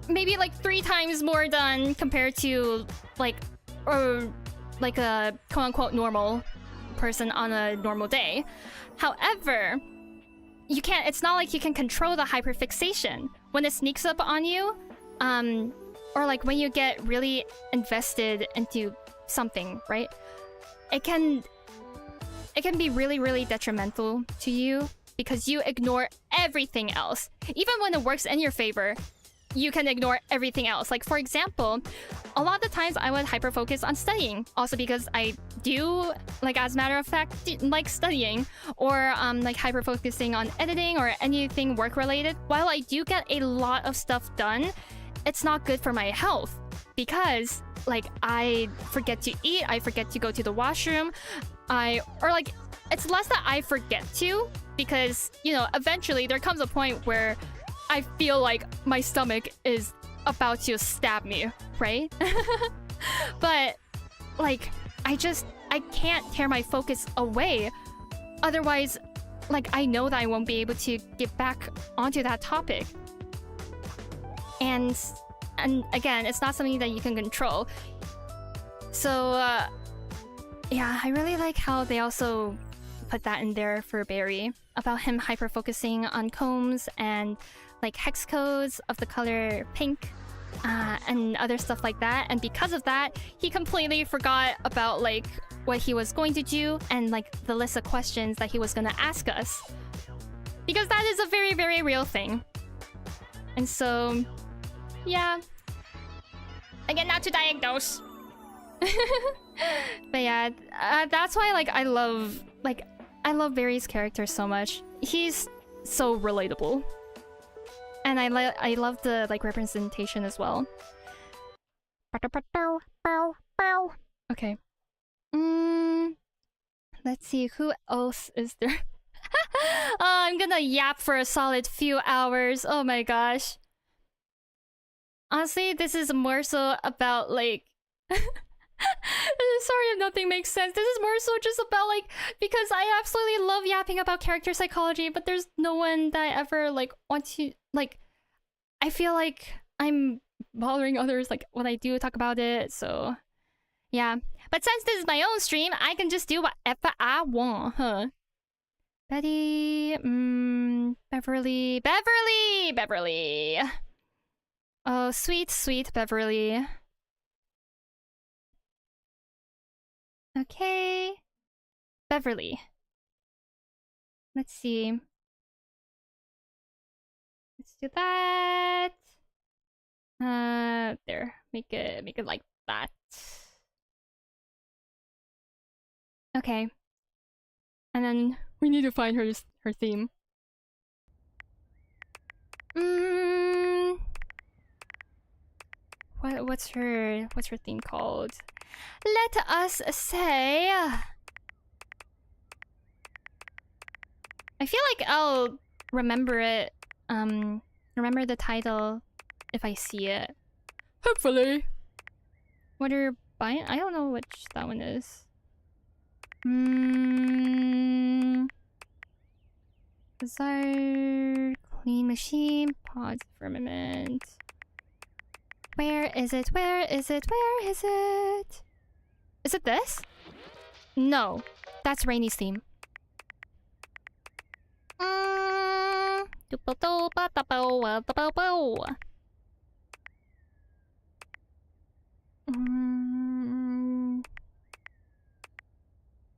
maybe like 3 times more done compared to like a quote-unquote normal person on a normal day. However, you can't, it's not like you can control the hyperfixation. When it sneaks up on you, or like when you get really invested into something, right? It can be really, really detrimental to you because you ignore everything else. Even when it works in your favor, you can ignore everything else. Like for example, a lot of the times I would hyper focus on studying, also because I do, like as a matter of fact, like studying, or like hyper focusing on editing or anything work related. While I do get a lot of stuff done, it's not good for my health because like I forget to eat, I forget to go to the washroom, it's less that I forget to, because you know eventually there comes a point where I feel like my stomach is about to stab me, right? But like I can't tear my focus away. Otherwise, like I know that I won't be able to get back onto that topic. And again, it's not something that you can control. So yeah, I really like how they also put that in there for Barry about him hyper focusing on combs and like hex codes of the color pink and other stuff like that. And because of that, he completely forgot about like what he was going to do and like the list of questions that he was going to ask us, because that is a very, very real thing. And so yeah, again, not to diagnose. But yeah, that's why like I love Barry's character so much. He's so relatable. And I love the like representation as well. Okay. Let's see, who else is there? I'm gonna yap for a solid few hours. Oh my gosh. Honestly, this is more so about like sorry if nothing makes sense. This is more so just about like, because I absolutely love yapping about character psychology, but there's no one that I ever like want to like. I feel like I'm bothering others like when I do talk about it, so yeah. But since this is my own stream, I can just do whatever I want, huh? Betty, Beverly. Oh, sweet Beverly. Okay. Beverly. Let's see. Let's do that. There. Make it like that. Okay. And then we need to find her theme. What's her theme called? Let us say. I feel like I'll remember it. Remember the title if I see it. Hopefully. What are buying? I don't know which that one is. Desire, clean machine, pods, firmament. Where is it? Is it this? No, that's Rainey's theme.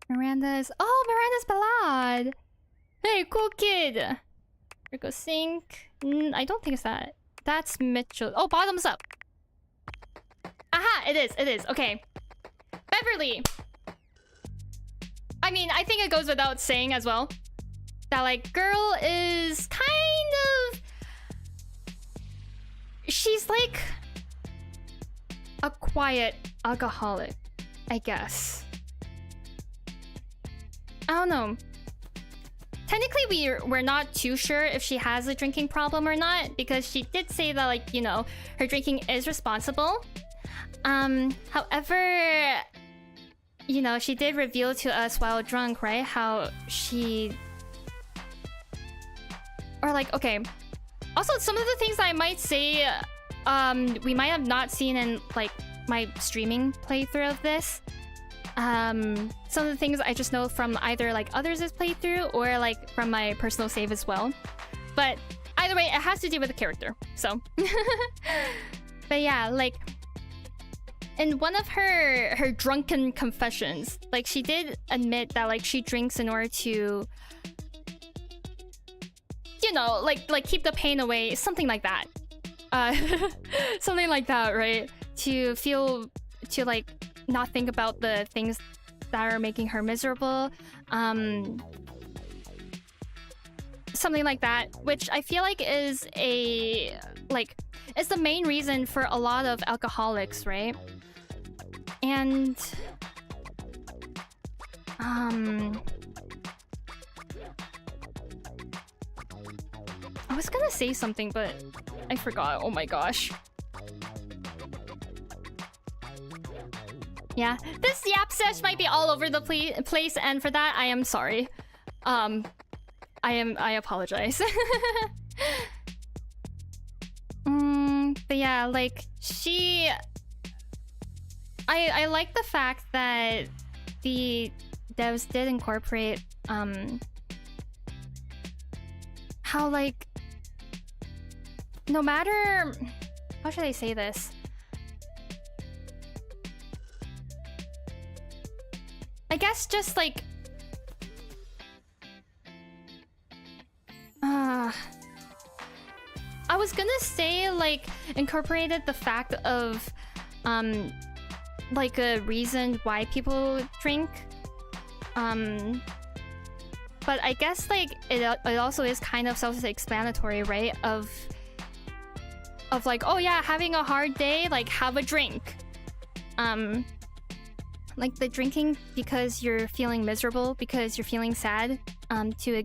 Miranda's ballad. Hey, cool kid. Rico Sink. I don't think it's that. That's Mitchell. Oh, bottoms up. Aha, it is. Okay. Beverly. I mean, I think it goes without saying as well that like girl is kind of, she's like a quiet alcoholic, I guess. I don't know. Technically, we're not too sure if she has a drinking problem or not, because she did say that, like, you know, her drinking is responsible. However, you know, she did reveal to us while drunk, right, how she... Or, like, okay. Also, some of the things I might say, we might have not seen in, like, my streaming playthrough of this. Some of the things I just know from either like others' playthrough or like from my personal save as well. But either way, it has to do with the character. So, but yeah, like in one of her drunken confessions, like she did admit that like she drinks in order to, you know, like keep the pain away, something like that. Something like that, right? To like not think about the things that are making her miserable. Something like that, which I feel like is it's the main reason for a lot of alcoholics, right? And I was gonna say something, but I forgot. Oh my gosh. Yeah, this yap sesh might be all over the place, and for that I am sorry. I apologize. But yeah, like she, I like the fact that the devs did incorporate how like no matter, how should I say this? I guess just like I was gonna say like incorporated the fact of like a reason why people drink, but I guess like it also is kind of self-explanatory, right? Of like, oh yeah, having a hard day, like have a drink. Like the drinking because you're feeling miserable, because you're feeling sad, to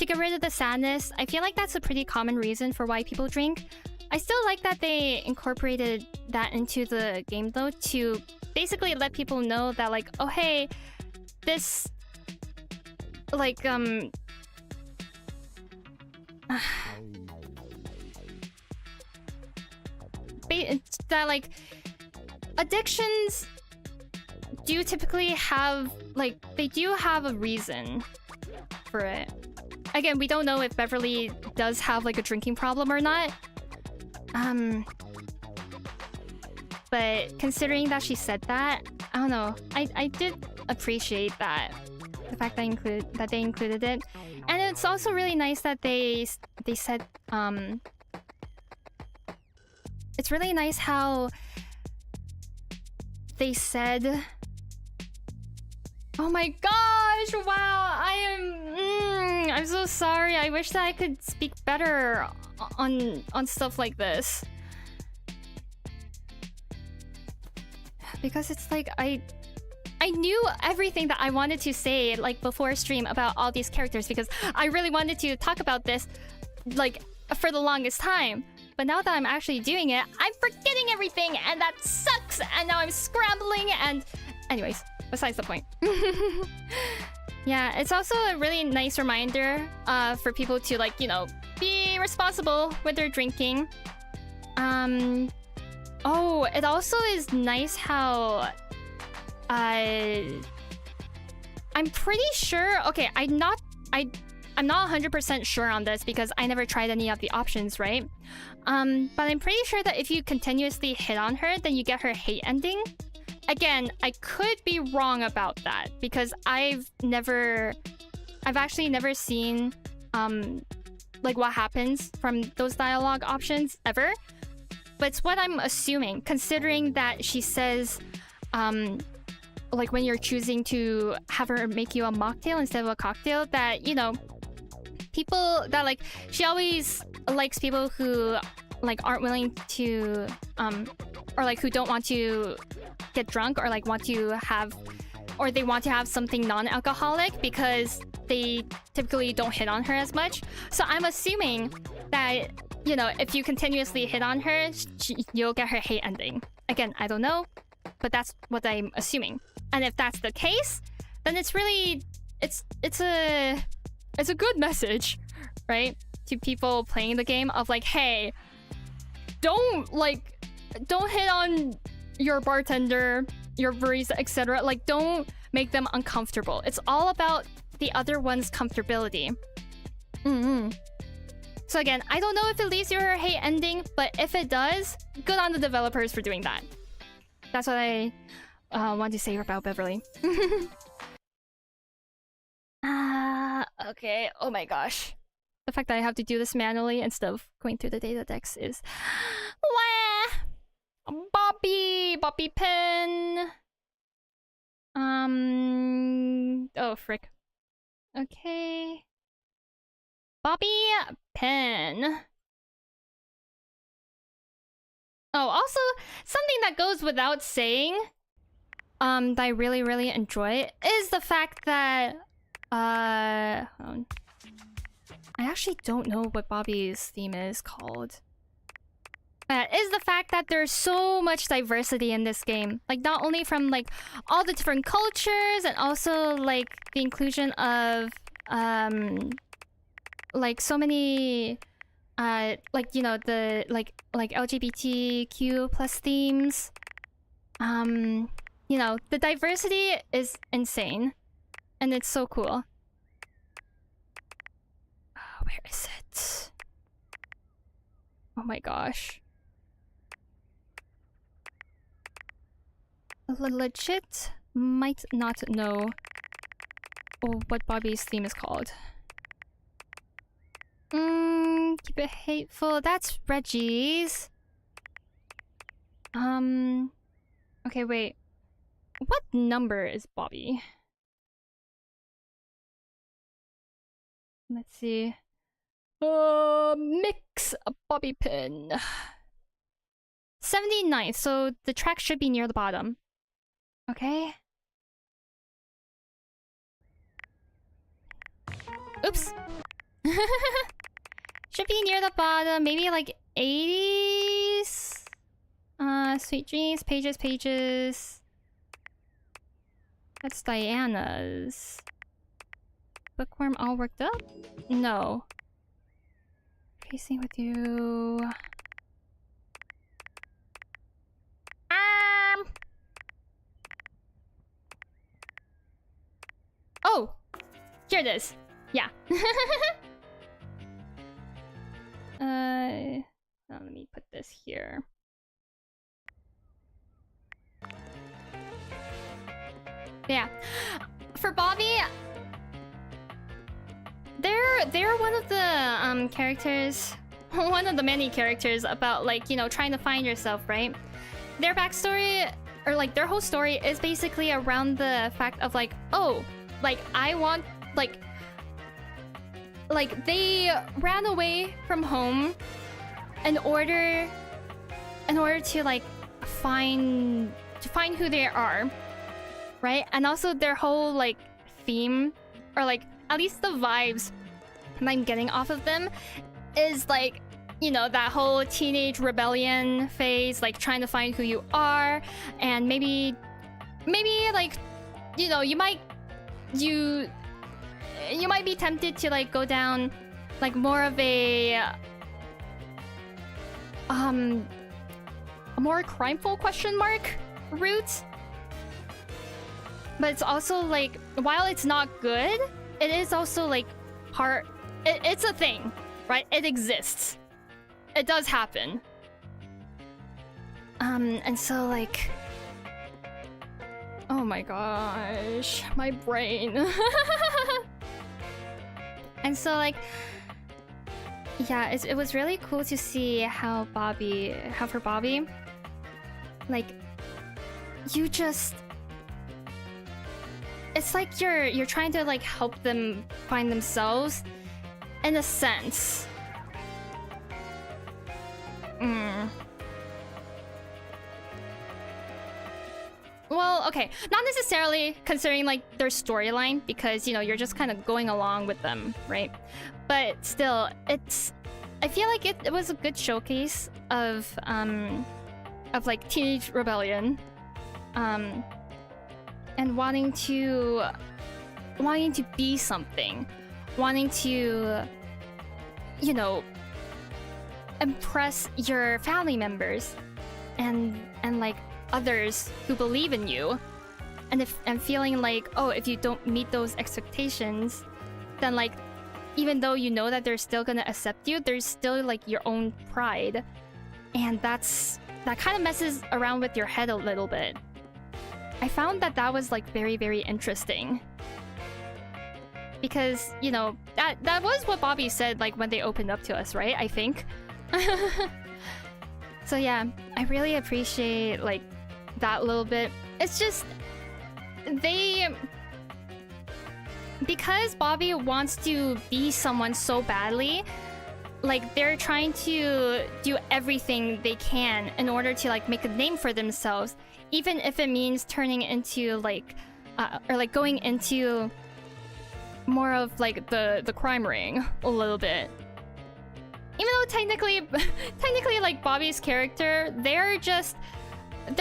get rid of the sadness. I feel like that's a pretty common reason for why people drink. I still like that they incorporated that into the game though, to basically let people know that like, oh hey, this like that like addictions do typically have like, they do have a reason for it. Again, we don't know if Beverly does have like a drinking problem or not. But considering that she said that, I don't know. I did appreciate that, the fact that they included it, and it's also really nice that they said it's really nice how they said. Oh my gosh! Wow, I'm so sorry. I wish that I could speak better on stuff like this, because it's like I knew everything that I wanted to say like before stream about all these characters, because I really wanted to talk about this like for the longest time. But now that I'm actually doing it, I'm forgetting everything, and that sucks. And now I'm scrambling. And anyways, besides the point. Yeah, it's also a really nice reminder for people to, like, you know, be responsible with their drinking. Oh, it also is nice how I'm pretty sure. Okay, I'm not 100% sure on this because I never tried any of the options, right? But I'm pretty sure that if you continuously hit on her, then you get her hate ending. Again, I could be wrong about that because I've actually never seen like what happens from those dialogue options ever. But it's what I'm assuming, considering that she says like when you're choosing to have her make you a mocktail instead of a cocktail, that, you know, people that like, she always likes people who like aren't willing to or like who don't want to get drunk, or like want to have, or they want to have something non-alcoholic because they typically don't hit on her as much. So I'm assuming that, you know, if you continuously hit on her, you'll get her hate ending. Again, I don't know, but that's what I'm assuming. And if that's the case, then it's really, it's a good message, right? To people playing the game of like, hey, don't hit on your bartender, your barista, etc. Like, don't make them uncomfortable. It's all about the other one's comfortability. So again, I don't know if it leads to her hate ending, but if it does, good on the developers for doing that. That's what I want to say about Beverly. Okay, oh my gosh. The fact that I have to do this manually instead of going through the Date-a-dex is... Wah! Bobby Pinn. Oh frick. Okay. Bobby Pinn. Oh, also something that goes without saying, that I really enjoy is the fact that I actually don't know what Bobby's theme is called. Is the fact that there's so much diversity in this game. Like, not only from like all the different cultures, and also like the inclusion of like so many like, you know, the like LGBTQ plus themes. You know, the diversity is insane, and it's so cool. Where is it? Oh my gosh. Legit might not know what Bobby's theme is called. Keep it hateful. That's Reggie's. Okay, wait. What number is Bobby? Let's see. Mix a Bobby Pin. 79th, so the track should be near the bottom. Okay. Oops. Should be near the bottom, maybe like 80s. Sweet Dreams, Pages. That's Diana's. Bookworm all worked up? No. Pacing with you. Oh! Here it is. Yeah. Let me put this here. Yeah. For Bobby, they're one of the characters, one of the many characters about, like, you know, trying to find yourself, right? Their backstory, or like their whole story, is basically around the fact of like, oh, like I want, like they ran away from home in order to like find who they are, right? And also their whole like theme, or like at least the vibes that I'm getting off of them, is like, you know, that whole teenage rebellion phase, like trying to find who you are, and maybe like, you know, you might be tempted to like go down like more of a more crimeful question mark route. But it's also like, while it's not good, it is also like it's a thing, right? It exists. It does happen. And so like, oh my gosh, my brain. And so like, yeah, it was really cool to see how for Bobby, like, you just... It's like you're trying to like help them find themselves, in a sense. Well, okay, not necessarily considering like their storyline, because you know you're just kind of going along with them, right? But still, I feel like it was a good showcase of like teenage rebellion, and wanting to be something, wanting to, you know, impress your family members and like others who believe in you, and feeling like, oh, if you don't meet those expectations, then like, even though you know that they're still gonna accept you, there's still like your own pride, and that kind of messes around with your head a little bit. I found that was like very, very interesting, because you know that was what Bobby said like when they opened up to us, right? I think. So yeah, I really appreciate like that little bit. It's just because Bobby wants to be someone so badly, like they're trying to do everything they can in order to like make a name for themselves, even if it means turning into like or like going into more of like the crime ring a little bit. Even though technically like Bobby's character, their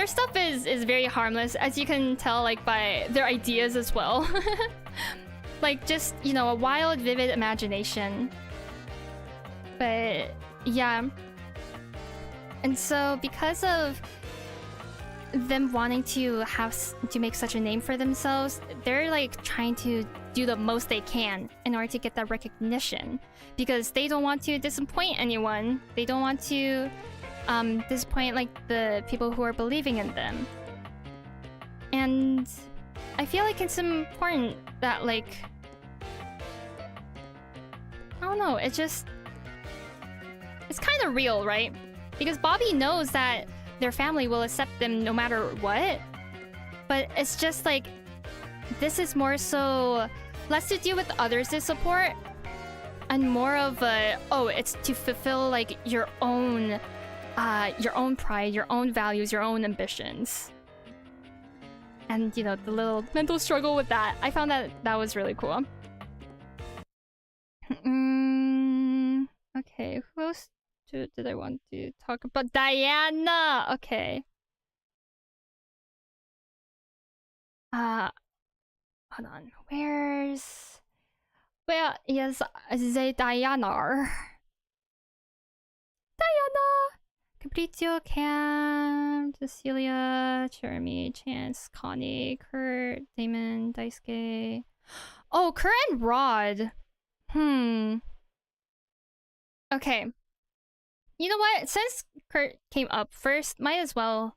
stuff is very harmless, as you can tell like by their ideas as well. Like just, you know, a wild, vivid imagination. But yeah. And so because of them wanting to make such a name for themselves, they're like trying to do the most they can in order to get that recognition, because they don't want to disappoint anyone. They don't want to disappoint like the people who are believing in them. And I feel like it's important that like, I don't know, it's kind of real, right? Because Bobby knows that their family will accept them no matter what, but it's just like, this is more so less to do with others' support and more of a, oh, it's to fulfill like your own pride, your own values, your own ambitions. And you know, the little mental struggle with that, I found that was really cool. Okay, who else did I want to talk about? Diana! Okay. Hold on. Where is the Diana? Caprizio, Cam, Cecilia, Jeremy, Chance, Connie, Curt, Damon, Daisuke. Oh, Curt and Rod. Okay. You know what? Since Curt came up first, might as well.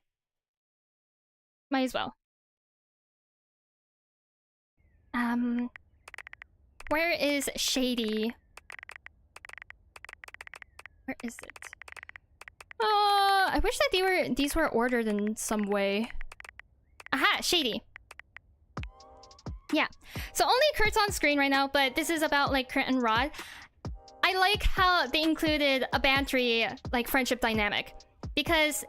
Where is Shady? Where is it? I wish that these were ordered in some way. Aha, Shady. Yeah. So only Curt's on screen right now, but this is about like Curt and Rod. I like how they included a bantery like friendship dynamic, because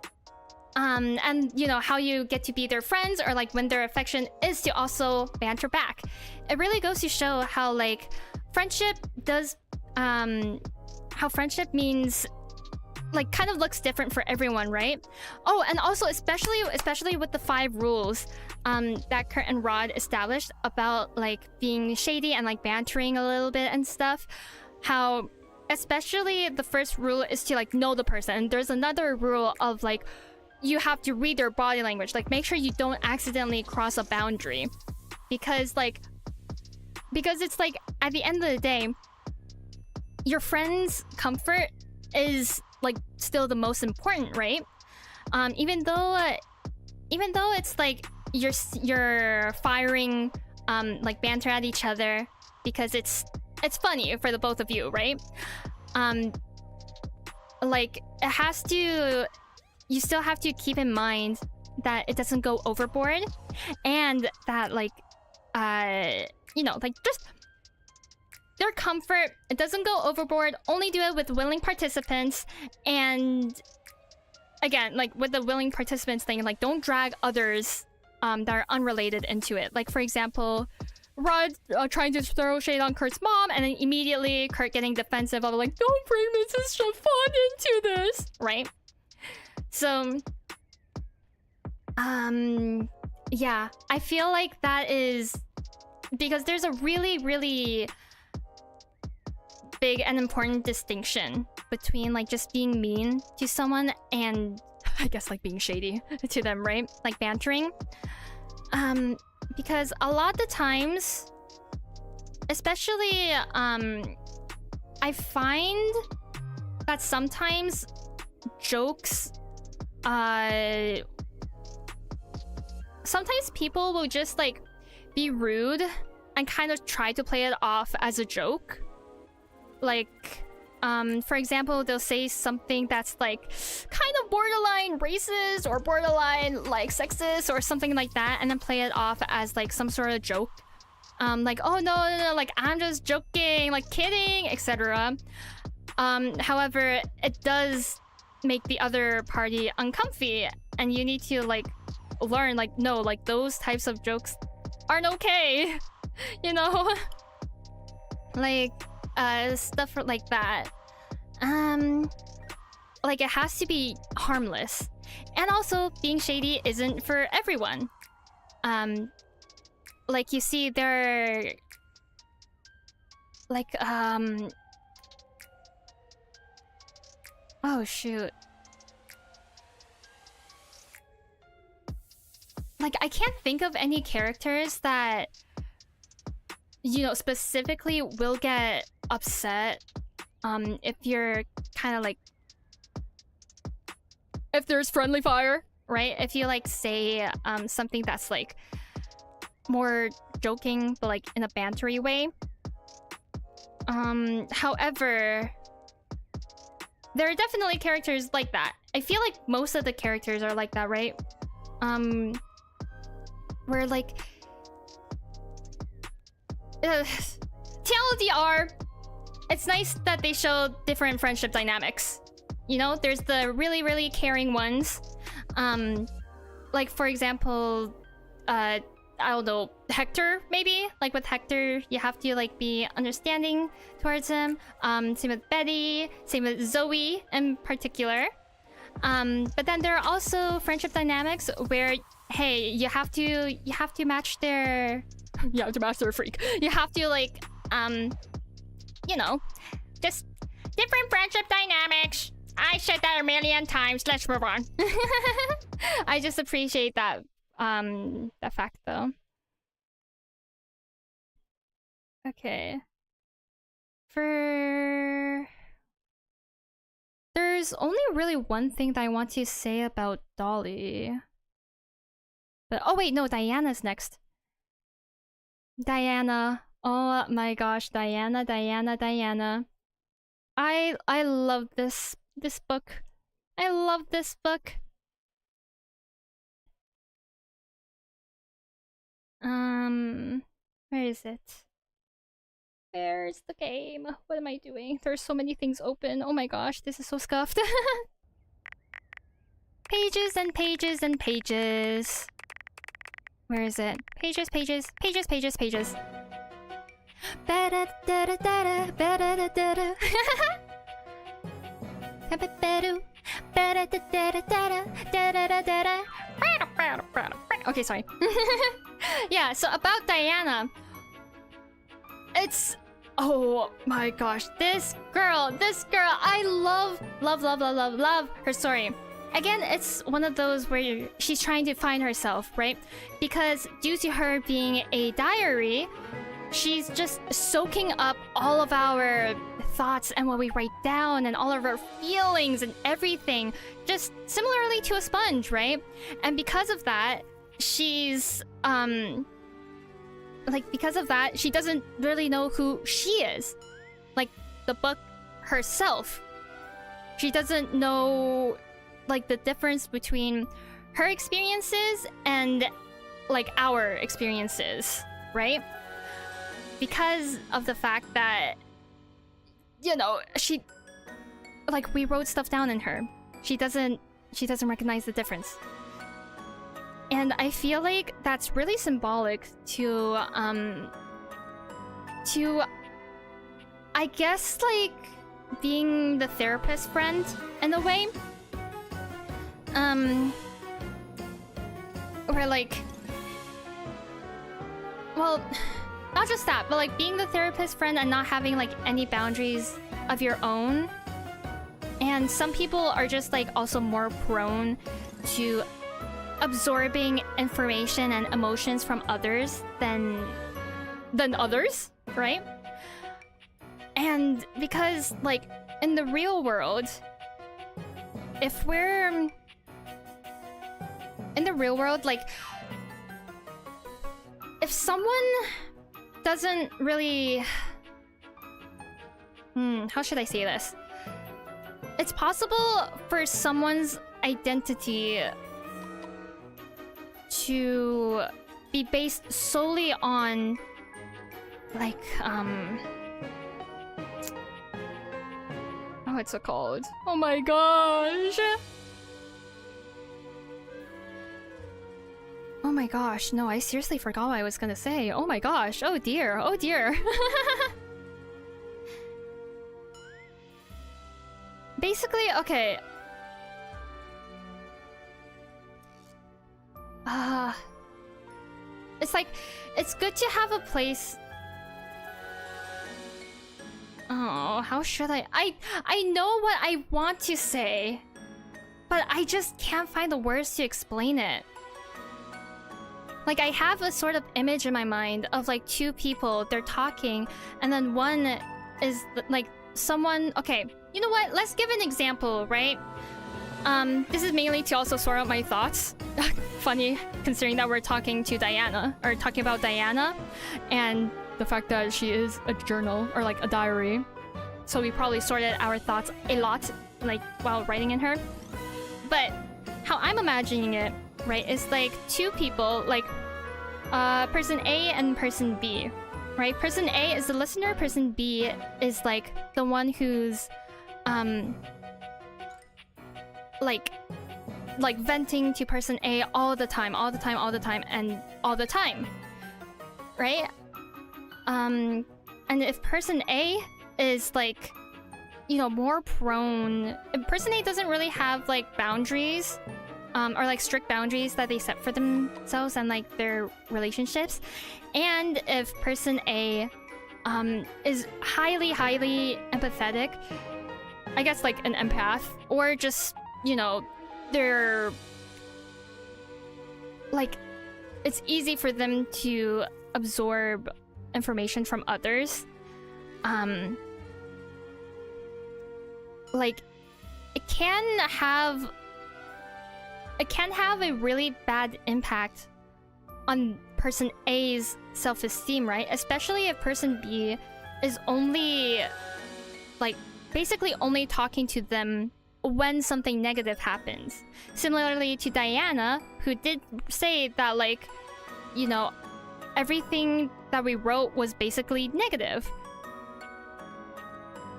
and you know how you get to be their friends, or like when their affection is to also banter back. It really goes to show how like friendship does how friendship means like kind of looks different for everyone, right? Oh, and also especially with the 5 rules that Curt and Rod established about like being shady and like bantering a little bit and stuff. How especially the first rule is to like know the person, and there's another rule of like you have to read their body language, like make sure you don't accidentally cross a boundary, because it's like at the end of the day your friend's comfort is like still the most important, right? Even though it's like you're firing like banter at each other because it's funny for the both of you, right? Like you still have to keep in mind that it doesn't go overboard, and that like you know, like just their comfort, it doesn't go overboard, only do it with willing participants. And again, like with the willing participants thing, like don't drag others that are unrelated into it. Like for example, Rod trying to throw shade on Curt's mom, and then immediately Curt getting defensive of like, don't bring Mrs. Chiffon into this, right? So yeah, I feel like that is because there's a really big and important distinction between like just being mean to someone and I guess like being shady to them, right? Like bantering. Because a lot of the times, especially I find that sometimes jokes sometimes people will just like be rude and kind of try to play it off as a joke. Like for example, they'll say something that's like kind of borderline racist or borderline like sexist or something like that, and then play it off as like some sort of joke. Like, oh no, like I'm just joking, like kidding, etc. However, it does make the other party uncomfy, and you need to like learn like, no, like those types of jokes aren't okay. You know? Like stuff like that. Like it has to be harmless. And also being shady isn't for everyone. Like you see there like oh shoot. Like I can't think of any characters that, you know, specifically will get upset if you're kind of like, if there's friendly fire, right? If you like say something that's like more joking but like in a bantery way. However, there are definitely characters like that. I feel like most of the characters are like that, right? Where like TLDR, it's nice that they show different friendship dynamics. You know, there's the really caring ones. Like for example, I don't know, Hector maybe? Like with Hector, you have to like be understanding towards him. Same with Betty, same with Zoey in particular. But then there are also friendship dynamics where, hey, you have to match their freak. You have to like you know, just different friendship dynamics. I said that a million times. Let's move on. I just appreciate that fact though. Okay. There's only really one thing that I want to say about Dolly. But oh wait, no, Diana's next. Diana. Oh my gosh, Diana. I love this book. I love this book. Where is it? Where's the game? What am I doing? There's so many things open. Oh my gosh, this is so scuffed. Pages and pages and pages. Where is it? Pages. Okay, sorry. Yeah, so about Diana. It's... oh my gosh, this girl, I love her story. Again, it's one of those where she's trying to find herself, right? Because due to her being a diary, she's just soaking up all of our thoughts and what we write down and all of our feelings and everything, just similarly to a sponge, right? And because of that, she's because of that, she doesn't really know who she is. Like the book herself. She doesn't know like the difference between her experiences and like our experiences, right? Because of the fact that, you know, she, like, we wrote stuff down in her. She doesn't recognize the difference. And I feel like that's really symbolic to I guess, like, being the therapist friend in a way. Or like, well, not just that, but like being the therapist friend and not having like any boundaries of your own. And some people are just like also more prone to absorbing information and emotions from others than others, right? And because like in the real world, if we're in the real world, like if someone doesn't really how should I say this? It's possible for someone's identity to be based solely on like what's it called? Oh my gosh. Oh my gosh, no, I seriously forgot what I was gonna say. Oh my gosh, oh dear, oh dear. Basically, okay. It's like, it's good to have a place. Oh, how should I know what I want to say, but I just can't find the words to explain it. Like, I have a sort of image in my mind of like two people, they're talking, and then one is like someone, okay, you know what? Let's give an example, right? This is mainly to also sort out my thoughts. Funny, considering that we're talking to Diana, or talking about Diana, and the fact that she is a journal, or like a diary. So we probably sorted our thoughts a lot, like, while writing in her. But how I'm imagining it, right, is like two people, like, person A and person B, right? Person A is the listener, person B is like the one who's, like venting to person A all the time, and all the time, right? And if person A is like, you know, more prone, person A doesn't really have like boundaries, or like strict boundaries that they set for themselves and like their relationships. And if person A is highly empathetic, I guess like an empath, or just, you know, they're like, it's easy for them to absorb information from others, like it can have a really bad impact on person A's self-esteem, right? Especially if person B is only like basically only talking to them when something negative happens. Similarly to Diana, who did say that, like, you know, everything that we wrote was basically negative.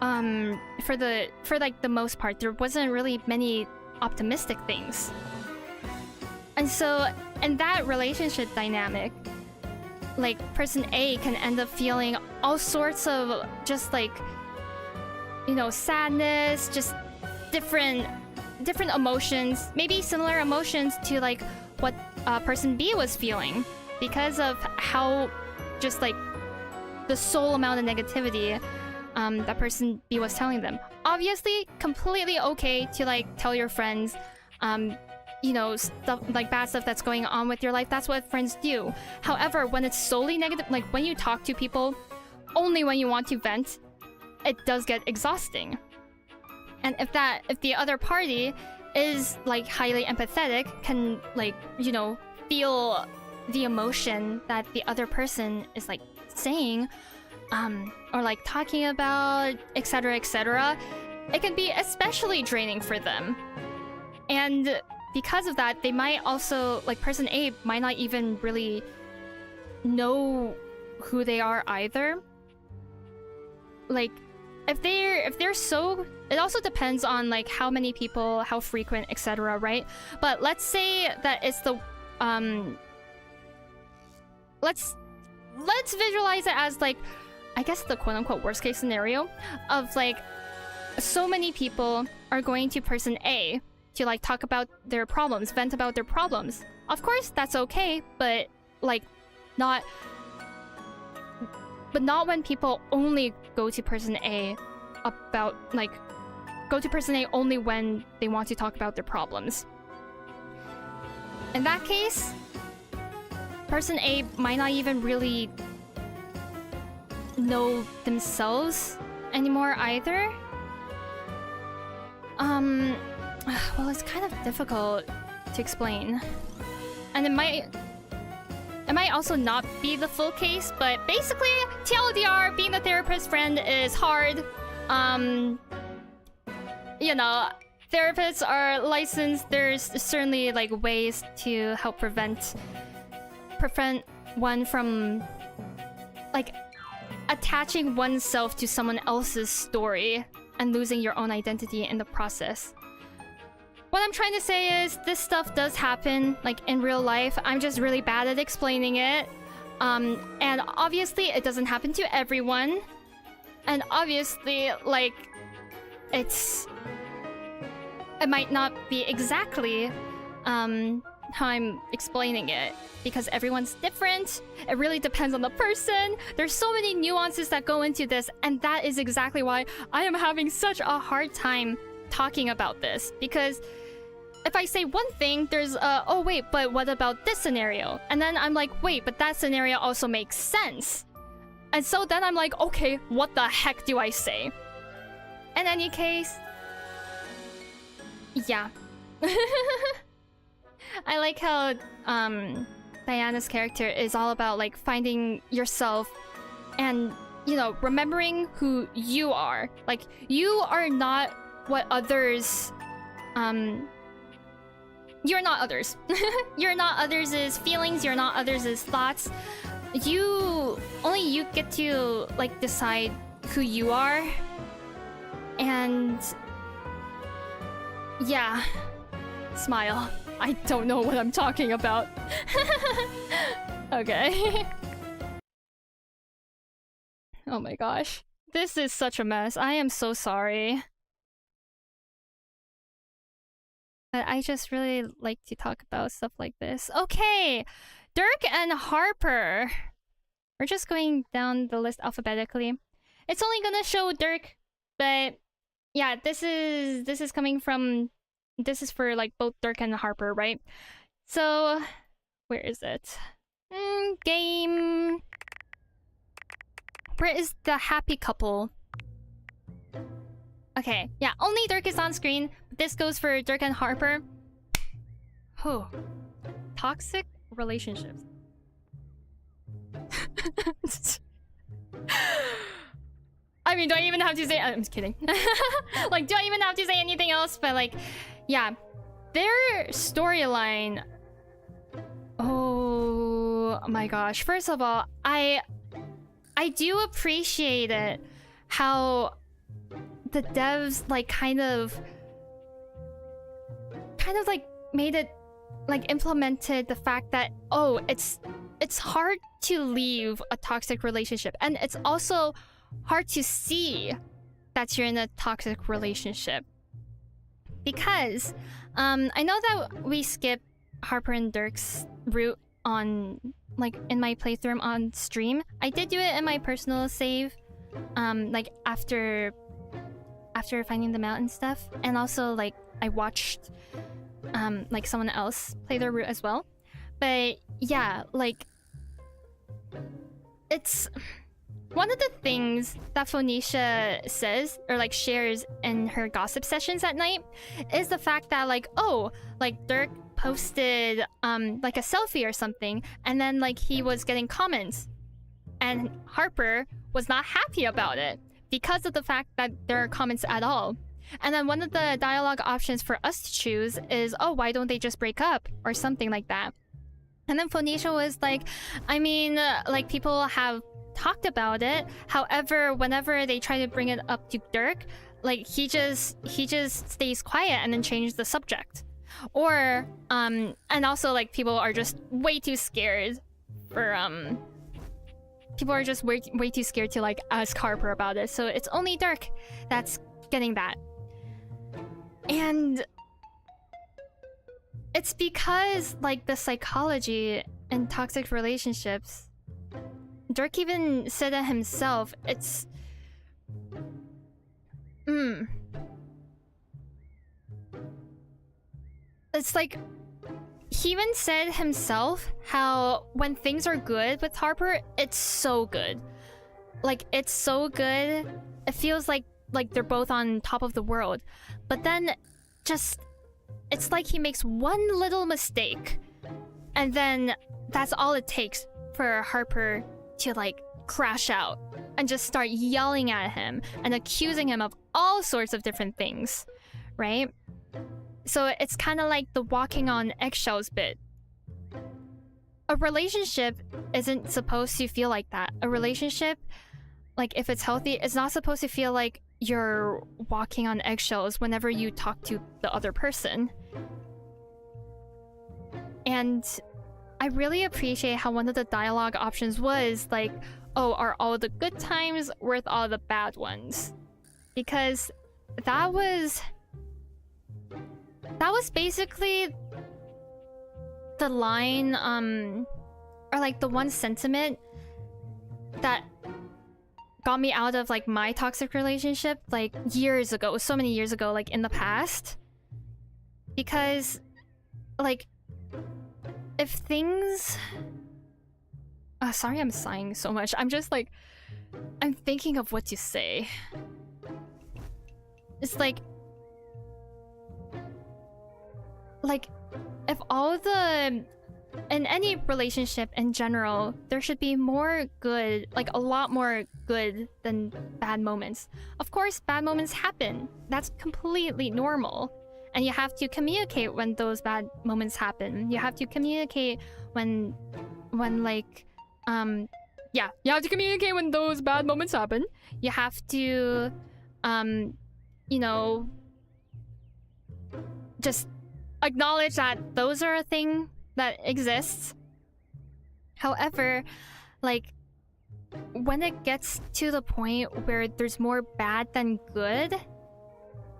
For like the most part, there wasn't really many optimistic things. And so in that relationship dynamic, like person A can end up feeling all sorts of just like, you know, sadness, just different emotions, maybe similar emotions to like what person B was feeling, because of how just like the sole amount of negativity that person B was telling them. Obviously, completely okay to like tell your friends, you know, stuff like bad stuff that's going on with your life. That's what friends do. However, when it's solely negative, like when you talk to people only when you want to vent, it does get exhausting. And if the other party is like highly empathetic, can like, you know, feel the emotion that the other person is like saying, or like talking about, etc., etc., it can be especially draining for them. And because of that, they might also, like, person A might not even really know who they are either. Like, if they're so, it also depends on like how many people, how frequent, etc., right? But let's say that it's the let's visualize it as like, I guess the quote-unquote worst case scenario of like so many people are going to person A to like talk about their problems, vent about their problems. Of course that's okay, but like not when people only go to person A about like go to person A only when they want to talk about their problems. In that case, person A might not even really know themselves anymore either. Well, it's kind of difficult to explain. And it might also not be the full case, but basically, TLDR, being the therapist friend is hard. You know, therapists are licensed. There's certainly like ways to help prevent one from like attaching oneself to someone else's story and losing your own identity in the process. What I'm trying to say is this stuff does happen like in real life. I'm just really bad at explaining it. And obviously it doesn't happen to everyone. And obviously like it might not be exactly how I'm explaining it because everyone's different. It really depends on the person. There's so many nuances that go into this, and that is exactly why I am having such a hard time talking about this, because if I say one thing, there's oh wait, but what about this scenario? And then I'm like, wait, but that scenario also makes sense. And so then I'm like, okay, what the heck do I say? In any case, yeah. I like how Diana's character is all about like finding yourself and, you know, remembering who you are. Like, you are not what others you're not others. You're not others' feelings, you're not others' thoughts. Only you get to like decide who you are. And yeah, smile. I don't know what I'm talking about. Okay. Oh my gosh. This is such a mess. I am so sorry. But I just really like to talk about stuff like this. Okay! Dirk and Harper. We're just going down the list alphabetically. It's only gonna show Dirk, but yeah, this is coming from... This is for like both Dirk and Harper, right? So, where is it? Game... Where is the happy couple? Okay, yeah, only Dirk is on screen. This goes for Dirk and Harper. Oh. Toxic relationships. I mean, do I even have to say... I'm just kidding. Like, do I even have to say anything else? But like, yeah. Their storyline... Oh my gosh. First of all, I do appreciate it how the devs like kind of like made it like implemented the fact that, oh, it's hard to leave a toxic relationship, and it's also hard to see that you're in a toxic relationship, because I know that we skip Harper and Dirk's route on like in my playthrough on stream. I did do it in my personal save, like after finding them out and stuff, and also like I watched like someone else play their route as well. But yeah, like it's one of the things that Phoenicia says or like shares in her gossip sessions at night is the fact that like, oh, like Dirk posted like a selfie or something, and then like he was getting comments, and Harper was not happy about it because of the fact that there are comments at all. And then one of the dialogue options for us to choose is, oh, why don't they just break up? Or something like that. And then Phoenicia was like, I mean, like, people have talked about it. However, whenever they try to bring it up to Dirk, like, he just stays quiet and then changes the subject. Or, and also, like, people are just way too scared for, people are just way too scared to, like, ask Harper about it. So it's only Dirk that's getting that. And it's because, like, the psychology in toxic relationships, Dirk even said it himself, it's... It's like, he even said himself how when things are good with Harper, it's so good. Like, it's so good, it feels like they're both on top of the world. But then, just... it's like he makes one little mistake, and then that's all it takes for Harper to, like, crash out and just start yelling at him and accusing him of all sorts of different things, right? So it's kind of like the walking on eggshells bit. A relationship isn't supposed to feel like that. A relationship, like, if it's healthy, it's not supposed to feel like you're walking on eggshells whenever you talk to the other person. And I really appreciate how one of the dialogue options was like, oh, are all the good times worth all the bad ones? Because that was basically the line, or like the one sentiment that got me out of, like, my toxic relationship, like, years ago, so many years ago, like, in the past. Because, like, if things... sorry I'm sighing so much. I'm just, like, I'm thinking of what to say. It's like, if all the... in any relationship in general, there should be more good, like, a lot more good than bad moments. Of course, bad moments happen. That's completely normal. And you have to communicate when those bad moments happen. You have to communicate when like, yeah, you have to communicate when those bad moments happen. You have to, you know, just acknowledge that those are a thing that exists. However, like, when it gets to the point where there's more bad than good,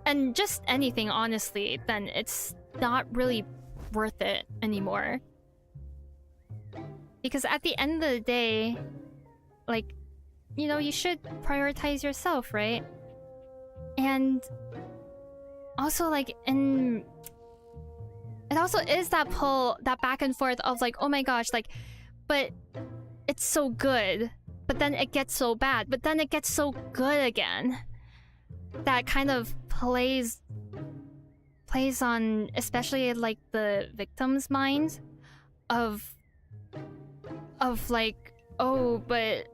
and just anything, honestly, then it's not really worth it anymore. Because at the end of the day, like, you know, you should prioritize yourself, right? And also, like, it also is that pull, that back and forth of, like, oh my gosh, like, but it's so good, but then it gets so bad, but then it gets so good again. That kind of plays on, especially, like, the victim's mind of like, oh, but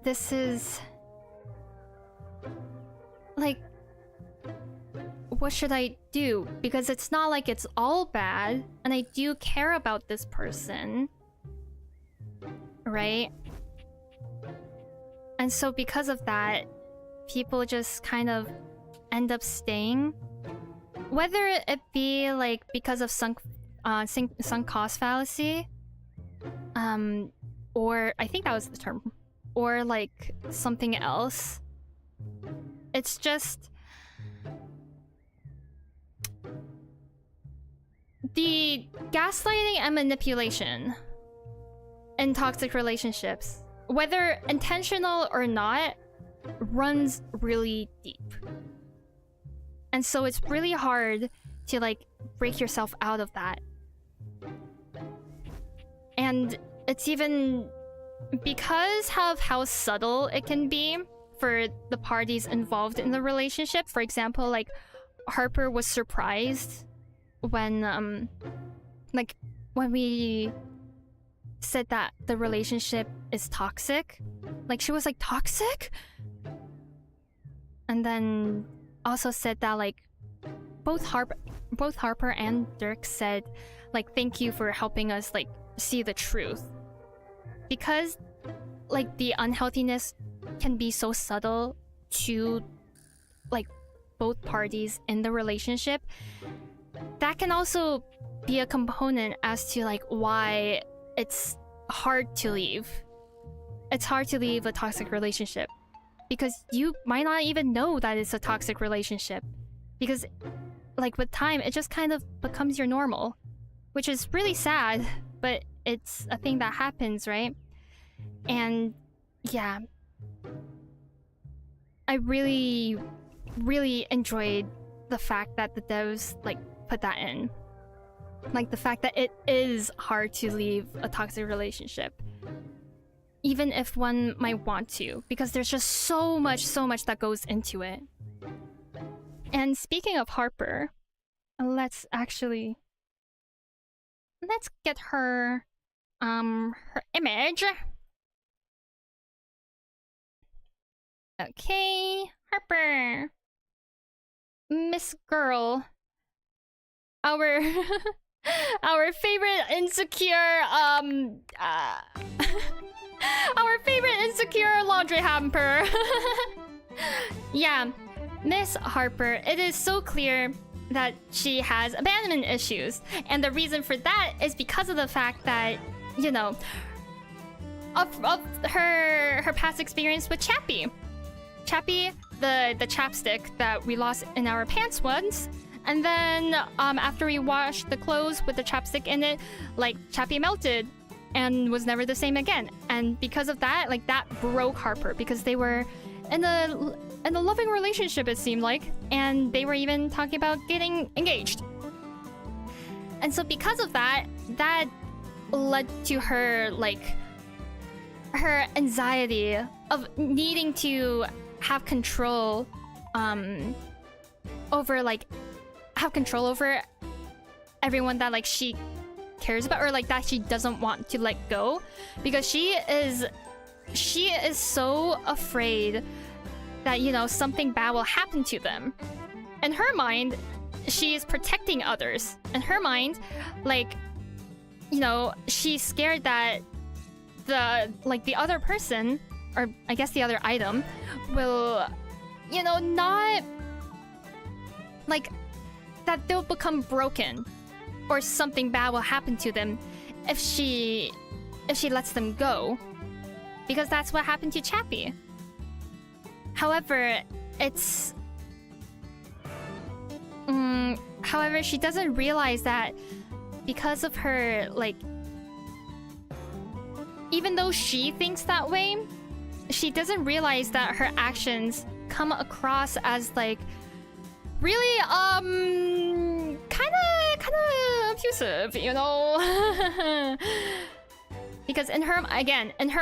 this is, like, what should I do? Because it's not like it's all bad, and I do care about this person, right? And so because of that, people just kind of end up staying. Whether it be, like, because of sunk cost fallacy, or I think that was the term, or, like, something else. It's just... the gaslighting and manipulation in toxic relationships, whether intentional or not, runs really deep. And so it's really hard to, like, break yourself out of that. And it's even because of how subtle it can be for the parties involved in the relationship. For example, like, Harper was surprised when when we said that the relationship is toxic. Like, she was like, toxic? And then also said that like both Harper and Dirk said like thank you for helping us like see the truth, because like the unhealthiness can be so subtle to like both parties in the relationship. That can also be a component as to like why it's hard to leave. It's hard to leave a toxic relationship because you might not even know that it's a toxic relationship, because like with time it just kind of becomes your normal, which is really sad, but it's a thing that happens, right? And yeah, I really enjoyed the fact that the devs like put that in, like the fact that it is hard to leave a toxic relationship, even if one might want to, because there's just so much that goes into it. And speaking of Harper, let's get her image. Okay, Harper, Miss Girl, our our favorite insecure our favorite insecure laundry hamper. Yeah, Miss Harper, it is so clear that she has abandonment issues, and the reason for that is because of the fact that, you know, of her past experience with Chappie, the chapstick that we lost in our pants once. And then after we washed the clothes with the chapstick in it, like Chappie melted and was never the same again. And because of that, like that broke Harper, because they were in a loving relationship, it seemed like, and they were even talking about getting engaged. And so because of that led to her like her anxiety of needing to have control over everyone that like she cares about, or like that she doesn't want to let go, because she is so afraid that, you know, something bad will happen to them. In her mind, she is protecting others. In her mind, like, you know, she's scared that the other person, or I guess the other item, will, you know, not like that they'll become broken, or something bad will happen to them if she lets them go, because that's what happened to Chappie. However, however, she doesn't realize that because of her, like, even though she thinks that way, she doesn't realize that her actions come across as like really kind of abusive, you know. Because in her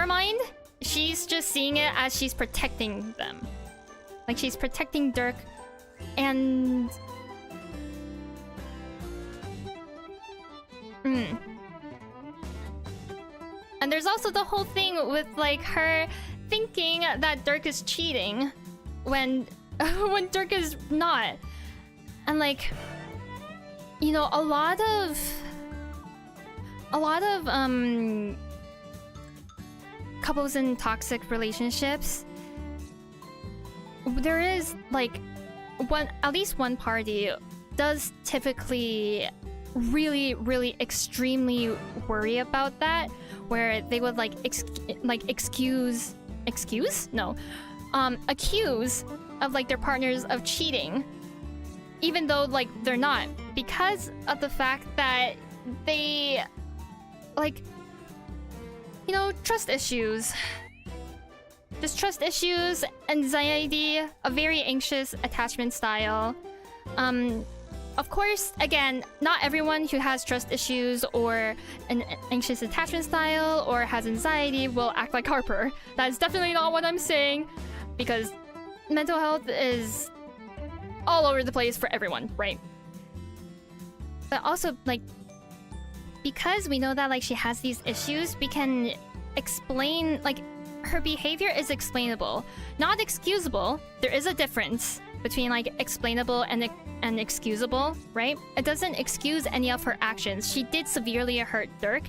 mind, she's just seeing it as she's protecting them, like she's protecting Dirk. And and there's also the whole thing with like her thinking that Dirk is cheating when Dirk is not. And like, you know, a lot of couples in toxic relationships, there is like at least one party does typically really extremely worry about that, where they would accuse of like their partners of cheating, even though like they're not, because of the fact that they, like, you know, trust issues, anxiety, a very anxious attachment style. Of course, again, not everyone who has trust issues or an anxious attachment style or has anxiety will act like Harper. That is definitely not what I'm saying, because mental health is all over the place for everyone, right? But also, like, because we know that like she has these issues, we can explain, like, her behavior is explainable, not excusable. There is a difference. between like explainable and excusable, right? It doesn't excuse any of her actions. She did severely hurt Dirk,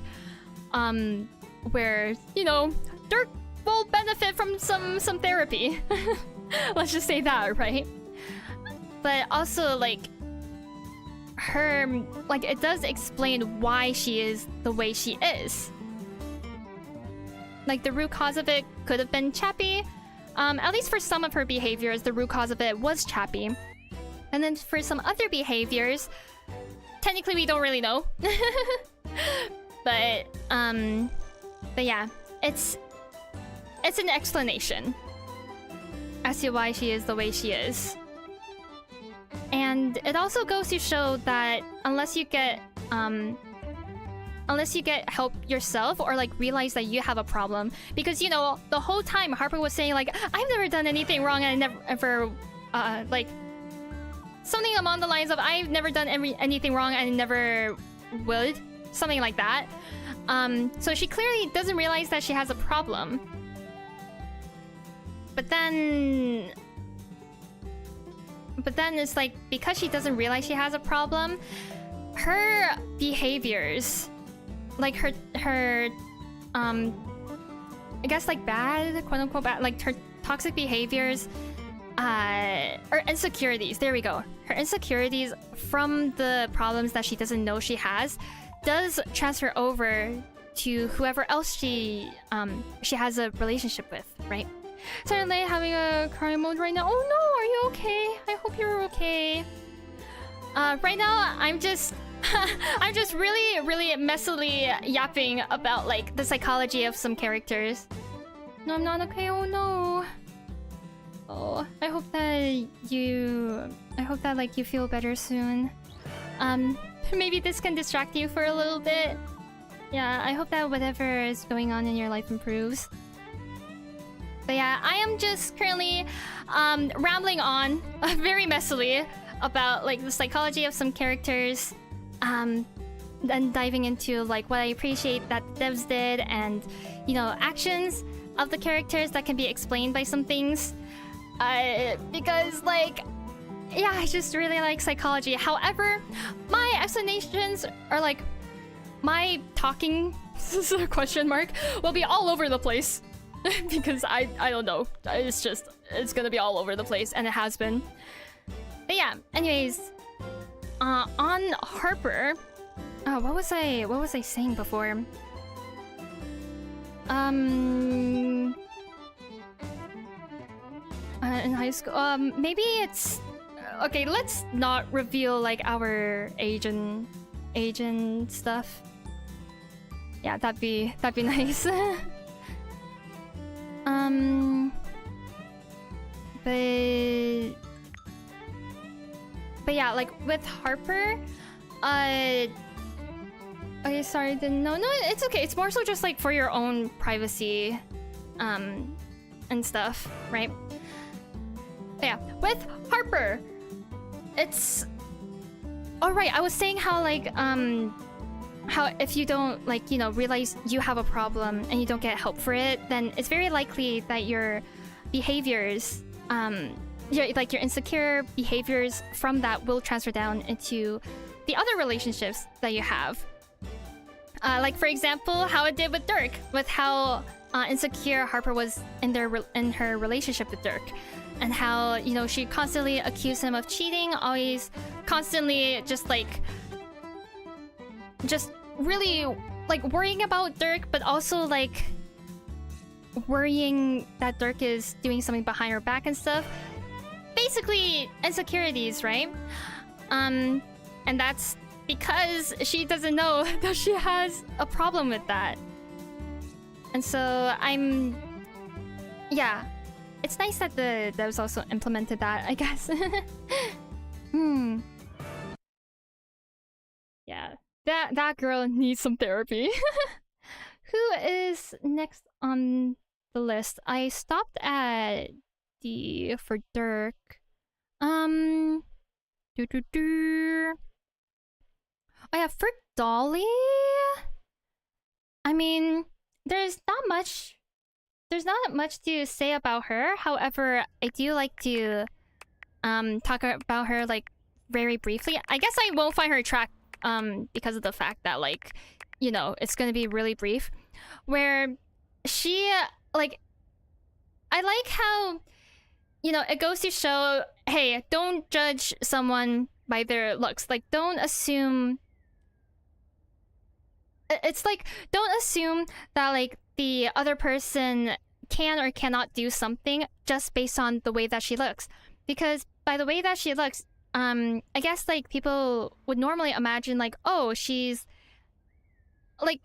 where, you know, Dirk will benefit from some therapy. Let's just say that, right? But also, like, her, like, it does explain why she is the way she is. Like, the root cause of it could have been Chappy. At least for some of her behaviors, the root cause of it was Chappy. And then for some other behaviors, technically we don't really know. But yeah, it's an explanation as to why she is the way she is. And it also goes to show that unless you get help yourself or like realize that you have a problem, because, you know, the whole time Harper was saying like, I've never done anything wrong, and I never ever like something along the lines of, I've never done anything wrong and never would, something like that. So she clearly doesn't realize that she has a problem. But then it's like, because she doesn't realize she has a problem, her behaviors, like her I guess like bad, quote unquote bad, like her toxic behaviors, or insecurities, there we go. Her insecurities from the problems that she doesn't know she has does transfer over to whoever else she has a relationship with, right? Certainly having a cry mode right now. Oh no, are you okay? I hope you're okay. Right now, I'm just really, really messily yapping about like the psychology of some characters. No, I'm not okay. Oh no. Oh, I hope that like you feel better soon. Maybe this can distract you for a little bit. Yeah, I hope that whatever is going on in your life improves. But yeah, I am just currently rambling on very messily about like the psychology of some characters, then diving into like what I appreciate that devs did, and, you know, actions of the characters that can be explained by some things. Because like, yeah, I just really like psychology. However, my explanations are like, my talking question mark will be all over the place. Because I don't know. It's gonna be all over the place, and it has been. But yeah, anyways, on Harper, what was I saying before? In high school, maybe it's okay. Let's not reveal like our age and stuff. Yeah, that'd be nice. But yeah, like with Harper, okay, sorry, didn't know. No, it's okay. It's more so just like for your own privacy, and stuff, right? But yeah, with Harper, it's all right. I was saying how like how if you don't like, you know, realize you have a problem and you don't get help for it, then it's very likely that your behaviors, your insecure behaviors from that will transfer down into the other relationships that you have. Like for example, how it did with Dirk, with how insecure Harper was in her relationship with Dirk, and how, you know, she constantly accused him of cheating, always constantly just really like worrying about Dirk, but also like worrying that Dirk is doing something behind her back and stuff. Basically insecurities, right? And that's because she doesn't know that she has a problem with that. And so yeah, it's nice that the devs also implemented that, I guess. Yeah, that girl needs some therapy. Who is next on the list? I stopped at D for Dirk. Oh yeah, for Dolly, I mean, there's not much to say about her. However, I do like to talk about her like very briefly. I guess I won't find her track because of the fact that like, you know, it's gonna be really brief. Where she like, I like how, you know, it goes to show, hey, don't judge someone by their looks. Like, don't assume. It's like, don't assume that like the other person can or cannot do something just based on the way that she looks. Because by the way that she looks, I guess like people would normally imagine like, oh, she's like,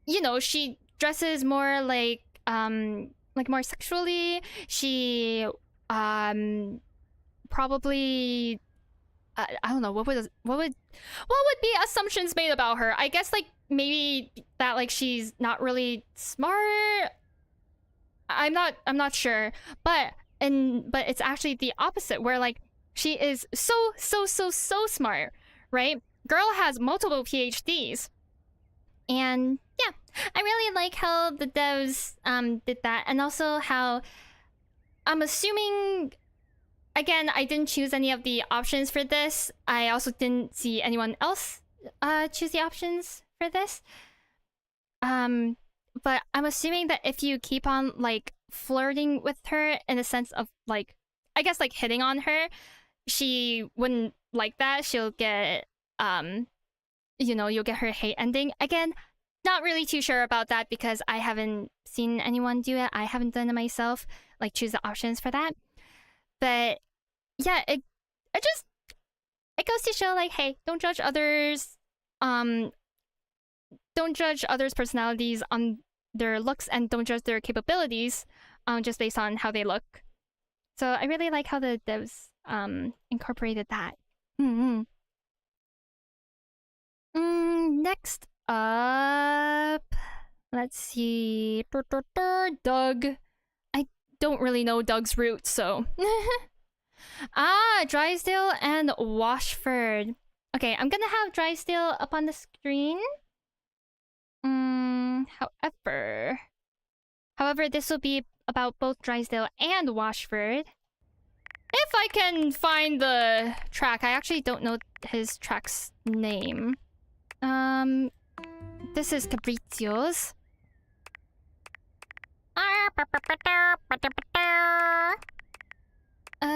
you know, she dresses more like more sexually. She probably I don't know, what would be assumptions made about her? I guess like maybe that like she's not really smart. I'm not sure, but it's actually the opposite, where like she is so smart, right? Girl has multiple PhDs. And yeah, I really like how the devs did that, and also how I'm assuming, again, I didn't choose any of the options for this. I also didn't see anyone else choose the options for this. But I'm assuming that if you keep on like flirting with her in the sense of like, I guess like hitting on her, she wouldn't like that. She'll get you know, you'll get her hate ending. Again, not really too sure about that because I haven't seen anyone do it. I haven't done it myself, like choose the options for that. But yeah, it goes to show like, hey, don't judge others. Don't judge others' personalities on their looks, and don't judge their capabilities just based on how they look. So I really like how the devs incorporated that. Next up, let's see. Doug. I don't really know Doug's roots, so. Drysdale and Washford. Okay, I'm gonna have Drysdale up on the screen. However, this will be about both Drysdale and Washford. If I can find the track, I actually don't know his track's name. This is Capriccio's.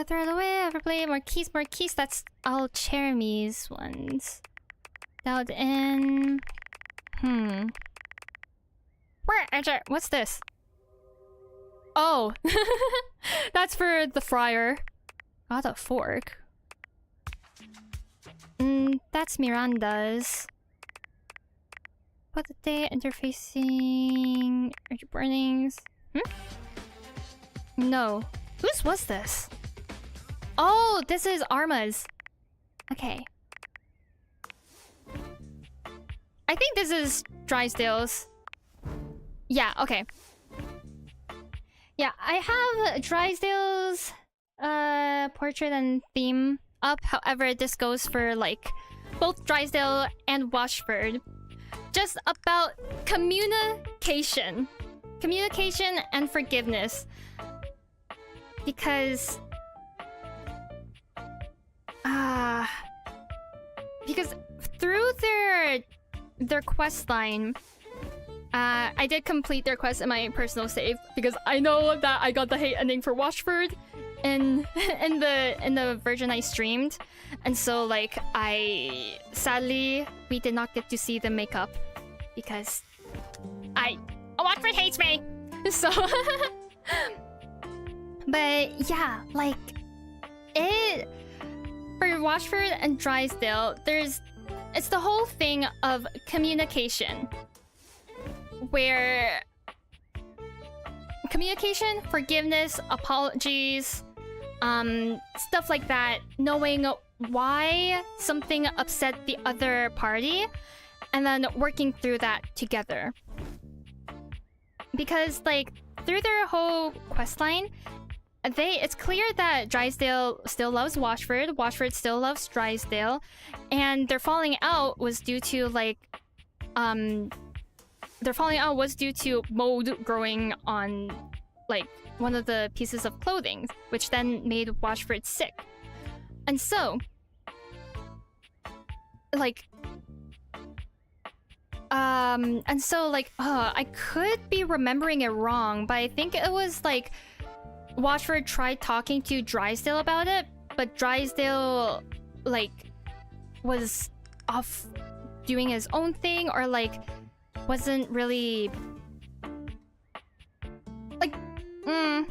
Throw it away, everybody. Marquise, that's all Jeremy's ones. Dialed in. Where is it? What's this? Oh. That's for the fryer. Got a fork. That's Miranda's. What the day interfacing urgent burnings. No. Whose was this? Oh, this is Arma's. Okay. I think this is Drysdale's. Yeah, okay. Yeah, I have Drysdale's portrait and theme up. However, this goes for like both Drysdale and Washford. Just about communication. Communication and forgiveness. Because through their quest line, I did complete their quest in my personal save because I know that I got the hate ending for Washford in the version I streamed, and so like sadly we did not get to see them make up because Washford hates me. So but yeah, like it for Washford and Drysdale, it's the whole thing of communication. Where communication, forgiveness, apologies, stuff like that, knowing why something upset the other party, and then working through that together. Because like through their whole questline, it's clear that Drysdale still loves Washford, Washford still loves Drysdale, and their falling out was due to mold growing on like one of the pieces of clothing, which then made Washford sick. And so, like, I could be remembering it wrong, but I think it was like Washford tried talking to Drysdale about it, but Drysdale like was off doing his own thing, or like wasn't really like I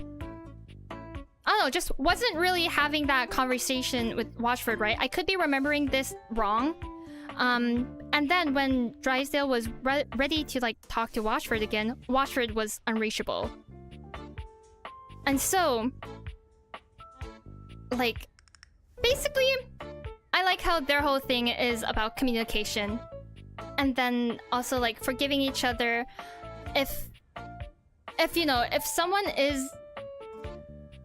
don't know, just wasn't really having that conversation with Washford, right? I could be remembering this wrong. And then when Drysdale was ready to like talk to Washford again, Washford was unreachable. And so, like, basically, I like how their whole thing is about communication. And then also like forgiving each other if you know, if someone is...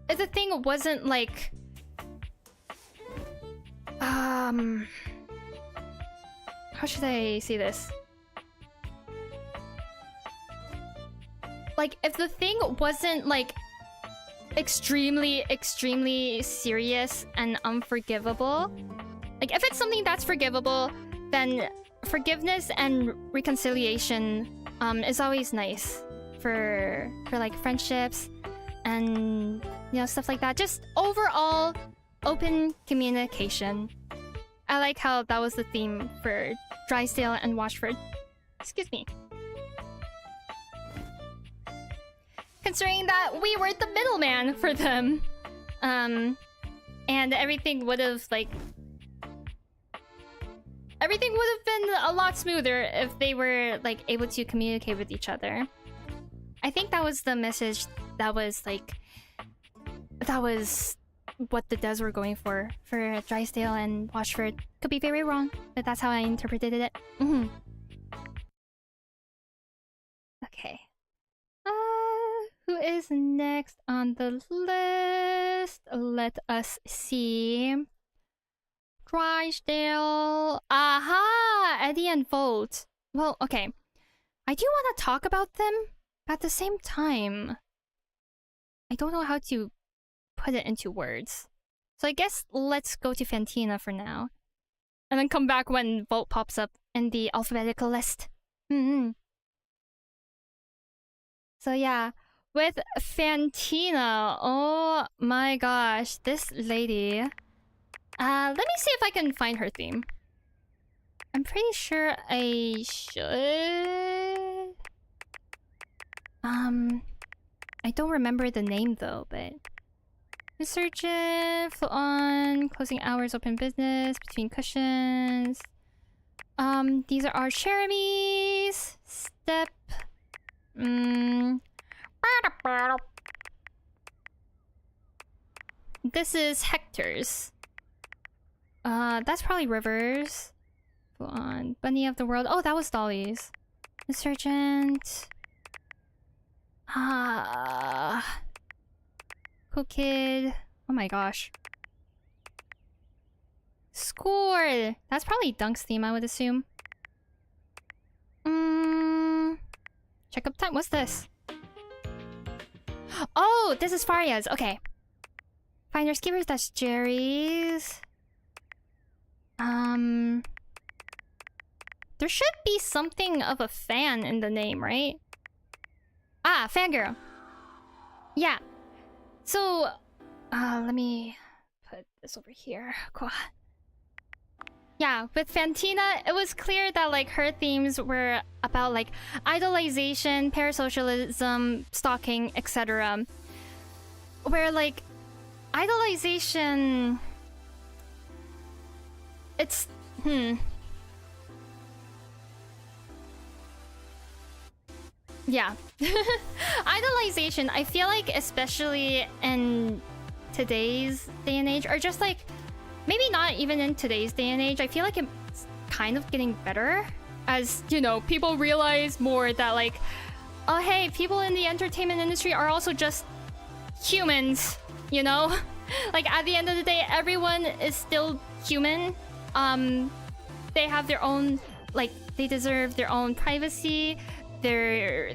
If the thing wasn't like... How should I say this? Like, if the thing wasn't like extremely serious and unforgivable, like if it's something that's forgivable, then forgiveness and reconciliation is always nice for like friendships and, you know, stuff like that. Just overall open communication. I like how that was the theme for Drysdale and Washford. Excuse me. Considering that we were the middleman for them. And everything would have like... Everything would have been a lot smoother if they were like able to communicate with each other. I think that was the message that was like... That was what the devs were going for Drysdale and Washford. Could be very wrong, but that's how I interpreted it. Okay. Who is next on the list? Let us see. Drysdale. Aha! Eddie and Volt. Well, okay. I do want to talk about them, but at the same time, I don't know how to put it into words. So I guess let's go to Fantina for now. And then come back when Volt pops up in the alphabetical list. So yeah, with Fantina, oh my gosh, this lady. Let me see if I can find her theme. I'm pretty sure I should. I don't remember the name though, but... Resurgent, flow on, closing hours, open business, between cushions. These are our Jeremy's. Step. This is Hector's. That's probably River's. Flow on, Bunny of the World. Oh, that was Dolly's. Resurgent. Cool Kid. Oh my gosh. Score! That's probably Dunk's theme, I would assume. Checkup time? What's this? Oh, this is Faria's. Okay. Finders Keepers, that's Jerry's. There should be something of a fan in the name, right? Ah, Fangirl. Yeah. So, let me put this over here. Cool. Yeah, with Fantina, it was clear that like her themes were about like idolization, parasocialism, stalking, etc. Where like idolization, it's yeah. Idolization, I feel like especially in today's day and age, or just like maybe not even in today's day and age, I feel like it's kind of getting better as, you know, people realize more that like, oh hey, people in the entertainment industry are also just humans, you know? Like at the end of the day, everyone is still human. They have their own, like, they deserve their own privacy. Their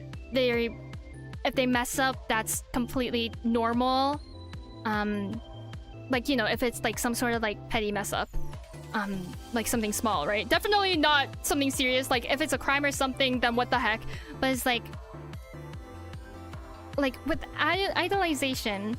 if they mess up, that's completely normal. Like, you know, if it's like some sort of like petty mess up, like something small, right? Definitely not something serious. Like if it's a crime or something, then what the heck? But it's like with idolization,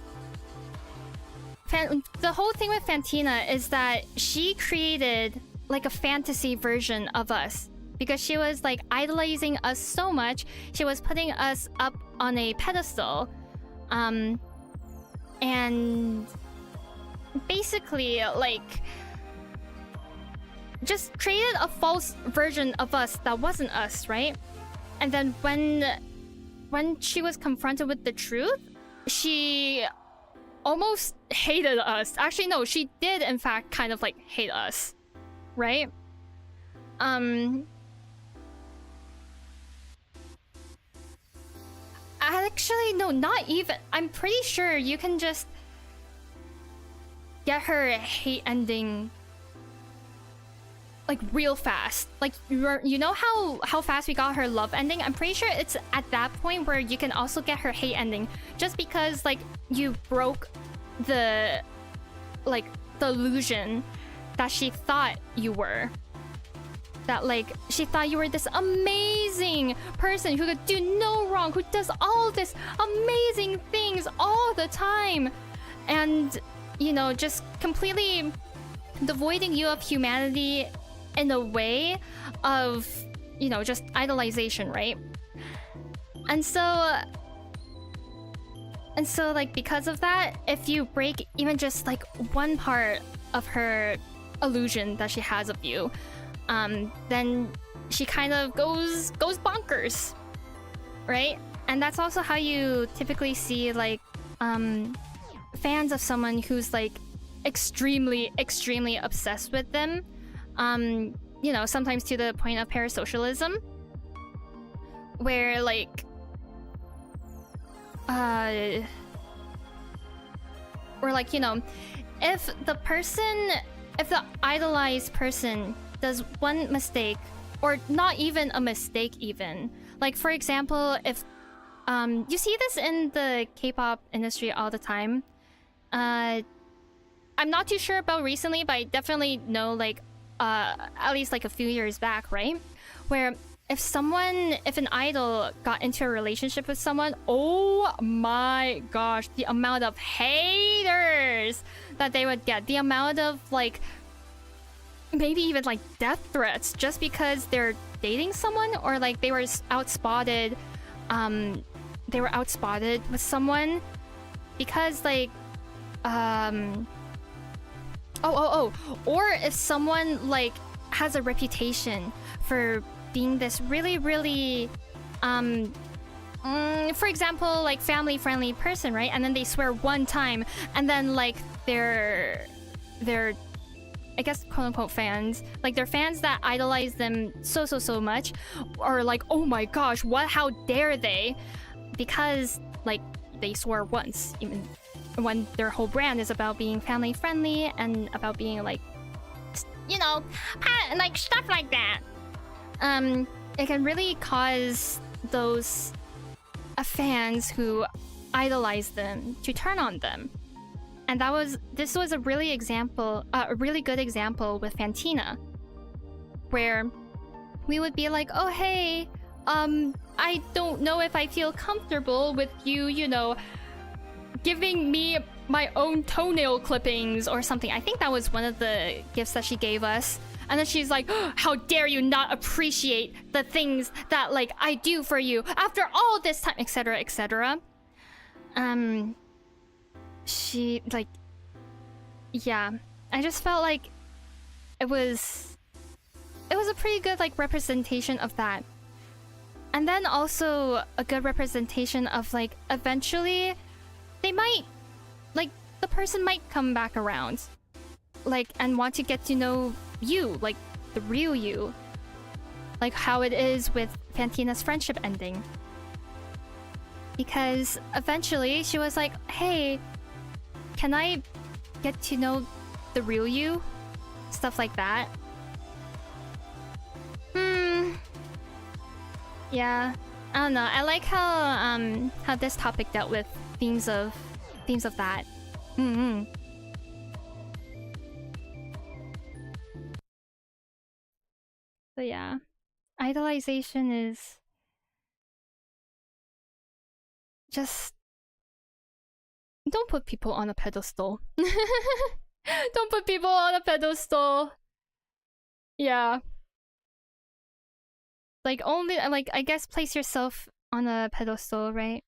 the whole thing with Fantina is that she created like a fantasy version of us because she was like idolizing us so much. She was putting us up on a pedestal, and basically like just created a false version of us that wasn't us, right? And then when she was confronted with the truth, she almost hated us. Actually, no, she did in fact kind of like hate us, right? Actually, no, not even. I'm pretty sure you can just get her hate ending like real fast. Like you know how fast we got her love ending? I'm pretty sure it's at that point where you can also get her hate ending, just because like you broke the illusion that she thought you were. That like she thought you were this amazing person who could do no wrong, who does all this amazing things all the time, and you know, just completely devoiding you of humanity in a way of, you know, just idolization, right? And so like because of that, if you break even just like one part of her illusion that she has of you, then she kind of goes bonkers, right? And that's also how you typically see like fans of someone who's like extremely obsessed with them, you know, sometimes to the point of parasocialism, where like or like, you know, if the idolized person does one mistake, or not even a mistake even, like for example, if you see this in the K-pop industry all the time. I'm not too sure about recently, but I definitely know like at least like a few years back, right? Where if an idol got into a relationship with someone, oh my gosh, the amount of haters that they would get, the amount of like maybe even like death threats just because they're dating someone, or like they were outspotted with someone because like or if someone like has a reputation for being this really for example like family friendly person, right? And then they swear one time, and then like they're I guess quote unquote fans, like they're fans that idolize them so much, or like, oh my gosh, how dare they, because like they swore once, even when their whole brand is about being family friendly and about being like, you know, like stuff like that. It can really cause those fans who idolize them to turn on them. And this was a really good example with Fantina, where we would be like, oh hey, I don't know if I feel comfortable with you, you know, giving me my own toenail clippings or something. I think that was one of the gifts that she gave us. And then she's like, oh, how dare you not appreciate the things that like I do for you after all this time, etc, etc. She like, yeah, I just felt like it was a pretty good like representation of that. And then also a good representation of like eventually they might, like, the person might come back around, like, and want to get to know you, like the real you, like how it is with Fantina's friendship ending. Because eventually she was like, hey, can I get to know the real you? Stuff like that. Yeah. I don't know. I like how this topic dealt with themes of that. So yeah, idolization is just don't put people on a pedestal. Don't put people on a pedestal. Yeah. Like only like I guess place yourself on a pedestal, right?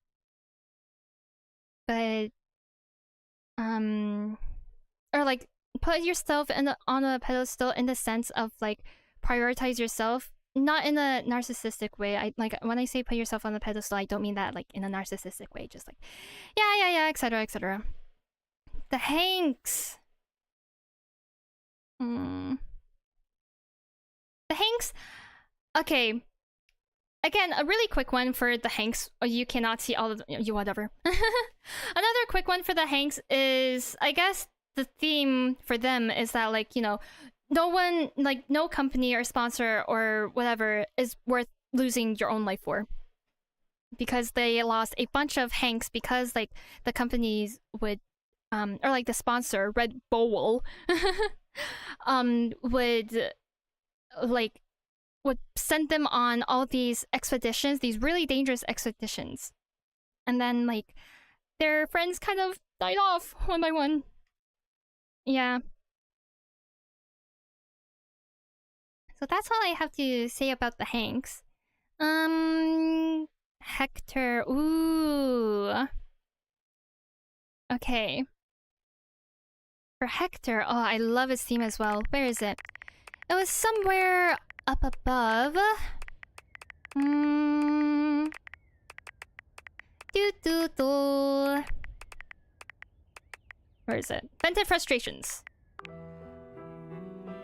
But or like put yourself on a pedestal in the sense of like prioritize yourself, not in a narcissistic way. I like when I say put yourself on a pedestal, I don't mean that like in a narcissistic way, just like yeah, etc, etc. The Hanks. The Hanks. Okay. Again, a really quick one for the Hanks. Oh, you cannot see all of you, whatever. Another quick one for the Hanks is, I guess the theme for them is that, like, you know, no one, like, no company or sponsor or whatever is worth losing your own life for. Because they lost a bunch of Hanks because, like, the companies would, or like the sponsor, Red Bull, would send them on all these expeditions, these really dangerous expeditions. And then, like, their friends kind of died off one by one. Yeah. So that's all I have to say about the Hanks. Hector. Ooh. Okay. For Hector, oh, I love his theme as well. Where is it? It was somewhere up above. Where is it? Vented Frustrations.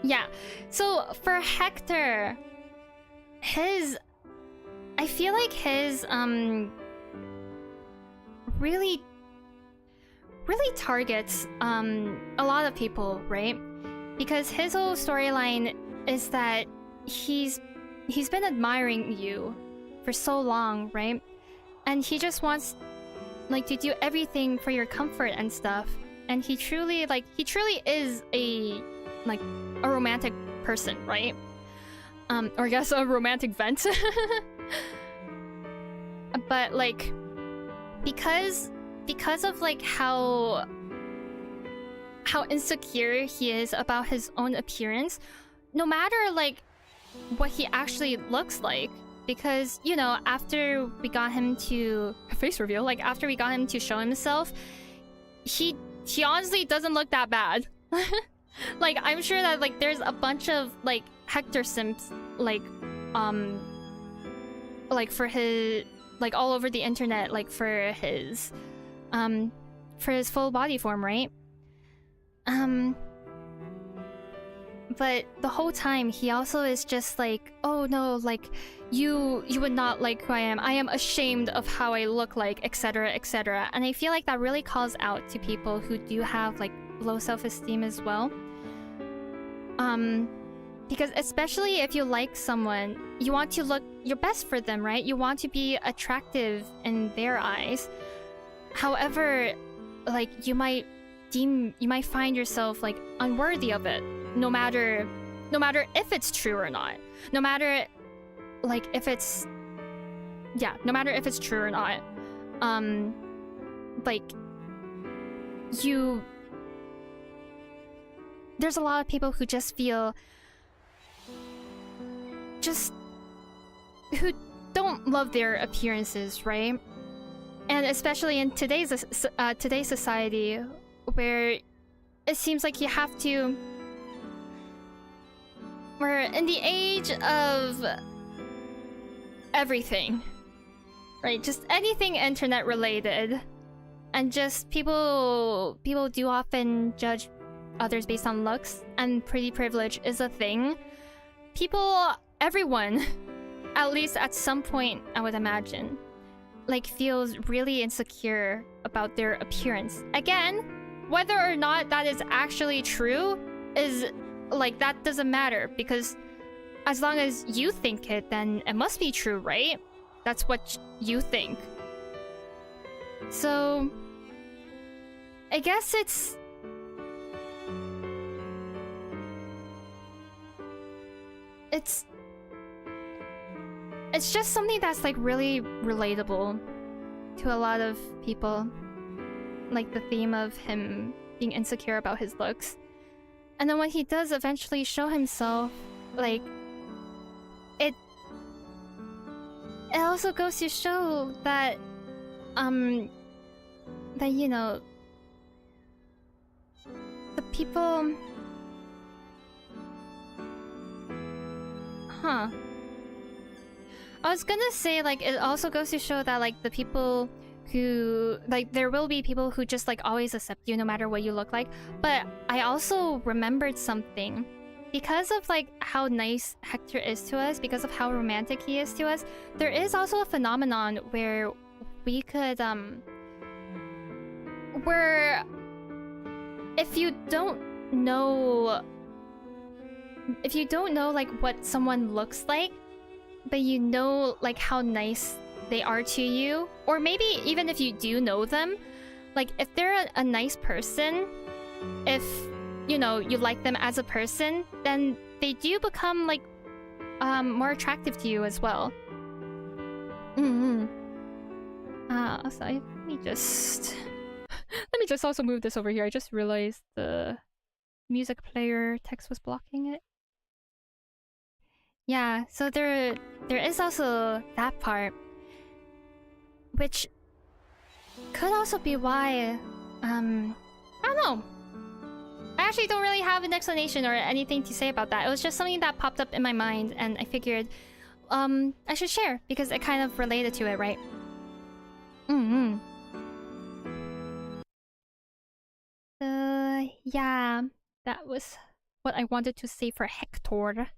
Yeah. So for Hector, I feel like his really targets a lot of people, right? Because his whole storyline is that he's been admiring you for so long, right? And he just wants, like, to do everything for your comfort and stuff. And he truly is a romantic person, right? Or I guess a romantic vent. But like, because of like how insecure he is about his own appearance, no matter like what he actually looks like, because, you know, after we got him to face reveal, like after we got him to show himself, he honestly doesn't look that bad. Like, I'm sure that like there's a bunch of like Hector simps like for his, like, all over the internet, like for his full body form, right? But the whole time he also is just like, oh no, like you would not like who I am ashamed of how I look like, etc, etc. And I feel like that really calls out to people who do have like low self-esteem as well. Because especially if you like someone, you want to look your best for them, right? You want to be attractive in their eyes. However, like you might find yourself like unworthy of it, no matter if it's true or not. No matter if it's true or not. There's a lot of people who just feel who don't love their appearances, right? And especially in today's society, where it seems like you have to... We're in the age of everything, right? Just anything internet related. And just people do often judge others based on looks, and pretty privilege is a thing. Everyone, at least at some point, I would imagine, like, feels really insecure about their appearance. Again, whether or not that is actually true is, like, that doesn't matter, because as long as you think it, then it must be true, right? that's what you think. So I guess it's just something that's like really relatable to a lot of people, like the theme of him being insecure about his looks. And then when he does eventually show himself, like it also goes to show that that, you know, the people... Huh. I was gonna say, like, it also goes to show that, like, the people who... Like, there will be people who just, like, always accept you no matter what you look like. But I also remembered something. Because of, like, how nice Hector is to us, because of how romantic he is to us, there is also a phenomenon where we could, where if you don't know, like, what someone looks like, but you know, like, how nice they are to you, or maybe even if you do know them, like, if they're a nice person, if, you know, you like them as a person, then they do become, like, more attractive to you as well. So let me just also move this over here. I just realized the music player text was blocking it. Yeah, so there is also that part, which could also be why, I don't know. I actually don't really have an explanation or anything to say about that. It was just something that popped up in my mind, and I figured, I should share because it kind of related to it, right? Yeah, that was what I wanted to say for Hector.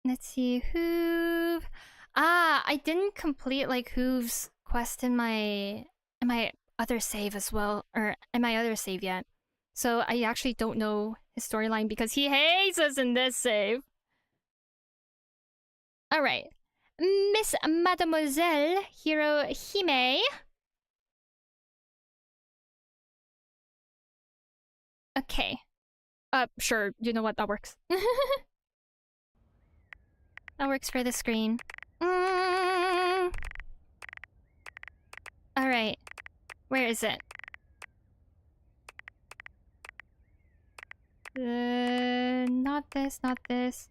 Let's see, Hoove. I didn't complete, like, Hoove's quest in my other save as well, or in my other save yet. So I actually don't know his storyline because he hates us in this save. Alright. Miss Mademoiselle Hero-Hime. Okay. Sure, you know what, that works. That works for the screen. Alright. Where is it? Not this, not this.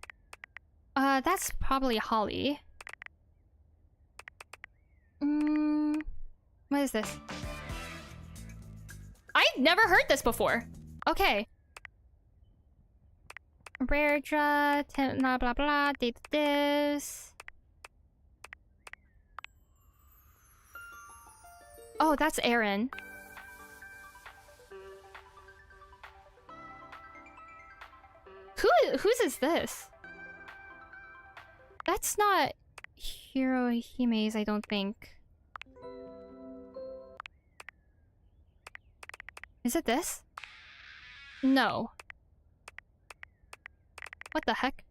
That's probably Holly. What is this? I've never heard this before. Okay. Rare draw, blah blah blah, Date-a-dex. Oh, that's Aaron. Whose is this? That's not Hero-Hime's, I don't think. Is it this? No. What the heck?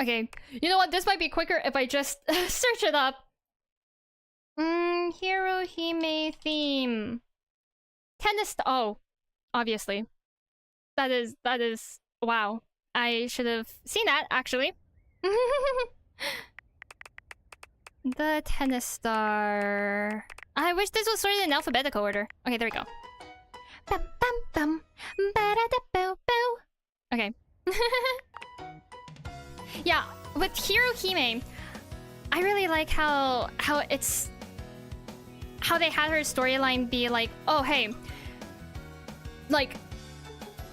Okay, you know what? This might be quicker if I just search it up. Hero-Hime theme. Tennis. Oh, obviously. That is. Wow. I should have seen that, actually. The tennis star. I wish this was sorted in alphabetical order. Okay, there we go. Bum, bum, bum. Ba-da-da-bow-bow. Okay. Yeah, with Hero-Hime, I really like how it's... how they had her storyline be like, oh, hey, like,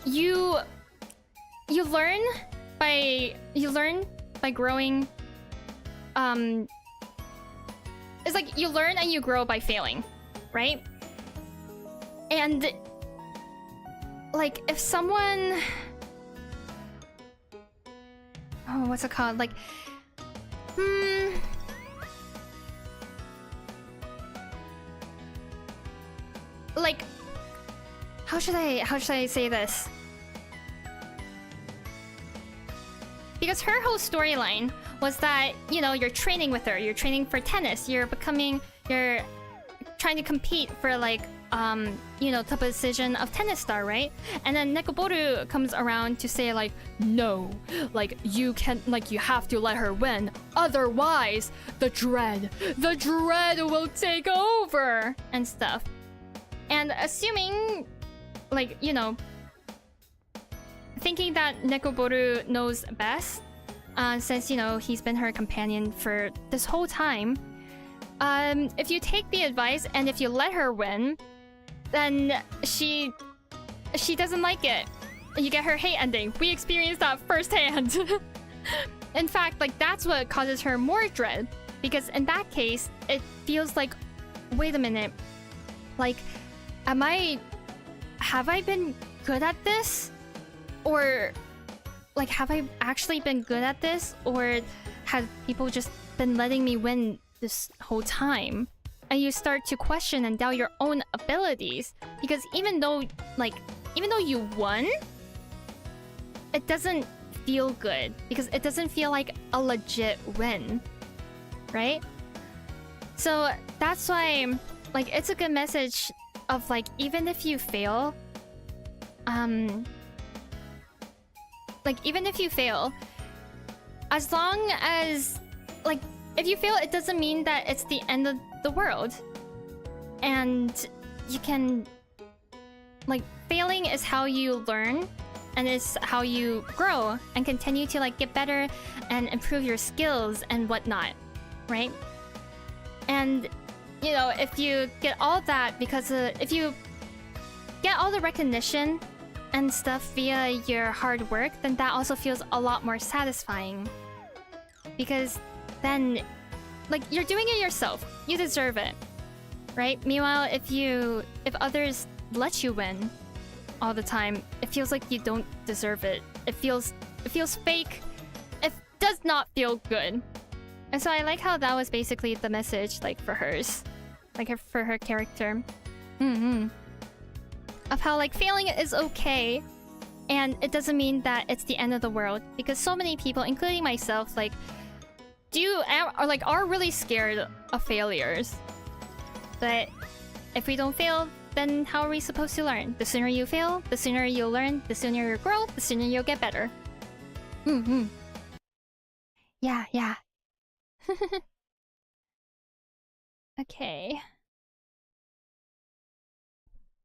you learn by growing, it's like you learn and you grow by failing, right? And like, if someone, oh, what's it called? Like, like, how should I say this? because her whole storyline was that, you know, you're training with her, you're training for tennis, you're trying to compete for like, you know, top position of tennis star, right? And then Nekoboru comes around to say like, no, like you have to let her win, otherwise the dread will take over and stuff. And assuming, like, you know, thinking that Nekoboru knows best, since, you know, he's been her companion for this whole time, if you take the advice and if you let her win, then she doesn't like it. You get her hate ending. We experienced that firsthand. In fact, like, that's what causes her more dread, because in that case, it feels like, wait a minute, like, have I been good at this? Or, like, have I actually been good at this? Or have people just been letting me win this whole time? And you start to question and doubt your own abilities, because even though you won, it doesn't feel good, because it doesn't feel like a legit win, right? So that's why, like, it's a good message of, like, even if you fail, as long as, like, if you fail, it doesn't mean that it's the end of the world. And you can, like, failing is how you learn, and it's how you grow and continue to, like, get better and improve your skills and whatnot, right? And, you know, if you get all that if you get all the recognition and stuff via your hard work, then that also feels a lot more satisfying. Because then, like, you're doing it yourself. You deserve it, right? Meanwhile, if others let you win all the time, it feels like you don't deserve it. It feels fake. It does not feel good. And so I like how that was basically the message, like, for hers, like, for her character. Of how, like, failing is okay, and it doesn't mean that it's the end of the world, because so many people, including myself, like, are really scared of failures. But if we don't fail, then how are we supposed to learn? The sooner you fail, the sooner you'll learn, the sooner you grow, the sooner you'll get better. Yeah. Okay.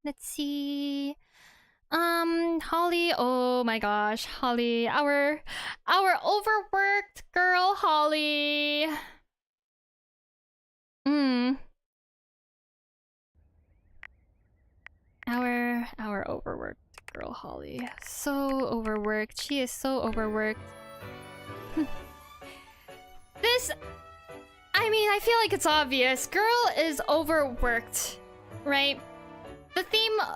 Let's see. Holly. Oh my gosh, Holly. Our overworked girl, Holly. Our overworked girl, Holly. So overworked. She is so overworked. I mean, I feel like it's obvious. Girl is overworked, right?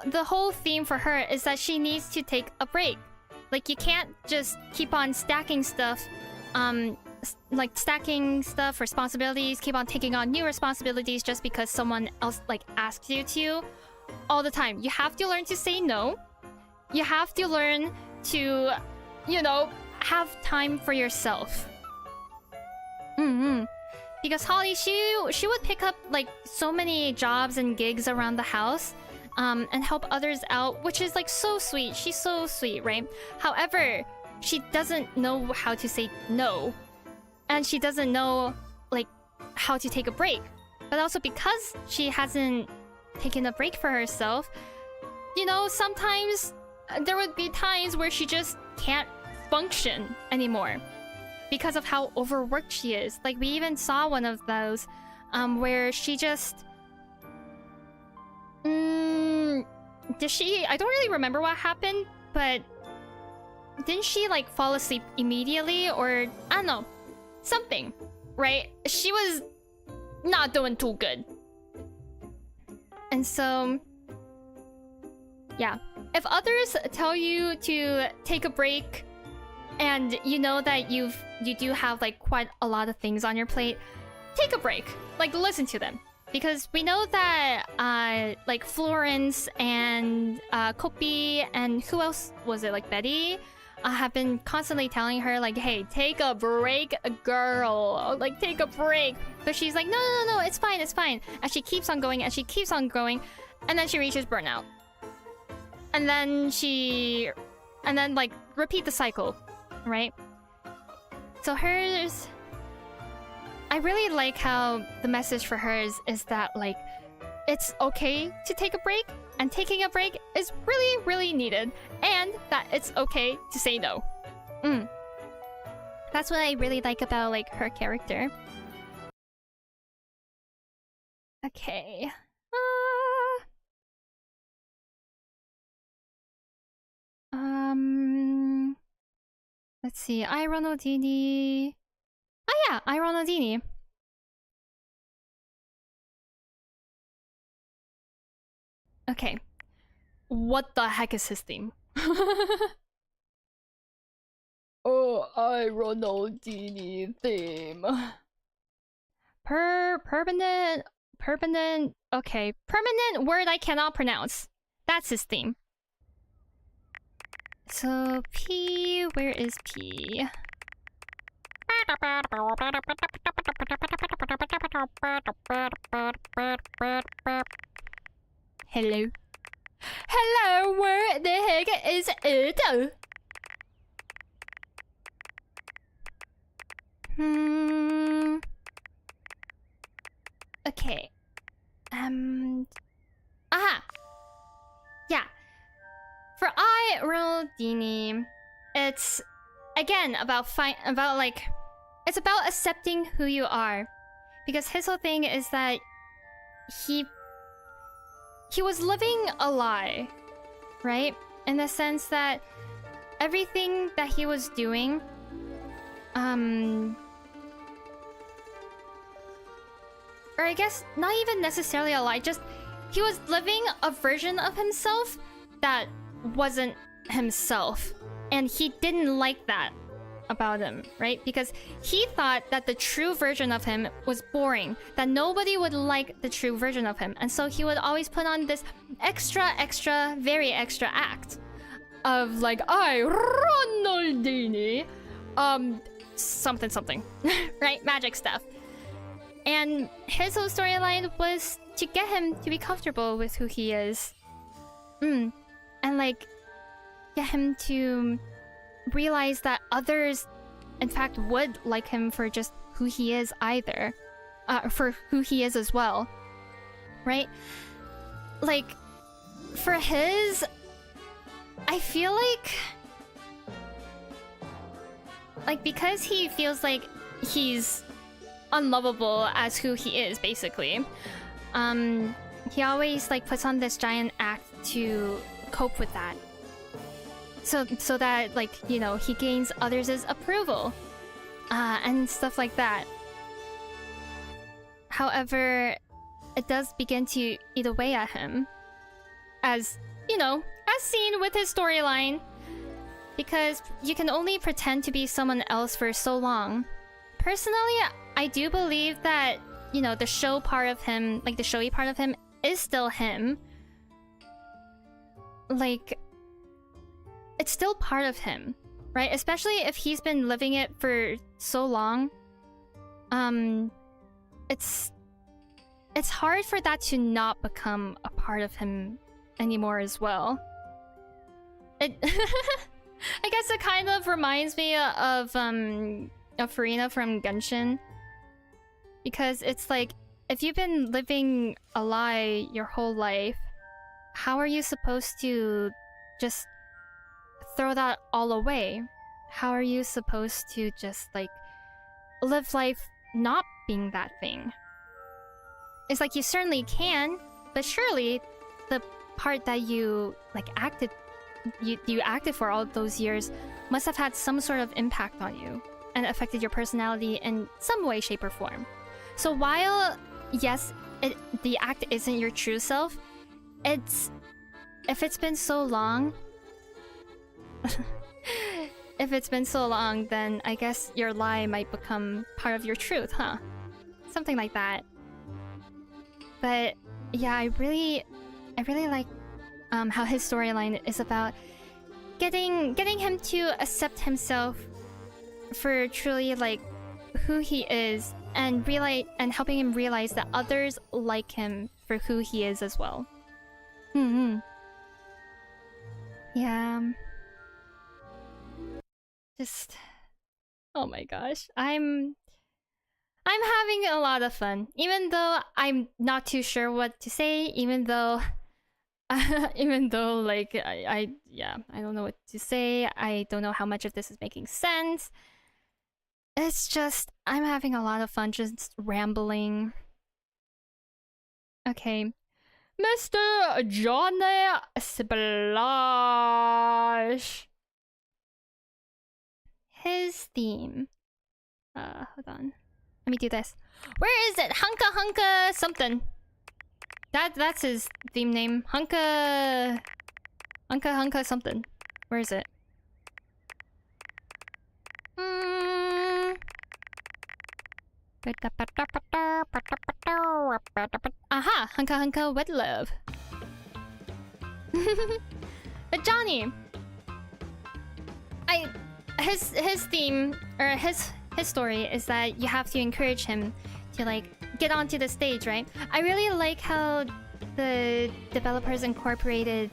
The whole theme for her is that she needs to take a break. Like, you can't just keep on stacking stuff, responsibilities, keep on taking on new responsibilities just because someone else, like, asks you to all the time. You have to learn to say no. You have to learn to, you know, have time for yourself. Because Holly, she would pick up, like, so many jobs and gigs around the house, and help others out, which is, like, so sweet. She's so sweet, right? However, she doesn't know how to say no. And she doesn't know, like, how to take a break. But also because she hasn't taken a break for herself, you know, sometimes there would be times where she just can't function anymore because of how overworked she is. Like, we even saw one of those where she just... I don't really remember what happened, but didn't she, like, fall asleep immediately? Or, I don't know, something, right? She was not doing too good. And so, yeah. If others tell you to take a break, and you know that you do have, like, quite a lot of things on your plate, take a break. Like, listen to them. Because we know that, like, Florence and Kopi and who else was it? Like, Betty have been constantly telling her like, hey, take a break, girl. Like, take a break. But she's like, no, it's fine, it's fine. And she keeps on going, and she keeps on going. And then she reaches burnout. And then like, repeat the cycle, right? So hers... I really like how the message for hers is that, like, it's okay to take a break, and taking a break is really, really needed, and that it's okay to say no. That's what I really like about, like, her character. Okay. Let's see. Ronaldini. Oh yeah, Ronaldini. Okay. What the heck is his theme? Oh, Ronaldini theme. Permanent. Okay, permanent word I cannot pronounce. That's his theme. So P, where is P? Hello. Hello, where the heck is it? Okay. Aha! Yeah. For Ronaldini, it's again about it's about accepting who you are, because his whole thing is that he was living a lie, right? In the sense that everything that he was doing, or I guess not even necessarily a lie, just he was living a version of himself that wasn't himself, and he didn't like that about him, right? Because he thought that the true version of him was boring, that nobody would like the true version of him, and so he would always put on this extra, very extra act of like, Ronaldini, something, right? Magic stuff. And his whole storyline was to get him to be comfortable with who he is. And like, get him to realize that others, in fact, would like him for just who he is either. For who he is as well. Right? Like, for his... I feel like, because he feels like he's unlovable as who he is, basically. He always like puts on this giant act to cope with that. So that, like, you know, he gains others' approval. And stuff like that. However, it does begin to eat away at him. As, you know, as seen with his storyline. Because you can only pretend to be someone else for so long. Personally, I do believe that, you know, the show part of him, like the showy part of him, is still him. Like, it's still part of him, right? Especially if he's been living it for so long. It's hard for that to not become a part of him anymore as well. It I guess it kind of reminds me of Farina from Genshin. Because it's like, if you've been living a lie your whole life, how are you supposed to just throw that all away? How are you supposed to just, like, live life not being that thing? It's like, you certainly can, but surely the part that you, like, you acted for all those years must have had some sort of impact on you and affected your personality in some way, shape, or form. So while, yes, the act isn't your true self, if it's been so long, then I guess your lie might become part of your truth, huh? Something like that. But yeah, I really like how his storyline is about getting him to accept himself for truly like who he is, and helping him realize that others like him for who he is as well. Yeah. Just, oh my gosh, I'm having a lot of fun, even though I'm not too sure what to say, even though like I don't know what to say. I don't know how much of this is making sense. It's just, I'm having a lot of fun just rambling. Okay. Mr. Johnny Splash. His theme. Hold on. Let me do this. Where is it? Hunka Hunka something. That's his theme name. Hunka something. Where is it? Aha! Hunka Hunka Wet Love. But Johnny, his theme, or his story is that you have to encourage him to like get onto the stage, right? I really like how the developers incorporated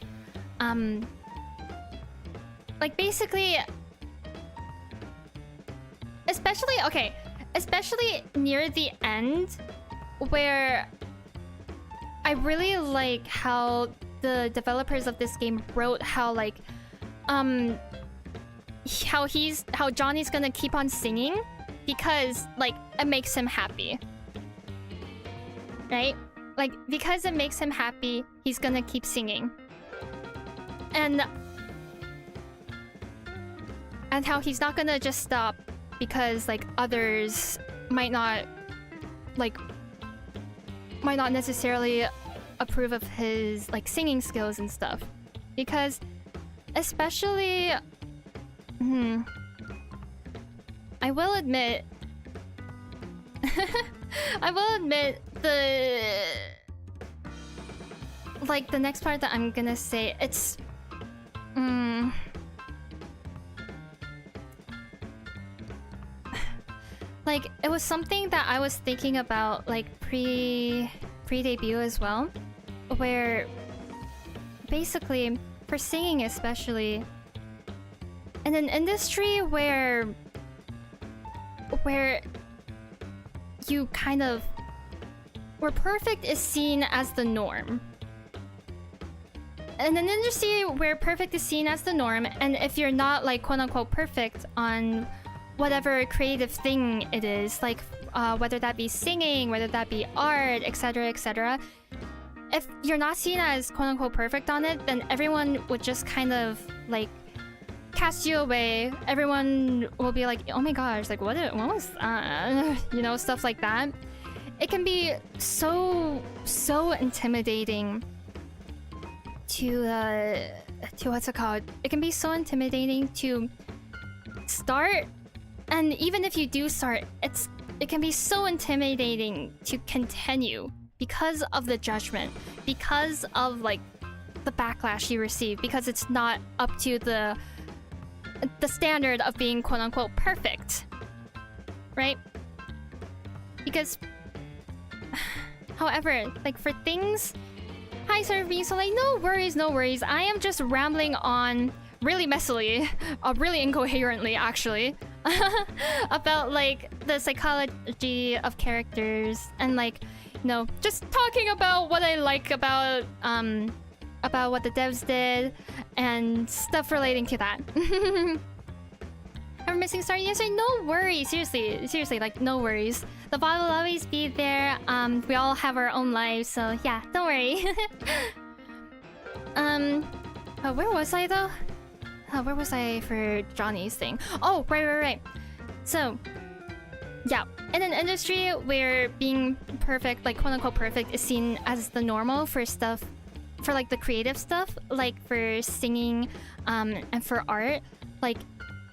like basically, especially near the end, where I really like how the developers of this game wrote how like how Johnny's gonna keep on singing because like it makes him happy, right? Like because it makes him happy, he's gonna keep singing, and how he's not gonna just stop because like others might not necessarily approve of his like singing skills and stuff, because especially I will admit the next part that I'm gonna say, it's like it was something that I was thinking about like pre-debut as well, where basically for singing, especially in an industry where you kind of, where perfect is seen as the norm. In an industry where perfect is seen as the norm, and if you're not like quote-unquote perfect on whatever creative thing it is, like whether that be singing, whether that be art, etc., etc., if you're not seen as quote-unquote perfect on it, then everyone would just kind of like cast you away. Everyone will be like, oh my gosh, like what was you know, stuff like that. It can be so intimidating to what's it called? It can be so intimidating to start, and even if you do start, it can be so intimidating to continue because of the judgment, because of like the backlash you receive, because it's not up to the standard of being quote-unquote perfect, right? Because however, like for things, hi Surfy, so like no worries, I am just rambling on really messily, really incoherently actually, about like the psychology of characters, and like, you know, just talking about what I like about what the devs did and stuff relating to that. Ever missing star? Yes, no worries. Seriously, like no worries. The bot will always be there. We all have our own lives, so yeah, don't worry. Where was I though? Where was I for Johnny's thing? Oh, right. So, yeah, in an industry where being perfect, like quote-unquote perfect, is seen as the normal for stuff, for like the creative stuff, like for singing, and for art, like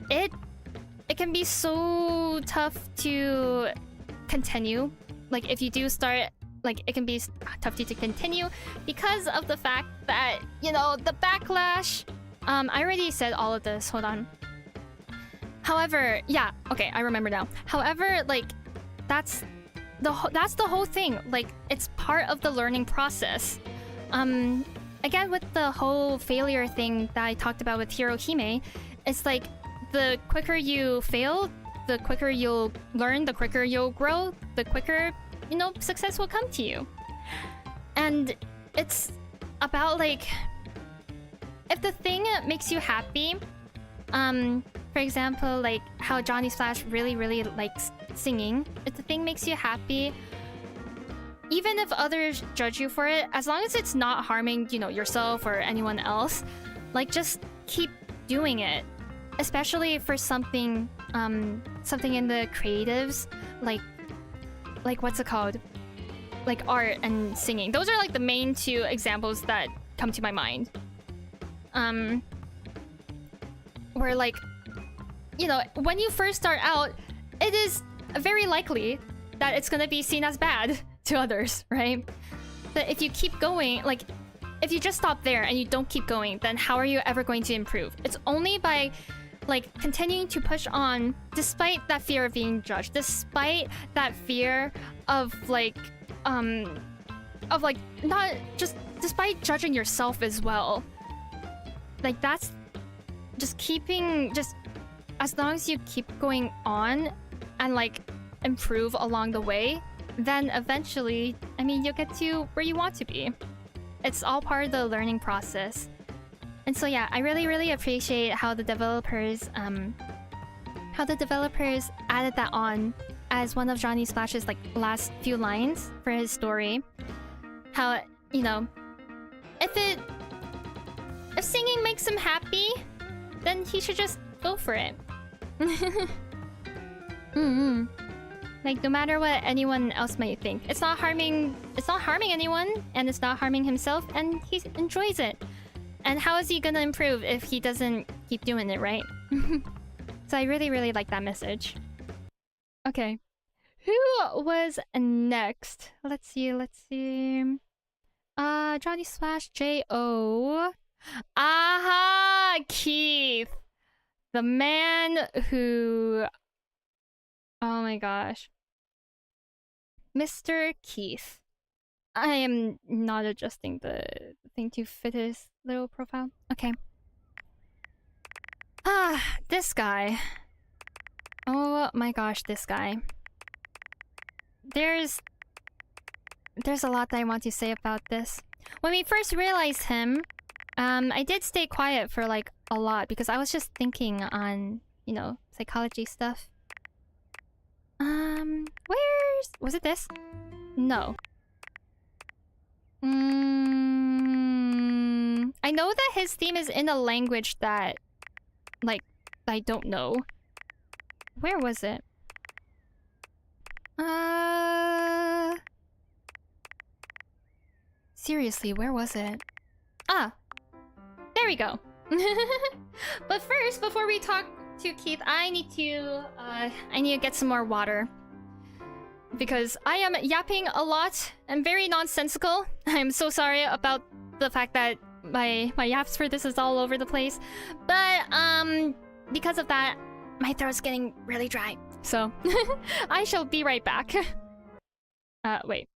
it can be so tough to continue. Like if you do start, like it can be tough to continue because of the fact that, you know, the backlash I already said all of this. Hold on. However, yeah, okay, I remember now. However, like, that's the whole thing. Like, it's part of the learning process. Again, with the whole failure thing that I talked about with Hero-Hime, it's like the quicker you fail, the quicker you'll learn, the quicker you'll grow, the quicker, you know, success will come to you. And it's about like, if the thing makes you happy, for example, like how Johnny Splash really likes singing. If the thing makes you happy, even if others judge you for it, as long as it's not harming, you know, yourself or anyone else, like just keep doing it. Especially for something in the creatives, like what's it called? Like art and singing. Those are like the main two examples that come to my mind. Where like, you know, when you first start out, it is very likely that it's gonna be seen as bad to others, right? But if you keep going, like, if you just stop there and you don't keep going, then how are you ever going to improve? It's only by, like, continuing to push on despite that fear of being judged, despite that fear of, like, not just, despite judging yourself as well. Like, that's just keeping, just as long as you keep going on and like improve along the way, then eventually, I mean, you'll get to where you want to be. It's all part of the learning process. And so yeah, I really appreciate how the developers added that on as one of Johnny Splash's like last few lines for his story. How, you know, if singing makes him happy, then he should just go for it. Like, no matter what anyone else might think, it's not harming anyone, and it's not harming himself, and he enjoys it. And how is he gonna improve if he doesn't keep doing it, right? So I really like that message. Okay, who was next? Let's see. Johnny Splash, J.O. Aha! Keith! The man who... Oh my gosh. Mr. Keith. I am not adjusting the thing to fit his little profile. Okay. Ah, this guy. Oh my gosh, this guy. There's a lot that I want to say about this. When we first realized him, I did stay quiet for like a lot because I was just thinking on, you know, psychology stuff. Was it this? No. I know that his theme is in a language that, like, I don't know. Where was it? Seriously, where was it? Ah! There we go. But first, before we talk to Keith, I need to get some more water. Because I am yapping a lot and very nonsensical. I'm so sorry about the fact that my yaps for this is all over the place. But, because of that, my throat's getting really dry. So, I shall be right back. Wait.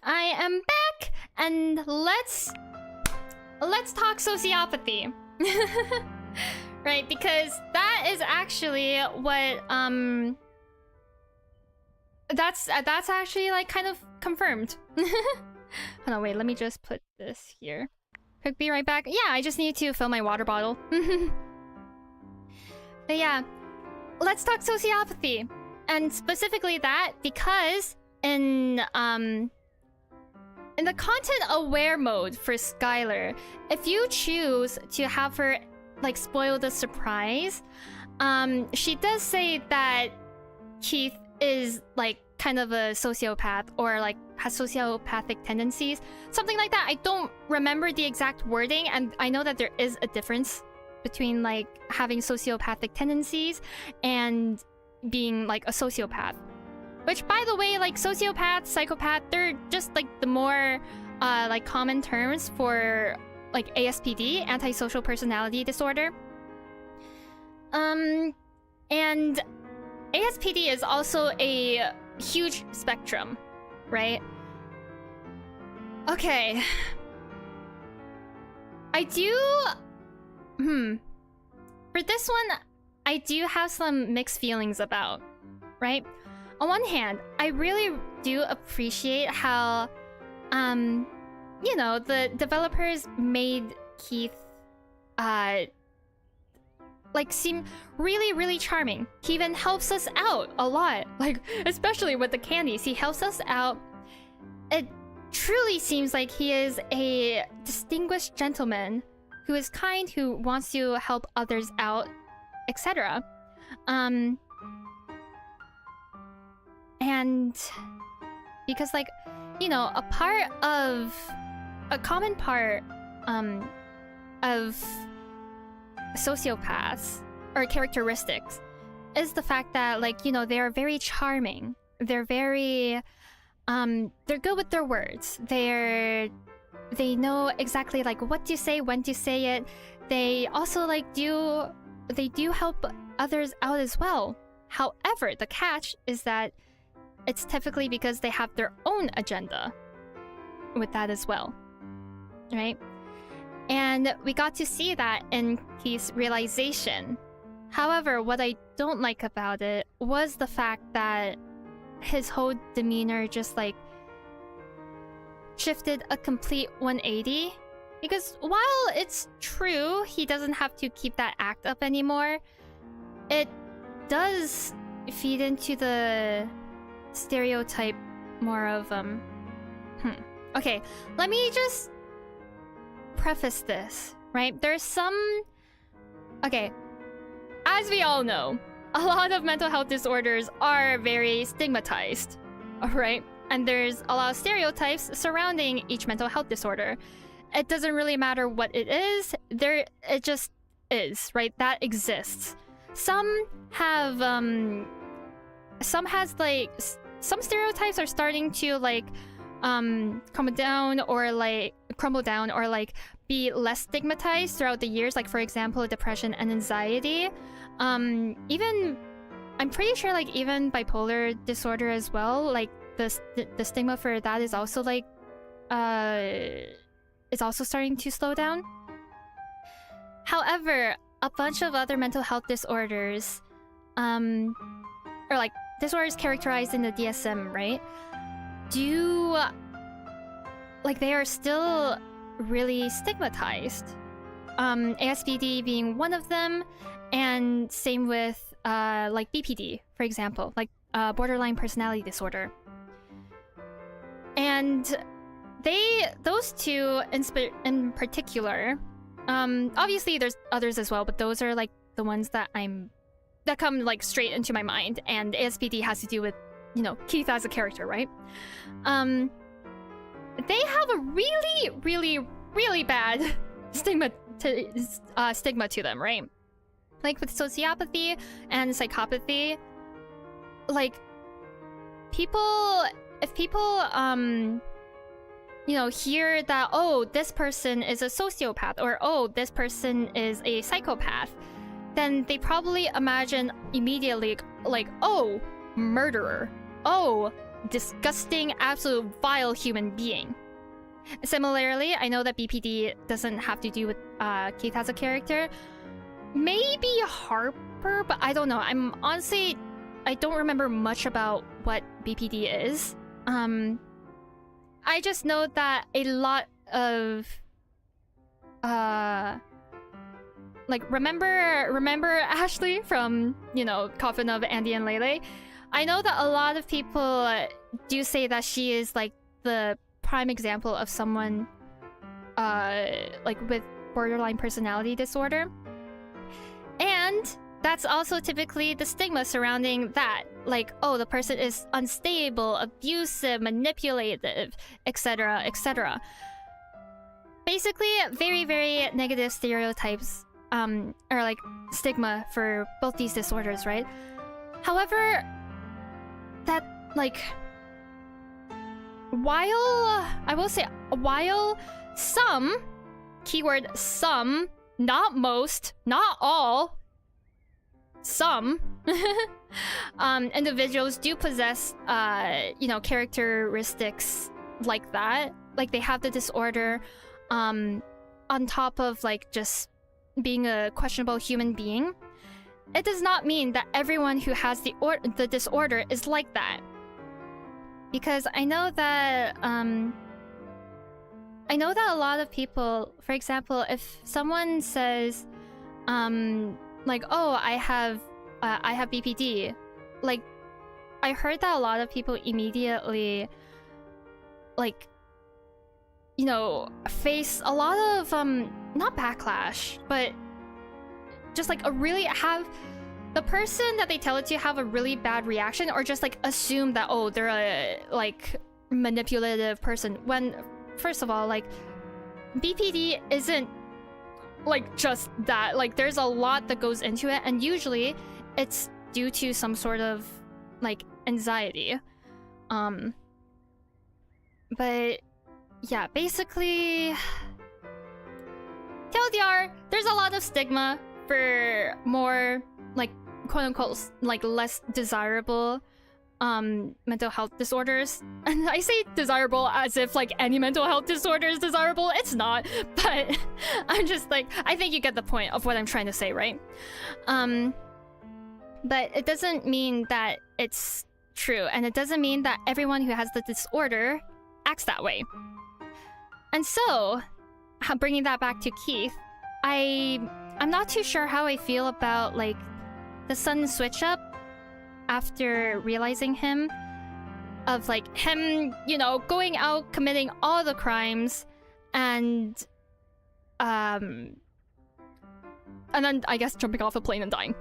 I am back, and let's talk sociopathy. Right, because that is actually what that's actually like kind of confirmed. Hold on, wait, let me just put this here. Quick, be right back. Yeah, I just need to fill my water bottle. But yeah, let's talk sociopathy, and specifically that because in the content-aware mode for Skylar, if you choose to have her like spoil the surprise, she does say that Keith is like kind of a sociopath or like has sociopathic tendencies, something like that. I don't remember the exact wording, and I know that there is a difference between like having sociopathic tendencies and being like a sociopath. Which, by the way, like sociopath, psychopath, they're just like the more like common terms for like ASPD, antisocial personality disorder. And ASPD is also a huge spectrum, right? Okay. I do... For this one, I do have some mixed feelings about, right? On one hand, I really do appreciate how, you know, the developers made Keith, like, seem really, really charming. He even helps us out a lot. Like, especially with the candies, he helps us out. It truly seems like he is a distinguished gentleman who is kind, who wants to help others out, etc. And because, like, you know, a common part of sociopaths or characteristics is the fact that, like, you know, they are very charming. They're very they're good with their words. They know exactly like what to say, when to say it. They also like do help others out as well. However, the catch is that it's typically because they have their own agenda with that as well, right? And we got to see that in Keith's realization. However, what I don't like about it was the fact that his whole demeanor just like shifted a complete 180. Because while it's true he doesn't have to keep that act up anymore, it does feed into the stereotype more of okay, let me just preface this, right? There's some... Okay, as we all know, a lot of mental health disorders are very stigmatized, alright? And there's a lot of stereotypes surrounding each mental health disorder. It doesn't really matter what it is, it just is, right? That exists. Some have, some stereotypes are starting to like crumble down or like be less stigmatized throughout the years, like for example depression and anxiety. Even I'm pretty sure like even bipolar disorder as well, like the stigma for that is also like is also starting to slow down. However, a bunch of other mental health disorders or like disorders characterized in the DSM, right? They are still really stigmatized. ASPD being one of them, and same with like BPD, for example, like borderline personality disorder. And those two in particular, obviously there's others as well, but those are like the ones that come like straight into my mind, and ASPD has to do with, you know, Keith as a character, right? They have a really, really, really bad stigma to them, right? Like with sociopathy and psychopathy, like if people you know, hear that, oh, this person is a sociopath, or oh, this person is a psychopath, then they probably imagine immediately like, oh, murderer, oh, disgusting, absolute vile human being. Similarly, I know that BPD doesn't have to do with Keith as a character. Maybe Harper, but I don't know. I don't remember much about what BPD is. I just know that a lot of like remember Ashley from, Coffin of Andy and Lele? I know that a lot of people do say that she is like the prime example of someone like with borderline personality disorder. And that's also typically the stigma surrounding that. Like, oh, the person is unstable, abusive, manipulative, etc., etc. Basically, very, very negative stereotypes, or like stigma for both these disorders, right? However, that, like, while some, keyword some, not most, not all, some individuals do possess characteristics like that, like they have the disorder on top of like just being a questionable human being. It does not mean that everyone who has the disorder is like that, because I know that a lot of people, for example, if someone says like, oh, I have BPD, like, I heard that a lot of people immediately, like, face a lot of not backlash, but just like the person that they tell it to have a really bad reaction, or just like assume that, oh, they're a like manipulative person, when first of all, like, BPD isn't like just that. Like, there's a lot that goes into it, and usually it's due to some sort of like anxiety. But yeah, basically, TLDR, there's a lot of stigma for more like quote-unquote like less desirable mental health disorders. And I say desirable as if like any mental health disorder is desirable. It's not, but I'm just like, I think you get the point of what I'm trying to say, right? But it doesn't mean that it's true, and it doesn't mean that everyone who has the disorder acts that way. And so, bringing that back to Keith, I'm not too sure how I feel about like the sudden switch up after realizing him, of like him, going out committing all the crimes, and then I guess jumping off a plane and dying.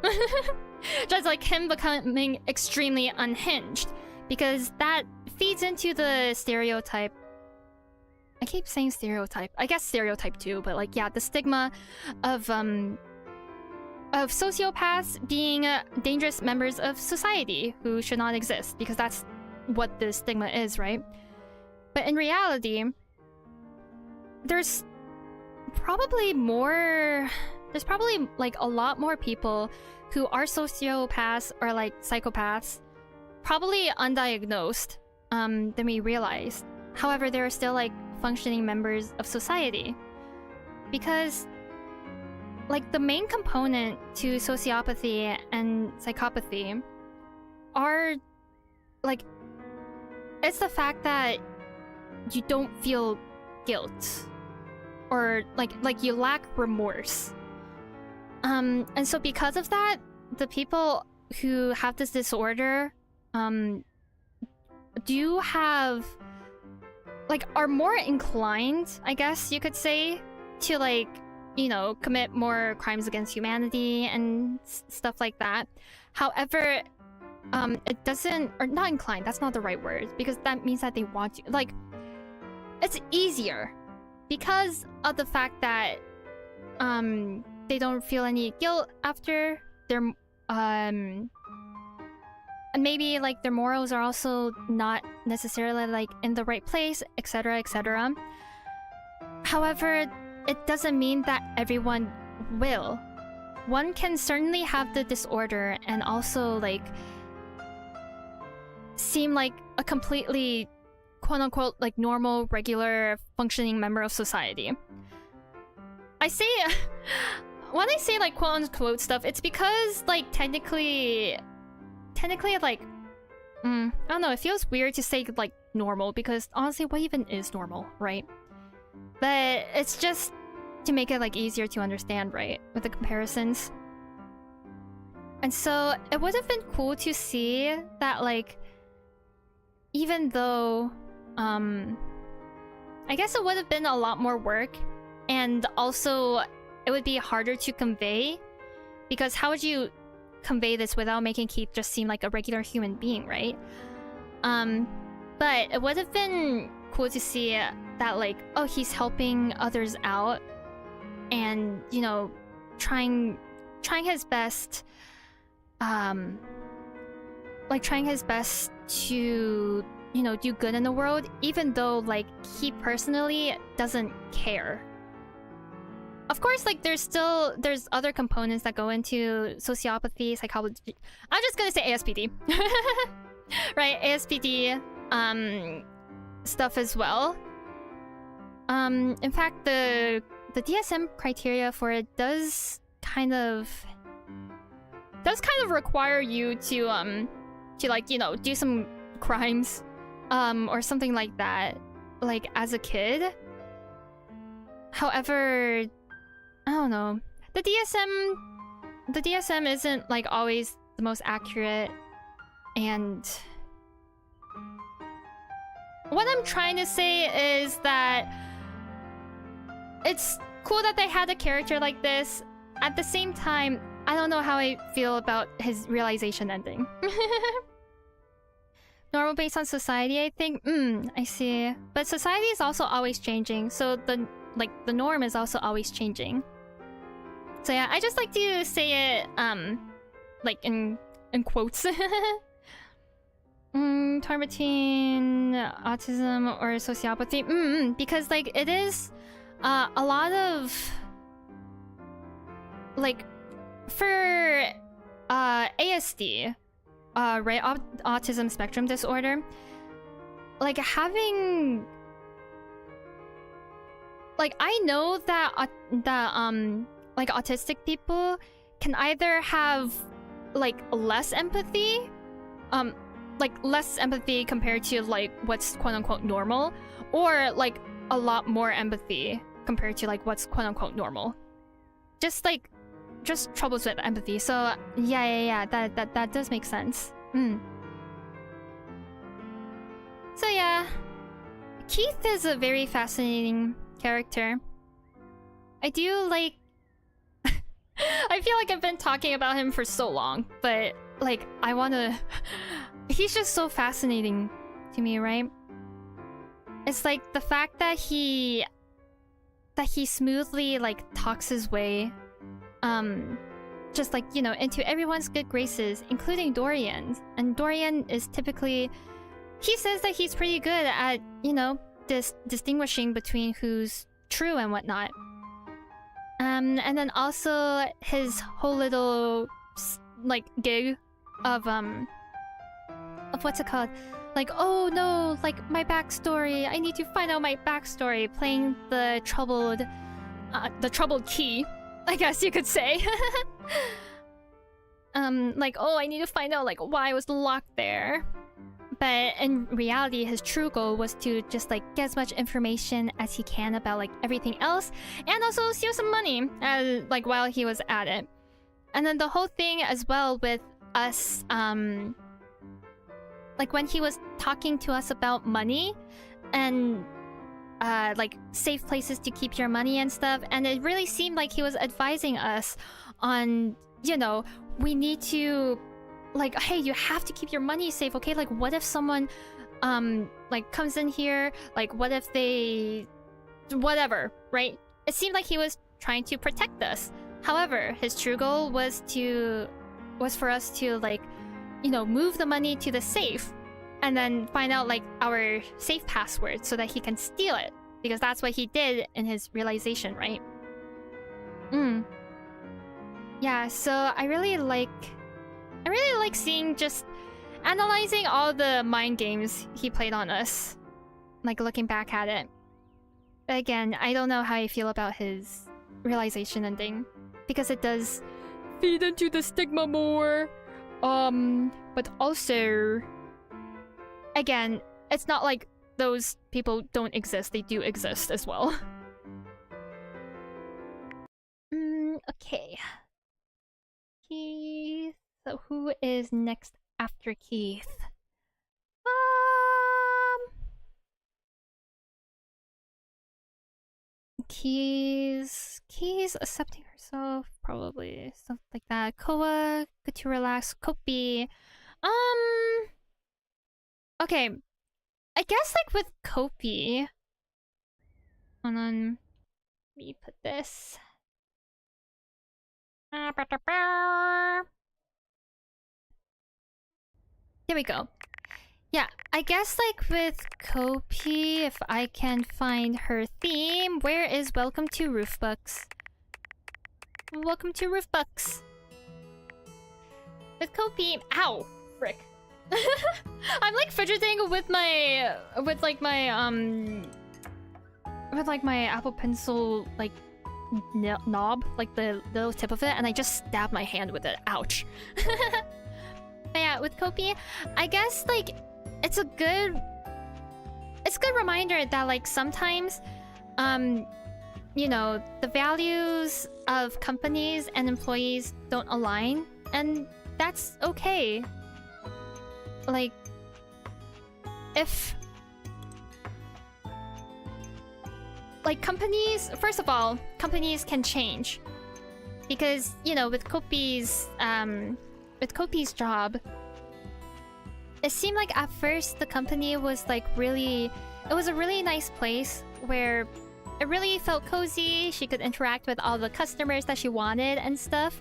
Just like him becoming extremely unhinged, because that feeds into the stereotype. I keep saying stereotype. I guess stereotype too, but like, yeah, the stigma of sociopaths being dangerous members of society who should not exist, because that's what the stigma is, right? But in reality, there's probably like a lot more people who are sociopaths or like psychopaths, probably undiagnosed, than we realized. However, they're still like functioning members of society, because like the main component to sociopathy and psychopathy are like, it's the fact that you don't feel guilt, or like you lack remorse. And so because of that, the people who have this disorder do have like, are more inclined, I guess you could say, to like, commit more crimes against humanity and stuff like that. However, it doesn't, or not inclined, that's not the right word, because that means that they want to, like, it's easier because of the fact that they don't feel any guilt after their and maybe like their morals are also not necessarily like in the right place, etc., etc. However, it doesn't mean that everyone will. One can certainly have the disorder and also like seem like a completely quote-unquote like normal, regular, functioning member of society. I say when I say like quote-unquote stuff, it's because like technically like I don't know, it feels weird to say like normal, because honestly, what even is normal, right? But it's just to make it like easier to understand, right, with the comparisons. And so it would have been cool to see that, like, even though I guess it would have been a lot more work, and also it would be harder to convey, because how would you convey this without making Keith just seem like a regular human being, right? But it would have been cool to see that, like, oh, he's helping others out, and, you know, trying his best, like, trying his best to, you know, do good in the world, even though, like, he personally doesn't care. Of course, like, there's other components that go into sociopathy, psychology. I'm just gonna say ASPD. Right, ASPD stuff as well. In fact, the DSM criteria for it does kind of require you to like, you know, do some crimes or something like that, like, as a kid. However, I don't know, the DSM isn't like always the most accurate, and what I'm trying to say is that it's cool that they had a character like this. At the same time, I don't know how I feel about his realization ending. Normal based on society, I think. I see. But society is also always changing, so the norm is also always changing. So yeah, I just like to say it like in quotes. Targeting autism or sociopathy, because like it is a lot of, like, for ASD, right, autism spectrum disorder, like, having, like, I know that like, autistic people can either have like less empathy, like less empathy compared to like what's quote-unquote normal, or like a lot more empathy compared to like what's quote-unquote normal. Just troubles with empathy. So yeah, that does make sense. So yeah, Keith is a very fascinating character. I do like I feel like I've been talking about him for so long, but like I wanna he's just so fascinating to me, right? It's like the fact that he smoothly like talks his way just like, you know, into everyone's good graces, including Dorian's. And Dorian is typically, he says that he's pretty good at, you know, distinguishing between who's true and whatnot. And then also his whole little like gig of what's it called? Like, oh no, like my backstory. I need to find out my backstory. Playing the troubled key, I guess you could say. Like, oh, I need to find out like why I was locked there. But in reality, his true goal was to just like get as much information as he can about like everything else, and also steal some money like while he was at it. And then the whole thing as well with us, like when he was talking to us about money and like safe places to keep your money and stuff, and it really seemed like he was advising us on, you know, we need to, like, hey, you have to keep your money safe, okay? Like, what if someone like comes in here, like what if they whatever, right? It seemed like he was trying to protect us. However, his true goal was for us to, like, you know, move the money to the safe and then find out like our safe password so that he can steal it, because that's what he did in his realization, right? Yeah, so I really like seeing just, analyzing all the mind games he played on us. Like, looking back at it. Again, I don't know how I feel about his realization ending. Because it does feed into the stigma more. But also... Again, it's not like those people don't exist. They do exist as well. Okay. Keith. So who is next after Keith? Keys accepting herself, probably stuff like that. Koa, good to relax. Kopi, okay, I guess like with Kopi, hold on, let me put this. There we go. Yeah, I guess like with Kopi, if I can find her theme, where is Welcome to Roofbucks? Welcome to Roofbucks. With Kopi, ow, frick. I'm like fidgeting with my, with my Apple Pencil like knob, like the little tip of it, and I just stabbed my hand with it. Ouch. But yeah, with Kopi, I guess like it's a good reminder that like sometimes you know, the values of companies and employees don't align, and that's okay. Like if like companies, first of all, companies can change. Because, you know, with Kopi's job, it seemed like at first the company was like really, it was a really nice place where it really felt cozy. She could interact with all the customers that she wanted and stuff.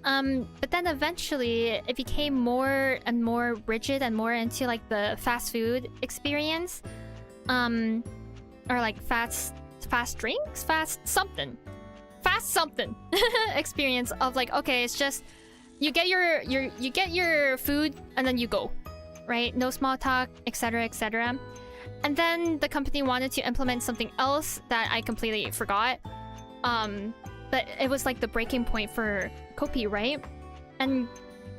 But then eventually it became more and more rigid and more into like the fast food experience. Or like fast drinks? Fast something experience of like, okay, it's just you get your food and then you go, right? No small talk, etc, etc. And then the company wanted to implement something else that I completely forgot. But it was like the breaking point for Kopi, right? And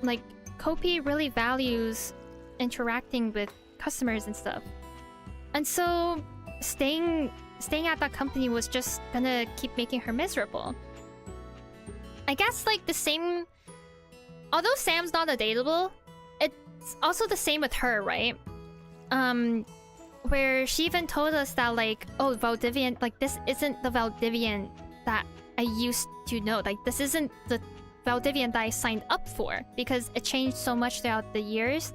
like Kopi really values interacting with customers and stuff. And so staying at that company was just gonna keep making her miserable. I guess like the same, although Sam's not a dateable, it's also the same with her, right? Where she even told us that like, oh, Valdivian, like this isn't the Valdivian that I used to know. Like this isn't the Valdivian that I signed up for, because it changed so much throughout the years.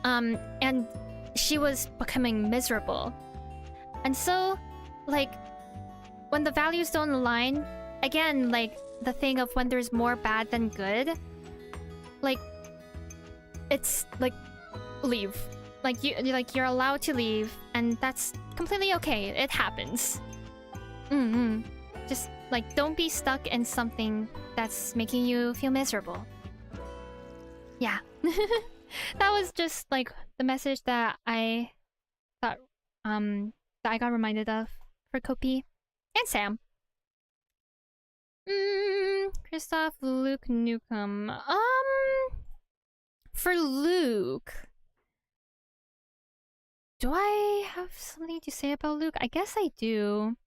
And she was becoming miserable. And so, like, when the values don't align, again, like, the thing of when there's more bad than good, like, it's, like, leave. Like, you're allowed to leave, and that's completely okay. It happens. Just, like, don't be stuck in something that's making you feel miserable. Yeah. That was just, like, the message that I thought, that I got reminded of for Kopi and Sam. Kristoff, Luke, Nukem. For Luke, do I have something to say about Luke? I guess I do.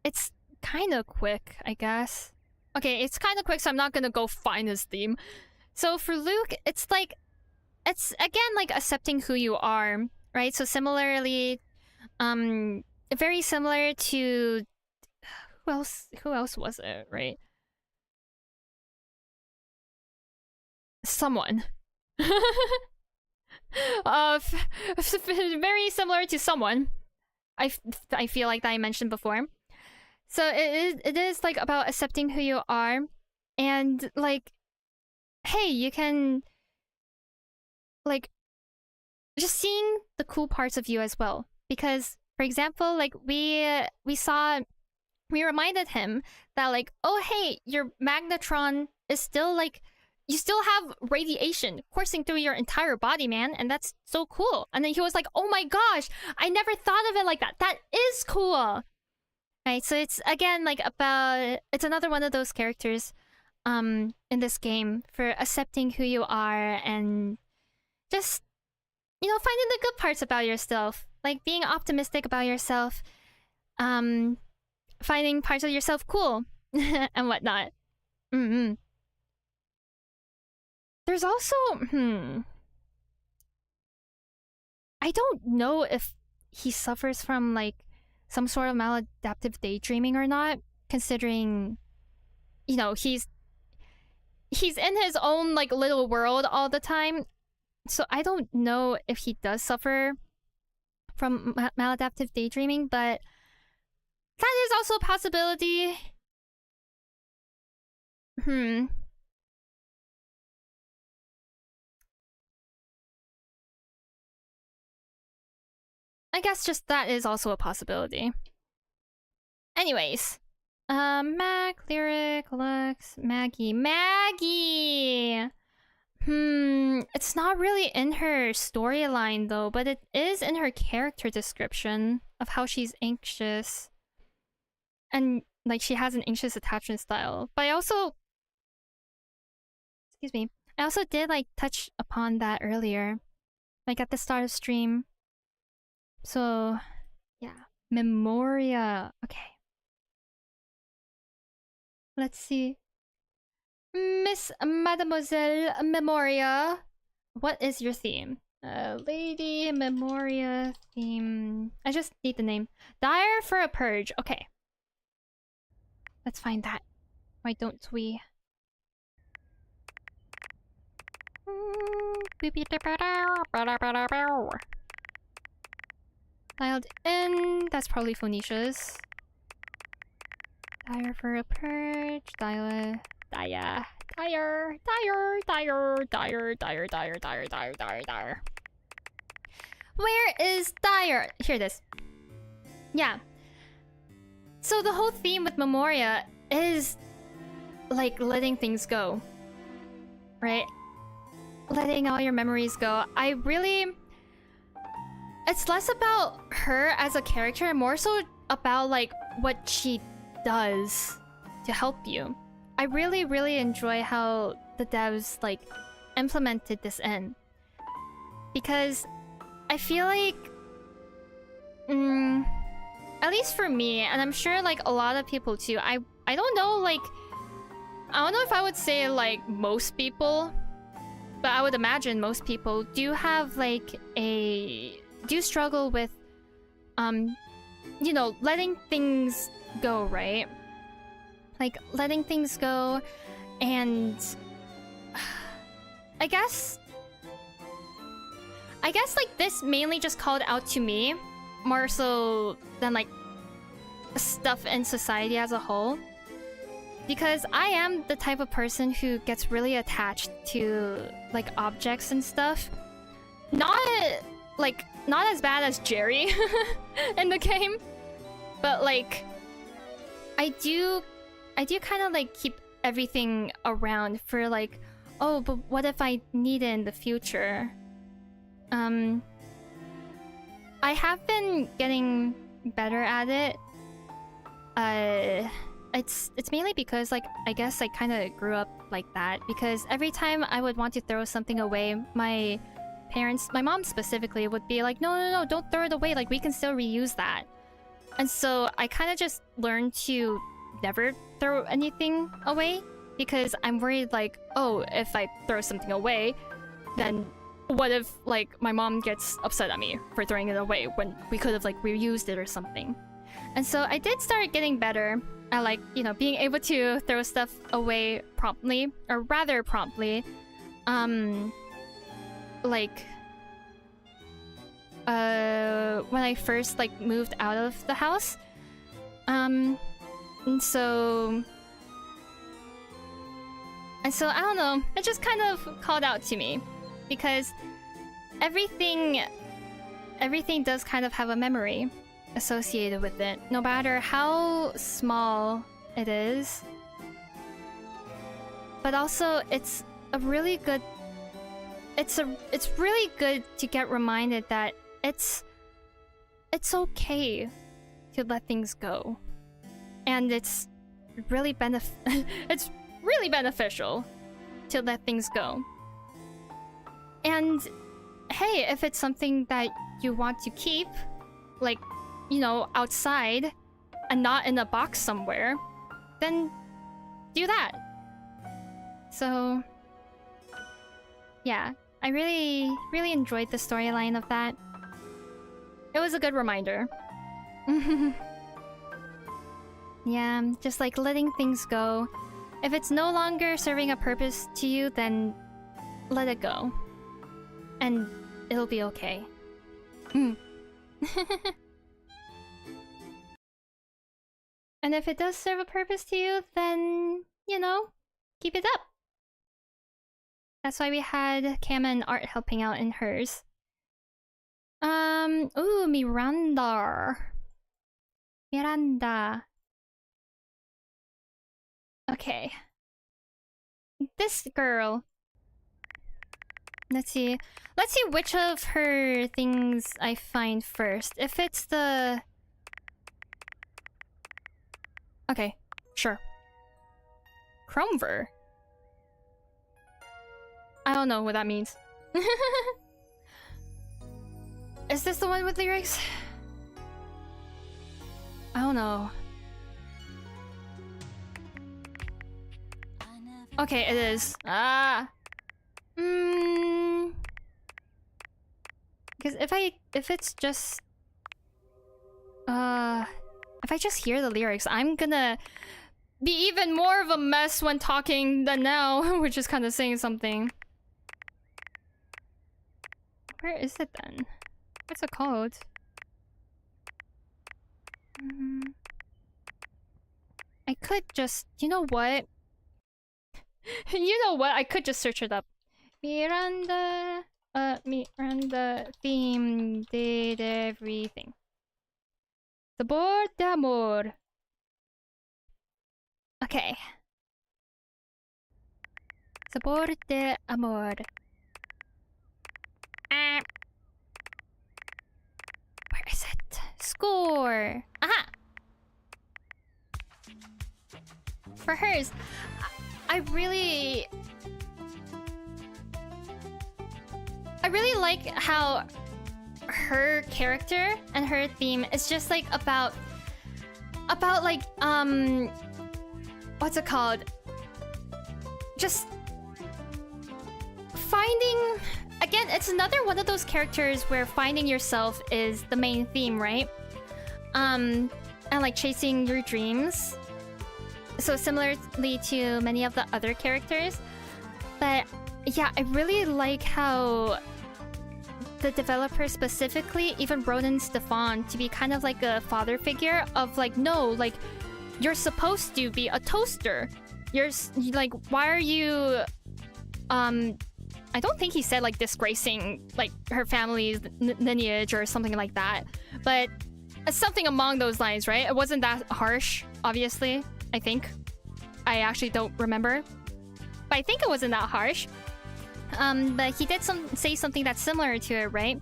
It's kind of quick, I guess. Okay, it's kind of quick, so I'm not gonna go find his theme. So for Luke, it's like, it's again like accepting who you are, right? So similarly, very similar to who else was it, right? Someone. Very similar to someone. I feel like that I mentioned before. So it is like about accepting who you are, and like, hey, you can like just seeing the cool parts of you as well. Because, for example, like we reminded him that like, oh hey, your magnetron is still like you still have radiation coursing through your entire body, man, and that's so cool. And then he was like, oh my gosh, I never thought of it like that. That is cool. Right, so it's again like about, it's another one of those characters in this game for accepting who you are and just, you know, finding the good parts about yourself, like being optimistic about yourself, finding parts of yourself cool and whatnot. There's also I don't know if he suffers from like some sort of maladaptive daydreaming or not, considering, you know, he's in his own like little world all the time. So I don't know if he does suffer from maladaptive daydreaming, but that is also a possibility. I guess just that is also a possibility. Anyways. Mac, Lyric, Lux, Maggie. Maggie! It's not really in her storyline though, but it is in her character description of how she's anxious. And like she has an anxious attachment style. But I also... Excuse me. I also did like touch upon that earlier. Like at the start of stream. So, yeah. Memoria. Okay. Let's see. Miss Mademoiselle Memoria. What is your theme? Lady Memoria theme. I just need the name. Dire for a Purge. Okay. Let's find that. Why don't we? Dialed in. That's probably Phoenicia's. Dire for a Purge. Dire. Where is Dire? Here it is. Yeah. So the whole theme with Memoria is like letting things go. Right? Letting all your memories go. I really... It's less about her as a character and more so about like what she does to help you. I really, really enjoy how the devs like implemented this in. Because I feel like at least for me, and I'm sure like a lot of people too, I don't know, like I don't know if I would say like most people, but I would imagine most people do have like do struggle with you know, letting things go, right? Like letting things go, and I guess like this mainly just called out to me more so than like stuff in society as a whole, because I am the type of person who gets really attached to like objects and stuff. Not as bad as Jerry in the game, but like I do kind of like keep everything around for like, oh, but what if I need it in the future? I have been getting better at it. It's mainly because like I guess I kind of grew up like that, because every time I would want to throw something away, my parents, my mom specifically, would be like, no, don't throw it away, like we can still reuse that. And so I kind of just learned to never throw anything away, because I'm worried like, oh, if I throw something away, then what if like my mom gets upset at me for throwing it away when we could have like reused it or something. And so I did start getting better at like, you know, being able to throw stuff away promptly, or rather promptly. Like when I first like moved out of the house. And so I don't know, it just kind of called out to me, because everything does kind of have a memory associated with it, no matter how small it is. But also it's a really good... It's really good to get reminded that it's okay to let things go. And it's really it's really beneficial to let things go. And hey, if it's something that you want to keep, like, you know, outside and not in a box somewhere, then do that. So yeah, I really enjoyed the storyline of that. It was a good reminder. Yeah, just like letting things go. If it's no longer serving a purpose to you, then let it go. And it'll be okay. And if it does serve a purpose to you, then, you know, keep it up. That's why we had Cam and Art helping out in hers. Ooh, Miranda. Okay. This girl. Let's see which of her things I find first. If it's the... Okay, sure. Cromver. I don't know what that means. Is this the one with lyrics? I don't know. Okay, it is. Because if it's just if I just hear the lyrics, I'm gonna be even more of a mess when talking than now, which is kind of saying something. Where is it then? What's it called? I could just... You know what? You know what? I could just search it up. Miranda theme did everything. Sabor de amor. Okay. Sabor de amor. Where is it? Score. Aha. For hers, I really like how her character and her theme is just like about like what's it called? Just finding, again, it's another one of those characters where finding yourself is the main theme, right? And like chasing your dreams. So similarly to many of the other characters. But yeah, I really like how the developer specifically even wrote in Stefan to be kind of like a father figure of like, no, like, you're supposed to be a toaster. You're like, why are you... I don't think he said like disgracing like her family's lineage or something like that. But something among those lines, right? It wasn't that harsh, obviously. I think. I actually don't remember. But I think it wasn't that harsh. But he did say something that's similar to it, right?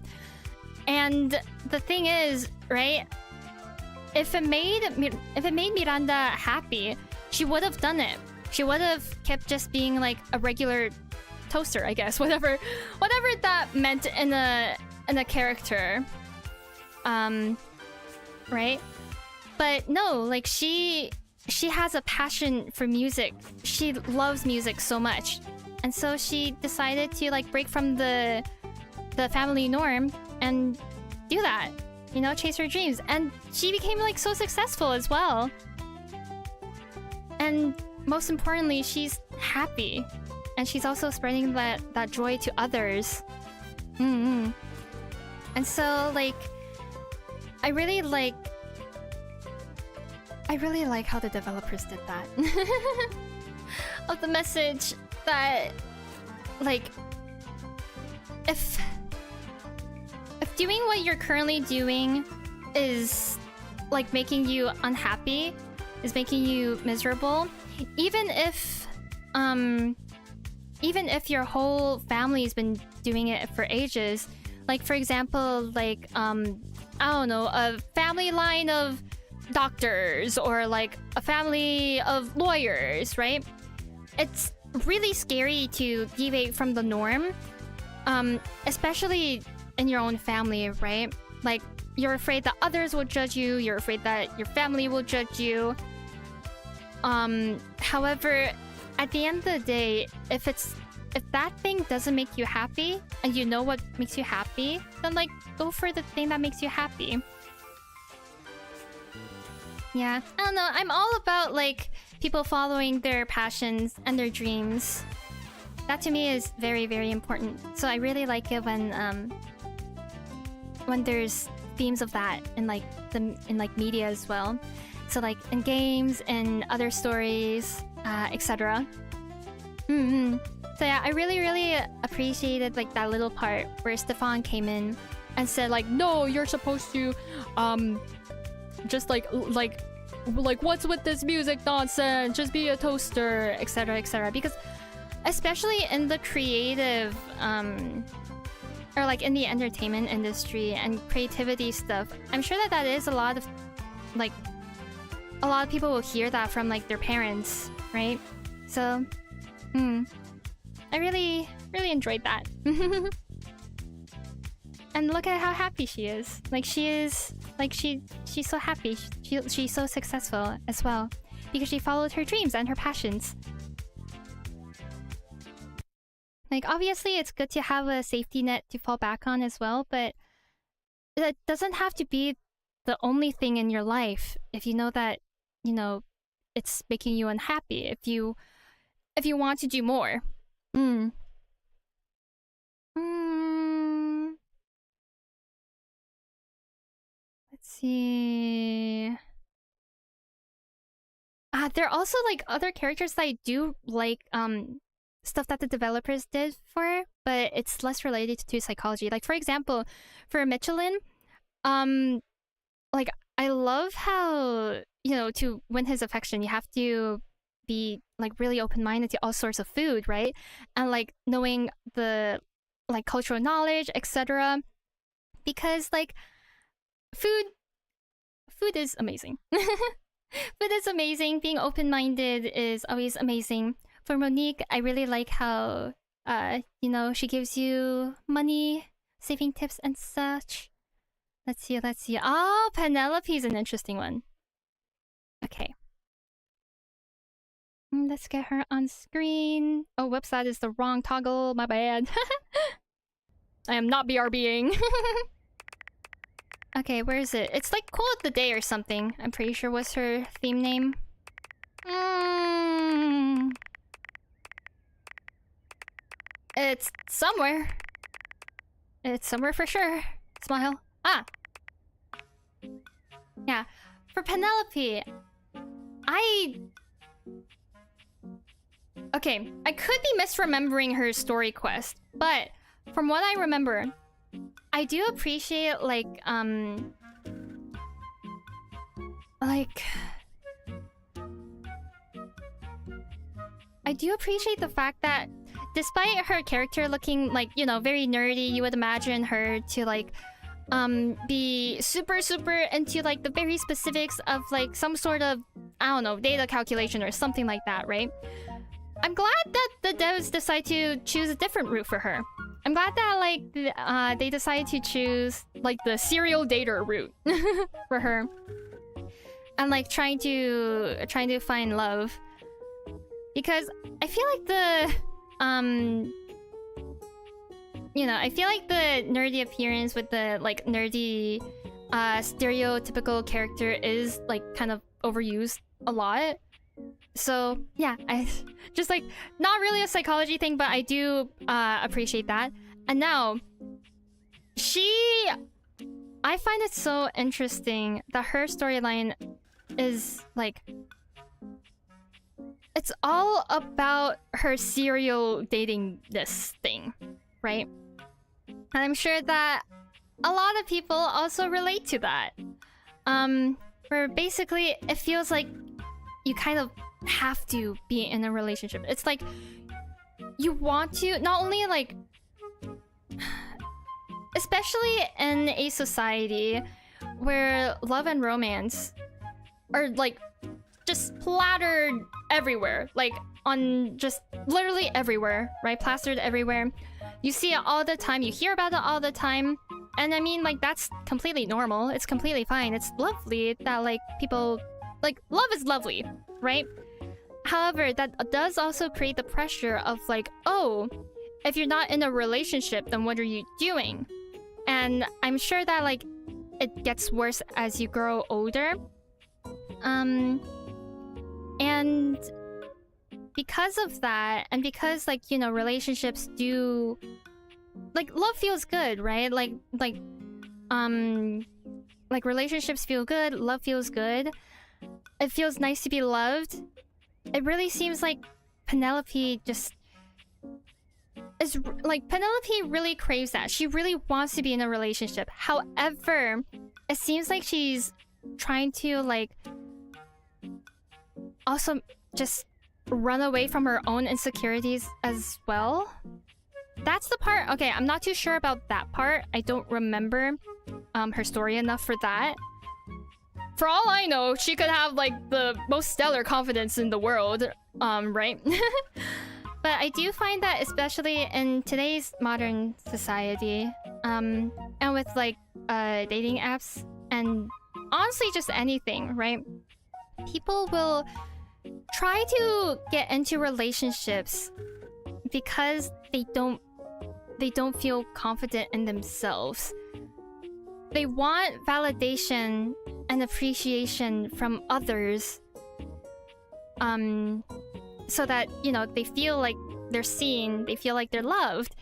And the thing is, right? If it made Miranda happy, she would have done it. She would have kept just being like a regular toaster, I guess. Whatever that meant in a character. Right? But no, like she has a passion for music. She loves music so much. And so she decided to like break from the family norm and do that. You know, chase her dreams. And she became like so successful as well. And most importantly, she's happy. And she's also spreading that joy to others. And so like I really like how the developers did that. Of the message that, like, if doing what you're currently doing is, like, making you unhappy, is making you miserable, even if even if your whole family's been doing it for ages, like for example, like I don't know, a family line of doctors or like a family of lawyers, right? It's really scary to deviate from the norm, especially in your own family, right? Like you're afraid that others will judge you, you're afraid that your family will judge you. However, at the end of the day, if that thing doesn't make you happy and you know what makes you happy, then like go for the thing that makes you happy. Yeah, I don't know, I'm all about like people following their passions and their dreams. That to me is very, very important. So I really like it when there's themes of that in like media as well. So like in games and other stories, etc. So yeah, I really, really appreciated like that little part where Stefan came in and said like, no, you're supposed to just like what's with this music nonsense? Just be a toaster, etc., etc. Because especially in the creative or like in the entertainment industry and creativity stuff, I'm sure that is a lot of people will hear that from like their parents, right? So I really, really enjoyed that. And look at how happy she is. Like she's so happy. She's so successful as well because she followed her dreams and her passions. Like obviously it's good to have a safety net to fall back on as well, but it doesn't have to be the only thing in your life if you know that, you know, it's making you unhappy. If you want to do more. Let's see. There are also like other characters that I do like stuff that the developers did for, but it's less related to psychology. Like for example, for Michelin, like I love how, you know, to win his affection, you have to be like really open-minded to all sorts of food, right? And like knowing the like cultural knowledge, etc. Because like food is amazing. Food is amazing. Being open-minded is always amazing. For Monique, I really like how you know, she gives you money, saving tips and such. Let's see. Oh, Penelope is an interesting one. Okay. Let's get her on screen. Oh, whoops, that is the wrong toggle. My bad. I am not BRBing. Okay, where is it? It's like Quote of the Day or something. I'm pretty sure was her theme name. It's somewhere. It's somewhere for sure. Smile. Yeah. For Penelope, okay, I could be misremembering her story quest, but from what I remember, I do appreciate I do appreciate the fact that despite her character looking like, you know, very nerdy, you would imagine her to like be super into like the very specifics of like some sort of, I don't know, data calculation or something like that, right? I'm glad that the devs decide to choose a different route for her. I'm glad that like they decided to choose like the serial dater route for her. And like trying to find love. Because I feel like the you know, I feel like the nerdy appearance with the like nerdy stereotypical character is like kind of overused a lot. So yeah, I just like not really a psychology thing, but I do appreciate that. And now I find it so interesting that her storyline is like, it's all about her serial dating this thing, right? And I'm sure that a lot of people also relate to that. Where basically it feels like you kind of have to be in a relationship. It's like you want to not only like, especially in a society where love and romance are like just splattered everywhere, like on just literally everywhere, right? Plastered everywhere. You see it all the time, you hear about it all the time. And I mean, like, that's completely normal. It's completely fine. It's lovely that, like, people... Like, love is lovely, right? However, that does also create the pressure of, like, oh, if you're not in a relationship, then what are you doing? And I'm sure that, like, it gets worse as you grow older. And because of that, and because, like, you know, relationships do... Like, love feels good, right? Like relationships feel good, love feels good. It feels nice to be loved. It really seems like Penelope just... is like, Penelope really craves that. She really wants to be in a relationship. However, it seems like she's trying to, like... also just run away from her own insecurities as well. That's the part... Okay, I'm not too sure about that part. I don't remember her story enough for that. For all I know, she could have, like, the most stellar confidence in the world, right? But I do find that, especially in today's modern society, and with, like, dating apps, and honestly just anything, right? People will try to get into relationships because they don't feel confident in themselves. They want validation and appreciation from others, so that, you know, they feel like they're seen, they feel like they're loved.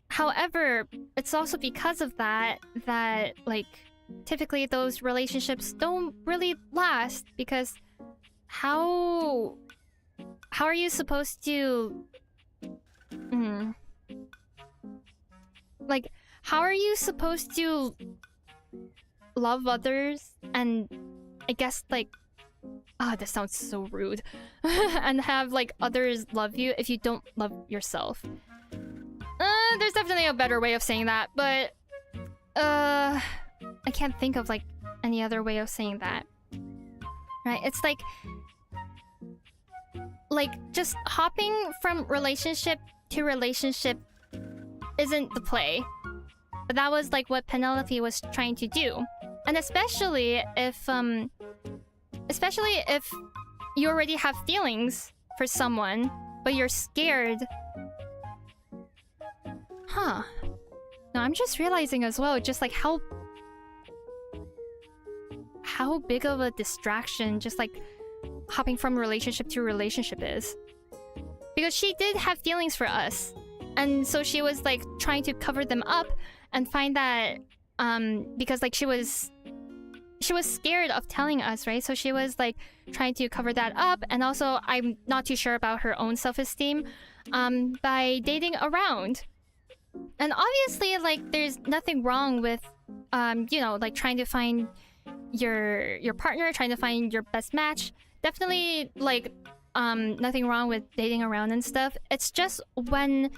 However, it's also because of that like, typically those relationships don't really last, because how are you supposed to... Like, how are you supposed to love others and, I guess, like... this sounds so rude. And have, like, others love you if you don't love yourself? There's definitely a better way of saying that, but... I can't think of, like, any other way of saying that. Right? It's like... Like, just hopping from relationship to relationship isn't the play. But that was, like, what Penelope was trying to do. And especially if you already have feelings for someone, but you're scared... Huh. No, I'm just realizing as well, just, like, how big of a distraction just, like, hopping from relationship to relationship is. Because she did have feelings for us. And so she was, like, trying to cover them up and find that, because, like, she was scared of telling us, right? So she was, like, trying to cover that up. And also, I'm not too sure about her own self-esteem, by dating around. And obviously, like, there's nothing wrong with, you know, like, trying to find your partner, trying to find your best match. Definitely, like, nothing wrong with dating around and stuff. It's just when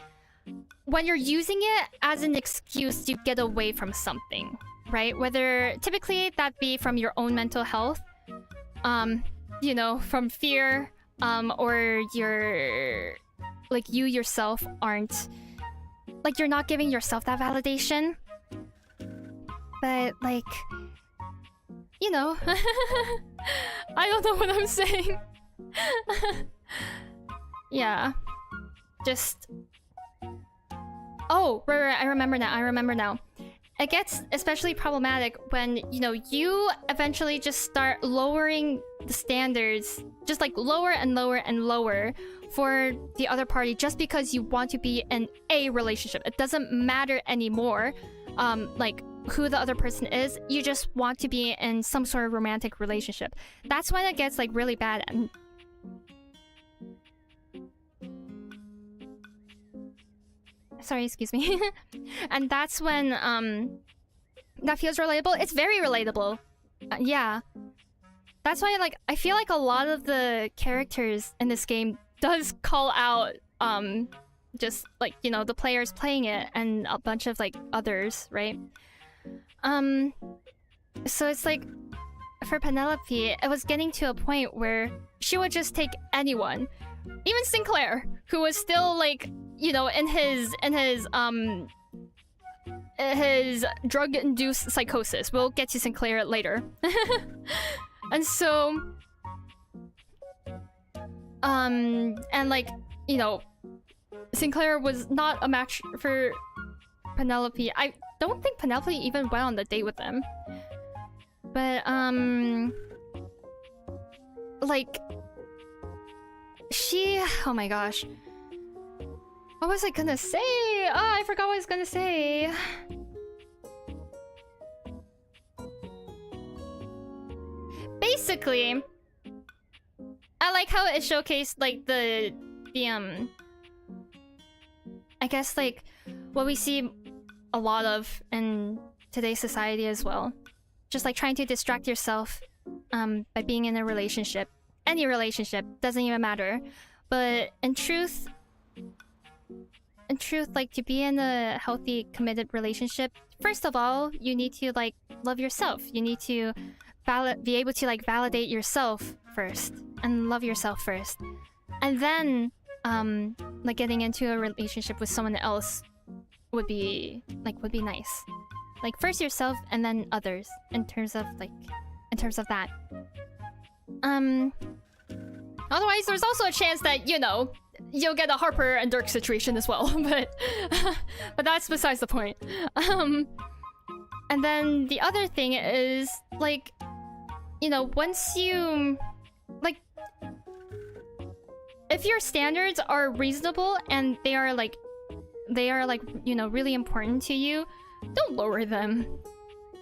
you're using it as an excuse to get away from something, right? Whether typically that be from your own mental health, you know, from fear, or you yourself aren't, like, you're not giving yourself that validation. But, like, you know, I don't know what I'm saying. Yeah, just... Oh, right, I remember now. It gets especially problematic when, you know, you eventually just start lowering the standards, just, like, lower and lower and lower for the other party just because you want to be in a relationship. It doesn't matter anymore, like, who the other person is. You just want to be in some sort of romantic relationship. That's when it gets, like, really bad. And sorry, excuse me. And that's when that feels relatable. It's very relatable. Yeah, that's why, like, I feel like a lot of the characters in this game does call out just like, you know, the players playing it and a bunch of like others, right? So it's like for Penelope, it was getting to a point where she would just take anyone, even Sinclaire, who was still like, you know, in his drug-induced psychosis. We'll get to Sinclaire later. And so and like, you know, Sinclaire was not a match for Penelope. I don't think Penelope even went on the date with them. But like she, oh my gosh, what was I gonna say? Oh, I forgot what I was gonna say. Basically, I like how it showcased like the I guess like what we see a lot of in today's society as well. Just like trying to distract yourself by being in a relationship. Any relationship, doesn't even matter. But in truth, like to be in a healthy, committed relationship, first of all, you need to like love yourself. You need to be able to like validate yourself first and love yourself first. And then like getting into a relationship with someone else would be nice. Like first yourself and then others in terms of that. Otherwise there's also a chance that, you know, you'll get a Harper and Dirk situation as well, but that's besides the point. And then the other thing is like, you know, once you like, if your standards are reasonable and they are like, you know, really important to you, don't lower them.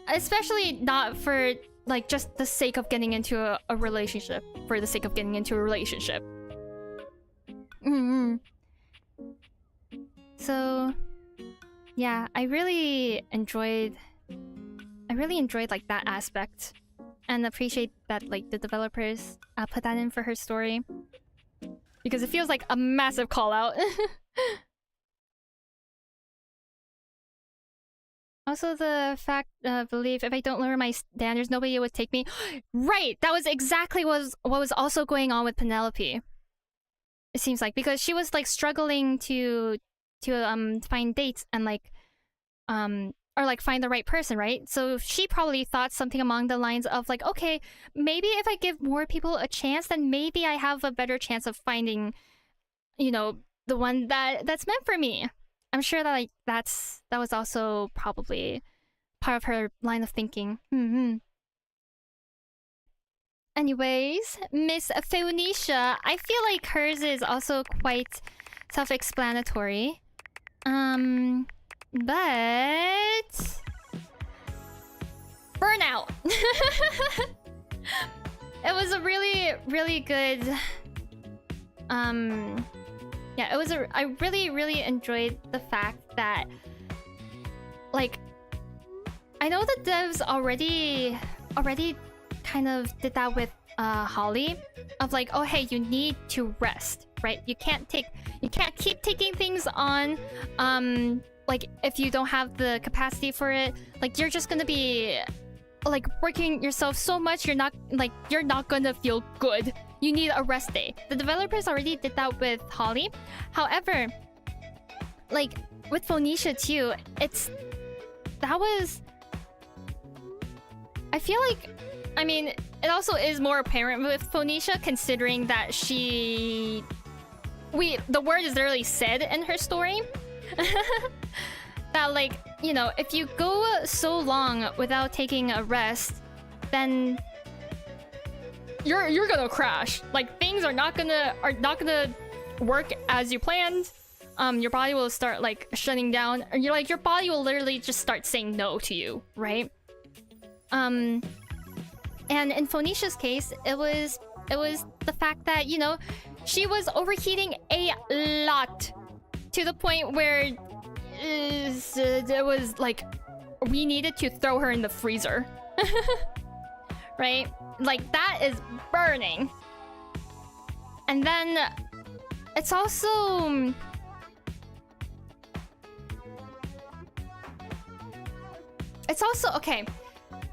Especially not for like just the sake of getting into a relationship. For the sake of getting into a relationship. So yeah, I really enjoyed like that aspect. And appreciate that like the developers put that in for her story. Because it feels like a massive call out. Also, the fact, believe if I don't lower my standards, nobody would take me. Right! That was exactly what was also going on with Penelope. It seems like, because she was like struggling to find dates and like, or like find the right person, right? So she probably thought something along the lines of like, okay, maybe if I give more people a chance, then maybe I have a better chance of finding, you know, the one that's meant for me. I'm sure that like that was also probably part of her line of thinking. Anyways, Miss Phoenicia, I feel like hers is also quite self-explanatory. But burnout. It was a really, really good yeah, it was I really, really enjoyed the fact that like I know the devs already kind of did that with Holly of like, oh hey, you need to rest, right? You can't keep taking things on like if you don't have the capacity for it. Like you're just gonna be like working yourself so much, you're not gonna feel good. You need a rest day. The developers already did that with Holly. However, like with Phoenicia too, I feel like, I mean, it also is more apparent with Phoenicia considering that the word is literally said in her story. That like, you know, if you go so long without taking a rest, then you're gonna crash. Like things are not gonna work as you planned. Your body will start like shutting down. You're like, your body will literally just start saying no to you, right? And in Phoenicia's case, it was the fact that, you know, she was overheating a lot to the point where it was like we needed to throw her in the freezer. Right? Like that is burning. And then it's also... It's also... Okay.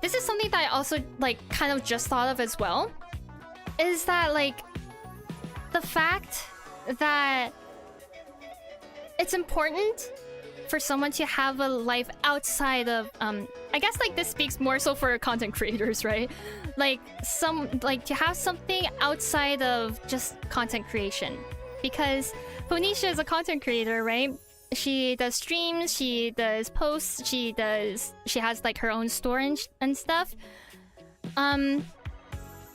This is something that I also, like, kind of just thought of as well. Is that, like... The fact that... It's important for someone to have a life outside of... I guess, like, this speaks more so for content creators, right? Like, to have something outside of just content creation. Because Phoenicia is a content creator, right? She does streams, she does posts, she has like her own store and stuff.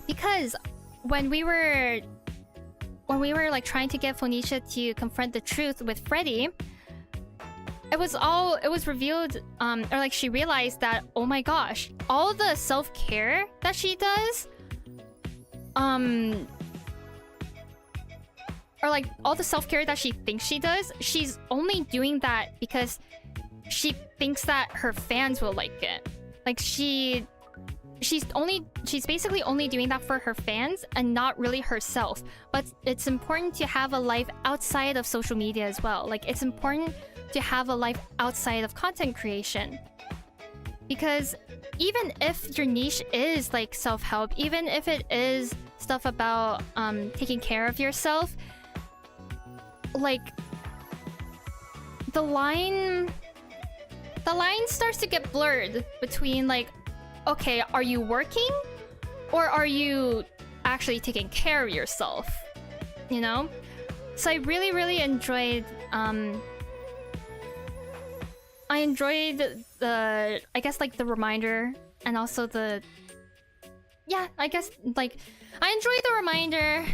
Because when we were like trying to get Phoenicia to confront the truth with Freddy, it was revealed, or like she realized that, oh my gosh, all the self-care that she does, or like all the self-care that she thinks she does, she's only doing that because she thinks that her fans will like it. Like she's basically only doing that for her fans and not really herself. But it's important to have a life outside of social media as well. Like it's important to have a life outside of content creation. Because even if your niche is like self-help, even if it is stuff about taking care of yourself, like the line starts to get blurred between like, okay, are you working or are you actually taking care of yourself, you know? So I really enjoyed I enjoyed the, I guess, like the reminder, and also the, yeah, I guess like I enjoyed the reminder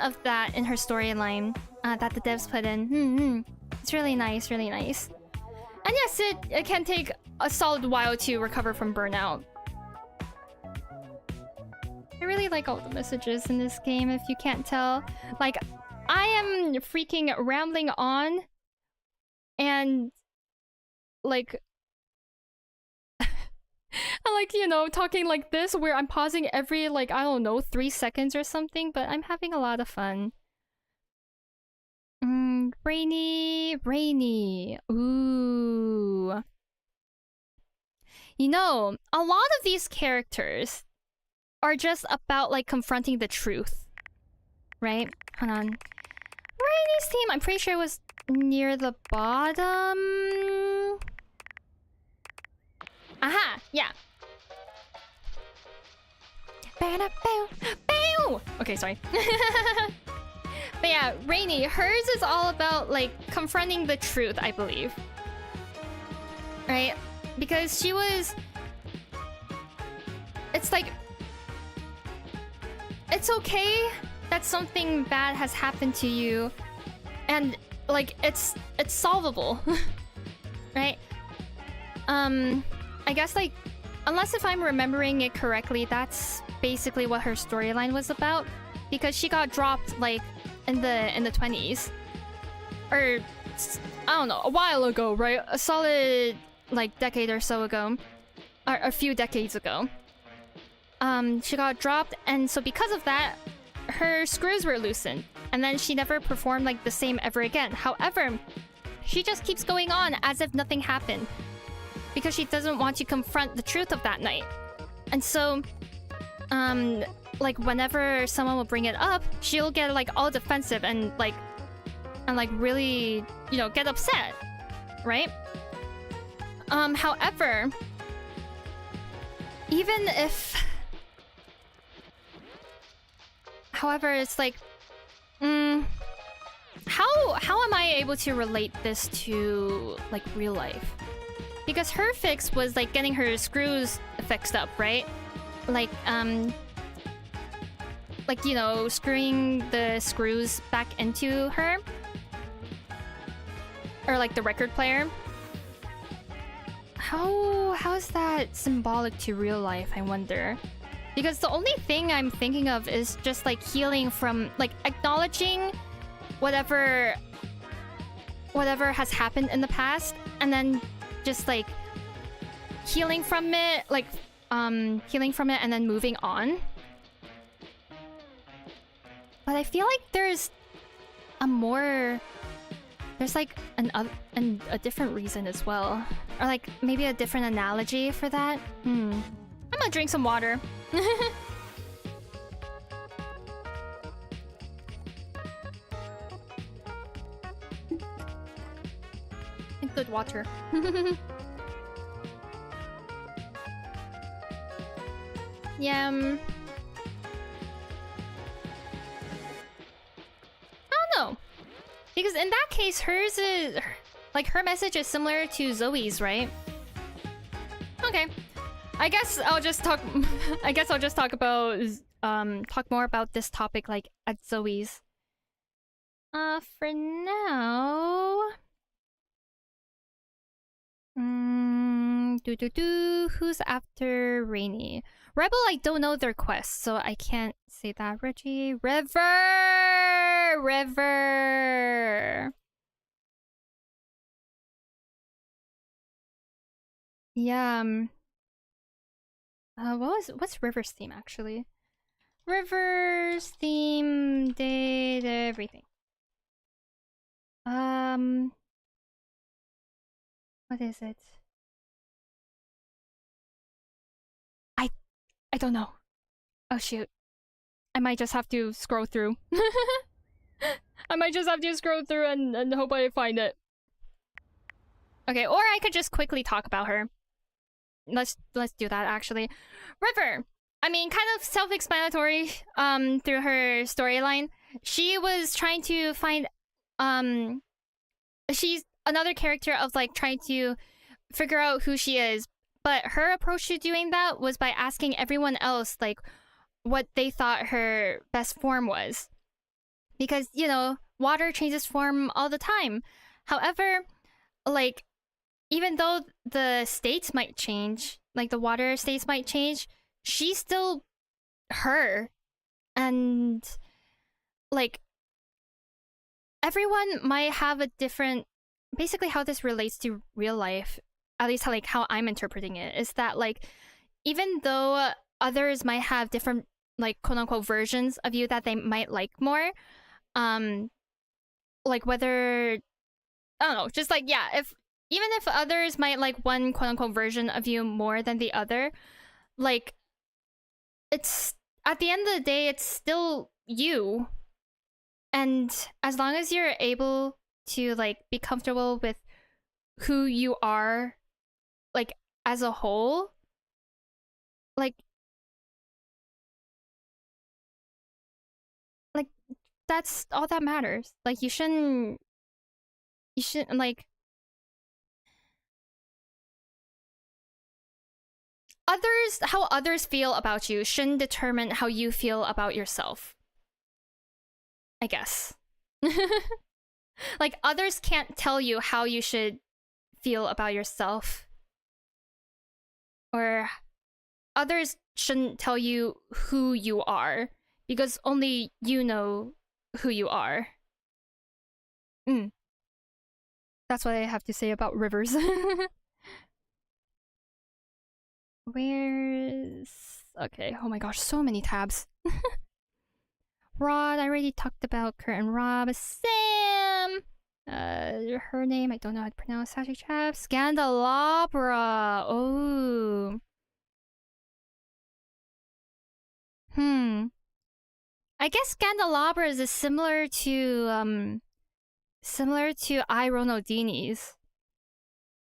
of that in her storyline that the devs put in. It's really nice, really nice. And yes, it can take a solid while to recover from burnout. I really like all the messages in this game, if you can't tell. Like, I am freaking rambling on, and like I like, you know, talking like this where I'm pausing every, like, I don't know, 3 seconds or something, but I'm having a lot of fun. Rainey. Ooh. You know, a lot of these characters are just about, like, confronting the truth. Right? Hold on. Rainey's team, I'm pretty sure it was near the bottom. Aha! Yeah. Okay, sorry. But yeah, Rainey, hers is all about, like, confronting the truth, I believe. Right? Because she was... It's like... It's okay that something bad has happened to you. And, like, it's solvable. Right? I guess, like, unless if I'm remembering it correctly, that's basically what her storyline was about. Because she got dropped, like, in the 20s. Or, I don't know, a while ago, right? A solid, like, decade or so ago. Or a few decades ago. She got dropped, and so because of that, her screws were loosened. And then she never performed, like, the same ever again. However, she just keeps going on as if nothing happened. Because she doesn't want to confront the truth of that night. And so, like, whenever someone will bring it up, she'll get, like, all defensive and really, you know, get upset. Right? However, even if... However, it's like... How am I able to relate this to, like, real life? Because her fix was, like, getting her screws fixed up, right? Like, you know, screwing the screws back into her. Or, like, the record player. How is that symbolic to real life, I wonder? Because the only thing I'm thinking of is just, like, healing from, like, acknowledging whatever has happened in the past, and then just, like, healing from it, like, healing from it and then moving on. But I feel like there's a more... There's like a different reason as well. Or like maybe a different analogy for that. I'm gonna drink some water. Good water. Yeah. I don't know. Because in that case, hers is... Like, her message is similar to Zoey's, right? Okay. I guess I'll just talk... I guess I'll just talk about... talk more about this topic, like, at Zoey's. For now... Who's after Rainey? Rebel, I don't know their quest, so I can't say that. Reggie... River! Yeah, what's River's theme, actually? River's theme did everything. What is it? I don't know. Oh shoot. I might just have to scroll through. I might just have to scroll through and hope I find it. Okay, or I could just quickly talk about her. Let's do that, actually. River! I mean, kind of self-explanatory through her storyline. She was trying to find... She's another character of, like, trying to figure out who she is. But her approach to doing that was by asking everyone else, like, what they thought her best form was. Because, you know, water changes form all the time. However, like, even though the states might change, like the water states might change, she's still her. And, like, everyone might have a different... Basically how this relates to real life, at least how I'm interpreting it, is that, like, even though others might have different, like, quote-unquote versions of you that they might like more, like, whether... I don't know, just, like, yeah, even if others might like one quote-unquote version of you more than the other, like, it's... At the end of the day, it's still you. And as long as you're able to, like, be comfortable with who you are, like, as a whole, like, that's all that matters. Like, you shouldn't, like, how others feel about you shouldn't determine how you feel about yourself, I guess. Like, others can't tell you how you should feel about yourself. Or others shouldn't tell you who you are, because only you know who you are. That's what I have to say about rivers. Where's... Okay, oh my gosh, so many tabs. Rod, I already talked about Curt and Rob. Sam! Her name, I don't know how to pronounce. Scandalabra! Oh. I guess Scandalabra is similar to Ronaldini's.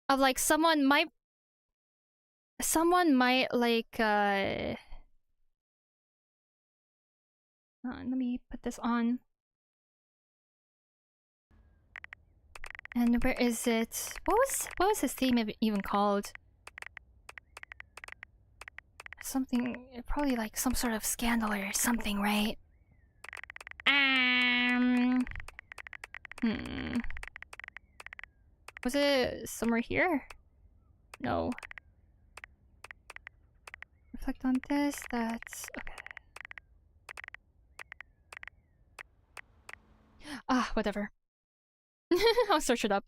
Of, like, someone might like let me put this on. And where is it? What was his theme even called? Something, probably like some sort of scandal or something, right? Was it somewhere here? No. Reflect on this, that's... okay. Whatever. I'll search it up.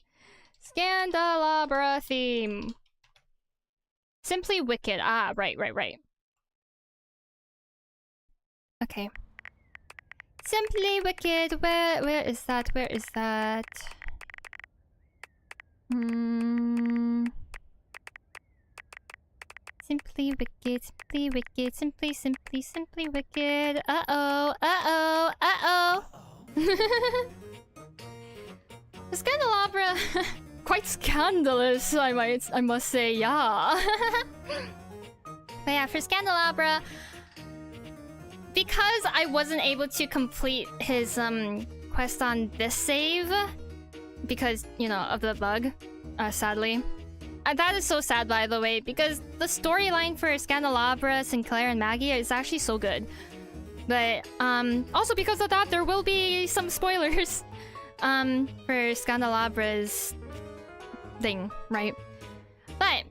Scandalabra theme. Simply Wicked. Right. Okay. Simply wicked. Where is that? Where is that? Simply wicked, simply wicked, simply wicked. Uh-oh. The Scandalabra, quite scandalous, I must say, yeah. But yeah, for Scandalabra, because I wasn't able to complete his quest on this save, because, you know, of the bug, sadly. That is so sad, by the way, because the storyline for Scandalabra, Sinclaire, and Maggie is actually so good. But also because of that, there will be some spoilers for Scandalabra's thing, right? But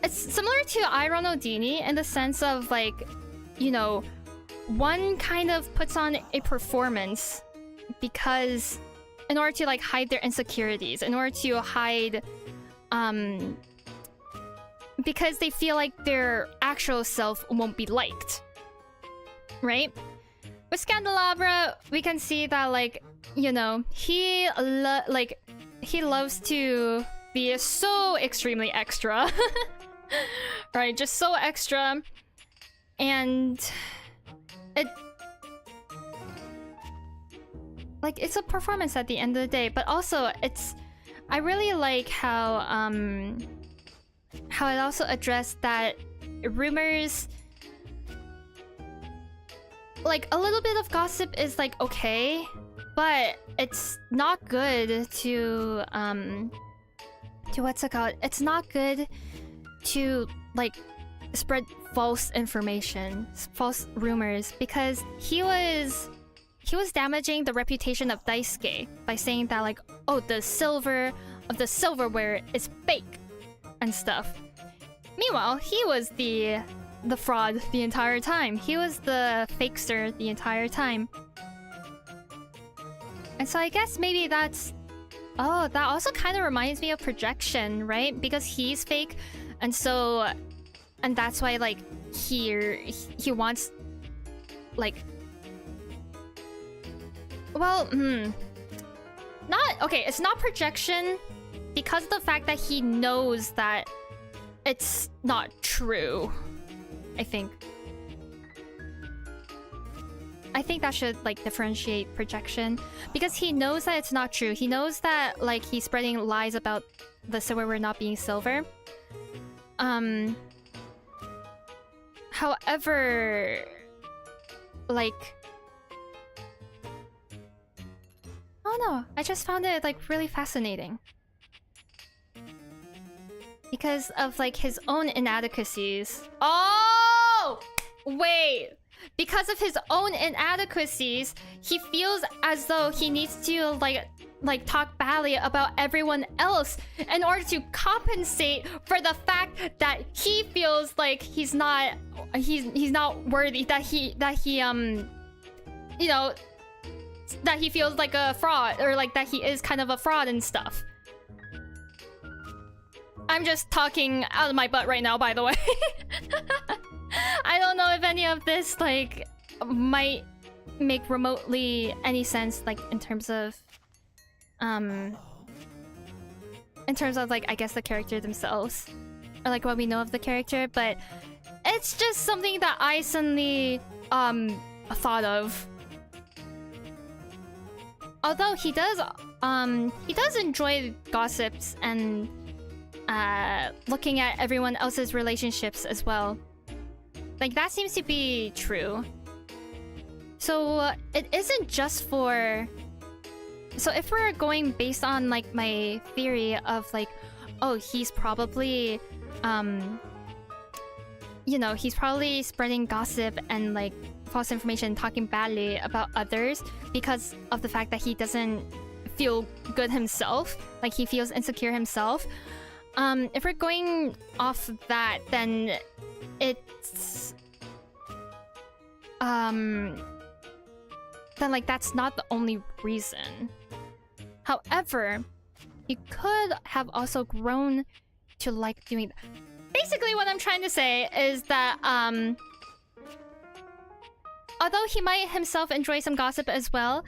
it's similar to Ronaldini in the sense of, like, you know, one kind of puts on a performance because in order to, like, hide their insecurities, in order to hide because they feel like their actual self won't be liked, right? With Scandalabra, we can see that, like, you know, he loves to be so extremely extra. Right, just so extra. And it's a performance at the end of the day, but also I really like how it also addressed that rumors, like, a little bit of gossip is, like, okay, but it's not good to what's it called? It's not good to, like, spread false information, false rumors, because he was damaging the reputation of Daisuke by saying that, like, oh, the silver of the silverware is fake and stuff. Meanwhile, he was the fraud the entire time. He was the fakester the entire time. And so I guess maybe that's... Oh, that also kind of reminds me of projection, right? Because he's fake, and so... And that's why, like, he wants... Like... Well, not... Okay, it's not projection because of the fact that he knows that it's not true, I think. I think that should, like, differentiate projection. Because he knows that it's not true. He knows that, like, he's spreading lies about the silverware not being silver. However, like... Oh no, I just found it, like, really fascinating. Because of, like, his own inadequacies. Oh! Wait! Because of his own inadequacies, he feels as though he needs to, like talk badly about everyone else in order to compensate for the fact that he feels like he's not worthy, that he you know, that he feels like a fraud, or like that he is kind of a fraud and stuff. I'm just talking out of my butt right now, by the way. I don't know if any of this, like, might make remotely any sense, like, in terms of, like, I guess the character themselves, or, like, what we know of the character, but it's just something that I suddenly, thought of. Although he does enjoy gossips and, looking at everyone else's relationships as well. Like, that seems to be true. So, it isn't just for... So, if we're going based on, like, my theory of, like, oh, he's probably, you know, he's probably spreading gossip and, like, false information, talking badly about others because of the fact that he doesn't feel good himself. Like, he feels insecure himself. If we're going off that, then it's... then, like, that's not the only reason. However, he could have also grown to like doing that. Basically, what I'm trying to say is that, although he might himself enjoy some gossip as well,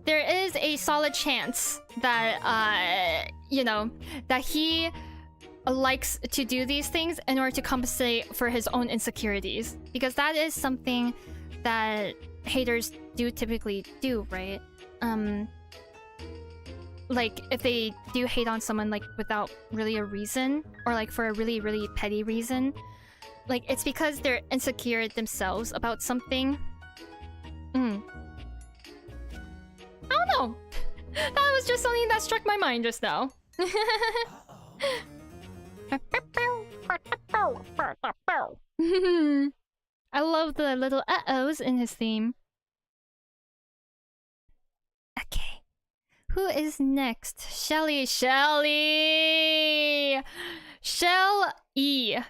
there is a solid chance that, you know, that he likes to do these things in order to compensate for his own insecurities. Because that is something that haters do typically do, right? Like, if they do hate on someone, like, without really a reason, or, like, for a really, really petty reason, like, it's because they're insecure themselves about something. I don't know. That was just something that struck my mind just now. I love the little uh-ohs in his theme. Okay. Who is next? Shelley. Shelley! Shelley.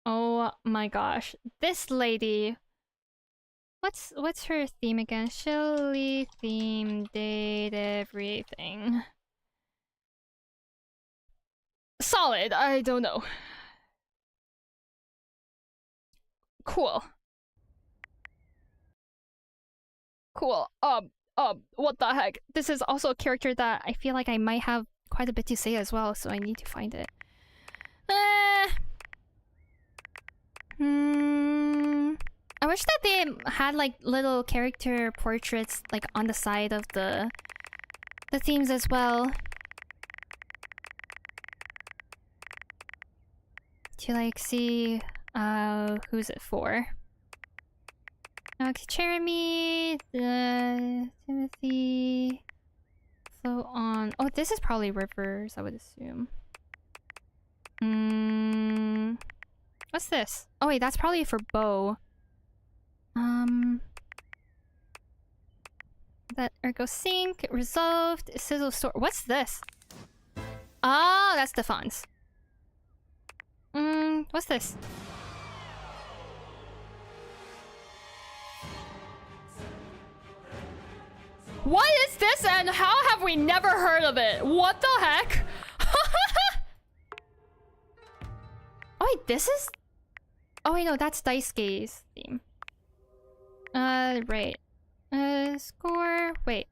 Oh my gosh. This lady. What's her theme again? Shelley theme date everything. Solid. I don't know. Cool. What the heck? This is also a character that I feel like I might have quite a bit to say as well, so I need to find it. I wish that they had like little character portraits like on the side of the themes as well. To like see who's it for. Okay, Jeremy, Timothy, flow on. Oh, this is probably Rivers, I would assume. What's this? Oh wait, that's probably for Bo. That Ergo Sync, Resolved, Sizzle Store. What's this? Oh, that's Stefan's. What's this? What is this and how have we never heard of it? What the heck? Oh wait, this is... Oh wait, no, that's Daisuke's theme. Right. Score... Wait.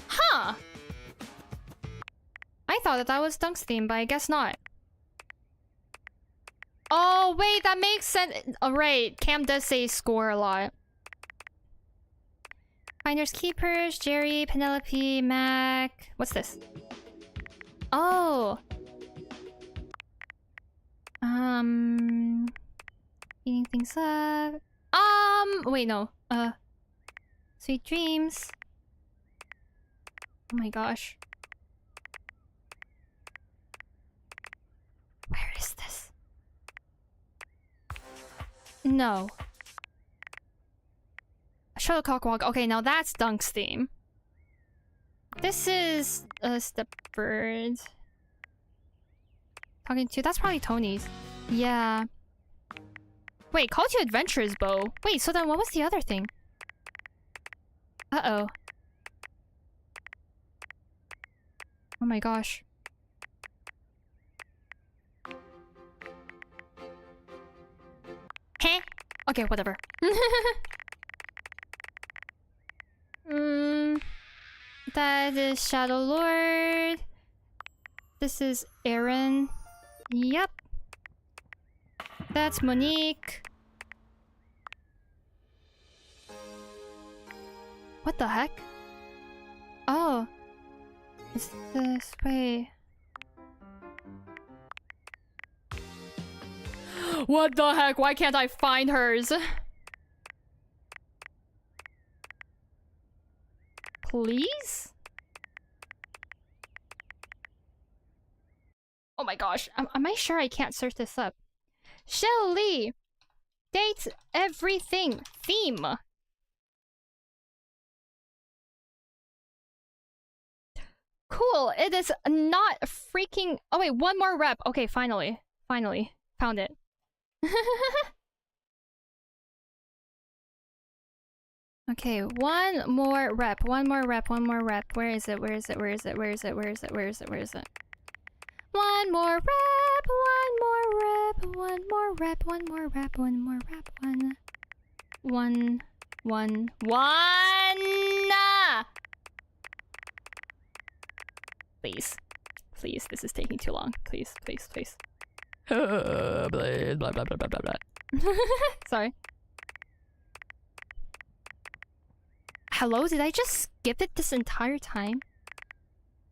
Huh! I thought that was Dunk's theme, but I guess not. Oh, wait, that makes sense. Oh, right. Cam does say score a lot. Finders Keepers, Jerry, Penelope, Mac. What's this? Oh. Eating things up. Wait, no. Sweet Dreams. Oh my gosh. Where is this? No. Shuttlecock Walk. Okay, now that's Dunk's theme. This is Stepbird. Talking to... That's probably Tony's. Yeah. Wait, Call to Adventure is Bo. Wait, so then what was the other thing? Uh-oh. Oh my gosh. Heh? Okay, whatever. That is Shadow Lord. This is Aaron. Yep. That's Monique. What the heck? Oh. It's this way. What the heck? Why can't I find hers? Please? Oh my gosh. Am I sure I can't search this up? Shelley! Date everything. Theme. Cool. It is not freaking... Oh wait, one more rep. Okay, finally. Finally. Found it. Okay, one more rep. One more rep. One more rep. Where is it? Where is it? Where is it? Where is it? Where is it? Where is it? Where is it? One more rep. One more rep. One One more rep, one more rep, one more rep, one. Please. Please, this is taking too long. Please, please, please. Blah, blah, blah, blah, blah, blah. Sorry. Hello, did I just skip it this entire time?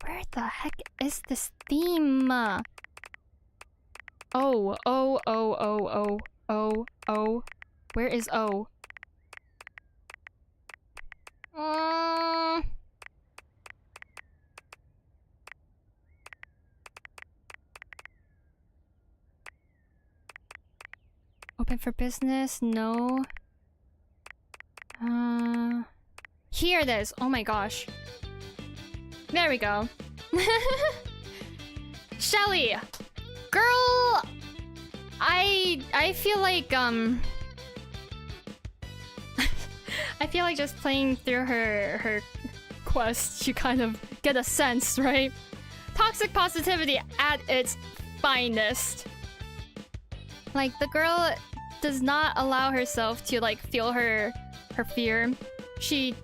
Where the heck is this theme? Oh. Where is O? Open for business? No. Here it is. Oh my gosh. There we go. Shelley! Girl! I feel like, I feel like just playing through her quest, you kind of get a sense, right? Toxic positivity at its finest. Like, the girl does not allow herself to, like, feel her fear. She's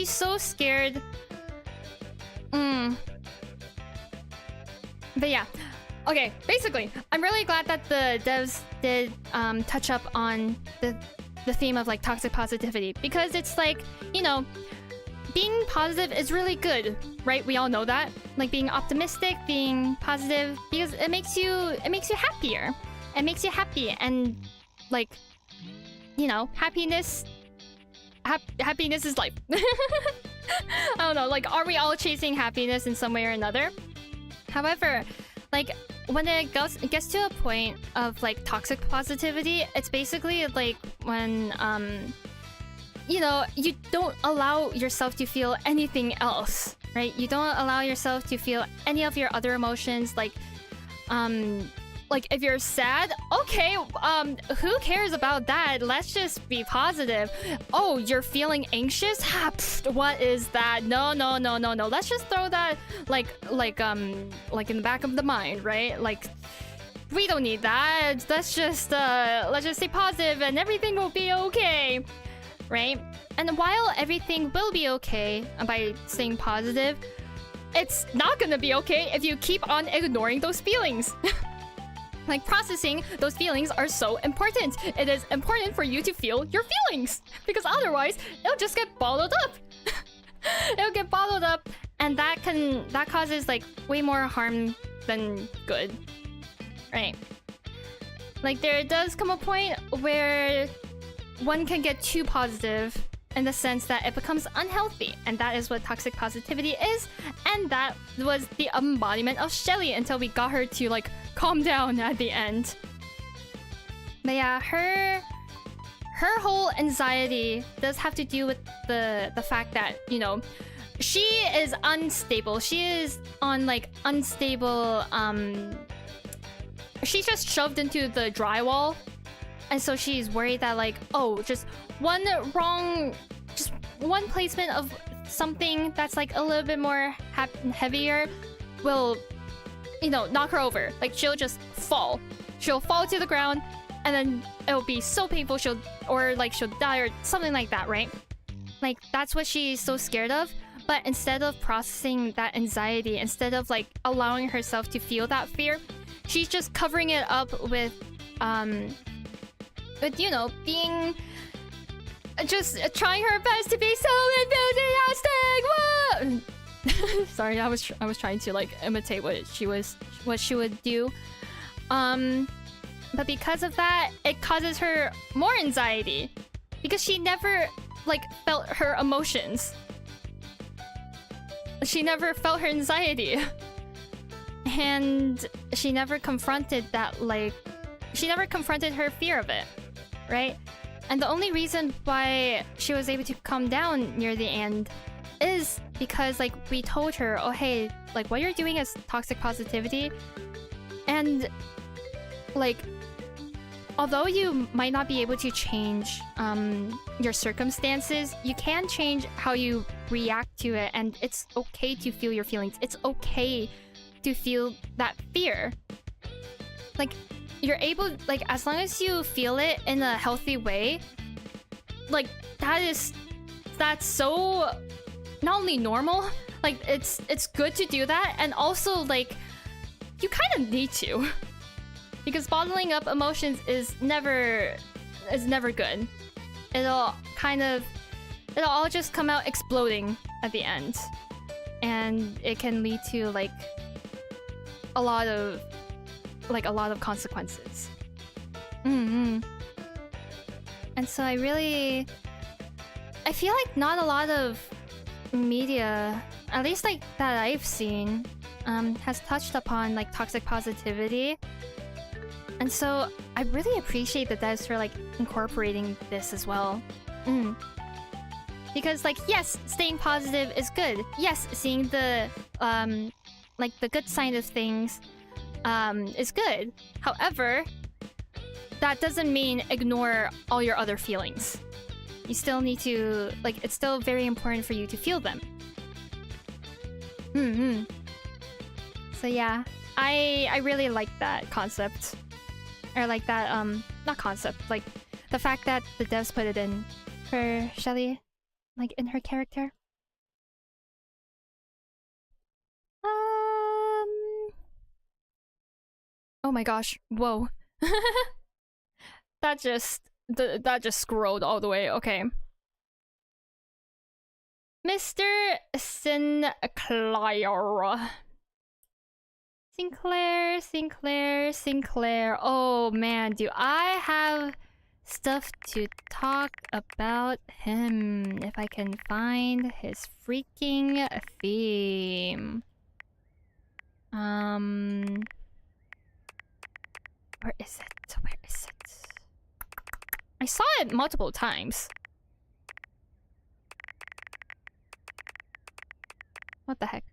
so scared. But yeah. Okay, basically, I'm really glad that the devs did touch up on the theme of like toxic positivity, because it's like, you know, being positive is really good, right? We all know that. Like being optimistic, being positive, because it makes you happier. It makes you happy, and like, you know, happiness is life. I don't know, like, are we all chasing happiness in some way or another? However, like, when it gets to a point of like toxic positivity, it's basically like when you know, you don't allow yourself to feel anything else, right? You don't allow yourself to feel any of your other emotions, like if you're sad, okay, who cares about that? Let's just be positive. Oh, you're feeling anxious? Ha, pfft, what is that? No. Let's just throw that like in the back of the mind, right? Like, we don't need that. Let's just stay positive and everything will be okay, right? And while everything will be okay by staying positive, it's not gonna be okay if you keep on ignoring those feelings. Like, processing those feelings are so important. It is important for you to feel your feelings, because otherwise it'll just get bottled up. It'll get bottled up, and that causes like way more harm than good, right? Like, there does come a point where one can get too positive in the sense that it becomes unhealthy, and that is what toxic positivity is, and that was the embodiment of Shelley until we got her to like calm down at the end. But yeah, her whole anxiety does have to do with the fact that, you know, she is unstable. She is on like unstable, she's just shoved into the drywall, and so she's worried that like, oh, just one placement of something that's like a little bit more heavier will, you know, knock her over. Like, she'll just fall. She'll fall to the ground, and then it'll be so painful she'll die or something like that, right? Like, that's what she's so scared of. But instead of processing that anxiety, instead of like allowing herself to feel that fear, she's just covering it up with you know, being just trying her best to be so enthusiastic. Sorry, I was trying to like imitate what she would do. But because of that, it causes her more anxiety, because she never like felt her emotions. She never felt her anxiety. And she never confronted that, like, she never confronted her fear of it, right? And the only reason why she was able to calm down near the end is because, like, we told her, oh, hey, like, what you're doing is toxic positivity. And, like, although you might not be able to change your circumstances, you can change how you react to it. And it's okay to feel your feelings. It's okay to feel that fear. Like, you're able, like, as long as you feel it in a healthy way, like, that's so not only normal, like, it's good to do that, and also, like, you kind of need to. Because bottling up emotions is never good. It'll all just come out exploding at the end. And it can lead to, like, a lot of consequences. And so I feel like not a lot of media, at least like that I've seen, has touched upon like toxic positivity. And so I really appreciate the devs for like incorporating this as well. Because like, yes, staying positive is good. Yes, seeing the like the good side of things is good. However, that doesn't mean ignore all your other feelings. You still need to, like, it's still very important for you to feel them. So yeah, I really like that concept. Or like that, not concept, like the fact that the devs put it in for Shelley, like in her character. Oh my gosh, whoa. that just scrolled all the way, okay. Mr. Sinclaire. Oh man, do I have stuff to talk about him if I can find his freaking theme. Where is it? I saw it multiple times. What the heck?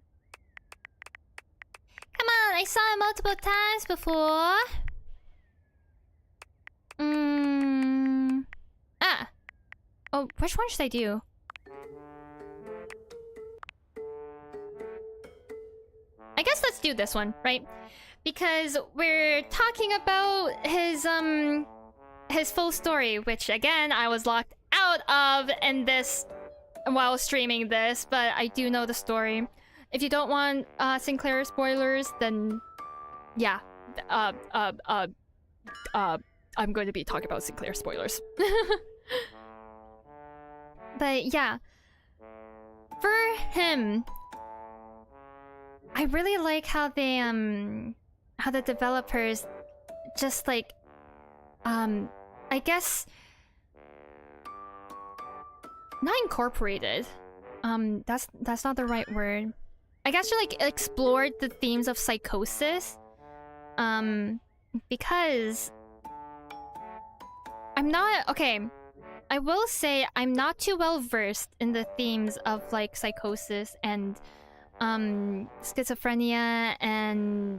Come on, I saw it multiple times before. Oh, which one should I do? I guess let's do this one, right? Because we're talking about his full story, which again I was locked out of in this while streaming this, but I do know the story. If you don't want Sinclair spoilers, then yeah, I'm going to be talking about Sinclair spoilers. But yeah, for him, I really like how they how the developers just like I guess not incorporated. That's not the right word. I guess you like explored the themes of psychosis. Because I'm not okay. I will say I'm not too well versed in the themes of like psychosis and schizophrenia and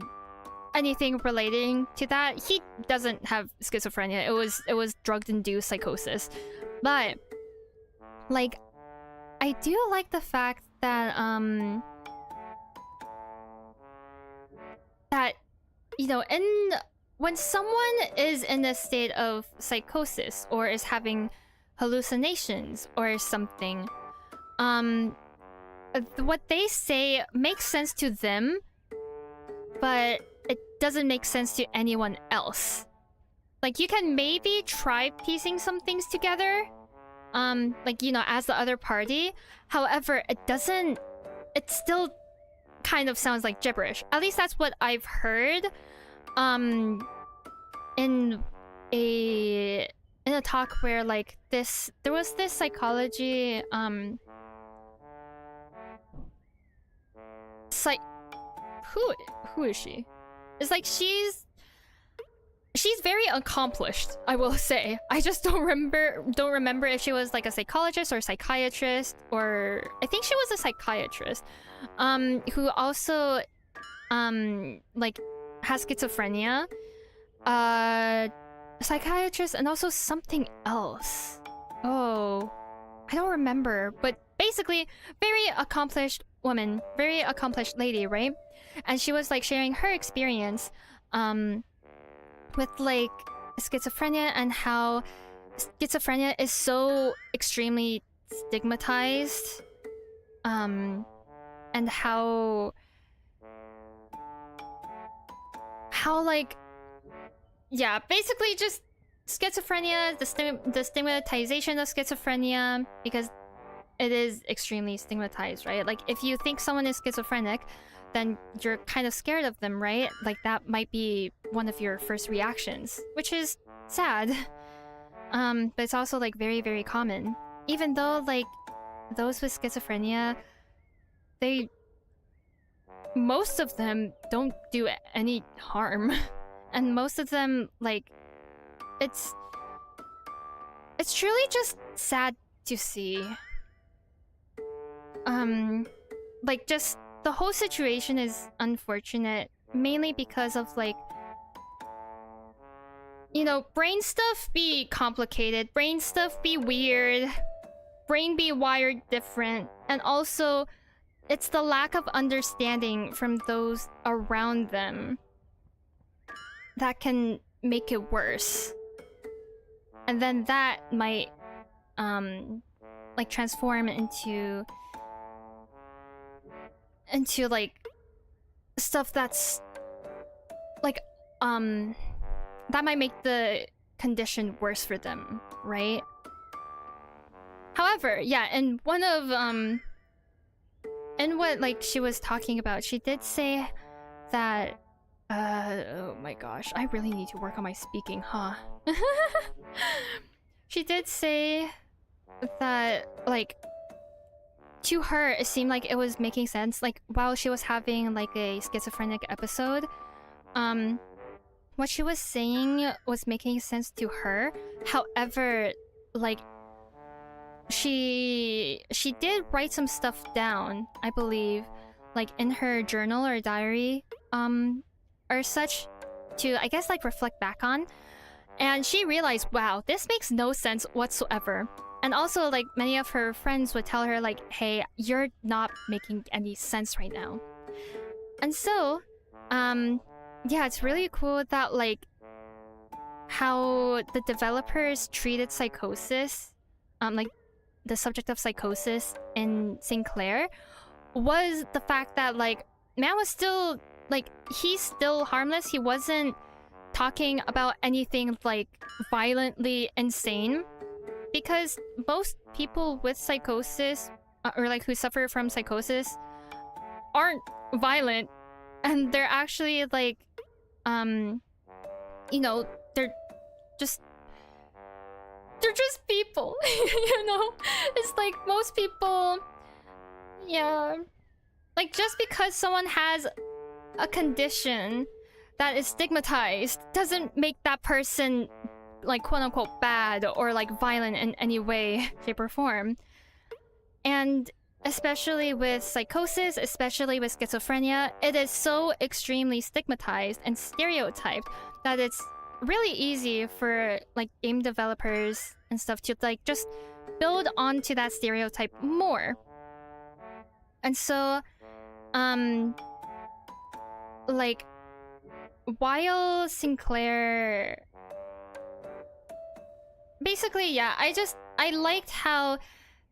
anything relating to that. He doesn't have schizophrenia. It was drug-induced psychosis. But like I do like the fact that that you know, when someone is in a state of psychosis or is having hallucinations or something, what they say makes sense to them, but it doesn't make sense to anyone else. Like, you can maybe try piecing some things together, like, you know, as the other party. However, it still kind of sounds like gibberish. At least that's what I've heard in a talk where like there was this psychology who is she? It's like she's very accomplished, I will say. I just don't remember if she was like a psychologist or a psychiatrist, or I think she was a psychiatrist who also like has schizophrenia, psychiatrist, and also something else. Oh, I don't remember, but basically very accomplished woman, very accomplished lady, right? and she was like sharing her experience with like schizophrenia and how schizophrenia is so extremely stigmatized, and how like, yeah, basically just schizophrenia, the stigmatization of schizophrenia, because it is extremely stigmatized, right? Like, if you think someone is schizophrenic, then you're kind of scared of them, right? Like, that might be one of your first reactions, which is sad. But it's also, like, very, very common. Even though, like, those with schizophrenia, most of them don't do any harm. And most of them, like, it's truly just sad to see. Like, just the whole situation is unfortunate, mainly because of, like, you know, brain stuff be complicated, brain stuff be weird, brain be wired different, and also it's the lack of understanding from those around them that can make it worse. And then that might like transform into like stuff that's like that might make the condition worse for them, right? However, yeah, and one of and what like she was talking about, she did say that oh my gosh, I really need to work on my speaking, huh? She did say that, like, to her it seemed like it was making sense, like, while she was having like a schizophrenic episode, what she was saying was making sense to her. However, like, she did write some stuff down, I believe, like in her journal or diary, or such, to, I guess, like, reflect back on. And she realized, wow, this makes no sense whatsoever. And also, like, many of her friends would tell her, like, hey, you're not making any sense right now. And so, yeah, it's really cool that, like, how the developers treated psychosis, like, the subject of psychosis in Sinclaire, was the fact that, like, man was still, like, he's still harmless. He wasn't talking about anything, like, violently insane. Because most people with psychosis, or, like, who suffer from psychosis, aren't violent. And they're actually, like, you know, they're just people, you know? It's like most people, yeah. Like, just because someone has a condition that is stigmatized doesn't make that person, like, quote-unquote bad or, like, violent in any way, shape, or form. And especially with psychosis, especially with schizophrenia, it is so extremely stigmatized and stereotyped that it's really easy for, like, game developers and stuff to, like, just build onto that stereotype more. And so, like, while Sinclaire... Basically, yeah, I liked how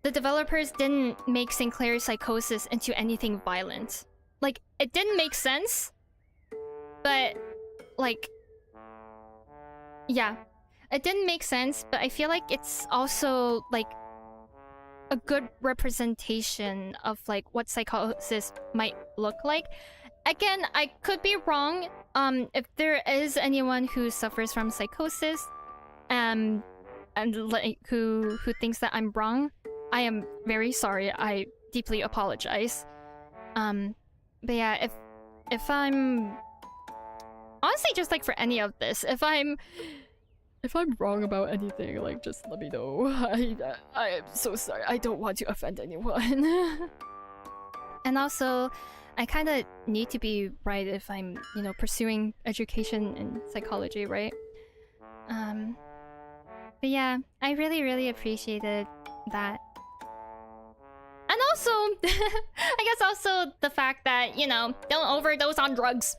the developers didn't make Sinclaire's psychosis into anything violent. Like, it didn't make sense, but, like, yeah, it didn't make sense, but I feel like it's also, like, a good representation of, like, what psychosis might look like. Again, I could be wrong. If there is anyone who suffers from psychosis, and like who thinks that I'm wrong, I am very sorry. I deeply apologize. But yeah, if I'm honestly, just like for any of this, if I'm wrong about anything, like, just let me know. I am so sorry. I don't want to offend anyone. And also, I kind of need to be right if I'm, you know, pursuing education in psychology, right? But yeah, I really, really appreciated that. And also, I guess also the fact that, you know, don't overdose on drugs.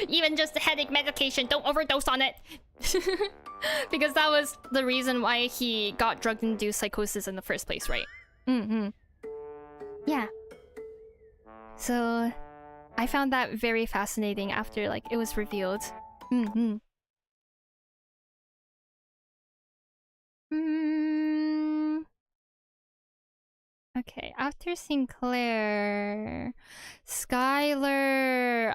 Even just headache medication, don't overdose on it. Because that was the reason why he got drug-induced psychosis in the first place, right? Yeah. So, I found that very fascinating after, like, it was revealed. Okay, after Sinclaire... Skylar...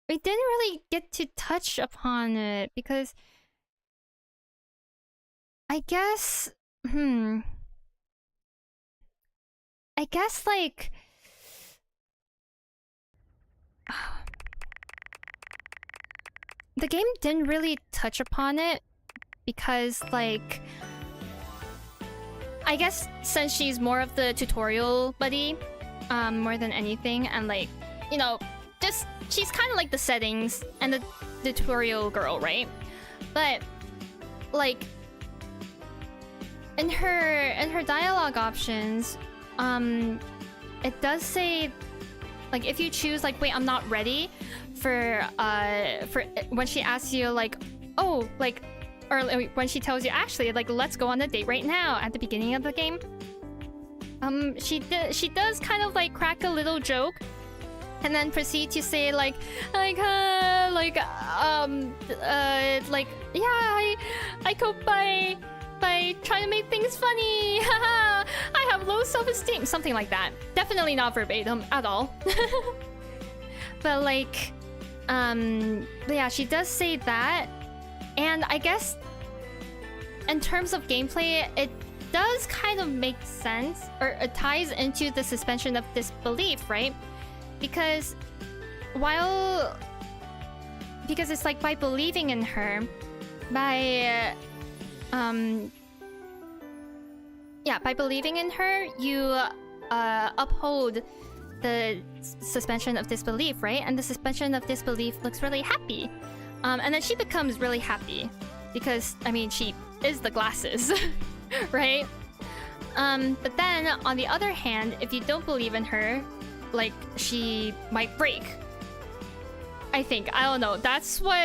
we didn't really get to touch upon it because... I guess... I guess, like... The game didn't really touch upon it because, like... I guess since she's more of the tutorial buddy, more than anything, and like, you know, just she's kind of like the settings and the tutorial girl, right? But like in her dialogue options, it does say like if you choose like wait, I'm not ready for when she asks you like, oh, like, or when she tells you actually like let's go on a date right now at the beginning of the game, she does kind of like crack a little joke and then proceed to say like yeah, I cope by trying to make things funny. I have low self-esteem, something like that. Definitely not verbatim at all. But like yeah, she does say that. And I guess in terms of gameplay, it does kind of make sense, or it ties into the suspension of disbelief, right? Because it's like by believing in her, by believing in her, you uphold the suspension of disbelief, right? And the suspension of disbelief looks really happy. And then she becomes really happy because, I mean, she is the glasses, right? But then, on the other hand, if you don't believe in her, like, she might break. I think. I don't know. That's what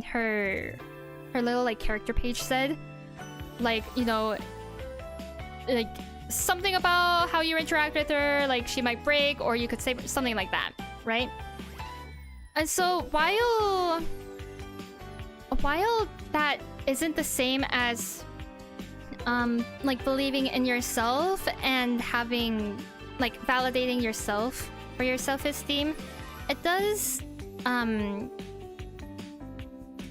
her little, like, character page said. Like, you know, like, something about how you interact with her, like, she might break, or you could say something like that, right? And so while that isn't the same as like believing in yourself and having like validating yourself for your self-esteem, it does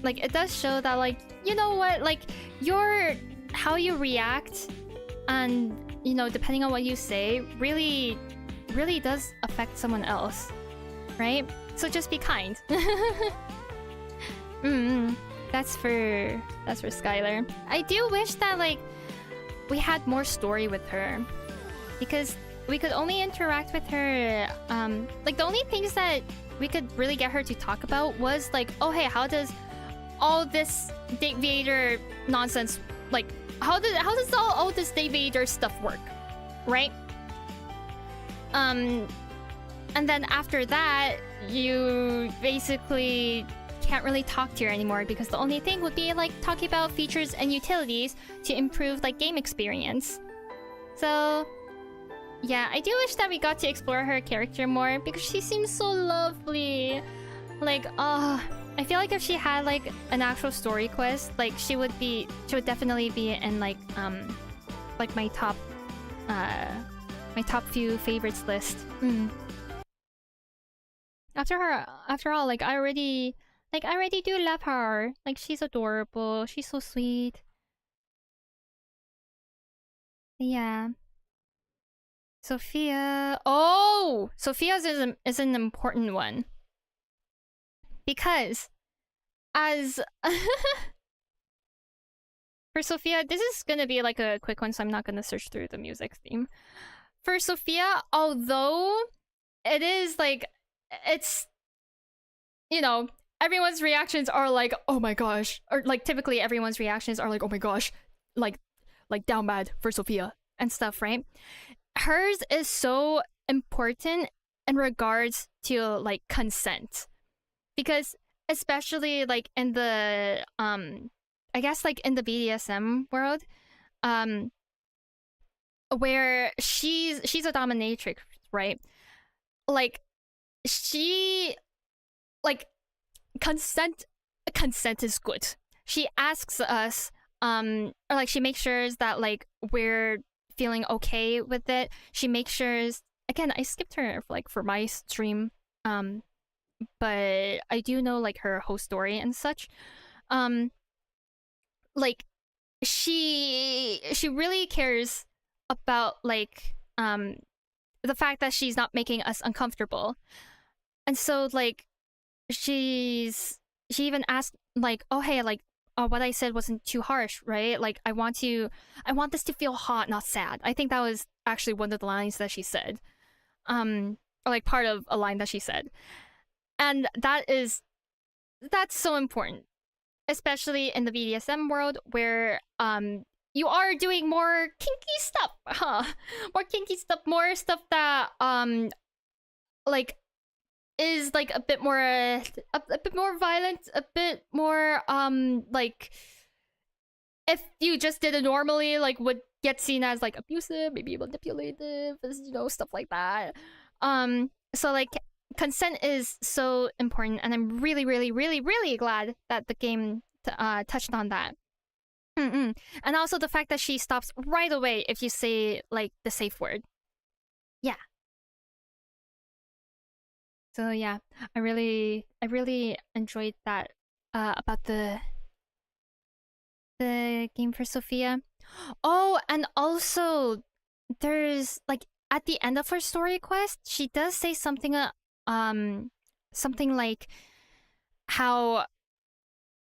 it does show that, like, you know what, like how you react and, you know, depending on what you say really does affect someone else, right? So just be kind. That's for Skylar. I do wish that like we had more story with her, because we could only interact with her. Like the only things that we could really get her to talk about was like, oh hey, how does all this Date-a-Vader nonsense, like how does all this Date-a-Vader stuff work, right? And then after that, you basically can't really talk to her anymore, because the only thing would be like talking about features and utilities to improve like game experience. So yeah, I do wish that we got to explore her character more, because she seems so lovely. Like, oh, I feel like if she had like an actual story quest, like she would definitely be in like my top few favorites list. After all, like I already do love her. Like she's adorable. She's so sweet. Yeah. Sophia. Oh, Sophia's is an important one, because as for Sophia, this is gonna be like a quick one, so I'm not gonna search through the music theme. For Sophia, although it is like, it's, you know, everyone's reactions are like, oh my gosh, or like typically everyone's reactions are like, oh my gosh, like down bad for Sophia, and stuff, right? Hers is so important in regards to like consent, because especially like in the I guess like in the BDSM world, where she's a dominatrix, right? Like she like consent is good. She asks us or like she makes sure that like we're feeling okay with it. She makes sure, again, I skipped her like for my stream, but I do know like her whole story and such. Like she really cares about like the fact that she's not making us uncomfortable. And so like she even asked like, oh hey, like what I said wasn't too harsh, right? Like I want this to feel hot, not sad. I think that was actually one of the lines that she said. Or like part of a line that she said. And that's so important, especially in the BDSM world where you are doing more kinky stuff, more kinky stuff, more stuff that like is like a bit more violent, a bit more like if you just did it normally, like would get seen as like abusive, maybe manipulative, you know, stuff like that. So like consent is so important, and I'm really, really, really, really glad that the game touched on that. And also the fact that she stops right away if you say like the safe word. Yeah. So yeah, I really enjoyed that about the game for Sophia. Oh, and also there's like at the end of her story quest, she does say something something like how,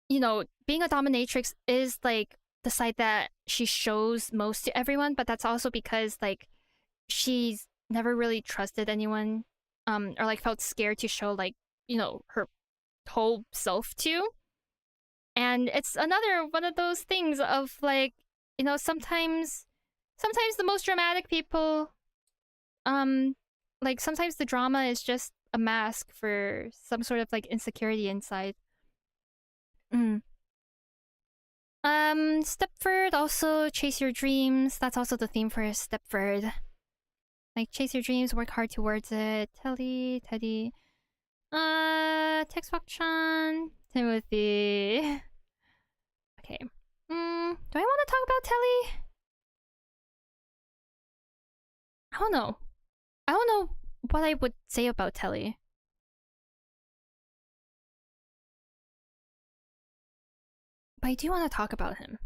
you know, being a dominatrix is like the side that she shows most to everyone, but that's also because like she's never really trusted anyone or like felt scared to show like, you know, her whole self to. And it's another one of those things of like, you know, sometimes the most dramatic people like sometimes the drama is just a mask for some sort of like insecurity inside. Stepford, also chase your dreams. That's also the theme for Stepford. Like chase your dreams, work hard towards it. Telly, Teddy, Texwak-chan, Timothy. Okay. Do I want to talk about Telly? I don't know what I would say about Telly. But I do want to talk about him.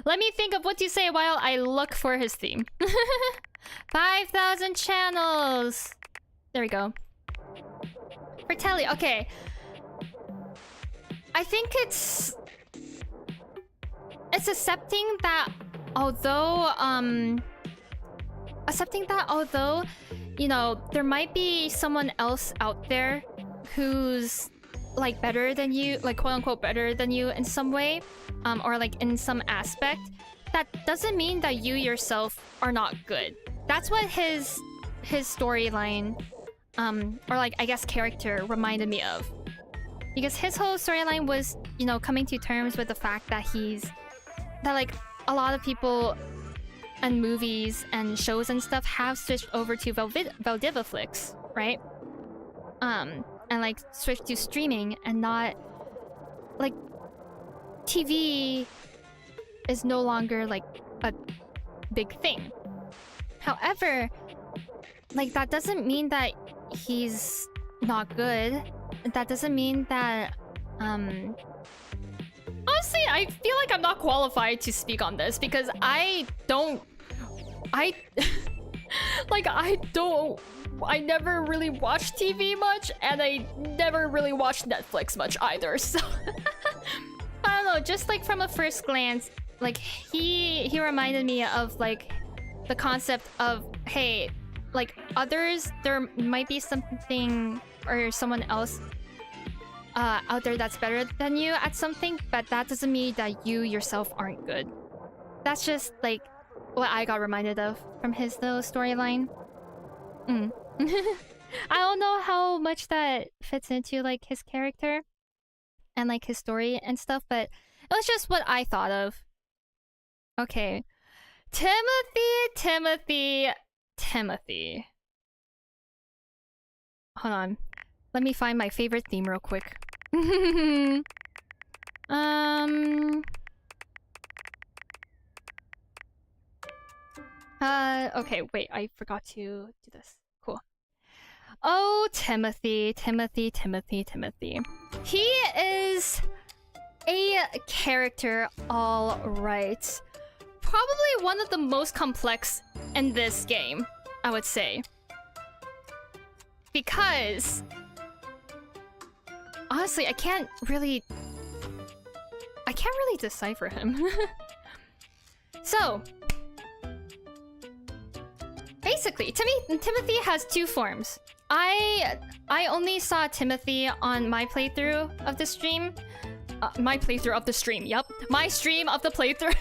Let me think of what to say while I look for his theme. 5,000 channels! There we go. For Telly, okay. I think it's accepting that although you know, there might be someone else out there who's like better than you, like quote unquote better than you in some way, or like in some aspect, that doesn't mean that you yourself are not good. That's what his storyline or like I guess character reminded me of, because his whole storyline was, you know, coming to terms with the fact that like a lot of people and movies and shows and stuff have switched over to Valdivaflix, right? And like switched to streaming, and not like TV is no longer like a big thing. However, like that doesn't mean that he's not good. That doesn't mean that honestly, I feel like I'm not qualified to speak on this because I never really watched TV much, and I never really watched Netflix much either, so I don't know, just like from a first glance, like he reminded me of like the concept of, hey, like others, there might be something or someone else out there that's better than you at something, but that doesn't mean that you yourself aren't good. That's just like what I got reminded of from his little storyline. I don't know how much that fits into like his character and like his story and stuff, but it was just what I thought of. Okay. Timothy. Hold on. Let me find my favorite theme real quick. Okay, wait, I forgot to do this. Cool. Oh, Timothy. He is a character, all right. Probably one of the most complex in this game, I would say. Because honestly, I can't really decipher him. So basically, Timothy has two forms. I only saw Timothy on my playthrough of the stream. My playthrough of the stream, yup. My stream of the playthrough.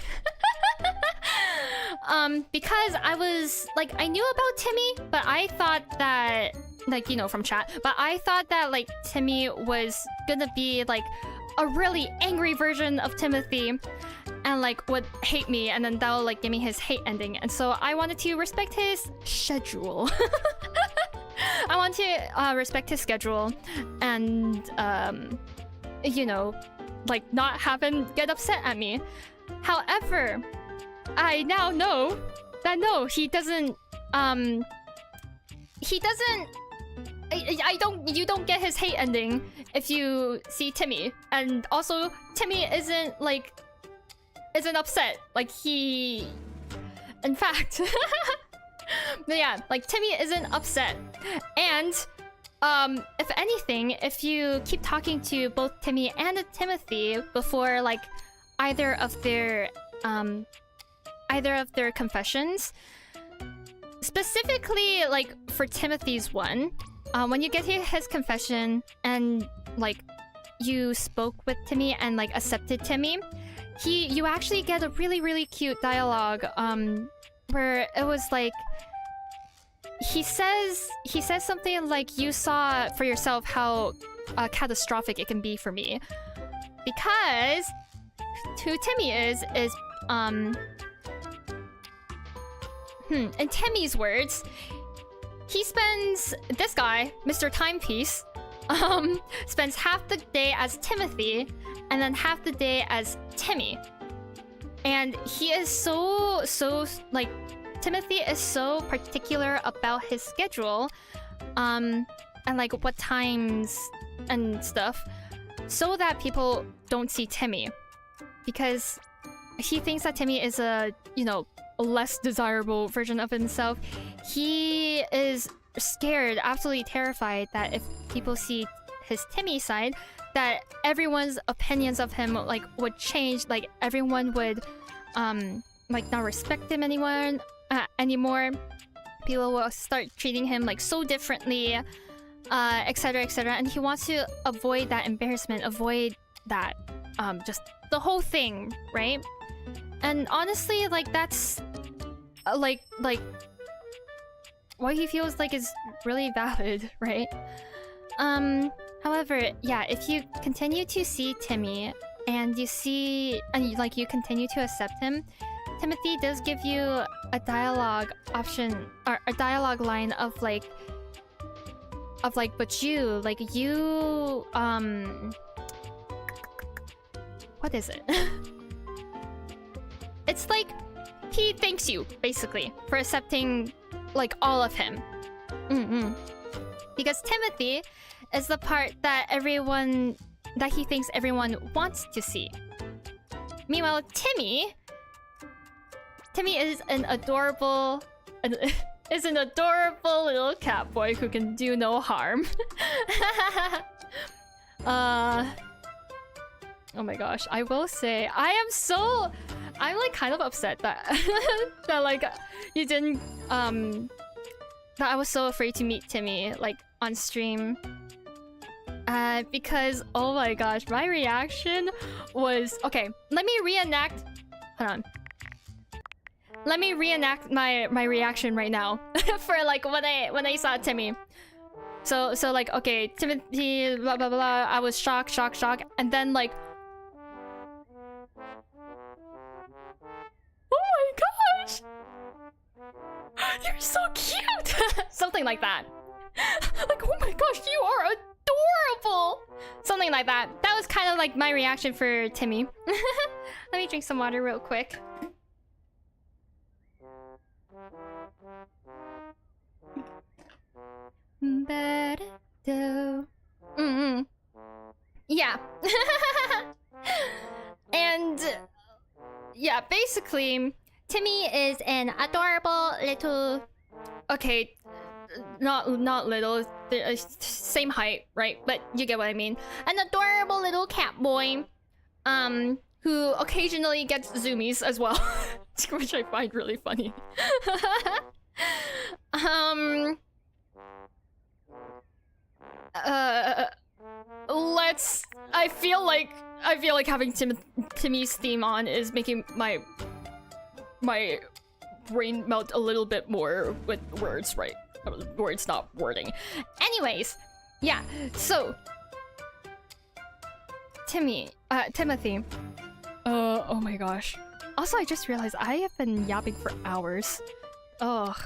Because I was like, I knew about Timmy, but I thought that, like, you know, from chat, but I thought that like Timmy was gonna be like a really angry version of Timothy and like would hate me, and then that'll like give me his hate ending. And so I wanted to respect his schedule. I want to respect his schedule and you know, like not have him get upset at me. However, I now know that no, he doesn't you don't get his hate ending if you see Timmy. And also Timmy isn't upset. Like he, in fact, yeah, like Timmy isn't upset. And if anything, if you keep talking to both Timmy and Timothy before like either of their confessions, specifically like for Timothy's one, when you get to his confession and like you spoke with Timmy and like accepted Timmy, you actually get a really cute dialogue where it was like he says something like, you saw for yourself how catastrophic it can be for me, because who Timmy is in Timmy's words, he spends, this guy, Mr. Timepiece, spends half the day as Timothy and then half the day as Timmy. And he is so like, Timothy is so particular about his schedule, and like what times and stuff, so that people don't see Timmy. Because he thinks that Timmy is a, you know, a less desirable version of himself. He is scared, absolutely terrified that if people see his Timmy side, that everyone's opinions of him like would change, like everyone would like not respect him anymore. People will start treating him like so differently, etc. And he wants to avoid that embarrassment, avoid that just the whole thing, right? And honestly, like that's like what he feels like is really valid, right? However, yeah, if you continue to see Timmy and you continue to accept him, Timothy does give you a dialogue option, or a dialogue line of like, but you, what is it? It's like he thanks you basically for accepting like all of him. Because Timothy is the part that he thinks everyone wants to see. Meanwhile, Timmy is an adorable little cat boy who can do no harm. Oh my gosh, I will say I'm like kind of upset that that like you didn't that I was so afraid to meet Timmy like on stream. Because, oh my gosh, my reaction was... Okay, let me reenact... Hold on. Let me reenact my reaction right now. For like when I saw Timmy. So like, okay, Timothy, blah blah blah, I was shocked, and then like... Oh my gosh! You're so cute! Something like that. Like, oh my gosh, you are adorable! Something like that. That was kind of like my reaction for Timmy. Let me drink some water real quick. Yeah. And yeah, basically Timmy is an adorable little... Okay, not little, same height, right? But you get what I mean. An adorable little cat boy, who occasionally gets zoomies as well, which I find really funny. I feel like having Timmy's theme on is making my brain melt a little bit more with words, right? Words, not wording. Anyways, yeah. So Timothy. Oh my gosh. Also, I just realized I have been yapping for hours. Ugh.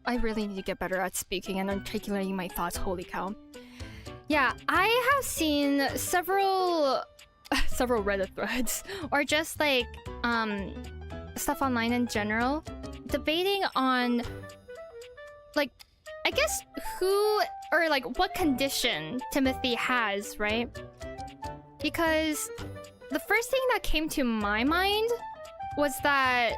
I really need to get better at speaking and articulating my thoughts. Holy cow. Yeah, I have seen several Reddit threads or just like stuff online in general debating on like, I guess who or like what condition Timothy has, right? Because the first thing that came to my mind was that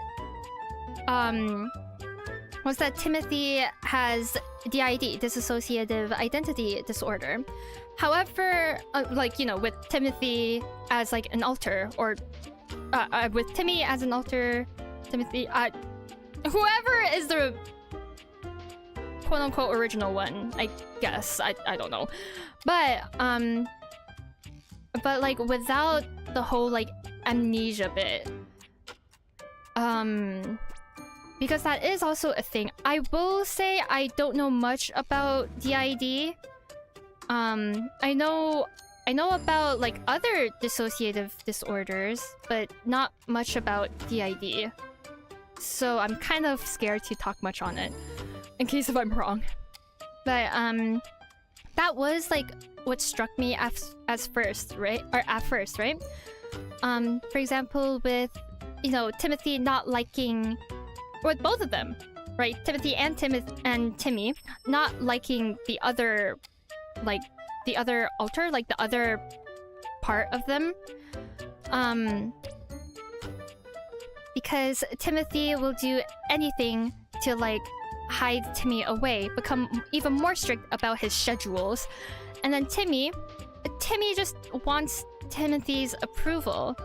Timothy has DID, dissociative identity disorder. However, like, you know, with Timothy as like an alter, or with Timmy as an alter, Timothy, whoever is the quote-unquote original one, I guess. I don't know. But like without the whole like amnesia bit, because that is also a thing. I will say I don't know much about DID. I know about like other dissociative disorders, but not much about DID. So I'm kind of scared to talk much on it, in case if I'm wrong. But that was like what struck me as first, right? Or at first, right? For example, with, you know, Timothy not liking, with both of them, right? Timothy and Timmy not liking the other, like the other alter, like the other part of them, because Timothy will do anything to like hide Timmy away, become even more strict about his schedules, and then Timmy just wants Timothy's approval.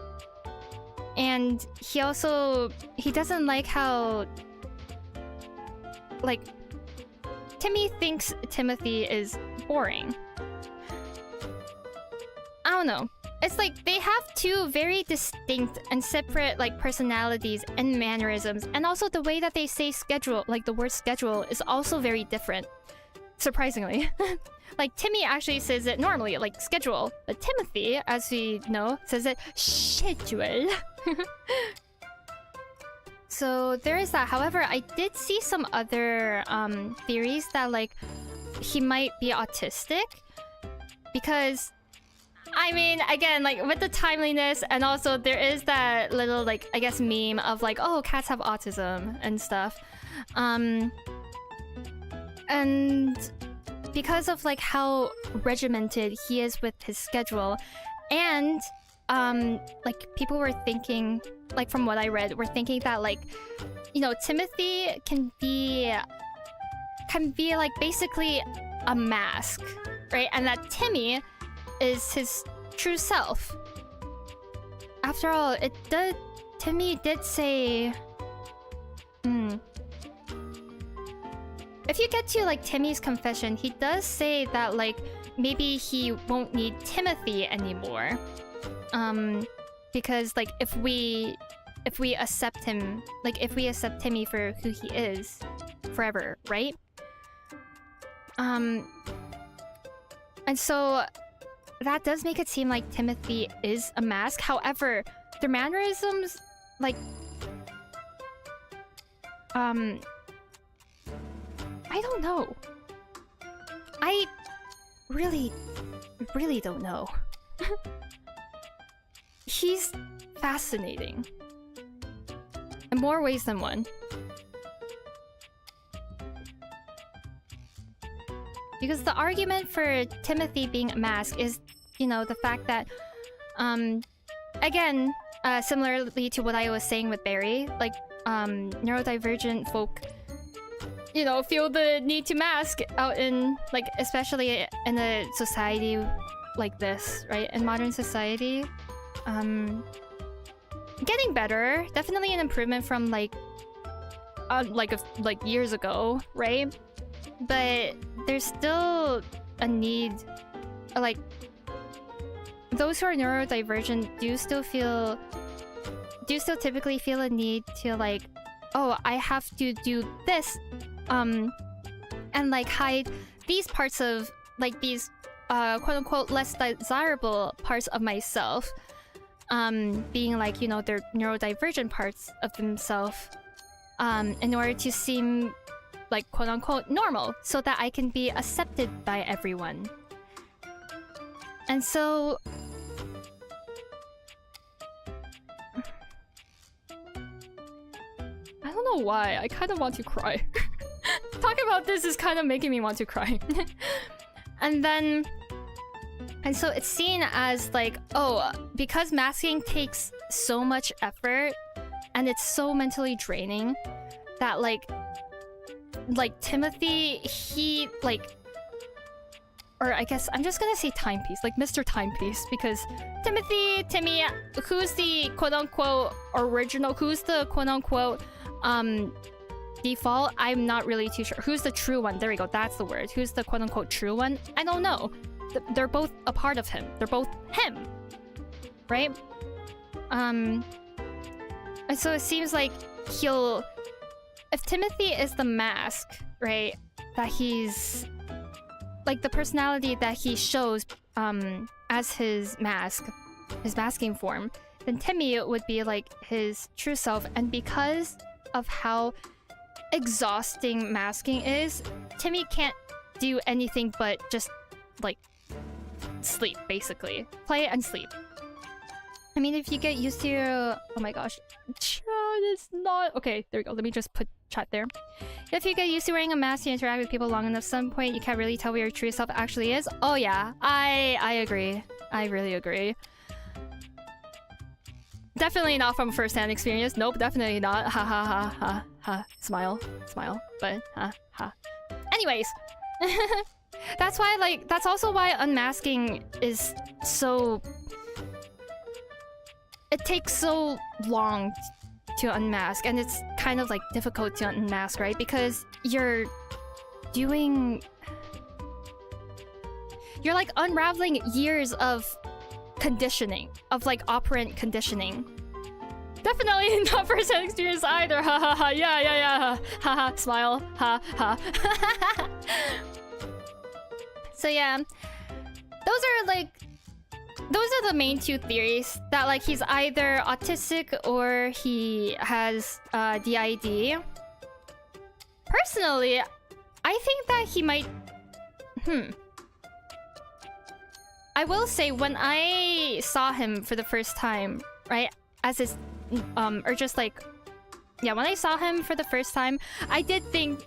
And he doesn't like how, like, Timmy thinks Timothy is boring. I don't know. It's like they have two very distinct and separate like personalities and mannerisms, and also the way that they say schedule, like the word schedule, is also very different. Surprisingly. Like Timmy actually says it normally, like schedule, but Timothy, as we know, says it schedule. So there is that. However, I did see some other theories that like he might be autistic, because I mean, again, like with the timeliness, and also there is that little like, I guess, meme of like, oh, cats have autism and stuff, and because of like how regimented he is with his schedule, and like people were thinking, like from what I read, were thinking that like, you know, Timothy can be like basically a mask, right? And that Timmy is his true self. After all, Timmy did say if you get to like Timmy's confession, he does say that like maybe he won't need Timothy anymore. Because like if we accept him, like if we accept Timmy for who he is forever, right? And so that does make it seem like Timothy is a mask. However, their mannerisms, like I don't know. I really don't know. He's fascinating. In more ways than one. Because the argument for Timothy being a mask is, you know, the fact that, again, similarly to what I was saying with Barry, like, neurodivergent folk, you know, feel the need to mask out in, like, especially in a society like this, right? In modern society. Getting better. Definitely an improvement from, like years ago, right? But there's still a need, like, those who are neurodivergent do still typically feel a need to, like, oh, I have to do this, and like hide these parts of, like, these quote-unquote less desirable parts of myself, being like, you know, their neurodivergent parts of themselves, in order to seem like quote-unquote normal, so that I can be accepted by everyone. And so I don't know why, I kind of want to cry. Talking about this is kind of making me want to cry. And so it's seen as like, oh, because masking takes so much effort and it's so mentally draining that like Timothy, he like, or I guess I'm just gonna say Timepiece, like Mr. Timepiece, because Timmy, who's the quote-unquote original, who's the quote-unquote default, I'm not really too sure. Who's the true one? There we go, that's the word. Who's the quote-unquote true one? I don't know. They're both a part of him. They're both him, right? And so it seems like if Timothy is the mask, right, that he's like the personality that he shows as his masking form, then Timmy would be like his true self. And because of how exhausting masking is, Timmy can't do anything but just like sleep, basically. Play and sleep. I mean, if you get used to... Oh my gosh. Chat is not... Okay, there we go. Let me just put chat there. If you get used to wearing a mask to interact with people long enough, at some point you can't really tell what your true self actually is. Oh yeah, I agree. I really agree. Definitely not from first-hand experience. Nope, definitely not. Ha ha ha ha ha. Smile. Smile. But ha ha. Anyways. That's why, like, that's also why unmasking is so... It takes so long to unmask, and it's kind of, like, difficult to unmask, right? Because you're doing... You're, like, unraveling years of conditioning, of, like, operant conditioning. Definitely not first-hand experience either, ha ha ha, yeah, ha ha, smile, ha ha. So yeah, those are the main two theories, that like he's either autistic or he has DID. Personally, I think that he might... I will say, when I saw him for the first time, right, as his... or just like... Yeah, when I saw him for the first time, I did think,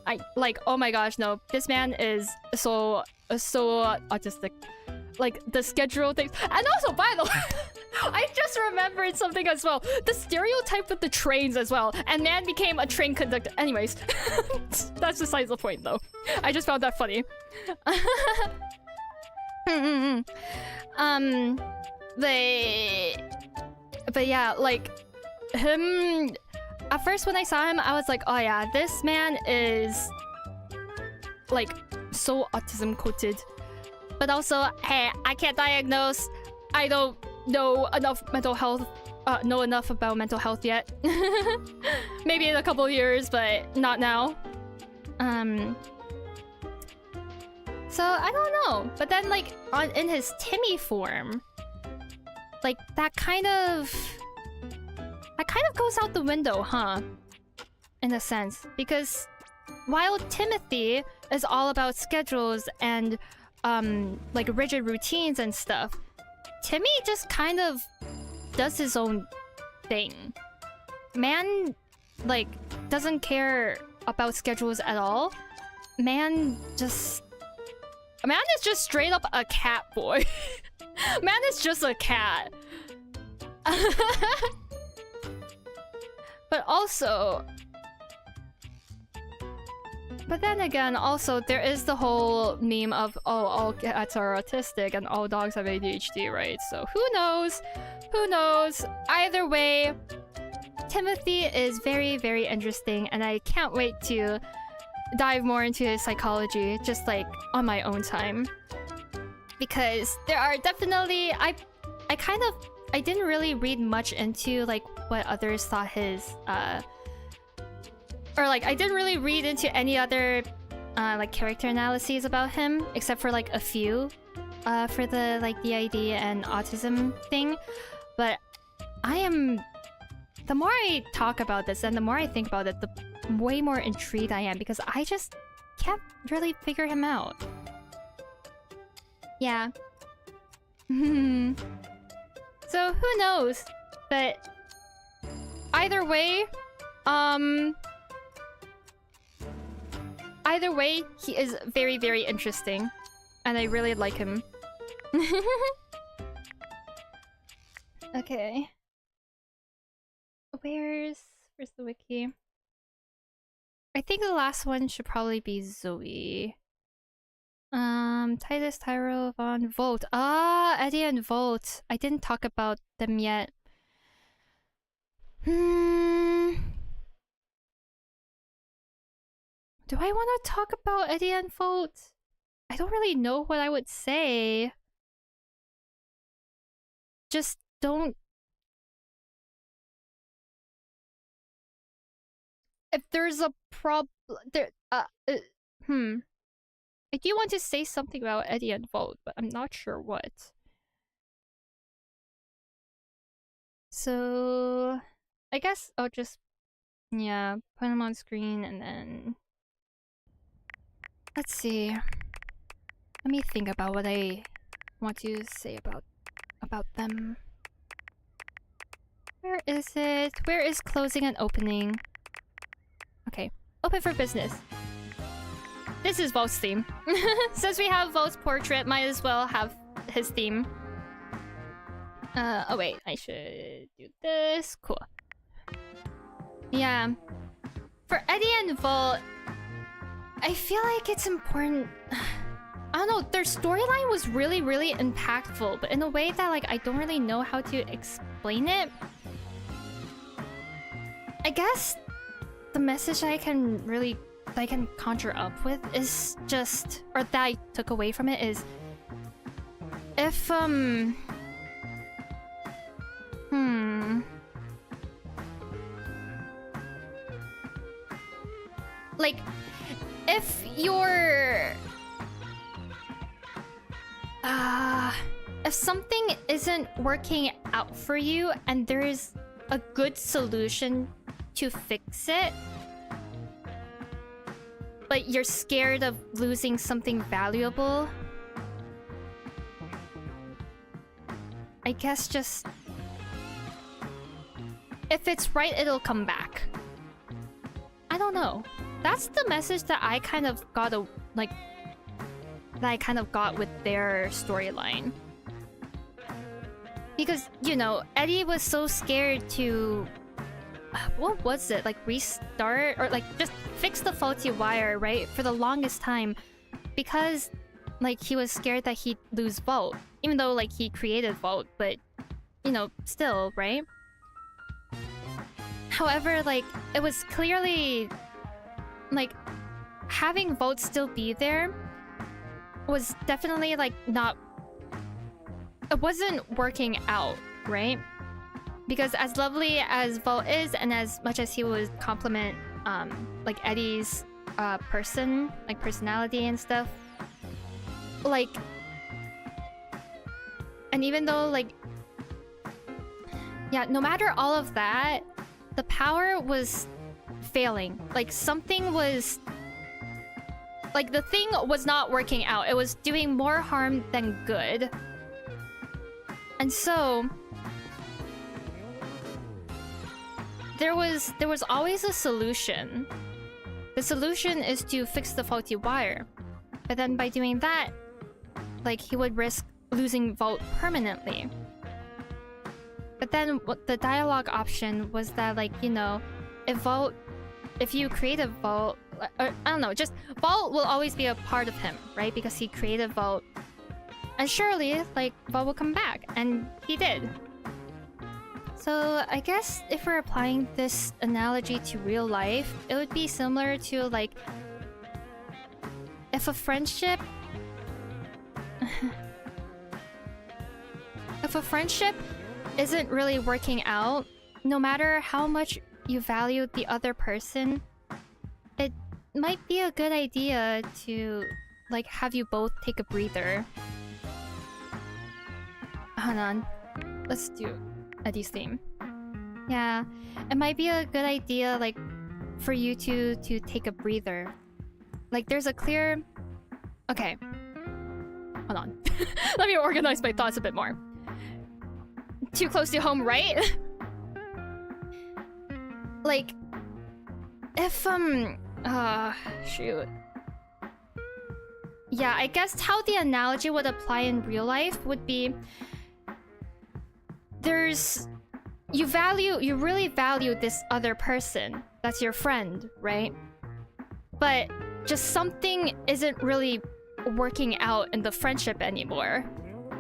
oh my gosh, no, this man is so autistic. Like, the schedule things. And also, by the way, I just remembered something as well. The stereotype with the trains as well. And man became a train conductor. Anyways, that's besides the point, though. I just found that funny. But yeah, like, him... At first, when I saw him, I was like, oh yeah, this man is like so autism coated. But also, hey, I can't diagnose. I don't know enough mental health. Know enough about mental health yet. Maybe in a couple of years, but not now. So I don't know. But then, like, in his Timmy form, like that kind of goes out the window, huh? In a sense, because while Timothy is all about schedules and like rigid routines and stuff, Timmy just kind of does his own thing. Man, like, doesn't care about schedules at all. Man is just straight up a cat boy. Man is just a cat. But then again, also, there is the whole meme of, oh, all cats are autistic and all dogs have ADHD, right? So who knows? Who knows? Either way, Timothy is very, very interesting, and I can't wait to dive more into his psychology, just like on my own time. Because there are definitely... I didn't really read much into like what others thought his or like I didn't really read into any other like character analyses about him, except for like a few for the like DID and autism thing. But the more I talk about this and the more I think about it, the way more intrigued I am, because I just can't really figure him out. Yeah. So who knows? But either way, he is very, very interesting, and I really like him. Okay. Where's the wiki? I think the last one should probably be Zoey. Titus, Tyro, Vaughn, Volt. Ah, Eddie and Volt. I didn't talk about them yet. Do I want to talk about Eddie and Volt? I don't really know what I would say. Just don't... If there's a problem... I do want to say something about Eddie and Volt, but I'm not sure what. So... I guess I'll just... yeah, put them on screen and then... Let's see. Let me think about what I want to say about them. Where is it? Where is closing and opening? Okay, open for business. This is Volt's theme. Since we have Volt's portrait, might as well have his theme. Oh wait, I should do this. Cool. Yeah. For Eddie and Volt, I feel like it's important... I don't know, their storyline was really, really impactful, but in a way that like I don't really know how to explain it. I guess the message I can conjure up with is just, or that I took away from it is, if like, if you're if something isn't working out for you and there is a good solution to fix it, but you're scared of losing something valuable, I guess just... if it's right, it'll come back. I don't know. That's the message that I kind of got with their storyline. Because, you know, Eddie was so scared to... what was it? Like, restart? Or, like, just fix the faulty wire, right? For the longest time. Because, like, he was scared that he'd lose Volt. Even though, like, he created Volt. But, you know, still, right? However, like, it was clearly... like, having Vault still be there was definitely like not... It wasn't working out, right? Because as lovely as Vault is, and as much as he would compliment like Eddie's personality and stuff, like, and even though like, yeah, no matter all of that, the power was failing. Like something was, like the thing was not working out. It was doing more harm than good. And so there was always a solution. The solution is to fix the faulty wire. But then by doing that, like he would risk losing Vault permanently. But then what the dialogue option was that, like, you know, if you create a Vault, or, I don't know, just Vault will always be a part of him, right? Because he created Vault. And surely, like, Vault will come back. And he did. So I guess if we're applying this analogy to real life, it would be similar to, like, if a friendship... if a friendship isn't really working out, no matter how much you value the other person, it might be a good idea to, like, have you both take a breather. Hold on. Let's do Eddie's theme. Yeah, it might be a good idea, like, for you to take a breather. Like, there's a clear... Okay. Hold on. Let me organize my thoughts a bit more. Too close to home, right? Like, if, shoot. Yeah, I guess how the analogy would apply in real life would be... You really value this other person. That's your friend, right? But just something isn't really working out in the friendship anymore.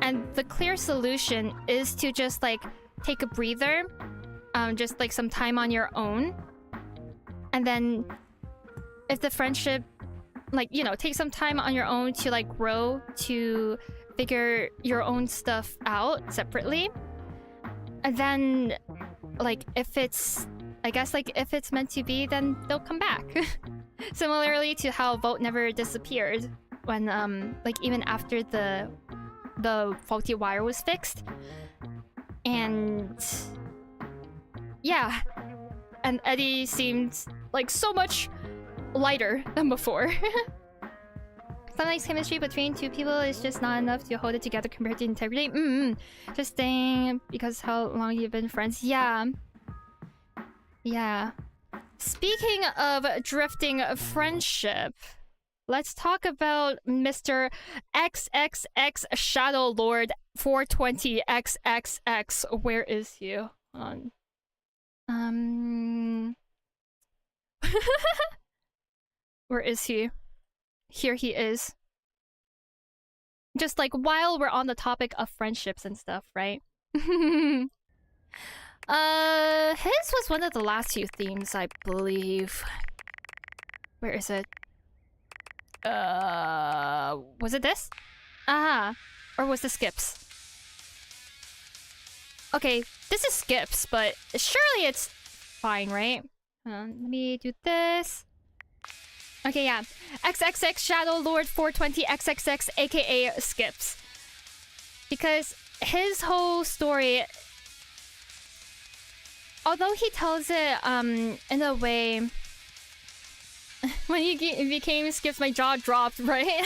And the clear solution is to just, like, take a breather. Just, like, some time on your own. And then if the friendship, like, you know, take some time on your own to, like, grow, to figure your own stuff out separately. And then, like, if it's... I guess, like, if it's meant to be, then they'll come back. Similarly to how Vault never disappeared. When, like, even after the faulty wire was fixed. And... yeah. And Eddie seemed, like, so much lighter than before. Sometimes chemistry between two people is just not enough to hold it together compared to integrity. Just saying, because how long you've been friends. Yeah. Yeah. Speaking of drifting friendship, let's talk about Mr. XXX Shadow Lord 420XXX. Where is he? Where is he? Here he is. Just like while we're on the topic of friendships and stuff, right? His was one of the last few themes, I believe. Where is it? Was it this? Ah, or was this Skips? Okay, this is Skips, but surely it's fine, right? Let me do this. Okay, yeah. XXX Shadow Lord 420XXX, aka Skips. Because his whole story, although he tells it in a way... when he became Skips, my jaw dropped, right?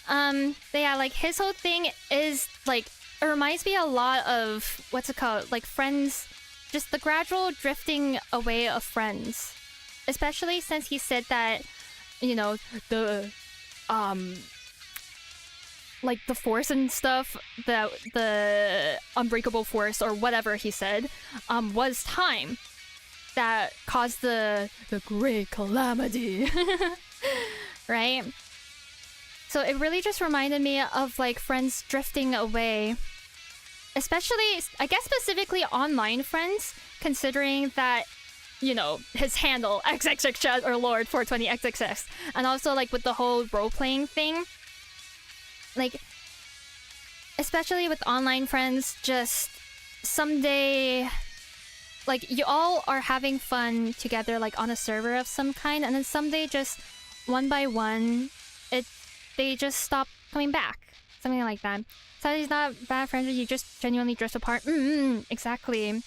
But yeah, like, his whole thing is, like, it reminds me a lot of, what's it called? Like, Friends, just the gradual drifting away of friends. Especially since he said that, you know, the like the force and stuff, the unbreakable force or whatever he said, was time that caused the great calamity. Right? So it really just reminded me of, like, friends drifting away. Especially, I guess specifically online friends, considering that you know, his handle, XXX or Lord 420XXX. And also, like, with the whole role-playing thing. Like, especially with online friends, just someday, like, you all are having fun together, like, on a server of some kind, and then someday, just one by one, they just stop coming back. Something like that. So he's not bad friends, you just genuinely drift apart. Exactly.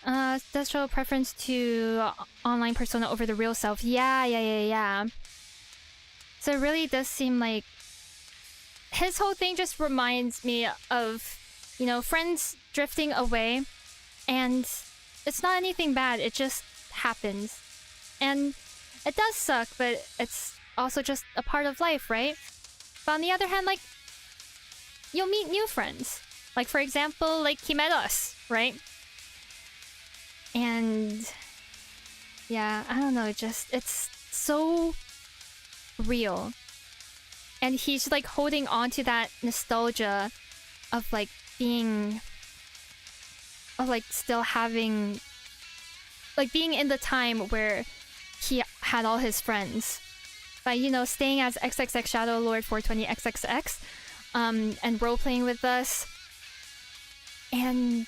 Does show a preference to online persona over the real self. Yeah. So it really does seem like his whole thing just reminds me of, you know, friends drifting away, and it's not anything bad, it just happens. And it does suck, but it's also just a part of life, right? But on the other hand, like, you'll meet new friends. Like, for example, like, he met us, right? And yeah, I don't know, it's so real. And he's like holding on to that nostalgia of like being, of like still having, like being in the time where he had all his friends. By, you know, staying as XXX Shadow Lord 420XXX, and role-playing with us. And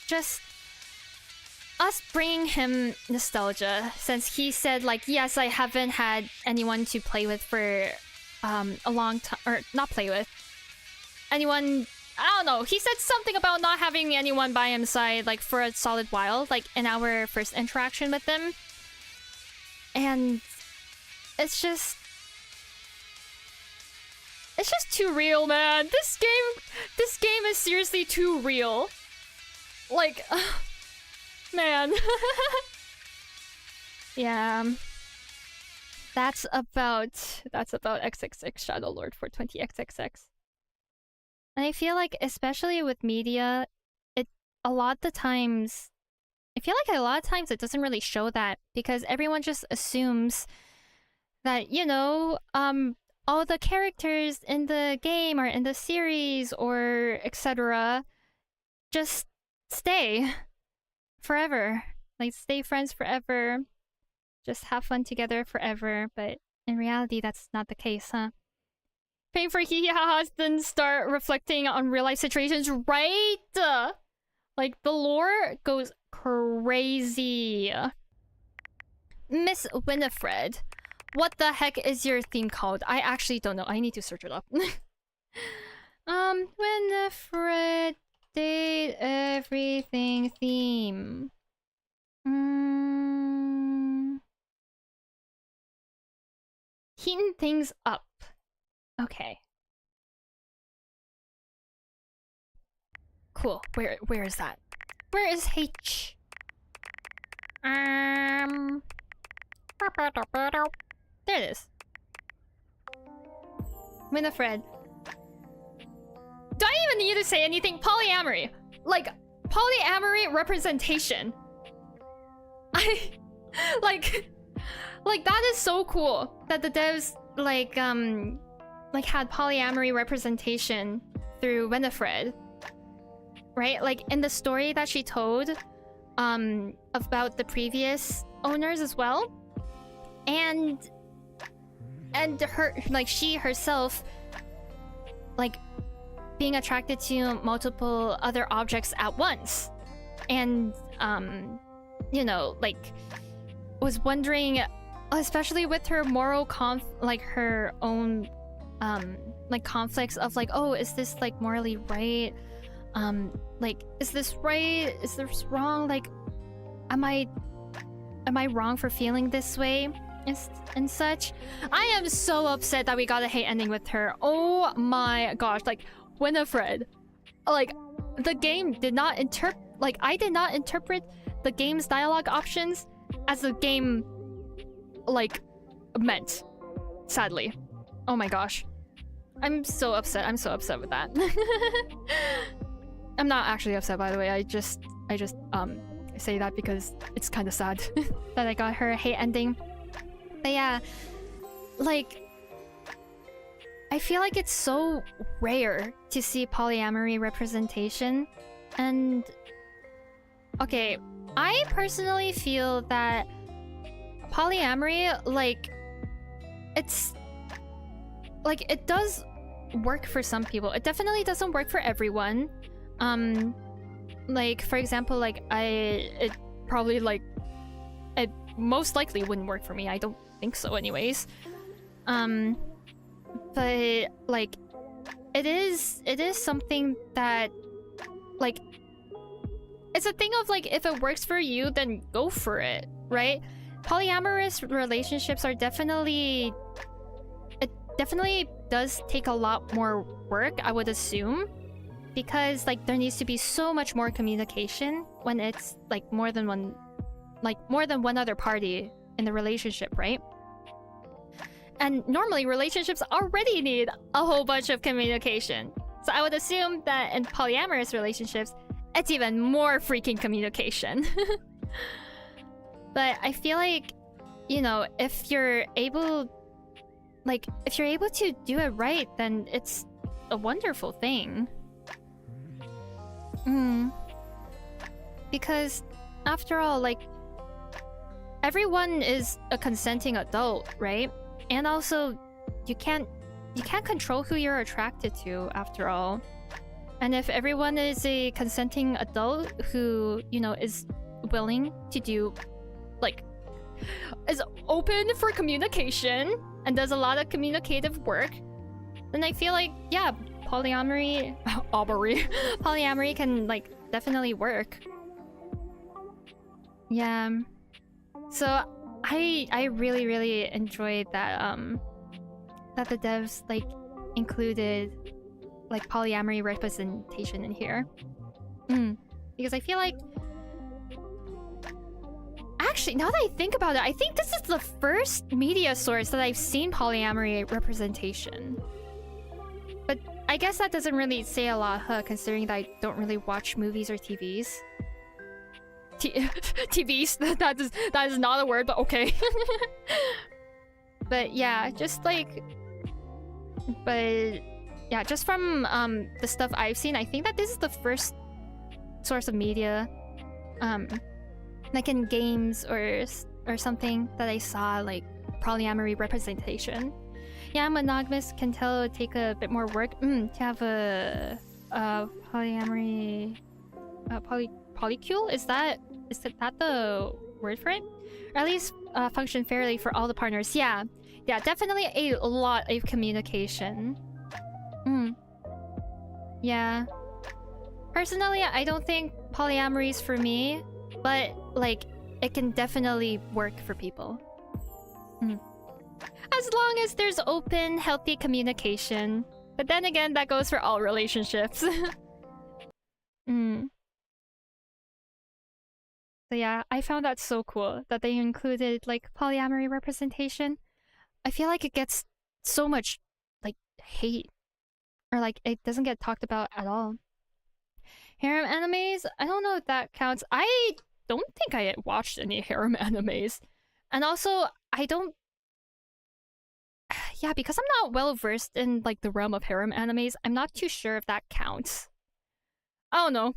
just us bringing him nostalgia, since he said, like, yes, I haven't had anyone to play with for a long time, or not play with. Anyone, I don't know, he said something about not having anyone by his side, like, for a solid while, like, in our first interaction with him. And it's just too real, man. This game is seriously too real. Like, man. Yeah. That's about XXX Shadow Lord 420XXX. And I feel like, especially with media, a lot of times it doesn't really show that, because everyone just assumes that, you know, all the characters in the game or in the series or etc. just stay forever. Like, stay friends forever. Just have fun together forever. But in reality, that's not the case, huh? Paying for hee-ha-has, then start reflecting on real-life situations, right? Like, the lore goes crazy. Miss Winifred, what the heck is your theme called? I actually don't know. I need to search it up. Winifred Date Everything theme. Heating things up. Okay. Cool. Where is that? Where is H? There it is. Winifred. Do I even need to say anything? Polyamory. Like, polyamory representation. Like that is so cool that the devs had polyamory representation through Winifred. Right? Like, in the story that she told about the previous owners as well. And her, like, she herself, like, being attracted to multiple other objects at once. And, you know, like, was wondering, especially with her moral like, her own, like, conflicts of, like, oh, is this, like, morally right? Like, is this right? Is this wrong? Like, am I wrong for feeling this way? And such. I am so upset that we got a hate ending with her. Oh my gosh, like, Winifred. Like, the game did not I did not interpret the game's dialogue options as the game, like, meant. Sadly. Oh my gosh. I'm so upset. I'm so upset with that. I'm not actually upset, by the way. I just say that because it's kind of sad that I got her a hate ending. But yeah, like, I feel like it's so rare to see polyamory representation. And okay, I personally feel that polyamory, like, it's like it does work for some people. It definitely doesn't work for everyone. Like for example, like it probably like it most likely wouldn't work for me. I don't think so anyways. But like it is something that like it's a thing of like if it works for you then go for it, right? Polyamorous relationships are definitely does take a lot more work, I would assume, because like there needs to be so much more communication when it's like more than one other party in the relationship, right? And normally relationships already need a whole bunch of communication. So I would assume that in polyamorous relationships, it's even more freaking communication. But I feel like, you know, if you're able to do it right, then it's a wonderful thing. Because after all, like, everyone is a consenting adult, right? And also, you can't control who you're attracted to, after all. And if everyone is a consenting adult who, you know, is willing to do, like, is open for communication and does a lot of communicative work, then I feel like, yeah, polyamory can, like, definitely work. Yeah. So I really, really enjoyed that that the devs like included like polyamory representation in here. Because I feel like actually, now that I think about it, I think this is the first media source that I've seen polyamory representation. But I guess that doesn't really say a lot, huh, considering that I don't really watch movies or TVs. TVs? That is not a word, but okay. But yeah, just like... But yeah, just from the stuff I've seen, I think that this is the first source of media, like in games or something, that I saw like polyamory representation. Yeah, monogamous can tell it take a bit more work to have a polyamory polycule. Is that the word for it? Or at least function fairly for all the partners. Yeah, definitely a lot of communication. Yeah. Personally, I don't think polyamory is for me, but like it can definitely work for people. As long as there's open, healthy communication. But then again, that goes for all relationships. So yeah, I found that so cool that they included like polyamory representation. I feel like it gets so much like hate, or like it doesn't get talked about at all. Harem animes? I don't know if that counts. I don't think I watched any harem animes. And also, I don't... Yeah, because I'm not well versed in like the realm of harem animes, I'm not too sure if that counts. I don't know.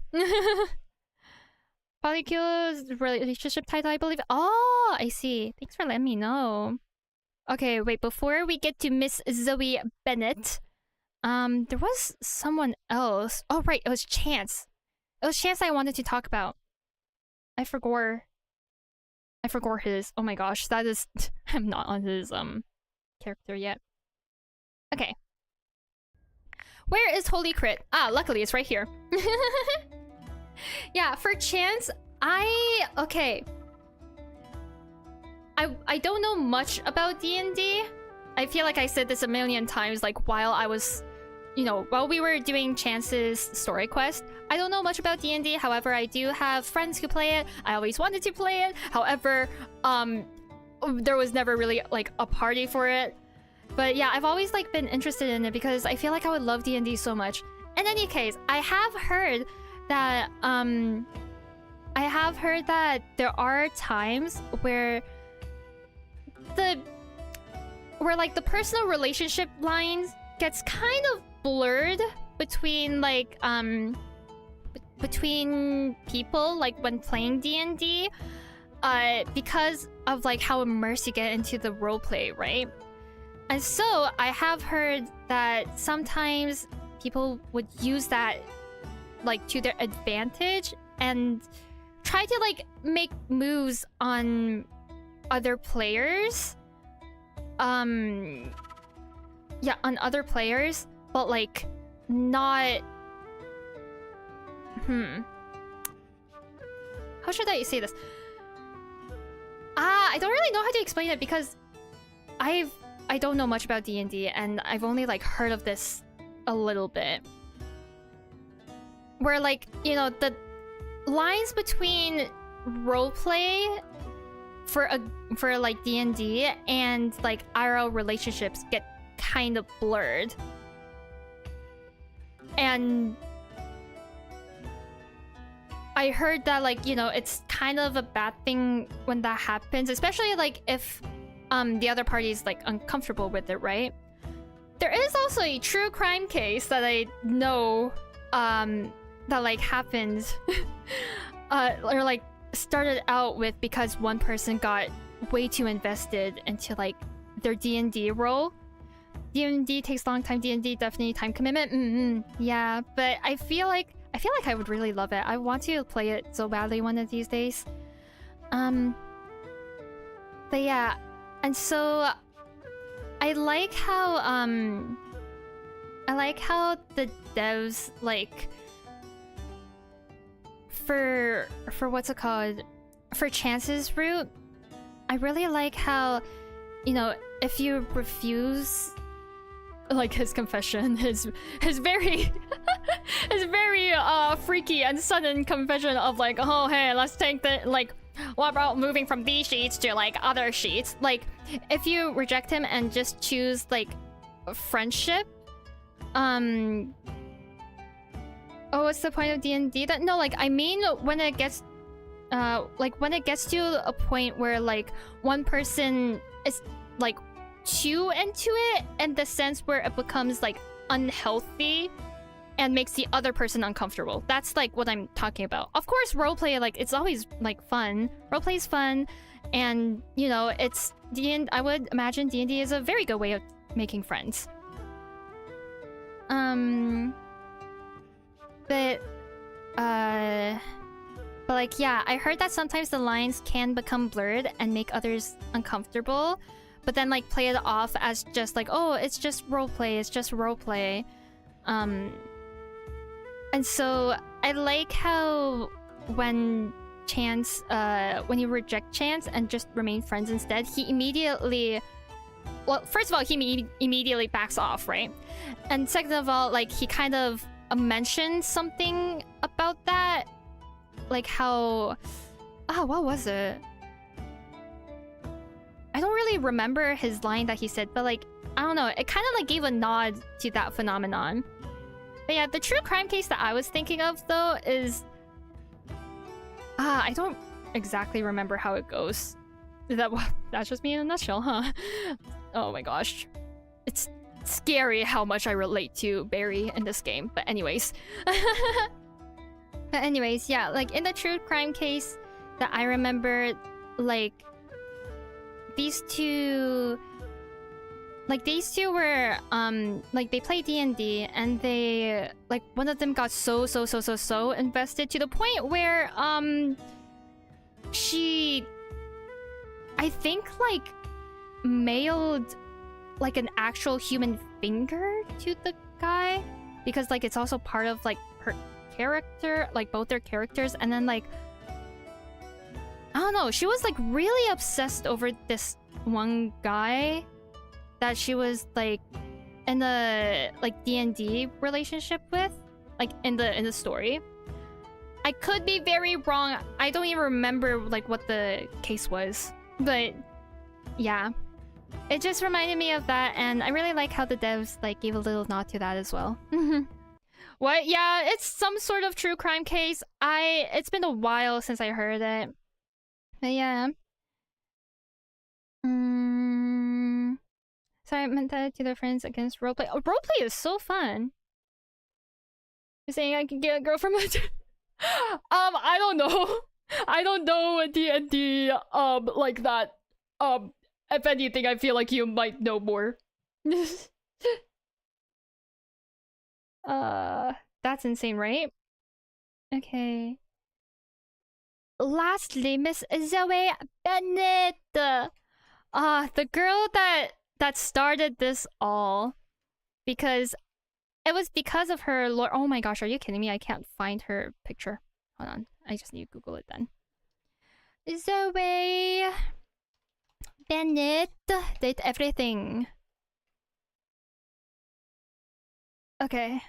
Polycule's relationship title, I believe. Oh, I see. Thanks for letting me know. Okay, wait, before we get to Miss Zoey Bennett, there was someone else. Oh, right, it was Chance. It was Chance I wanted to talk about. I forgot his. Oh my gosh, that is... I'm not on his, character yet. Okay. Where is Holy Crit? Ah, luckily it's right here. Yeah, for Chance, okay. I don't know much about D&D. I feel like I said this a million times, like while I was, you know, while we were doing Chance's story quest. I don't know much about D&D, however, I do have friends who play it. I always wanted to play it. However, there was never really like a party for it. But yeah, I've always like been interested in it because I feel like I would love D&D so much. In any case, I have heard that there are times where like the personal relationship lines gets kind of blurred between like between people, like when playing D&D, because of like how immersed you get into the roleplay, right? And so I have heard that sometimes people would use that like to their advantage and try to like make moves on other players. Yeah, on other players, but like not how should I say this? I don't really know how to explain it because I don't know much about D&D and I've only like heard of this a little bit. Where like, you know, the lines between roleplay for like D&D and like IRL relationships get kind of blurred. And I heard that like, you know, it's kind of a bad thing when that happens, especially like if the other party is like uncomfortable with it, right? There is also a true crime case that I know that like happened or like started out with because one person got way too invested into like their D&D role. D&D takes a long time. D&D definitely time commitment. Yeah, but I feel like I would really love it. I want to play it so badly one of these days. But yeah, and so I like how the devs like for what's it called? For Chance's route, I really like how, you know, if you refuse like his confession, his very his very freaky and sudden confession of like, oh hey, let's take the like, what about moving from these sheets to like other sheets? Like if you reject him and just choose like friendship, oh, what's the point of D&D? That no, like I mean when it gets when it gets to a point where like one person is like too into it in the sense where it becomes like unhealthy and makes the other person uncomfortable. That's like what I'm talking about. Of course, roleplay, like it's always like fun. Roleplay is fun, and you know, it's I would imagine D&D is a very good way of making friends. But like yeah, I heard that sometimes the lines can become blurred and make others uncomfortable, but then like play it off as just like, oh, it's just roleplay, it's just roleplay. And so I like how when Chance, when you reject Chance and just remain friends instead, he immediately, well, first of all, he immediately backs off, right? And second of all, like he kind of mentioned something about that, like how, what was it? I don't really remember his line that he said, but like, I don't know, it kind of like gave a nod to that phenomenon. But yeah, the true crime case that I was thinking of though is, I don't exactly remember how it goes. That's just me in a nutshell, huh? Oh my gosh. It's scary how much I relate to Barry in this game, but anyways. But anyways, yeah, like in the true crime case that I remember, like these two were like they play D&D and they like one of them got so invested to the point where she I think like mailed like an actual human finger to the guy because like it's also part of like her character, like both their characters. And then like I don't know, she was like really obsessed over this one guy that she was like in the like D&D relationship with, like in the story. I could be very wrong. I don't even remember like what the case was, but yeah, it just reminded me of that, and I really like how the devs like gave a little nod to that as well. What? Yeah, it's some sort of true crime case. It's been a while since I heard it, but yeah. Sorry, I meant that to their friends against roleplay. Oh, roleplay is so fun. You're saying I could get a girl from a... I don't know. I don't know D&D like that. If anything, I feel like you might know more. That's insane, right? Okay. Lastly, Miss Zoey Bennett. The girl that started this all. Because it was because of her lore. Oh my gosh, are you kidding me? I can't find her picture. Hold on. I just need to Google it then. Zoey Bennett did everything. Okay.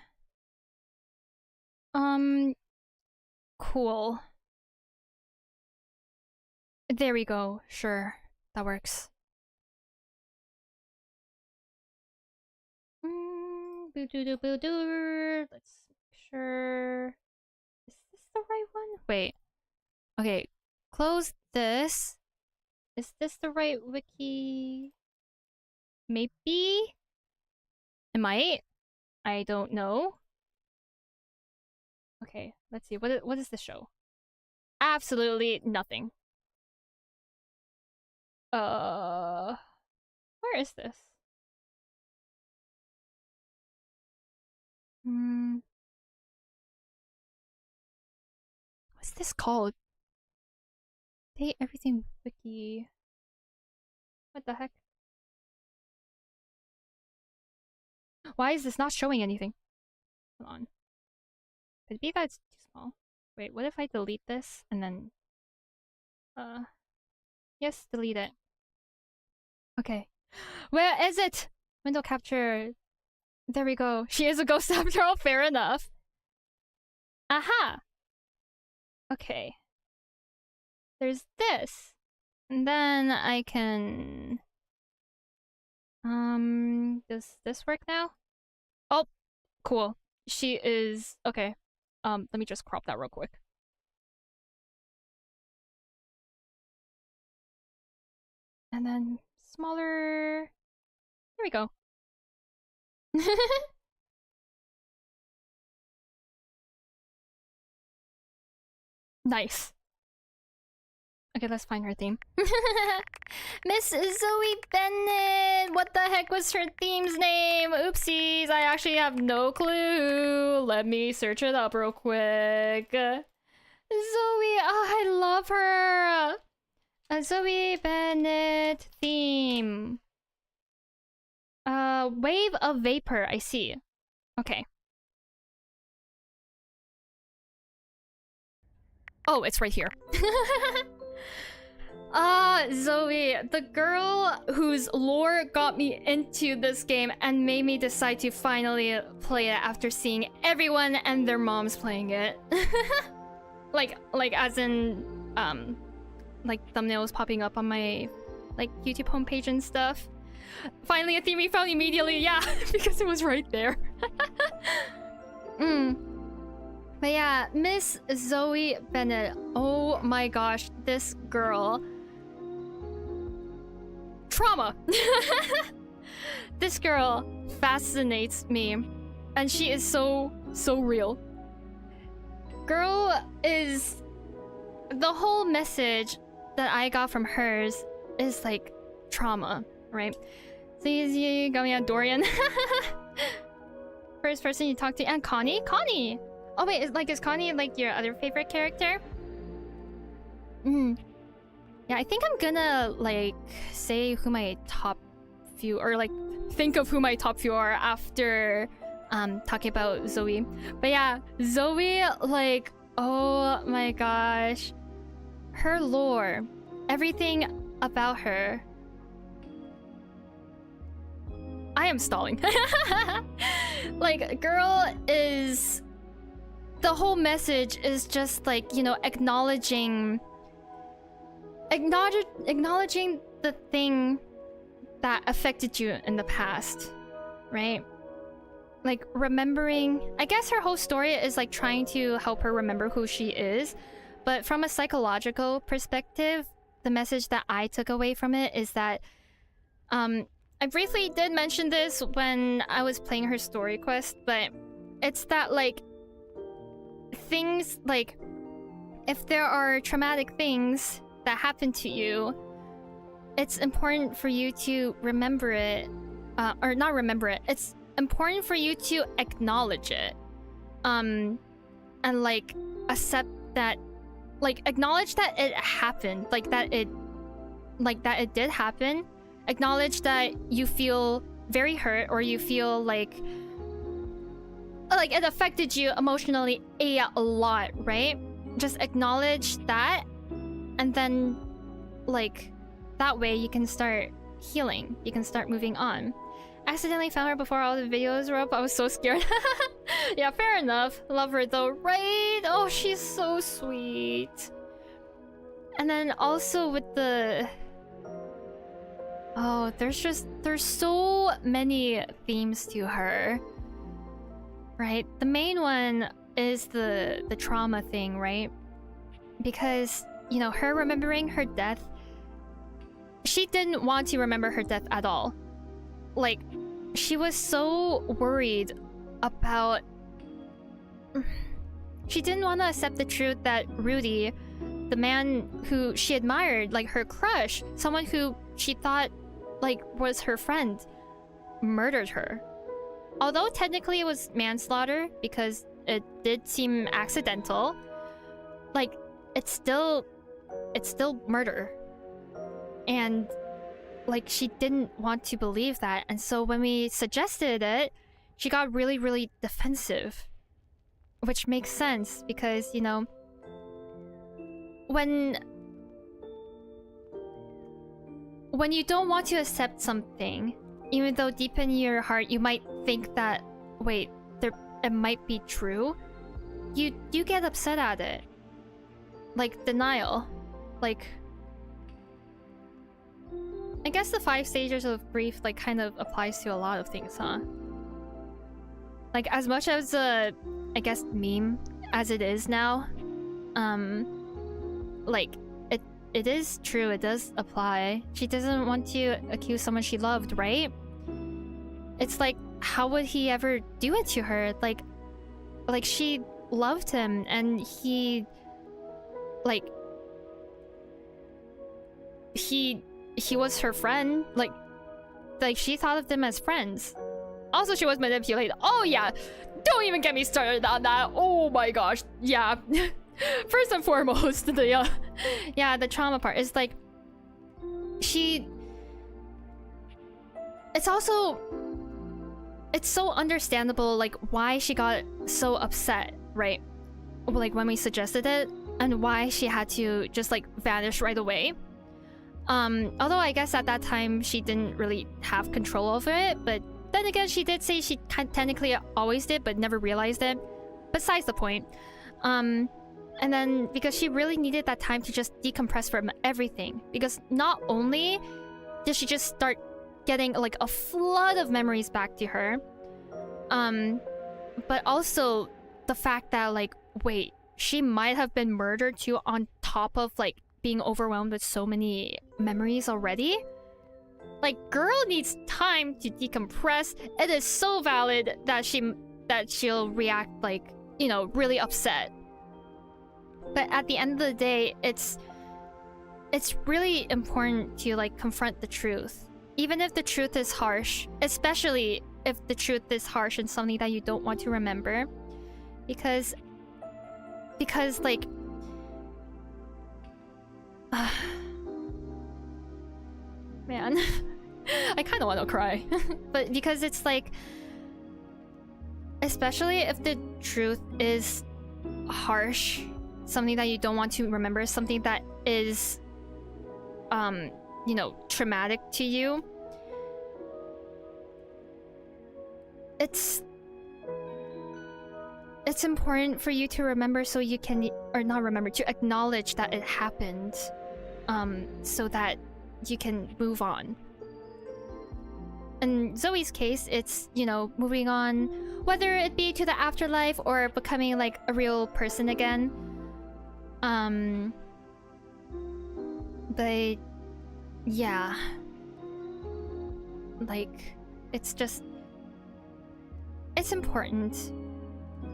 Cool. There we go. Sure. That works. Let's make sure. Is this the right one? Wait. Okay. Close this. Is this the right wiki? Maybe? It might? I don't know. Okay, let's see. What is this show? Absolutely nothing. Where is this? What's this called? Date everything wiki. What the heck? Why is this not showing anything? Hold on. Could it be that it's too small? Wait, what if I delete this and then... Yes, delete it. Okay. Where is it? Window capture. There we go. She is a ghost after all, fair enough. Aha! Okay. There's this. And then I can... Does this work now? Oh, cool. She is... Okay. Let me just crop that real quick. And then smaller... There we go. Nice. Okay, let's find her theme. Miss Zoey Bennett! What the heck was her theme's name? Oopsies, I actually have no clue. Let me search it up real quick. Zoey, oh, I love her! A Zoey Bennett theme. Wave of Vapor, I see. Okay. Oh, it's right here. Zoey, the girl whose lore got me into this game and made me decide to finally play it after seeing everyone and their moms playing it. like as in, like thumbnails popping up on my, like, YouTube homepage and stuff. Finally a theme we found immediately, yeah, because it was right there. But yeah, Miss Zoey Bennett. Oh my gosh, this girl. Trauma. This girl fascinates me. And she is so real. Girl is... The whole message that I got from hers is like trauma, right? So you got me at Dorian. First person you talk to, and Connie? Connie! Oh wait, is Connie like your other favorite character? Yeah, I think I'm gonna like say who my top few, or like think of who my top few are after talking about Zoey. But yeah, Zoey, like, oh my gosh. Her lore, everything about her. I am stalling. Like, girl is... The whole message is just like, you know, acknowledging the thing that affected you in the past, right? Like, remembering... I guess her whole story is like trying to help her remember who she is. But from a psychological perspective, the message that I took away from it is that... I briefly did mention this when I was playing her story quest, but it's that, like, things like, if there are traumatic things that happen to you, it's important for you to remember it, or not remember it. It's important for you to acknowledge it, and like accept that, like acknowledge that it happened, like that it did happen. Acknowledge that you feel very hurt, or you feel like it affected you emotionally a lot, right? Just acknowledge that, and then like that way you can start healing, you can start moving on. Accidentally found her before all the videos were up. I was so scared. Yeah, fair enough. Love her though, right? Oh, she's so sweet. And then also with the... Oh, there's so many themes to her. Right? The main one is the trauma thing, right? Because, you know, her remembering her death, she didn't want to remember her death at all. Like, she was so worried about... She didn't want to accept the truth that Rudy, the man who she admired, like her crush, someone who she thought like was her friend, murdered her. Although technically it was manslaughter because it did seem accidental, like it's still murder. And like she didn't want to believe that, and so when we suggested it, she got really, really defensive. Which makes sense because, you know, when you don't want to accept something, even though deep in your heart you might think that, wait, it might be true, you get upset at it. Like denial. Like, I guess the 5 stages of grief like kind of applies to a lot of things, huh? Like as much as a, I guess, meme as it is now, like it is true, it does apply. She doesn't want to accuse someone she loved, right? It's like, how would he ever do it to her? Like she loved him, and he was her friend. Like she thought of them as friends. Also, she was manipulated. Oh yeah, don't even get me started on that. Oh my gosh, yeah. First and foremost, the the trauma part is like it's so understandable like why she got so upset, right? Like when we suggested it, and why she had to just like vanish right away. Although I guess at that time she didn't really have control over it, but then again she did say she technically always did but never realized it. Besides the point. And then because she really needed that time to just decompress from everything, because not only did she just start getting like a flood of memories back to her, but also the fact that like, wait, she might have been murdered too, on top of like being overwhelmed with so many memories already. Like, girl needs time to decompress. It is so valid that she'll react like, you know, really upset. But at the end of the day, it's really important to like confront the truth, even if the truth is harsh, especially if the truth is harsh and something that you don't want to remember, because like man, I kind of want to cry. But because it's like, especially if the truth is harsh, something that you don't want to remember, something that is you know, traumatic to you, it's important for you to remember, so you can, or not remember, to acknowledge that it happened, so that you can move on. In Zoe's case, it's, you know, moving on, whether it be to the afterlife or becoming like a real person again. But yeah, like it's important.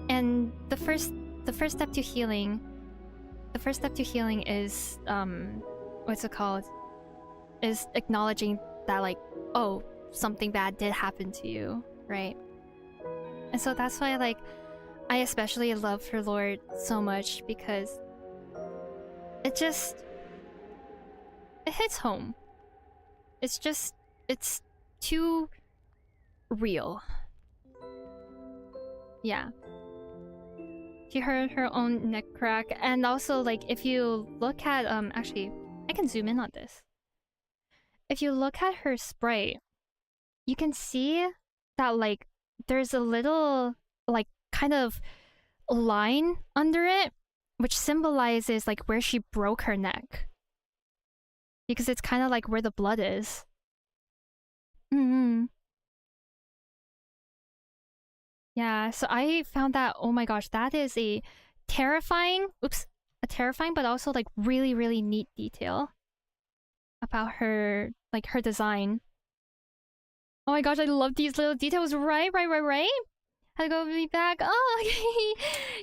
And the first the first step to healing. The first step to healing is what's it called? Is acknowledging that like, oh, something bad did happen to you, right? And so that's why like I especially love her lore so much, because it hits home. It's too real. Yeah. She heard her own neck crack, and also like if you look at actually I can zoom in on this. If you look at her sprite, you can see that like there's a little like kind of line under it, which symbolizes like where she broke her neck, because it's kind of like where the blood is. Yeah, so I found that, oh my gosh, that is a terrifying but also like really, really neat detail about her, like her design. Oh my gosh, I love these little details. Right. I'll go be back. Oh, okay.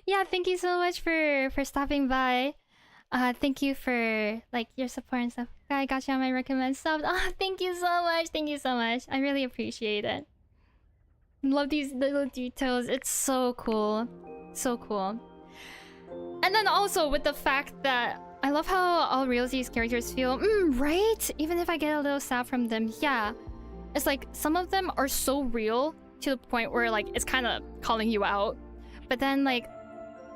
Yeah, thank you so much for stopping by. Thank you for like your support and stuff. I got you on my recommend sub. Oh, thank you so much. Thank you so much. I really appreciate it. Love these little details. It's so cool. So cool. And then also with the fact that I love how all Realsy's characters feel. Right? Even if I get a little sad from them, yeah. It's like some of them are so real to the point where like it's kind of calling you out. But then like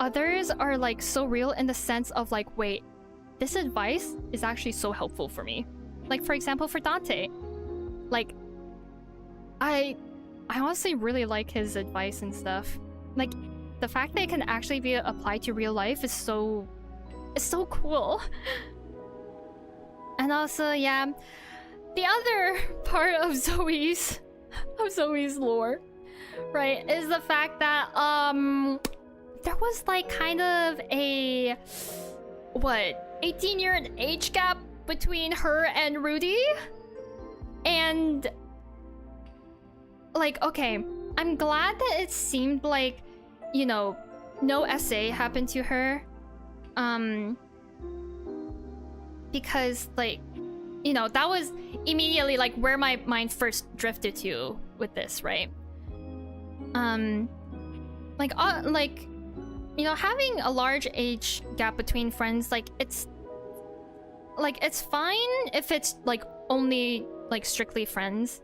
others are like so real in the sense of like, wait, this advice is actually so helpful for me. Like for example, for Dante. Like I honestly really like his advice and stuff. Like the fact that it can actually be applied to real life is so cool. And also, yeah, the other part of Zoey's lore, right, is the fact that there was like kind of a 18-year age gap between her and Rudy. And like, okay, I'm glad that it seemed like, you know, no essay happened to her. Because like, you know, that was immediately like where my mind first drifted to with this, right? Like, you know, having a large age gap between friends, like it's fine if it's like only like strictly friends.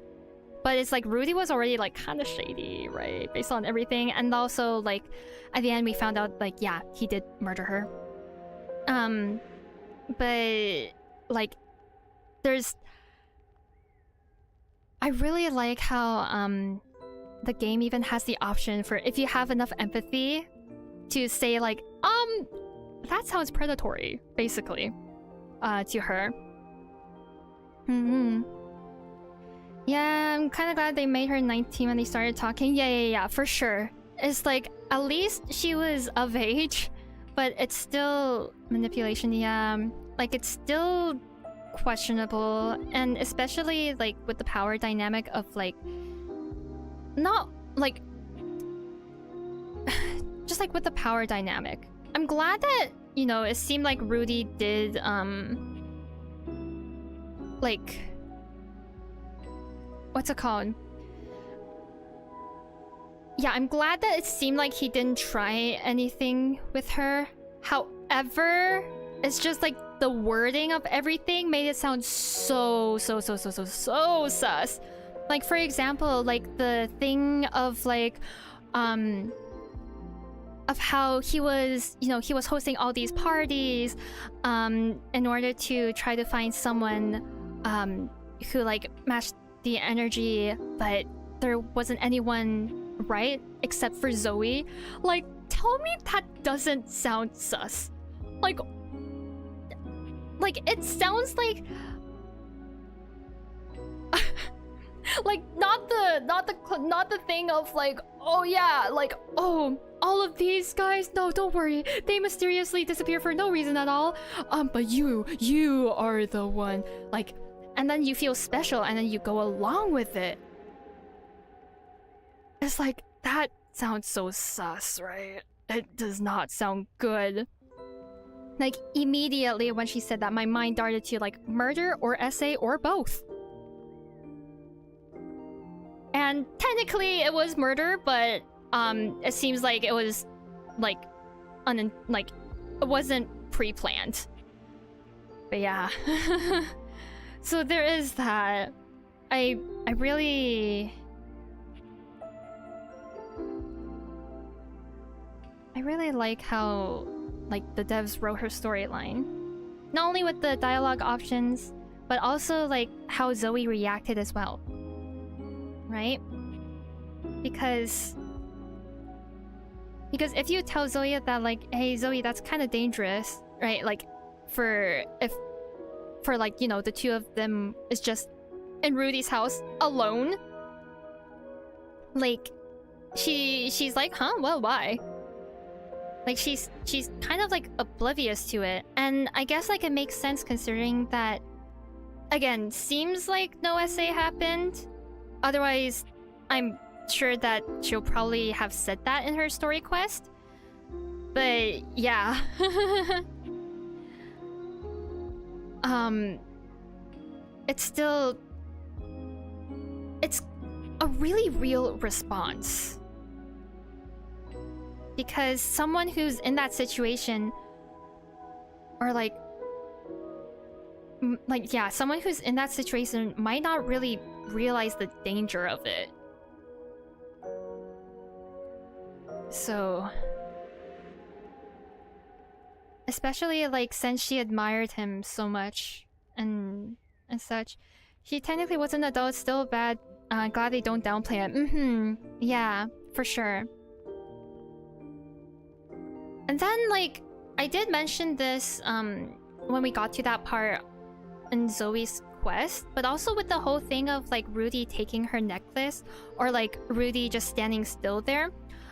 But it's like Rudy was already like kind of shady, right? Based on everything. And also like at the end we found out like, yeah, he did murder her. But like I really like how the game even has the option for, if you have enough empathy, to say like, that sounds predatory, basically, to her. Yeah, I'm kind of glad they made her 19 when they started talking. Yeah, for sure. It's like, at least she was of age, but it's still manipulation, yeah. Like, it's still questionable, and especially, like, with the power dynamic of, like, not, like... just, like, with the power dynamic. I'm glad that, you know, it seemed like Rudy did, like... what's it called? Yeah, I'm glad that it seemed like he didn't try anything with her. However, it's just like the wording of everything made it sound so sus. Like, for example, like the thing of like, of how he was, you know, he was hosting all these parties, in order to try to find someone, who like matched the energy, but there wasn't anyone right except for Zoey. Like, tell me that doesn't sound sus. Like it sounds like like not the thing of like, oh yeah, like, oh, all of these guys, no, don't worry, they mysteriously disappear for no reason at all, but you are the one, like. And then you feel special, and then you go along with it. It's like, that sounds so sus, right? it does not sound good. Like, immediately when she said that, my mind darted to, like, murder or essay or both. And technically it was murder, but it seems like it was, like, it wasn't pre-planned. But yeah. So there is that. I really like how, like, the devs wrote her storyline. Not only with the dialogue options, but also, like, how Zoey reacted as well. Right? Because if you tell Zoey that, like, hey, Zoey, that's kind of dangerous, right? Like, for like, you know, the two of them is just in Rudy's house alone. Like, she's like, huh? Well, why? Like, she's kind of, like, oblivious to it. And I guess, like, it makes sense considering that, again, seems like no essay happened. Otherwise, I'm sure that she'll probably have said that in her story quest. But, yeah. It's a really real response. Because someone who's in that situation, or someone who's in that situation might not really realize the danger of it. So, especially, like, since she admired him so much and such, he technically was an adult, still bad. Glad they don't downplay it. Yeah, for sure. And then, like, I did mention this when we got to that part in Zoey's quest, but also with the whole thing of, like, Rudy taking her necklace, or, like, Rudy just standing still there.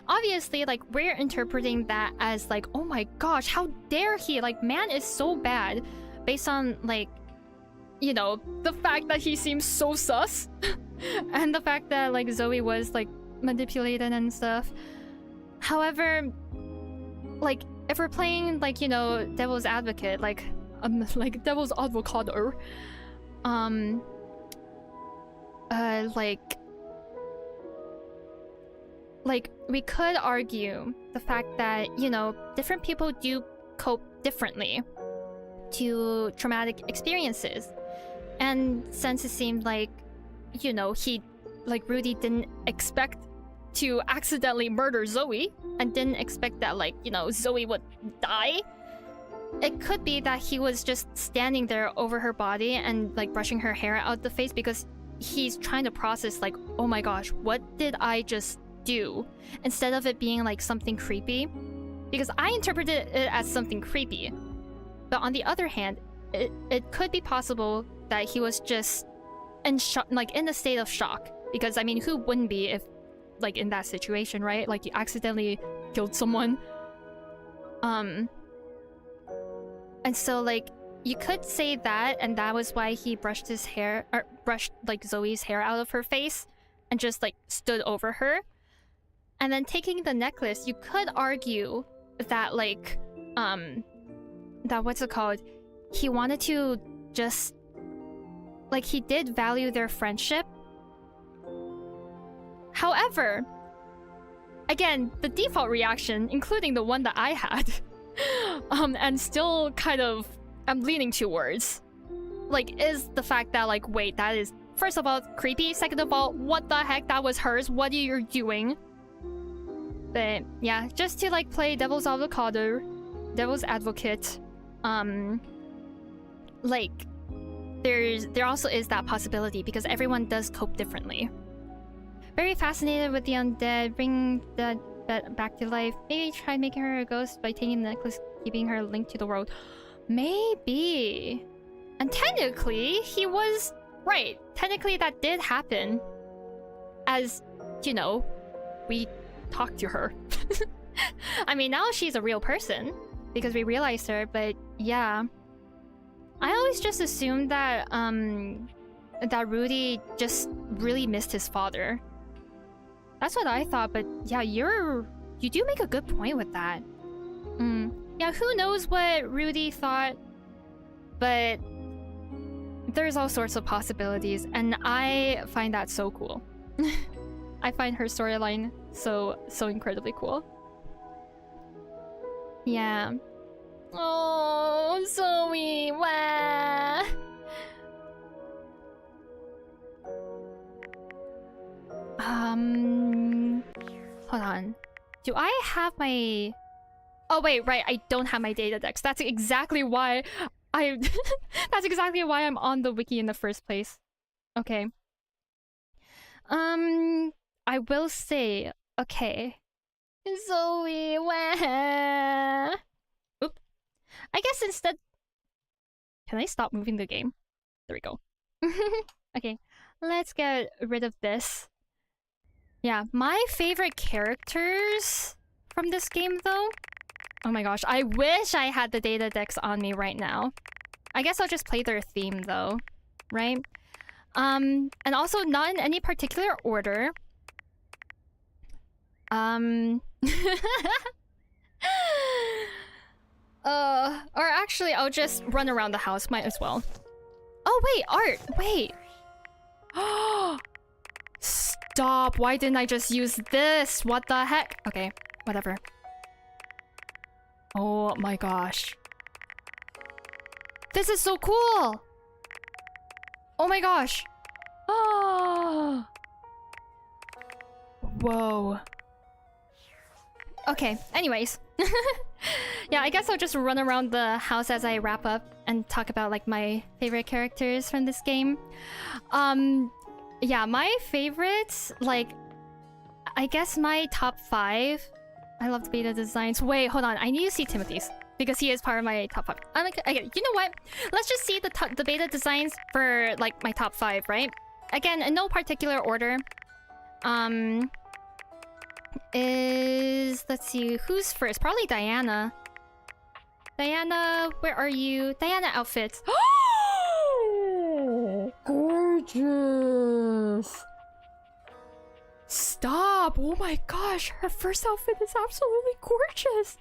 Obviously, like, we're interpreting that as, like, oh my gosh, how dare he? Like, man is so bad, based on, like, you know, the fact that he seems so sus, and the fact that, like, Zoey was, like, manipulated and stuff. However, like, if we're playing, like, you know, devil's advocate, like devil's advocado, like, we could argue the fact that, you know, different people do cope differently to traumatic experiences. And since it seemed like, you know, Rudy didn't expect to accidentally murder Zoey, and didn't expect that, like, you know, Zoey would die, it could be that he was just standing there over her body and, like, brushing her hair out the face because he's trying to process, like, oh my gosh, what did I just do? Instead of it being, like, something creepy. Because I interpreted it as something creepy. But on the other hand, it could be possible that he was just in a state of shock. Because, I mean, who wouldn't be if, like, in that situation, right? Like, you accidentally killed someone. And so, like, you could say that, and that was why he brushed his hair, or brushed, like, Zoey's hair out of her face, and just, like, stood over her. And then taking the necklace, you could argue that, like, that, what's it called? He wanted to just, like, he did value their friendship. However, again, the default reaction, including the one that I had, and still kind of I'm leaning towards, like, is the fact that, like, wait, that is, first of all, creepy. Second of all, what the heck? That was hers. What are you doing? But yeah, just to, like, play devil's avocado, devil's advocate, like, there also is that possibility because everyone does cope differently. Very fascinated with the undead, bring that back to life. Maybe try making her a ghost by taking the necklace, keeping her linked to the world. Maybe. And technically, he was right. Technically, that did happen. As, you know, we talked to her. I mean, now she's a real person because we realized her, but yeah. I always just assumed that, that Rudy just really missed his father. That's what I thought, but yeah, you're you do make a good point with that. Yeah, who knows what Rudy thought, but there's all sorts of possibilities, and I find that so cool. I find her storyline so incredibly cool. Yeah. Oh, Zoey, wah. Hold on. Do I have my... Oh wait, right, I don't have my Date-a-dex. That's exactly why I... That's exactly why I'm on the wiki in the first place. Okay. I will say... Okay. Zoey, wah. Oop. I guess instead... Can I stop moving the game? There we go. Okay, let's get rid of this. Yeah, my favorite characters from this game, though... Oh my gosh, I wish I had the Date-a-dex on me right now. I guess I'll just play their theme, though. Right? And also not in any particular order. Or actually, I'll just run around the house. Might as well. Oh, wait, art! Wait! Stop! Why didn't I just use this? What the heck? Okay, whatever. Oh my gosh. This is so cool! Oh my gosh! Oh! Whoa. Okay, anyways. Yeah, I guess I'll just run around the house as I wrap up and talk about like my favorite characters from this game. Yeah, my favorites, like, I guess my top 5. I love the beta designs. Wait, hold on. I need to see Timothy's because he is part of my top 5. I'm like, okay, you know what? Let's just see the beta designs for like my top 5, right? Again, in no particular order. Let's see, who's first? Probably Diana. Diana, where are you? Diana outfits. Gorgeous. Stop! Oh my gosh, her first outfit is absolutely gorgeous.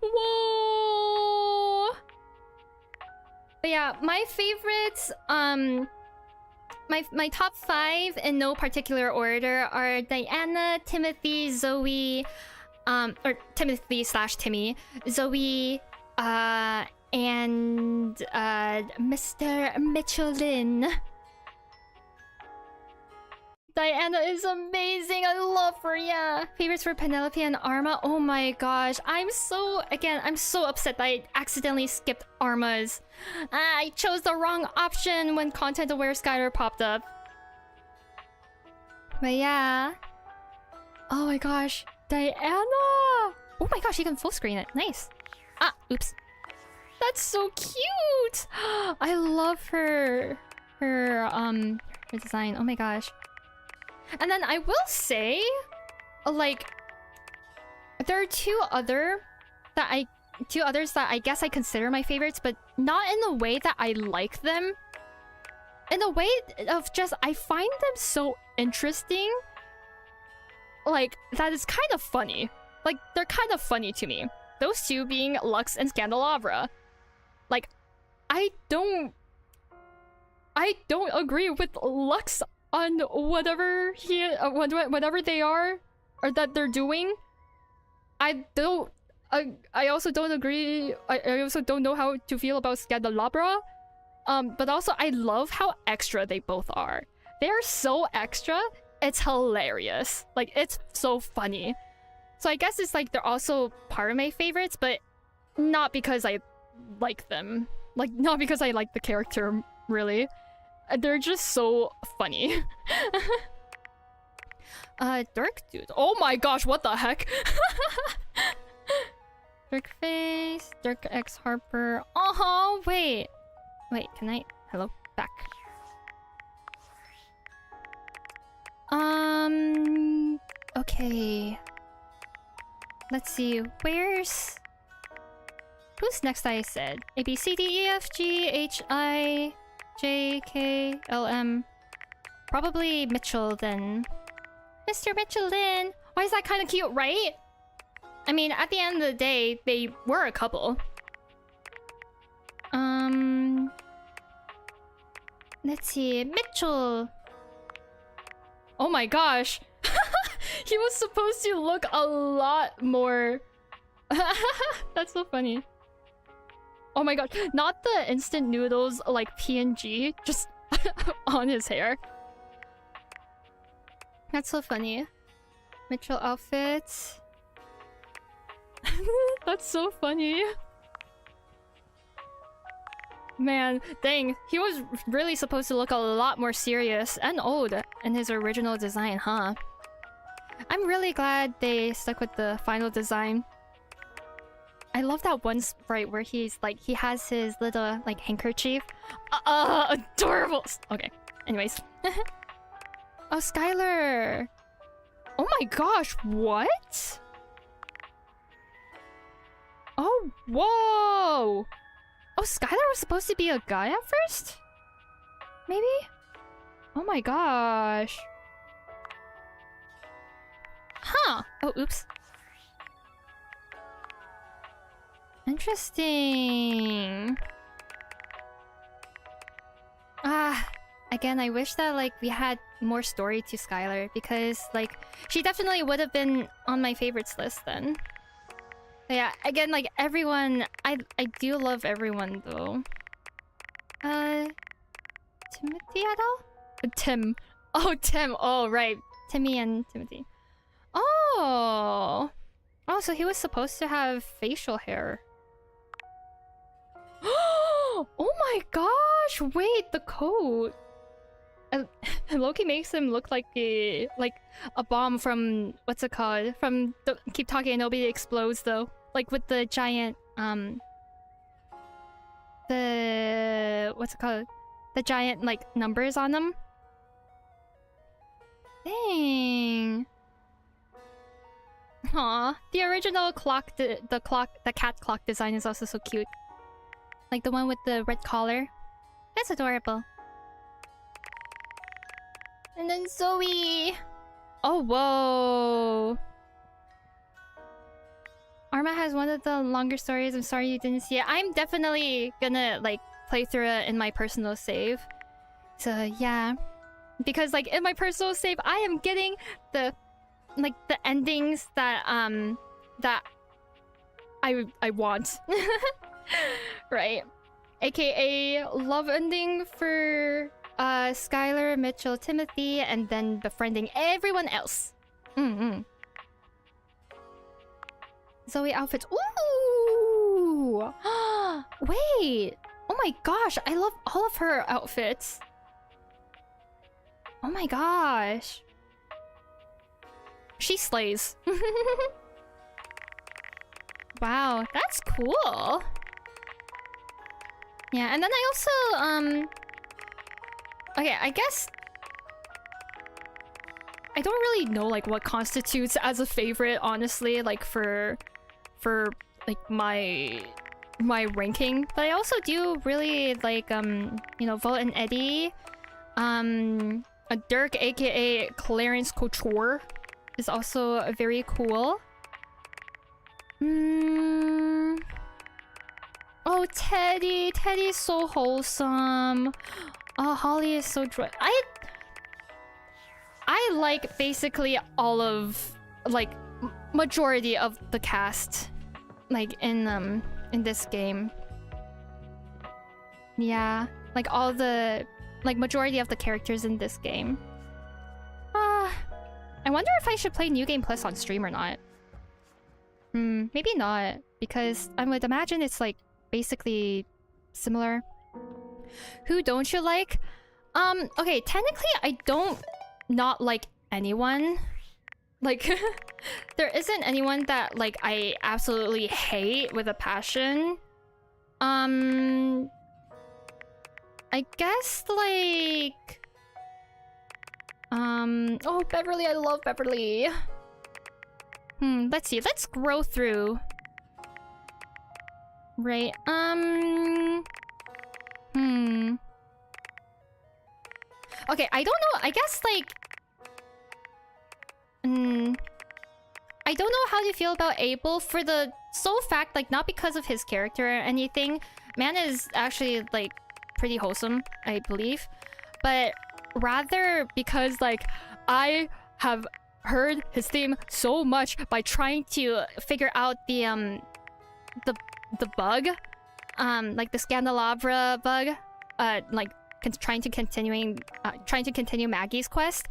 Whoa! But yeah, my favorites, my top 5 in no particular order are Diana, Timothy, Zoey, or Timothy / Timmy, Zoey, and Mr. Michelin. Diana is amazing. I love her, yeah. Favorites for Penelope and Arma. Oh my gosh. I'm so upset that I accidentally skipped Arma's. I chose the wrong option when Content Aware Skylar popped up. But yeah. Oh my gosh. Diana! Oh my gosh, you can full screen it. Nice. Ah, oops. That's so cute! I love her design. Oh my gosh. And then I will say, like, there are two others that I guess I consider my favorites, but not in the way that I like them. In the way of just, I find them so interesting. Like, that is kind of funny. Like, they're kind of funny to me. Those two being Lux and Scandalabra. Like, I don't agree with Lux on whatever they are or that they're doing. I also don't agree. I also don't know how to feel about Scandalabra. But also I love how extra they both are. They're so extra. It's hilarious. Like, it's so funny. So I guess it's like they're also part of my favorites, but not because I like them. Like, not because I like the character, really. They're just so funny. Dirk dude. Oh my gosh, what the heck? Dirk face, Dirk X Harper. Oh, wait. Wait, can I? Hello? Back. Okay. Let's see. Who's next I said? A, B, C, D, E, F, G, H, I, J, K, L, M. Probably Mitchell then. Mr. Mitchell then. Oh, Why is that kind of cute, right? I mean, at the end of the day, they were a couple. Let's see, Mitchell. Oh my gosh. He was supposed to look a lot more... That's so funny. Oh my god, not the instant noodles like PNG, just on his hair. That's so funny. Mitchell outfits. That's so funny. Man, dang, he was really supposed to look a lot more serious and old in his original design, huh? I'm really glad they stuck with the final design. I love that one sprite where he's like, he has his little like handkerchief. Adorable. Okay, anyways. Oh, Skylar. Oh my gosh, what? Oh, whoa. Oh, Skylar was supposed to be a guy at first? Maybe? Oh my gosh. Huh. Oh, oops. Interesting. Again, I wish that like we had more story to Skylar because like she definitely would have been on my favorites list then. But yeah, again, like everyone, I do love everyone though. Timothy at all? Tim. Oh, Tim. Oh, right. Timmy and Timothy. Oh. Oh, so he was supposed to have facial hair. Oh my gosh! Wait, the coat. Loki makes him look like a bomb from what's it called? From Keep Talking and Nobody Explodes though. Like with the giant the what's it called? The giant like numbers on them. Dang. Aw, the original clock, the cat clock design is also so cute. Like the one with the red collar. That's adorable. And then Zoey. Oh, whoa. Arma has one of the longer stories. I'm sorry you didn't see it. I'm definitely gonna like play through it in my personal save. So yeah. Because like in my personal save, I am getting the endings that that I want. Right. AKA love ending for Skylar, Mitchell, Timothy, and then befriending everyone else. Zoey outfits. Ooh! Wait! Oh my gosh, I love all of her outfits. Oh my gosh. She slays. Wow, that's cool. Yeah, and then I also, okay, I guess... I don't really know, like, what constitutes as a favorite, honestly, like, for like, my ranking. But I also do really, like, you know, Volt and Eddie. A Dirk, aka Clarence Couture, is also very cool. Oh, Teddy. Teddy's so wholesome. Oh, Holly is so dry. I like basically all of, like, majority of the cast, like, in this game. Yeah, like all the, like, majority of the characters in this game. I wonder if I should play New Game Plus on stream or not. Maybe not, because I would imagine it's, like, basically similar. Who don't you like? Okay, technically I don't not like anyone. Like, there isn't anyone that, like, I absolutely hate with a passion. I guess, like... Oh, Beverly, I love Beverly. Let's see, let's scroll through. Right, okay, I don't know, I guess, like... I don't know how to feel about Abel for the sole fact, like, not because of his character or anything. Man is actually, like, pretty wholesome, I believe. But rather because, like, I have heard his theme so much by trying to figure out the bug. Like the Scandalabra bug. Like, trying to continue Maggie's quest.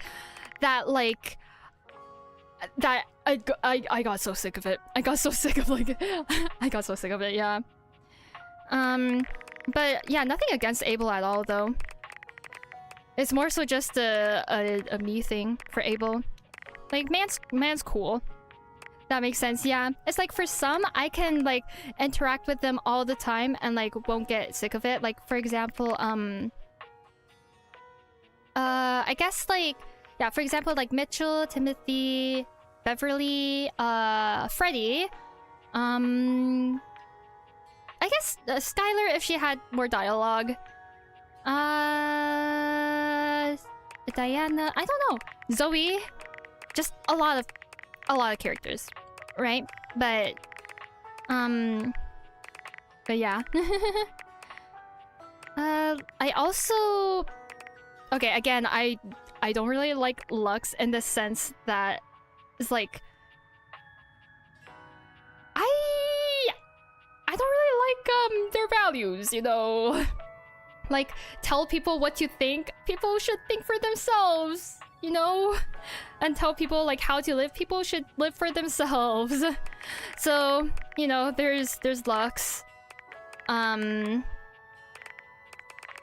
That, like... That I got so sick of it. I got so sick of like I got so sick of it, yeah. But yeah, nothing against Abel at all though. It's more so just a me thing for Abel. Like man's cool. That makes sense, yeah. It's like for some I can like interact with them all the time and like won't get sick of it. Like for example, I guess like yeah, for example, like Mitchell, Timothy, Beverly, Freddie. I guess Skylar if she had more dialogue. Diana, I don't know. Zoey, just a lot of characters, right? But yeah. I also okay, again, I don't really like Lux in the sense that it's like I don't really like their values, you know. Like tell people what you think. People should think for themselves, you know? And tell people like how to live. People should live for themselves. So, you know, there's Lux.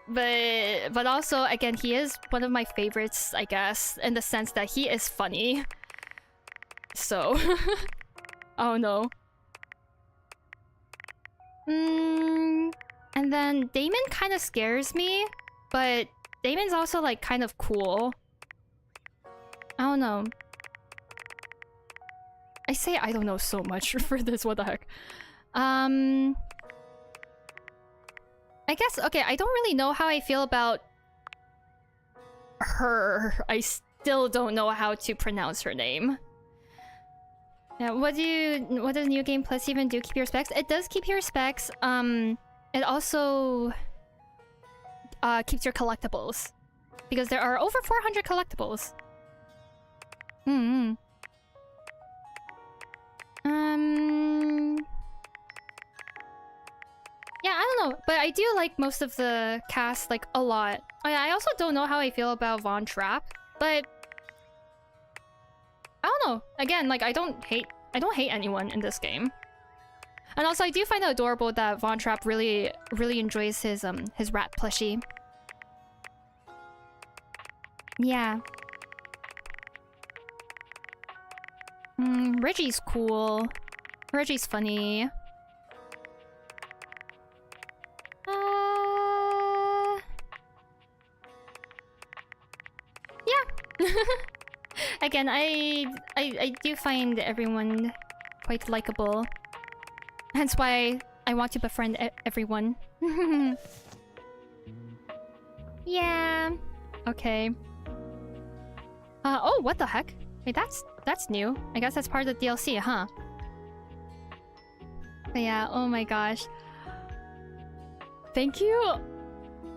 But also, again, he is one of my favorites, I guess, in the sense that he is funny. So, oh no. And then Damon kind of scares me, but Damon's also like kind of cool. I don't know. I say I don't know so much for this, what the heck. I guess, okay, I don't really know how I feel about her. I still don't know how to pronounce her name. Yeah, what does New Game Plus even do? Keep your specs? It does keep your specs. It also keeps your collectibles. Because there are over 400 collectibles. Yeah, I don't know, but I do like most of the cast, like, a lot. I also don't know how I feel about Von Trapp, but I don't know. Again, like, I don't hate anyone in this game. And also, I do find it adorable that Von Trapp really enjoys his rat plushie. Yeah. Reggie's cool. Reggie's funny. Yeah. Again, I do find everyone quite likable. Hence why I want to befriend everyone. Yeah. Okay. Oh, what the heck? Wait, that's new. I guess that's part of the DLC, huh? But yeah, oh my gosh. Thank you.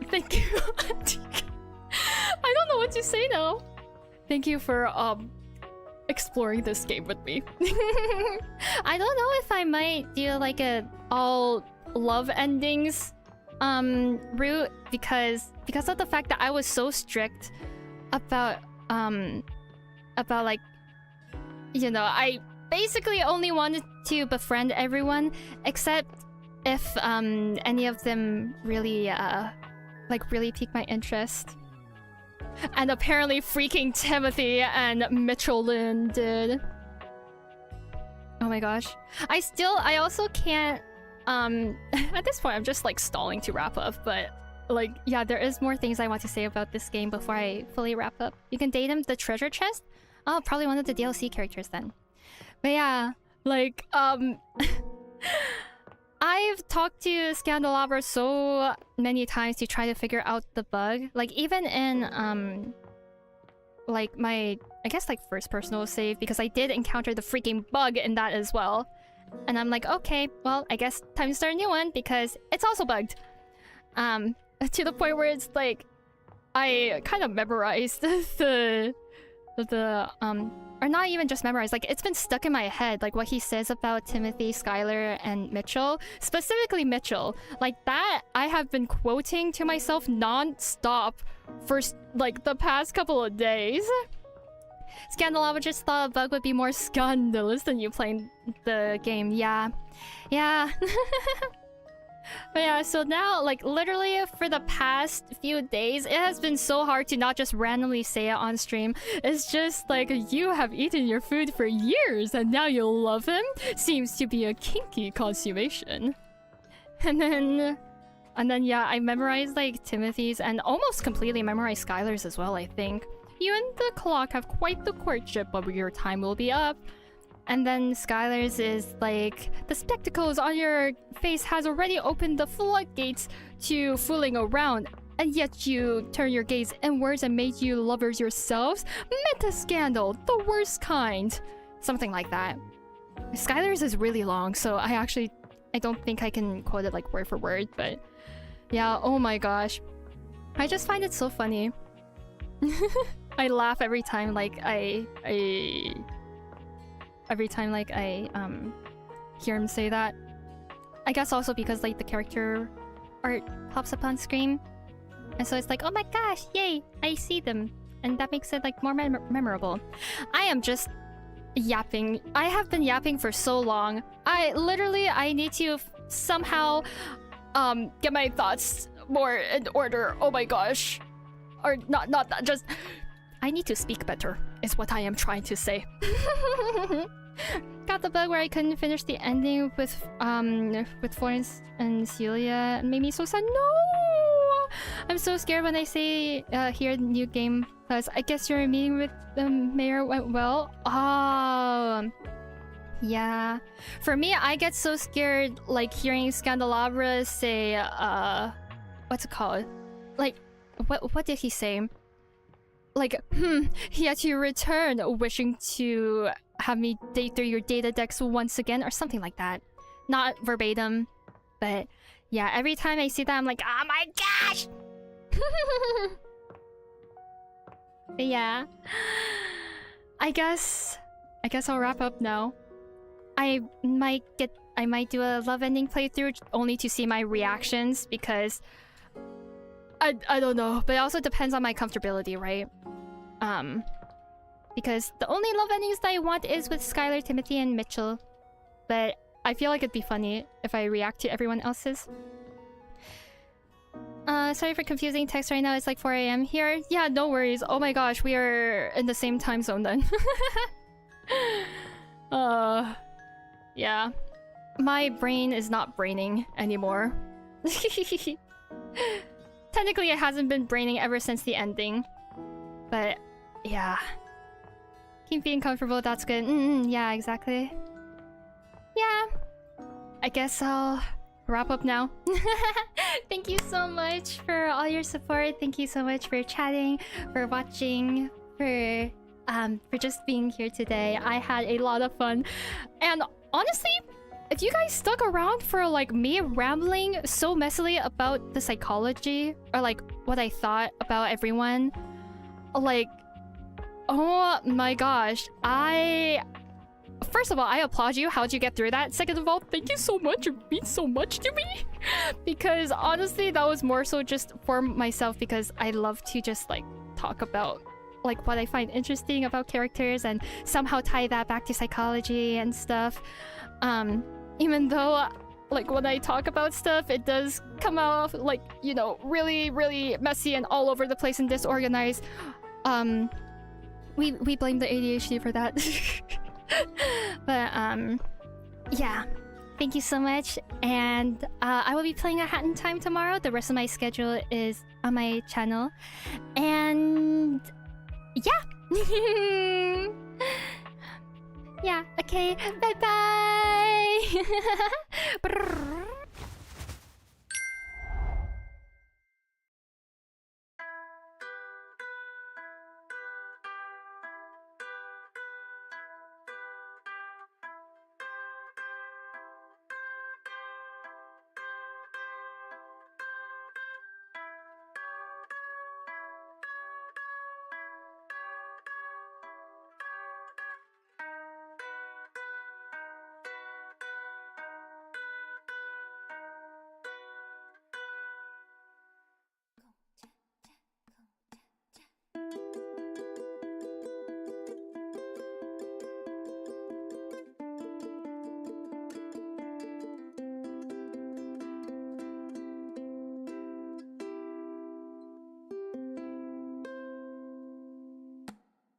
Thank you. I don't know what to say now. Thank you for exploring this game with me. I don't know if I might do like a all love endings route because of the fact that I was so strict about like, you know, I basically only wanted to befriend everyone except if any of them really like really piqued my interest. And apparently freaking Timothy and Mitchell Lynn did. Oh my gosh. I also can't at this point I'm just like stalling to wrap up, but like yeah, there is more things I want to say about this game before I fully wrap up. You can date him, the treasure chest? Oh, probably one of the DLC characters then. But yeah, like I've talked to Scandalabra so many times to try to figure out the bug. Like even in like my I guess like first person save, because I did encounter the freaking bug in that as well. And I'm like, okay, well, I guess time to start a new one because it's also bugged. To the point where it's like I kind of memorized or not even just memorized, like it's been stuck in my head, like what he says about Timothy, Skylar, and Mitchell, specifically Mitchell. Like that I have been quoting to myself non-stop for like the past couple of days. Scandalabra just thought a bug would be more scandalous than you playing the game. Yeah. But yeah, so now, like, literally for the past few days, it has been so hard to not just randomly say it on stream. It's just like, you have eaten your food for years and now you love him? Seems to be a kinky consummation. And then yeah, I memorized, like, Timothy's and almost completely memorized Skylar's as well, I think. You and the clock have quite the courtship, but your time will be up. And then Skylar's is like, the spectacles on your face has already opened the floodgates to fooling around, and yet you turn your gaze inwards and made you lovers yourselves? Meta scandal, the worst kind. Something like that. Skylar's is really long, so I don't think I can quote it like word for word, but yeah, oh my gosh. I just find it so funny. I laugh every time like I hear him say that. I guess also because like the character art pops up on screen, and so it's like, oh my gosh, yay, I see them, and that makes it like more memorable. I am just yapping. I have been yapping for so long. I need to somehow get my thoughts more in order. Oh my gosh. Or not that, just I need to speak better is what I am trying to say. Got the bug where I couldn't finish the ending with Florence and Celia. It made me so sad. No! I'm so scared when I say here new game plus. I guess your meeting with the mayor went well. Oh, yeah. For me, I get so scared like hearing Scandalabra say what's it called? Like what did he say? Like, he had to return, wishing to have me date through your Date-a-dex once again, or something like that. Not verbatim, but yeah, every time I see that, I'm like, oh my gosh! But yeah, I guess I'll wrap up now. I might do a love ending playthrough only to see my reactions, because I don't know, but it also depends on my comfortability, right? Because the only love endings that I want is with Skylar, Timothy, and Mitchell. But I feel like it'd be funny if I react to everyone else's. Sorry for confusing text right now. It's like 4 AM here. Yeah, no worries. Oh my gosh, we are in the same time zone then. Yeah. My brain is not braining anymore. Technically, it hasn't been braining ever since the ending. But, yeah. Keep being comfortable, that's good. Yeah, exactly. Yeah. I guess I'll wrap up now. Thank you so much for all your support. Thank you so much for chatting, for watching, for just being here today. I had a lot of fun. And honestly, if you guys stuck around for like me rambling so messily about the psychology, or like what I thought about everyone, like, oh my gosh, first of all, I applaud you. How'd you get through that? Second of all, thank you so much. It means so much to me. Because honestly, that was more so just for myself, because I love to just like talk about like what I find interesting about characters and somehow tie that back to psychology and stuff. Even though like when I talk about stuff, it does come out like, you know, really, really messy and all over the place and disorganized. We blame the ADHD for that. But yeah, thank you so much. And I will be playing a Hat in Time tomorrow. The rest of my schedule is on my channel. And yeah. Yeah, okay, bye bye.